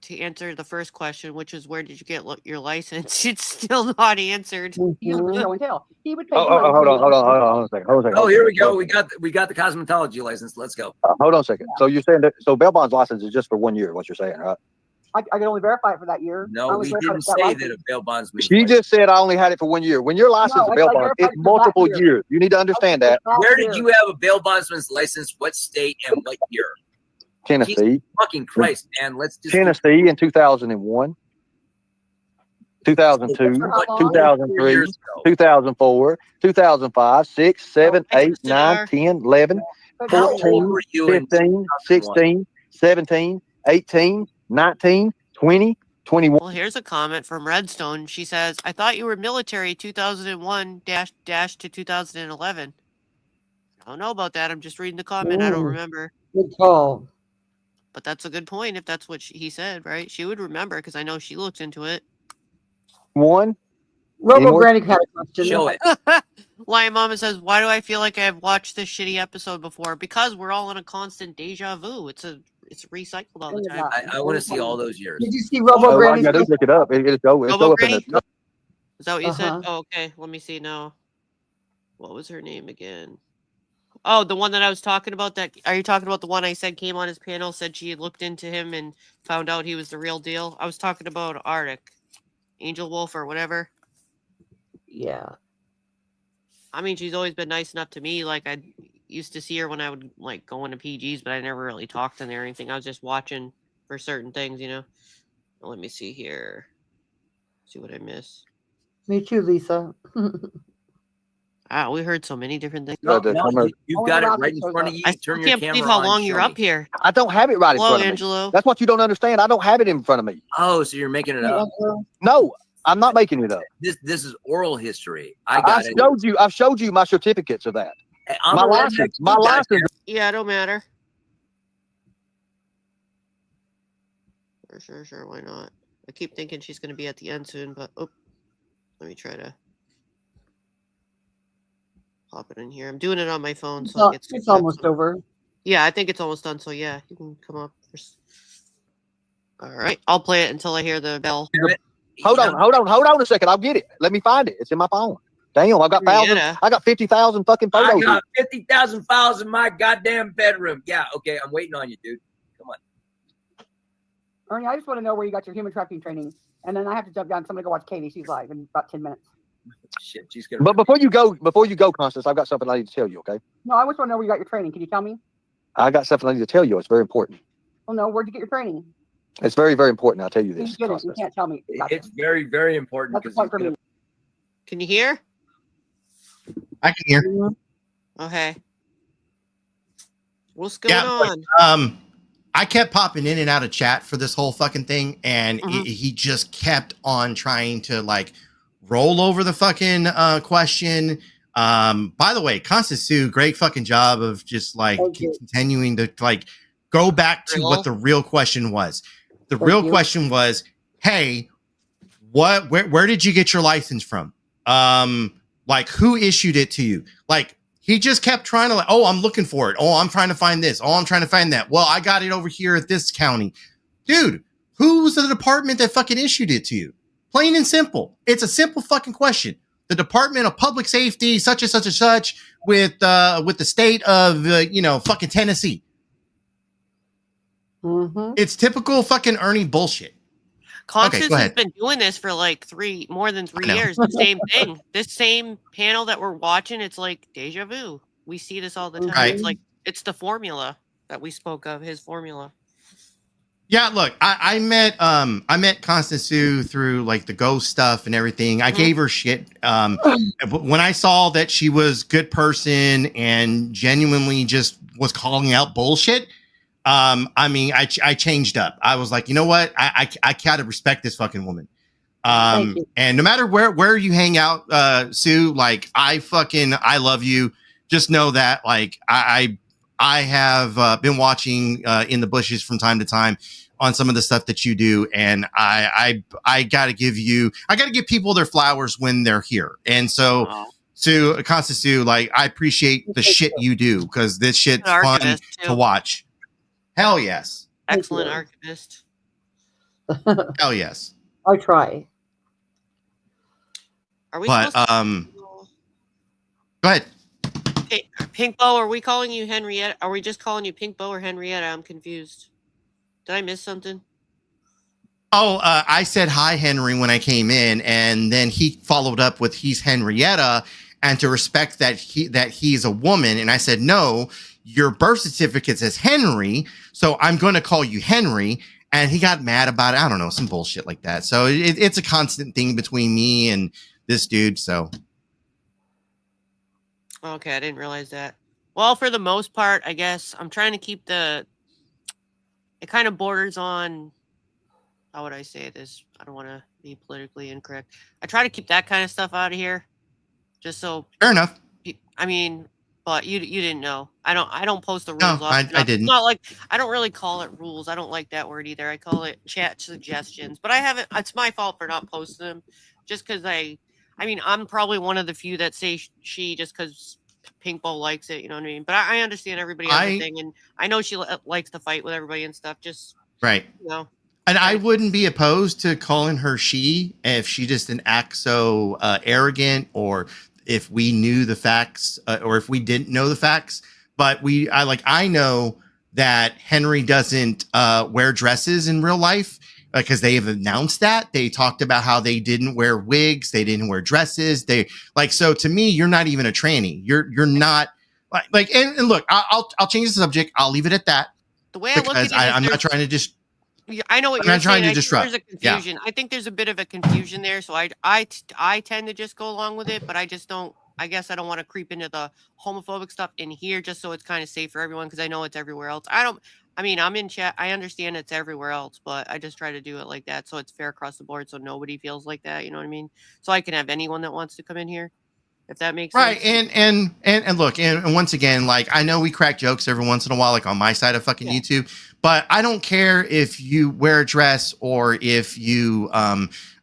to answer the first question, which is where did you get your license? It's still not answered. He would pay hold on a second. Oh, here we go. We got the cosmetology license. Let's go. Hold on a second. So you're saying that bail bonds license is just for 1 year? What you're saying, right? I can only verify it for that year. No, we didn't say that a bail bondsman. She just said I only had it for 1 year. When your license is bail bond, it's multiple years. You need to understand that. Where did you have a bail bondsman's license? What state and what year? Tennessee. Jesus fucking Christ, man. Let's just Tennessee in 2001, 2002, 2003, 2004, 2005, 6, 7, 8, 9, 10, 11, 14, 15, 16, 17, 18, 19, 20, 21. Well, here's a comment from Redstone. She says, I thought you were military 2001 dash to 2011. I don't know about that. I'm just reading the comment. I don't remember. Good call. But that's a good point if that's what he said, right? She would remember because I know she looked into it. One. Robo Granny had a question. Show it. Lion Mama says, why do I feel like I've watched this shitty episode before? Because we're all in a constant deja vu. It's recycled all the time. I want to see all those years. Did you see Robo Granny? I gotta look it up. It'll show Robo up in Granny? the. Is that what you said? Oh, okay. Let me see now. What was her name again? Oh, the one that I was talking about. Are you talking about the one I said came on his panel, said she had looked into him and found out he was the real deal? I was talking about Arctic, Angel Wolf or whatever. Yeah. I mean, she's always been nice enough to me. Like, I used to see her when I would, like, go into PGs, but I never really talked to her or anything. I was just watching for certain things, you know? Well, let me see here. See what I miss. Me too, Lisa. We heard so many different things. No, you've got it right in front of you. I Turn can't your believe camera how on, long show you're me. up here. I don't have it right in Hello, front of Angelo. me. That's what you don't understand. I don't have it in front of me. Oh, so you're making it up? No, I'm not making it up. This is oral history. I showed you. I've showed you my certificates of that. I'm My a redneck license. too, My goddamn. license. Yeah, it don't matter. Sure. Why not? I keep thinking she's going to be at the end soon, but let me try to pop it in here. I'm doing it on my phone, so It's almost over. Yeah, I think it's almost done. So yeah, you can come up. All right, I'll play it until I hear the bell. Hold on a second. I'll get it. Let me find it. It's in my phone. Damn, I've got thousands. I got 50,000 fucking photos. I got 50,000 files in my goddamn bedroom. Yeah, okay, I'm waiting on you, dude. Come on. Ernie, I just want to know where you got your human trafficking training, and then I have to jump down. So I'm gonna go watch Katie. She's live in about 10 minutes. Shit, she's gonna. But before you go, Constance, I've got something I need to tell you. Okay. No, I just want to know where you got your training. Can you tell me? I got something I need to tell you. It's very important. Well, no, where'd you get your training? It's very, very important. I'll tell you this. You can't tell me. Gotcha. It's very, very important. That's the point for me. Can you hear? I can hear. Okay. What's going on? I kept popping in and out of chat for this whole fucking thing, and he just kept on trying to like roll over the fucking question. By the way, Constance Sue, great fucking job of just like continuing to like go back to what the real question was. The real question was, hey, where did you get your license from? Like who issued it to you? Like he just kept trying to like, oh, I'm looking for it. Oh, I'm trying to find this. Oh, I'm trying to find that. Well, I got it over here at this county. Dude, who was the department that fucking issued it to you? Plain and simple. It's a simple fucking question. The Department of Public Safety, such and such and such, with the state of fucking Tennessee. It's typical fucking Ernie bullshit. Constance has been doing this for like more than 3 years. The same thing. This same panel that we're watching, it's like deja vu. We see this all the time. Right. It's like it's the formula that we spoke of, his formula. Yeah, look, I met Constance Sue through like the ghost stuff and everything. I gave her shit. When I saw that she was a good person and genuinely just was calling out bullshit, I changed up. I was like, you know what? I gotta respect this fucking woman. And no matter where you hang out, Sue, like I love you. Just know that like I have been watching in the bushes from time to time on some of the stuff that you do, and I gotta give people their flowers when they're here. And so, Sue, Constance Sue, like I appreciate the shit you do because this shit's fun to watch. Hell yes. Excellent archivist. Hell yes. I try. Are we? But go ahead. Hey, Pink Bow, are we calling you Henrietta? Are we just calling you Pink Bow or Henrietta? I'm confused. Did I miss something? Oh, I said hi, Henry, when I came in, and then he followed up with he's Henrietta, and to respect that he's a woman, and I said no, your birth certificate says Henry, so I'm going to call you Henry, and he got mad about it. I don't know, some bullshit like that. So it's a constant thing between me and this dude. So okay, I didn't realize that. Well, for the most part, I guess I'm trying to keep it kind of borders on how would I say this? I don't want to be politically incorrect. I try to keep that kind of stuff out of here, just so. Fair enough. I mean, but you didn't know. I don't post the No, rules often I enough. It's didn't. not like I don't really call it rules. I don't like that word either. I call it chat suggestions. But I haven't. It's my fault for not posting them, just because I mean, I'm probably one of the few that say she just because Pink Bow likes it. You know what I mean? But I understand everybody has a thing, and I know she likes to fight with everybody and stuff. Just Right. you know. And I wouldn't be opposed to calling her she if she just didn't act so arrogant, or if we knew the facts, or if we didn't know the facts. But I know that Henry doesn't wear dresses in real life, because they have announced that. They talked about how they didn't wear wigs, they didn't wear dresses. So to me, you're not even a tranny. You're not and look, I'll change the subject. I'll leave it at that. The way I look at it, I'm not trying to just. I know what I'm you're not trying saying. to disrupt. There's a confusion. I think there's a bit of a confusion there. So I tend to just go along with it, but I just don't. I guess I don't want to creep into the homophobic stuff in here, just so it's kind of safe for everyone, because I know it's everywhere else. I mean, I'm in chat. I understand it's everywhere else, but I just try to do it like that so it's fair across the board, so nobody feels like that. You know what I mean? So I can have anyone that wants to come in here, if that makes Right. sense. And look, and once again, like, I know we crack jokes every once in a while, like on my side of fucking YouTube, but I don't care if you wear a dress or if you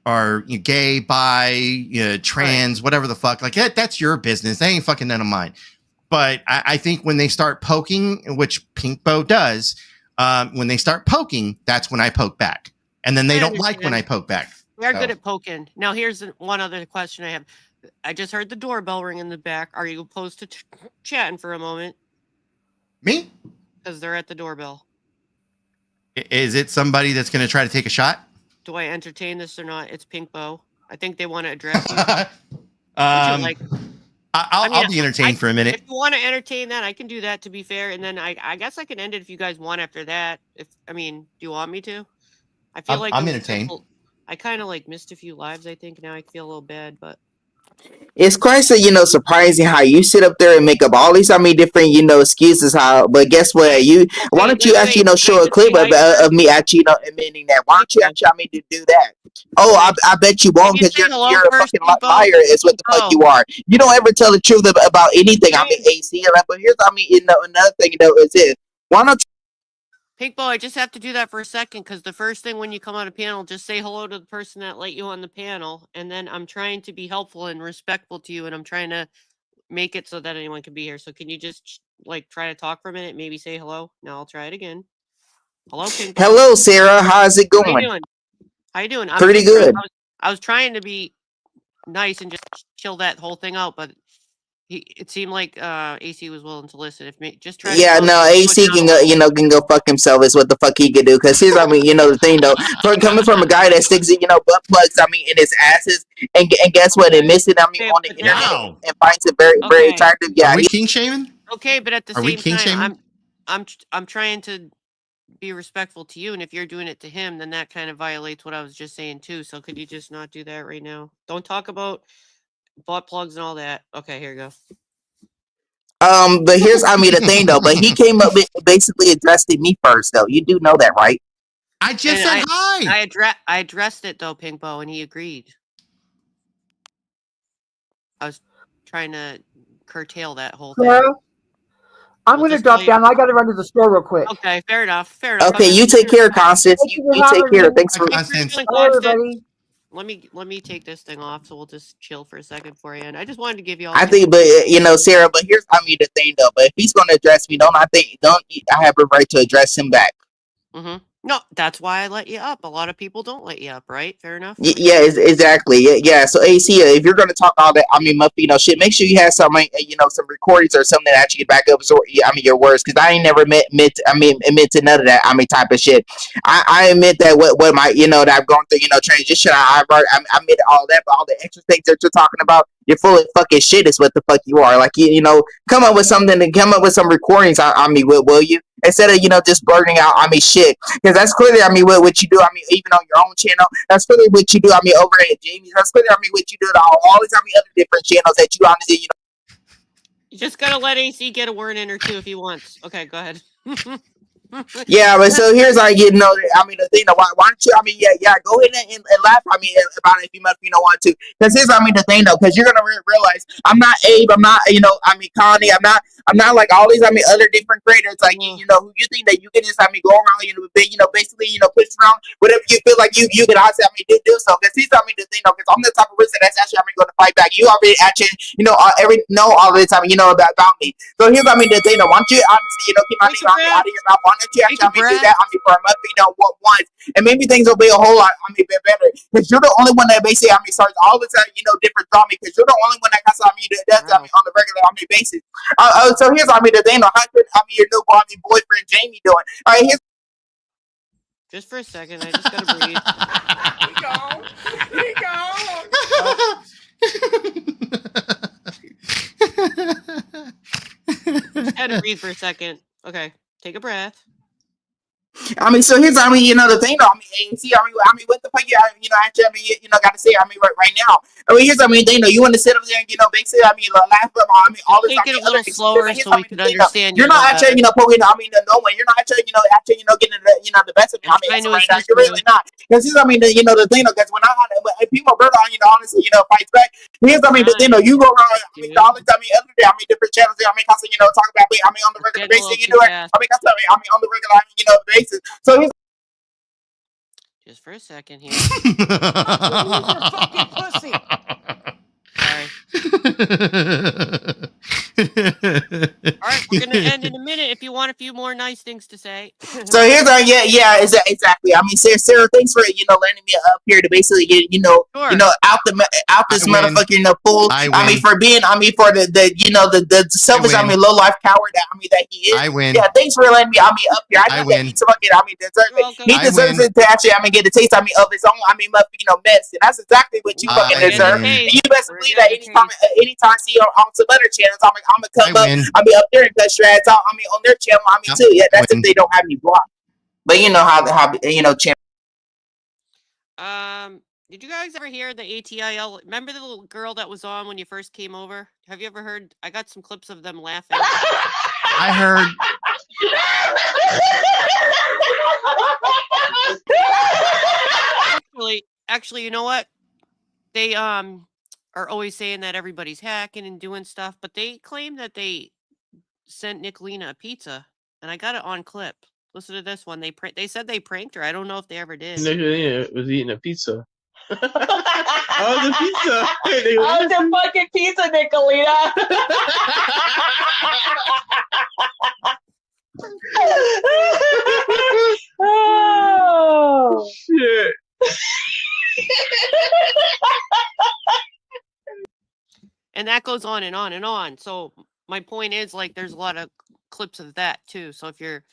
are gay, bi, trans, whatever the fuck. Like, that's your business. That ain't fucking none of mine. But I think when they start poking, which Pink Bow does, when they start poking, that's when I poke back. And then they don't like when I poke back. We are good at poking. Now, here's one other question I have. I just heard the doorbell ring in the back. Are you opposed to chatting for a moment? Me? Because they're at the doorbell. Is it somebody that's going to try to take a shot? Do I entertain this or not? It's Pink Bow. I think they want to address you. I'll be entertained for a minute. If you want to entertain that, I can do that, to be fair. And then I guess I can end it if you guys want after that. Do you want me to? I feel like I'm entertained. I kind of missed a few lives, I think. Now I feel a little bad, but. It's quite so, surprising how you sit up there and make up all these, different, excuses. But guess what? Why don't you actually, show a clip of me actually, admitting that? Why don't you actually, do that? Oh, I bet you won't, because you're a fucking liar, is what the fuck you are. You don't ever tell the truth about anything. AC, but here's, another thing, is this. Why don't Pink Bow, I just have to do that for a second, because the first thing when you come on a panel, just say hello to the person that let you on the panel. And then I'm trying to be helpful and respectful to you, and I'm trying to make it so that anyone can be here. So can you just try to talk for a minute, maybe say hello? Now I'll try it again. Hello, Pink Bow. Hello, Sarah. How's it going? How you doing? Pretty good. I was trying to be nice and just chill that whole thing out, but it seemed like AC was willing to listen. Just try. Yeah, no, AC can go, can go fuck himself. Is what the fuck he could do. Because here's, the thing though, coming from a guy that sticks, butt plugs, in his asses, and guess what? And miss it, on the internet, and finds it very, very attractive. Yeah, are we king shaming? Okay, but at the same time, I'm trying to be respectful to you, and if you're doing it to him, then that kind of violates what I was just saying too. So could you just not do that right now? Don't talk about butt plugs and all that. Okay, here you go. But here's, the thing though. But he came up with basically addressed me first, though. You do know that, right? I just said hi. I addressed it though, Pink Bow, and he agreed. I was trying to curtail that whole thing. Sarah, I'm going to drop down. I got to run to the store real quick. Okay, fair enough. Okay, you take care, Constance. You take care. Thanks for Constance. Hello, everybody. Let me take this thing off, so we'll just chill for a second for you. And I just wanted to give you all. I think, but Sarah. But here's, the thing though. But if he's going to address me, I have a right to address him back. Mm-hmm. No, that's why I let you up. A lot of people don't let you up, right? Fair enough. Yeah, exactly. Yeah. So AC, if you're going to talk all that, shit, make sure you have some, some recordings or something that actually back up, your words, because I ain't never admit to none of that, type of shit. I admit that what my, that I've gone through, transition, I admit all that, but all the extra things that you're talking about, you're full of fucking shit is what the fuck you are. Like, come up with something, and come up with some recordings on me, will you? Instead of, just blurting out, shit. Because that's clearly, what you do, even on your own channel. That's clearly what you do, over at Jamie's. That's clearly, what you do to all these, other different channels that you, honestly, You just gotta let AC get a word in or two if he wants. Okay, go ahead. Yeah, but so here's how you know. I mean, the thing. Why don't you? I mean, go ahead and laugh. I mean, about it if you don't want to. Because here's, I mean, the thing though. Because you're gonna realize I'm not Abe. I'm not, I mean, Connie. I'm not like all these, I mean, other different creators. Like who you think that you can just, I mean, go around, basically, push around whatever you feel like you can honestly, I mean, do so. Because he's, I mean, the thing though. Because I'm the type of person that's actually, I mean, going to fight back. You already actually, know all the time, about me. So here's, I mean, the thing though. Why don't you honestly, keep my name, I mean, out of your mouth? Why don't you actually, I mean, do that? I mean, for a month, once, and maybe things will be a whole lot, I mean, better. Because you're the only one that basically, I mean, starts all the time, different drama. Because you're the only one that has, I mean, does, I mean, on the regular, I mean, basis. So here's, I mean, the thing. How could, I mean, your new, I mean, boyfriend Jamie doing? All right, here's. Just for a second, I just gotta breathe. Just gotta breathe for a second. Okay, take a breath. I mean, so here's, I mean, the thing though. I mean, see, I mean, what the fuck, actually, I mean, got to say, I mean, right now. I mean, here's, I mean, you want to sit up there and, basically, I mean, laugh about, I mean, all this. Take it a little slower so we can understand. You're not actually, poking, I mean, no one. You're not actually, getting the best of me. I mean, right now, you're really not. Because here's, I mean, the thing though, because when people, brother, honestly, fights back. Here's, I mean, the thing though, you go around, I mean, all the time, other day, I mean, different channels, I mean, constantly, talk about me, I mean, on the regular basis, I mean, constantly, I mean, on the regular, basis. So here's. Just for a second here. Fucking pussy. Sorry. All right, we're gonna end in a minute. If you want a few more nice things to say. So here's our exactly. I mean, Sarah, thanks for letting me up here to basically get out this motherfucker pool. I mean, for being for the selfish low life coward that he is. I win. Yeah, thanks for letting me up here. I know that he deserves it. He deserves it to actually get a taste of his own mess, and that's exactly what you fucking deserve. And you best believe that anytime I see you on some other channels, I'm gonna come up. I mean, up there and cut your ass out. I mean, on their channel. I mean, too. Yeah, that's if they don't have me blocked. But you know how channel. Did you guys ever hear the ATIL? Remember the little girl that was on when you first came over? Have you ever heard? I got some clips of them laughing. I heard. Actually, you know what? They are always saying that everybody's hacking and doing stuff, but they claim that they sent Nicolina a pizza, and I got it on clip. Listen to this one. They said they pranked her. I don't know if they ever did. Nicolina was eating a pizza. Oh, the pizza. Oh, the fucking pizza, Nicolina. Oh shit. And that goes on and on and on. So my point is, like, there's a lot of clips of that too. So if you're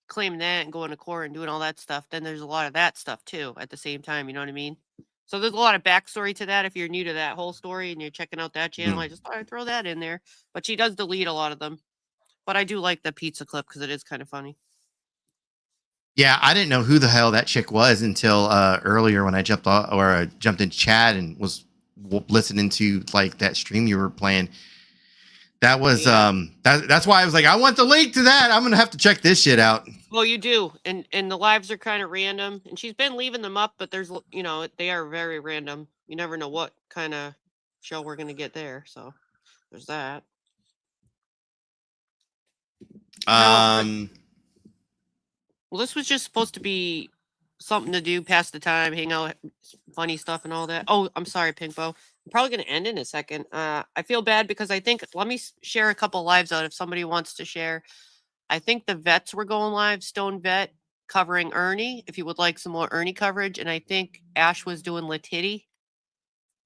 claiming that and going to court and doing all that stuff, then there's a lot of that stuff too at the same time. You know what I mean? So there's a lot of backstory to that. If you're new to that whole story and you're checking out that channel, I just thought I'd throw that in there. But she does delete a lot of them. But I do like the pizza clip because it is kind of funny. Yeah, I didn't know who the hell that chick was until earlier when I jumped into chat and was listening to like that stream you were playing. That was that's why I was like, I want the link to that. I'm gonna have to check this shit out. Well, you do, and the lives are kind of random, and she's been leaving them up, but there's they are very random. You never know what kind of show we're gonna get there. So there's that. Well, this was just supposed to be something to do, pass the time, hang out, funny stuff and all that. Oh, I'm sorry, Pinkbo. I'm probably going to end in a second. I feel bad because I think, let me share a couple lives out if somebody wants to share. I think the vets were going live, Stone Vet covering Ernie, if you would like some more Ernie coverage. And I think Ash was doing Latitty.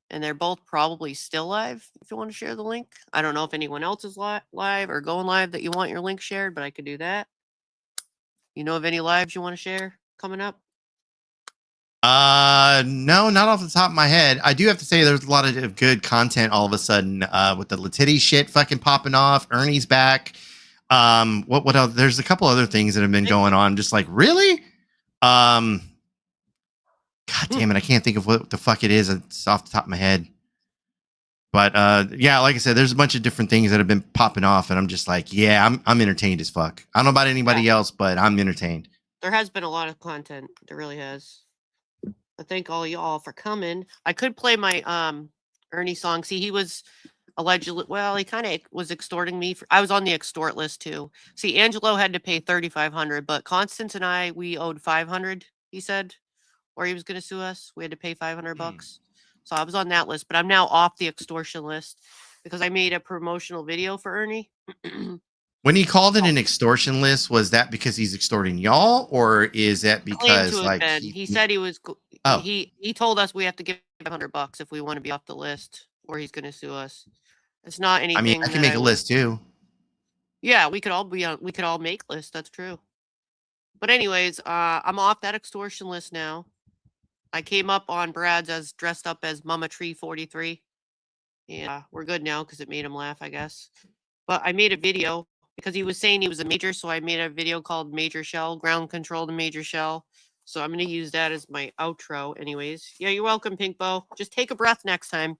And they're both probably still live if you want to share the link. I don't know if anyone else is live or going live that you want your link shared, but I could do that. You know of any lives you want to share coming up? No, not off the top of my head. I do have to say there's a lot of good content all of a sudden with the Latitty shit fucking popping off. Ernie's back. What else? There's a couple other things that have been going on. Just like, really? God damn it. I can't think of what the fuck it is. It's off the top of my head. But yeah, like I said, there's a bunch of different things that have been popping off, and I'm just like, yeah, I'm entertained as fuck. I don't know about anybody else, but I'm entertained. There has been a lot of content. There really has. I thank all y'all for coming. I could play my Ernie song. See, he was allegedly, well, he kind of was extorting me. I was on the extort list too. See, Angelo had to pay $3,500, but Constance and I, we owed $500. He said, or he was going to sue us. We had to pay $500. So I was on that list, but I'm now off the extortion list because I made a promotional video for Ernie. When he called it an extortion list, was that because he's extorting y'all, or is that Claimed because to have like been. He said he was. Oh. He told us we have to give $500 if we want to be off the list, or he's going to sue us. It's not anything. I mean, I can make a list too. Yeah, we could all be on. We could all make lists. That's true. But anyways, I'm off that extortion list now. I came up on Brad's as dressed up as Mama Tree 43. Yeah, we're good now because it made him laugh, I guess. But I made a video because he was saying he was a major, so I made a video called Major Shell, Ground Control to Major Shell. So I'm going to use that as my outro anyways. Yeah, you're welcome, Pink Bow. Just take a breath next time.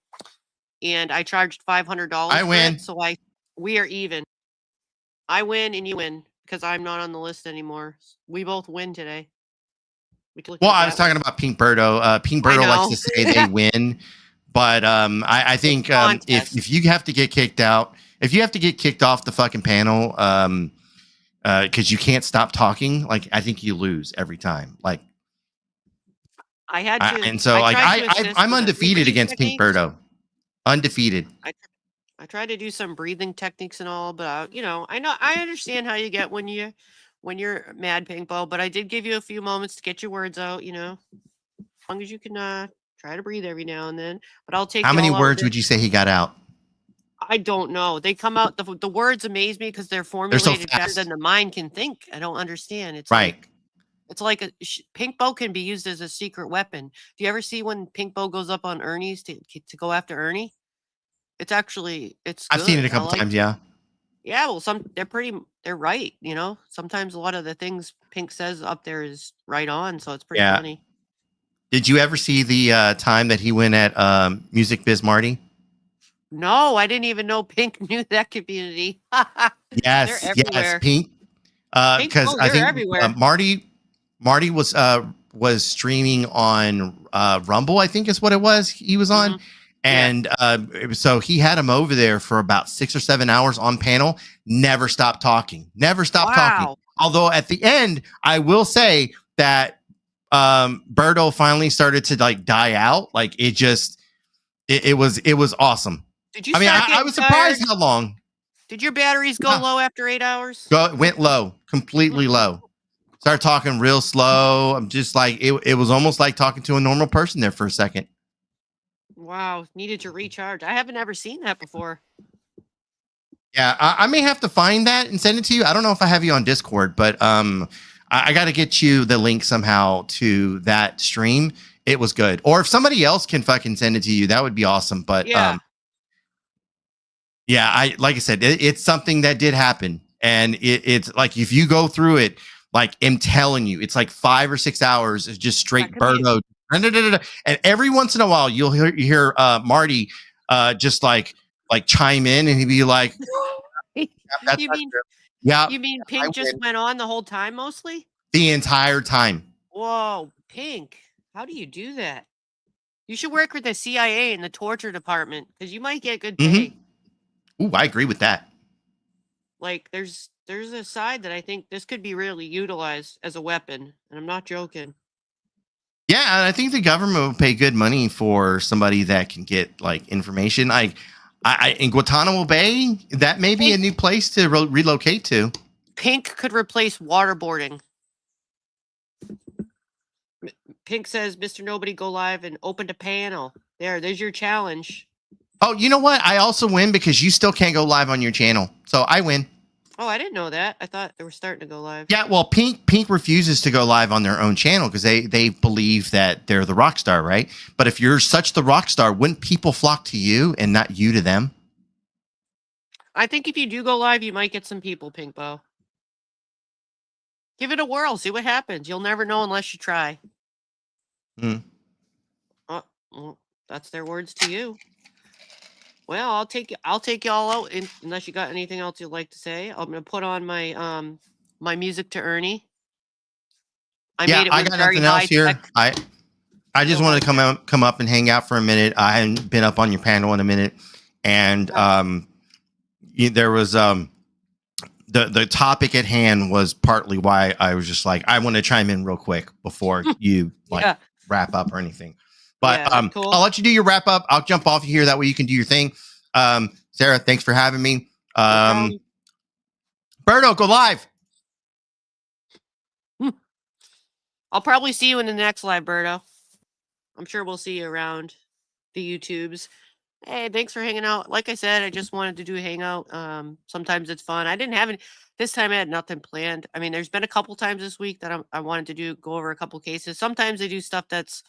And I charged $500 I for win. it, so we are even. I win and you win because I'm not on the list anymore. We both win today. Well, I was talking about Pink Birdo. Pink Birdo likes to say they win, but I think if you have to get kicked out, if you have to get kicked off the fucking panel, because you can't stop talking, like I think you lose every time. Like I had to, and so like I'm undefeated against Pink Birdo, undefeated. I tried to do some breathing techniques and all, but I understand how you get when you're mad, Pink Bow. But I did give you a few moments to get your words out. As long as you can try to breathe every now and then. But I'll take. How many words would you say he got out? I don't know. They come out. The words amaze me because they're formulated better than the mind can think. I don't understand. It's right. It's like a Pink Bow can be used as a secret weapon. Do you ever see when Pink Bow goes up on Ernie's to go after Ernie? It's actually I've seen it a couple times. Yeah. Yeah. Well, they're right. Sometimes a lot of the things Pink says up there is right on. So it's pretty funny. Did you ever see the time that he went at Music Biz Marty? No, I didn't even know Pink knew that community. Yes, Pink. Because I think Marty was streaming on Rumble, I think is what it was. He was on, and so he had him over there for about 6 or 7 hours on panel. Never stopped talking. Talking. Although at the end, I will say that Birdo finally started to like die out. Like it was awesome. Did you? I was surprised how long. Did your batteries go low after 8 hours? Went low, completely low. Started talking real slow. I'm just like it was almost like talking to a normal person there for a second. Wow, needed to recharge. I haven't ever seen that before. Yeah, I may have to find that and send it to you. I don't know if I have you on Discord, but I got to get you the link somehow to that stream. It was good. Or if somebody else can fucking send it to you, that would be awesome. But like I said, it's something that did happen, and it's like if you go through it, like I'm telling you, it's like 5 or 6 hours of just straight Birdo, and every once in a while you'll hear Marty just like chime in, and he'd be like, "You mean Pink just went on the whole time, mostly the entire time." Whoa, Pink, how do you do that? You should work with the CIA and the torture department because you might get good pay. Ooh, I agree with that. Like, there's a side that I think this could be really utilized as a weapon, and I'm not joking. Yeah, and I think the government will pay good money for somebody that can get like information. I in Guantanamo Bay, that may be a new place to relocate to. Pink could replace waterboarding. Pink says, "Mr. Nobody, go live and open the panel." There's your challenge. Oh, you know what? I also win because you still can't go live on your channel. So I win. Oh, I didn't know that. I thought they were starting to go live. Yeah, well, Pink refuses to go live on their own channel because they believe that they're the rock star, right? But if you're such the rock star, wouldn't people flock to you and not you to them? I think if you do go live, you might get some people, Pink Bow. Give it a whirl. See what happens. You'll never know unless you try. Well, that's their words to you. Well, I'll take y'all out unless you got anything else you'd like to say. I'm gonna put on my my music to Ernie. I Yeah, made it I with got very nothing high else here. tech. I just Go wanted to ahead. come up and hang out for a minute. I hadn't been up on your panel in a minute, and there was the topic at hand was partly why I was just like, I want to chime in real quick before you like Yeah. wrap up or anything. But Yeah, that's cool. I'll let you do your wrap up. I'll jump off here. That way you can do your thing. Sarah, thanks for having me. No problem. Berto, go live. I'll probably see you in the next live, Berto. I'm sure we'll see you around the YouTubes. Hey, thanks for hanging out. Like I said, I just wanted to do a hangout. Sometimes it's fun. I didn't have any this time. I had nothing planned. I mean, there's been a couple times this week that I wanted to go over a couple cases. Sometimes I do stuff that's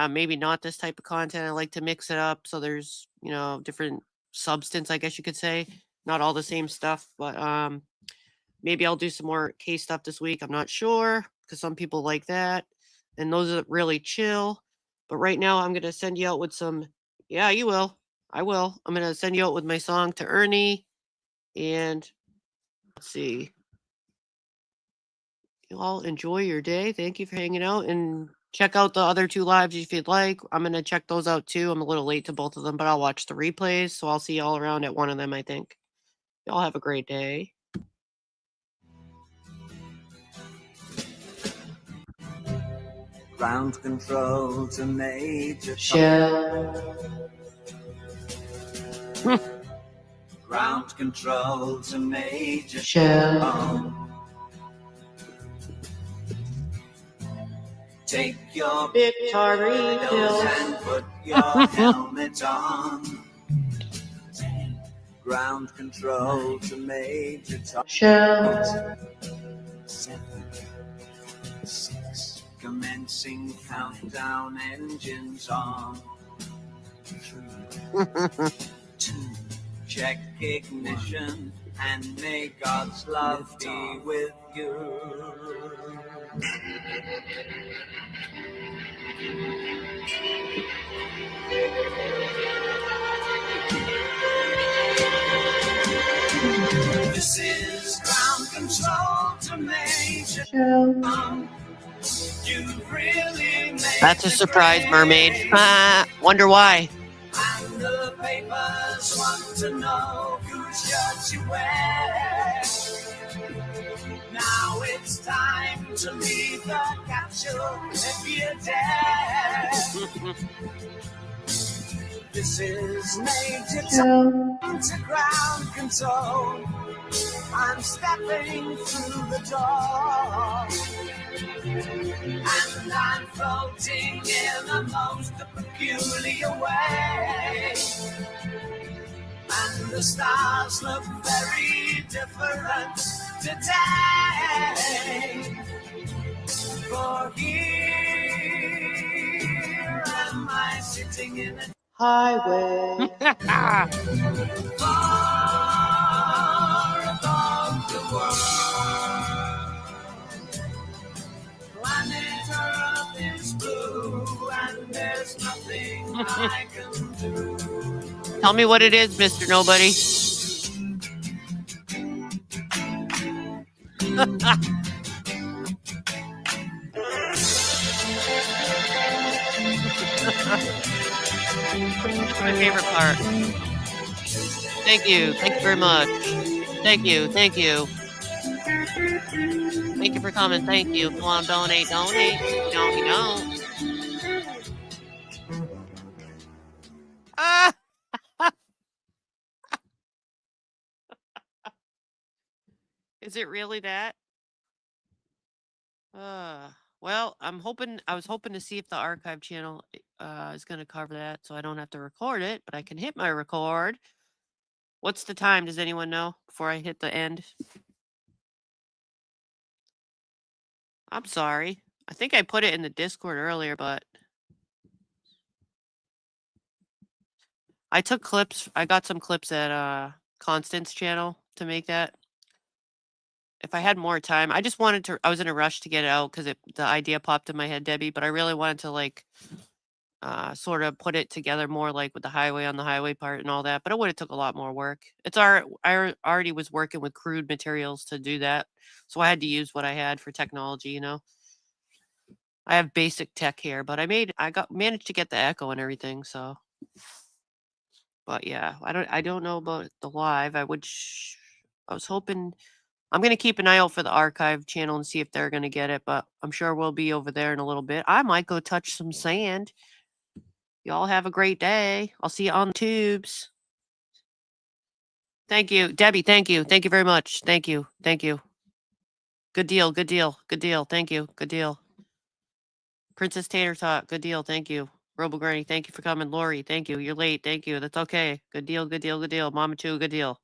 maybe not this type of content. I like to mix it up so there's different substance, I guess you could say. Not all the same stuff, but maybe I'll do some more case stuff this week. I'm not sure because some people like that, and those are really chill. But right now, I'm gonna send you out with some. Yeah, you will. I will. I'm gonna send you out with my song to Ernie, and let's see. You all enjoy your day. Thank you for hanging out, and check out the other two lives if you'd like. I'm gonna check those out too. I'm a little late to both of them, but I'll watch the replays. So I'll see y'all around at one of them, I think. Y'all have a great day. Ground control to Major Ground control to Major Take your Victory pills and put your helmet on. Ground control to Major Tom. 7, 6, commencing countdown, engines on. 3, 2, check ignition, and may God's love be with you. This is ground control to Major Tom. You really made That's a surprise, mermaid. Wonder why. And the papers want to know whose shirt you wear. Now it's time to leave the capsule if you dare. This is Major Tom to ground control. I'm stepping through the door, and I'm floating in a most peculiar way. And the stars look very different today. For here am I sitting in a highway. Far above the world. Planet Earth is blue, and there's nothing I can do. Tell me what it is, Mr. Nobody. My favorite part. Thank you. Thank you very much. Thank you. Thank you. Thank you for coming. Thank you. If you want to donate, donate. If you don't. Ah! Is it really that? Well, I was hoping to see if the archive channel is going to cover that so I don't have to record it, but I can hit my record. What's the time? Does anyone know before I hit the end? I'm sorry. I think I put it in the Discord earlier, but I took clips. I got some clips at Constance channel to make that. If I had more time, I just wanted to. I was in a rush to get it out because the idea popped in my head, Debbie. But I really wanted to sort of put it together more like with the highway on the highway part and all that, but it would have took a lot more work. I already was working with crude materials to do that, so I had to use what I had for technology, you know. I have basic tech here, but I managed to get the echo and everything, so. But yeah, I don't know about the live. I was hoping. I'm gonna keep an eye out for the archive channel and see if they're gonna get it, but I'm sure we'll be over there in a little bit. I might go touch some sand. Y'all have a great day. I'll see you on the tubes. Thank you, Debbie. Thank you. Thank you very much. Thank you. Thank you. Good deal. Good deal. Good deal. Thank you. Good deal. Princess Tater Tot. Good deal. Thank you. Robo Granny. Thank you for coming. Lori. Thank you. You're late. Thank you. That's okay. Good deal. Good deal. Good deal. Mama too. Good deal.